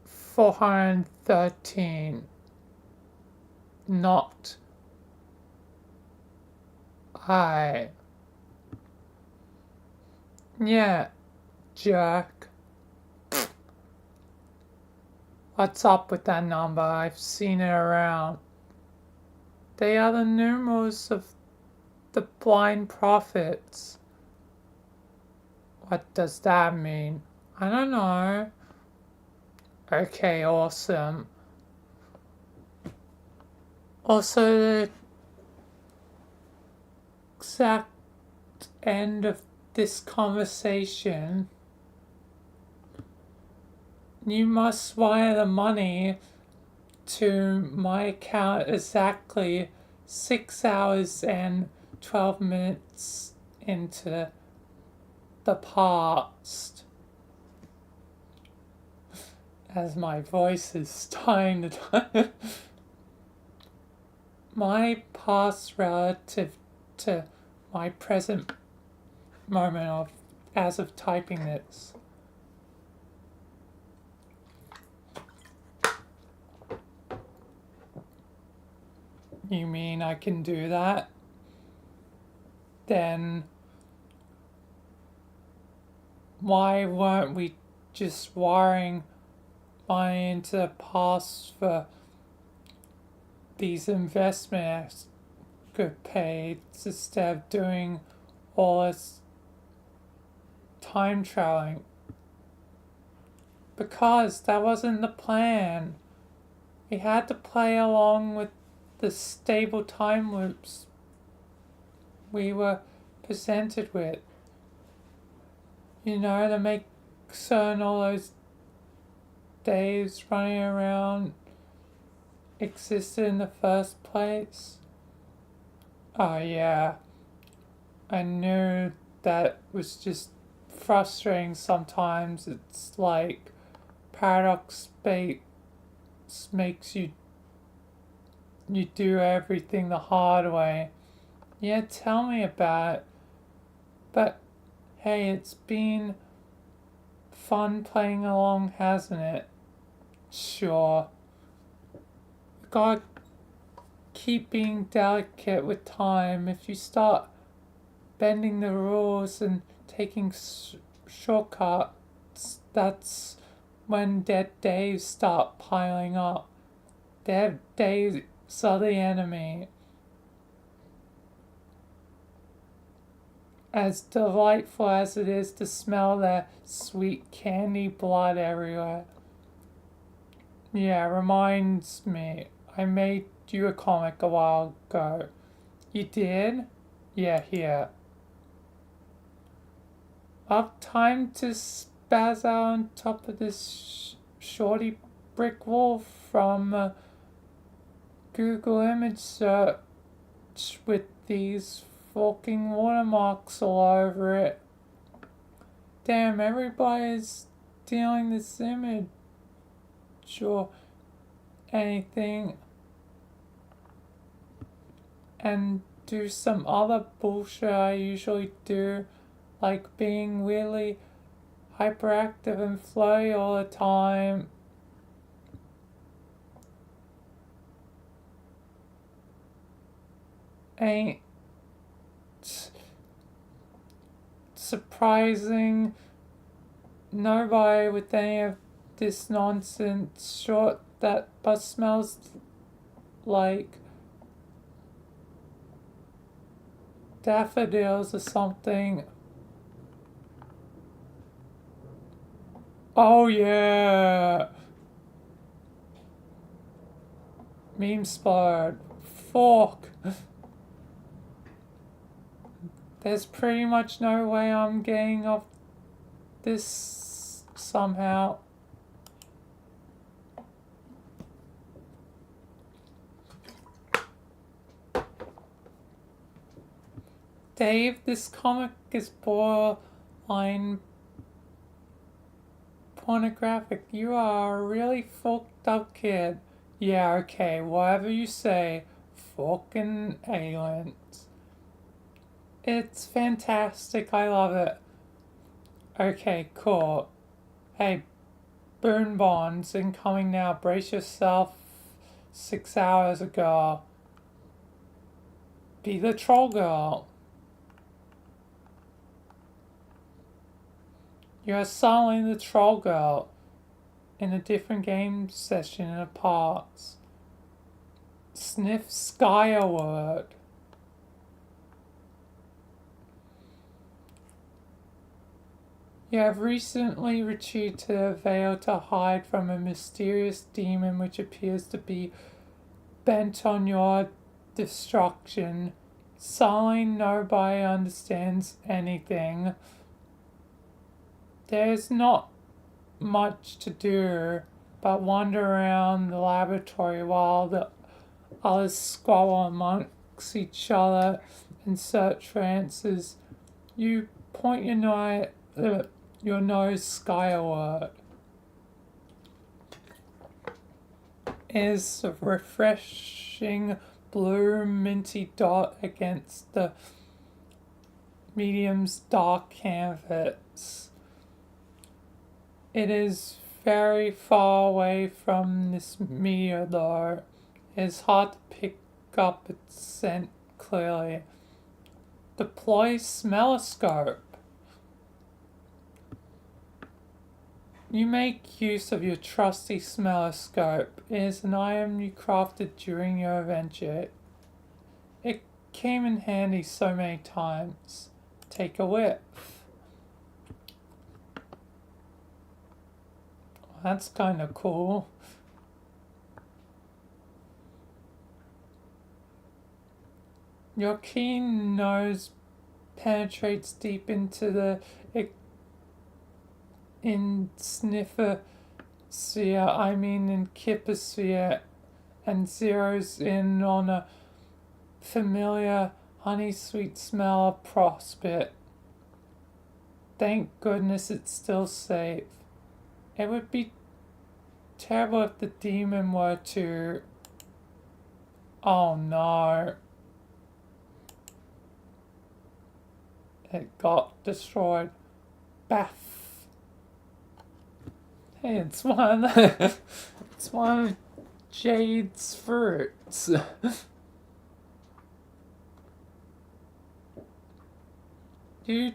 413, not I. Yeah, jerk. What's up with that number? I've seen it around. They are the numerals of the blind prophets. What does that mean? I don't know. Okay, awesome. Also, the exact end of this conversation, you must wire the money to my account exactly 6 hours and 12 minutes into the past. As my voice is starting to die. My past relative to my present moment of as of typing this. You mean I can do that? Then why weren't we just wiring money into the past for these investments good paid instead of doing all this time traveling? Because that wasn't the plan. We had to play along with the stable time loops we were presented with. You know, to make certain all those days running around existed in the first place. Oh yeah, I knew that was just frustrating sometimes. It's like paradox space makes you do everything the hard way. Yeah, tell me about it. But hey, it's been fun playing along, hasn't it? Sure. Gotta keep being delicate with time. If you start bending the rules and taking shortcuts, that's when dead days start piling up. Dead days are the enemy. As delightful as it is to smell that sweet candy blood everywhere. Yeah, reminds me, I made you a comic a while ago. You did? Yeah, here. Up time to spaz out on top of this shorty brick wall from Google image search with these fucking watermarks all over it. Damn, everybody's stealing this image or anything and do some other bullshit I usually do, like being really hyperactive and flowy all the time. Ain't surprising nobody with any of this nonsense short that bus smells like daffodils or something. Oh yeah. Meme spot. Fuck. There's pretty much no way I'm getting off this somehow. Dave, this comic is borderline pornographic. You are a really fucked up kid. Yeah, okay, whatever you say. Fucking aliens. It's fantastic, I love it. Okay, cool. Hey, Boon Bonds incoming now. Brace yourself. 6 hours ago. Be the troll girl. You're suddenly the troll girl in a different game session in a pause. Sniff skyward. You have recently retreated to a veil to hide from a mysterious demon which appears to be bent on your destruction. Suddenly nobody understands anything. There's not much to do but wander around the laboratory while the others squabble amongst each other and search for answers. You point your nose skyward. Is a refreshing blue minty dot against the medium's dark canvas. It is very far away from this meteor though. It is hard to pick up its scent clearly. Deploy smelloscope. You make use of your trusty smelloscope. It is an item you crafted during your adventure. It came in handy so many times. Take a whiff. That's kind of cool. Your keen nose penetrates deep into the in sniffer sphere, in Kiposphere, and zeroes in on a familiar honey sweet smell of prospect. Thank goodness it's still safe. It would be terrible if the demon were to... Oh no. It got destroyed. Baff. Hey, it's one of Jade's fruits. You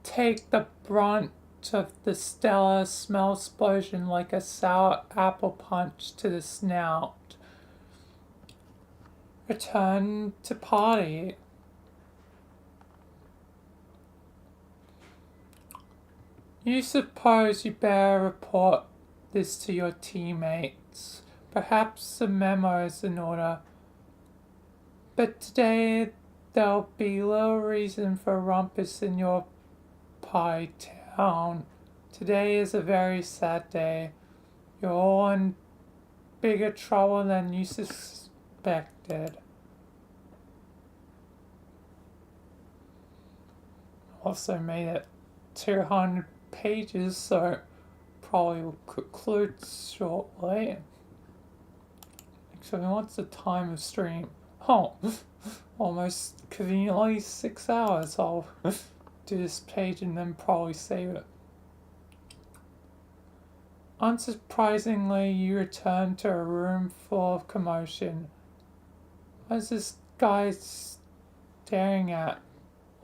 take the brunt of the stellar smell explosion like a sour apple punch to the snout. Return to party. You suppose you better report this to your teammates. Perhaps a memo is in order. But today there'll be little reason for rumpus in your pie town. Today is a very sad day. You're all in bigger trouble than you suspected. Also made it 200 pages, so probably will conclude shortly. Actually, what's the time of stream? Oh, almost conveniently 6 hours. I'll do this page and then probably save it. Unsurprisingly, you return to a room full of commotion. What is this guy staring at?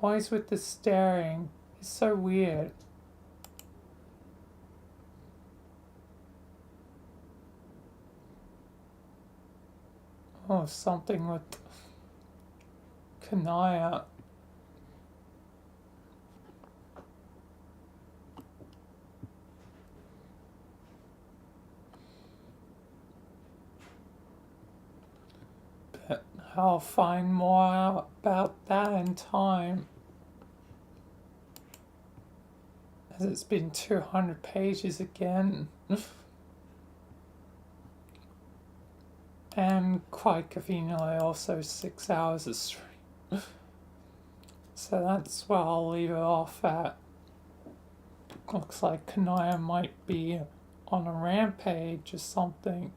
Always with the staring. It's so weird. Oh, something with Kanaya. But I'll find more out about that in time. As it's been 200 pages again. And quite conveniently also 6 hours of stream. So that's where I'll leave it off at. Looks like Kanaya might be on a rampage or something.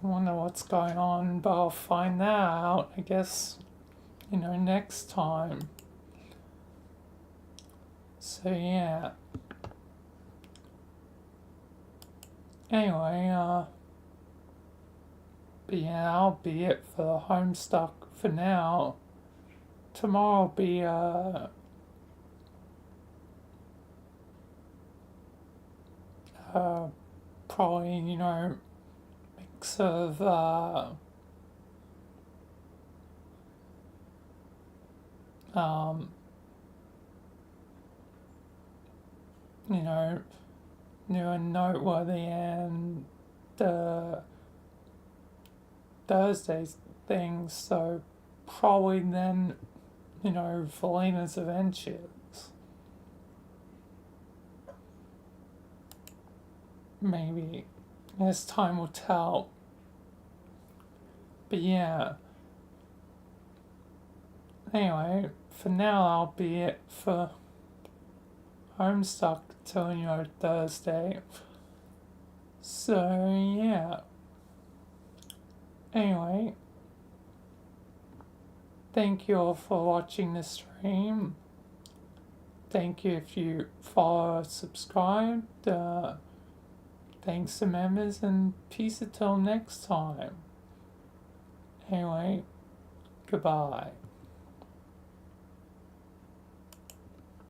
I wonder what's going on, but I'll find that out, I guess, next time. So yeah. Anyway, but yeah, that'll be it for the Homestuck for now. Tomorrow will be, probably, mix of, new and noteworthy and the Thursday's things, so probably then, Vilayna's Adventures. Maybe. As time will tell. But yeah. Anyway, for now that'll be it for Homestuck till Thursday. So yeah. Anyway, thank you all for watching the stream. Thank you if you follow or subscribed. Thanks to members, and peace until next time. Anyway, goodbye.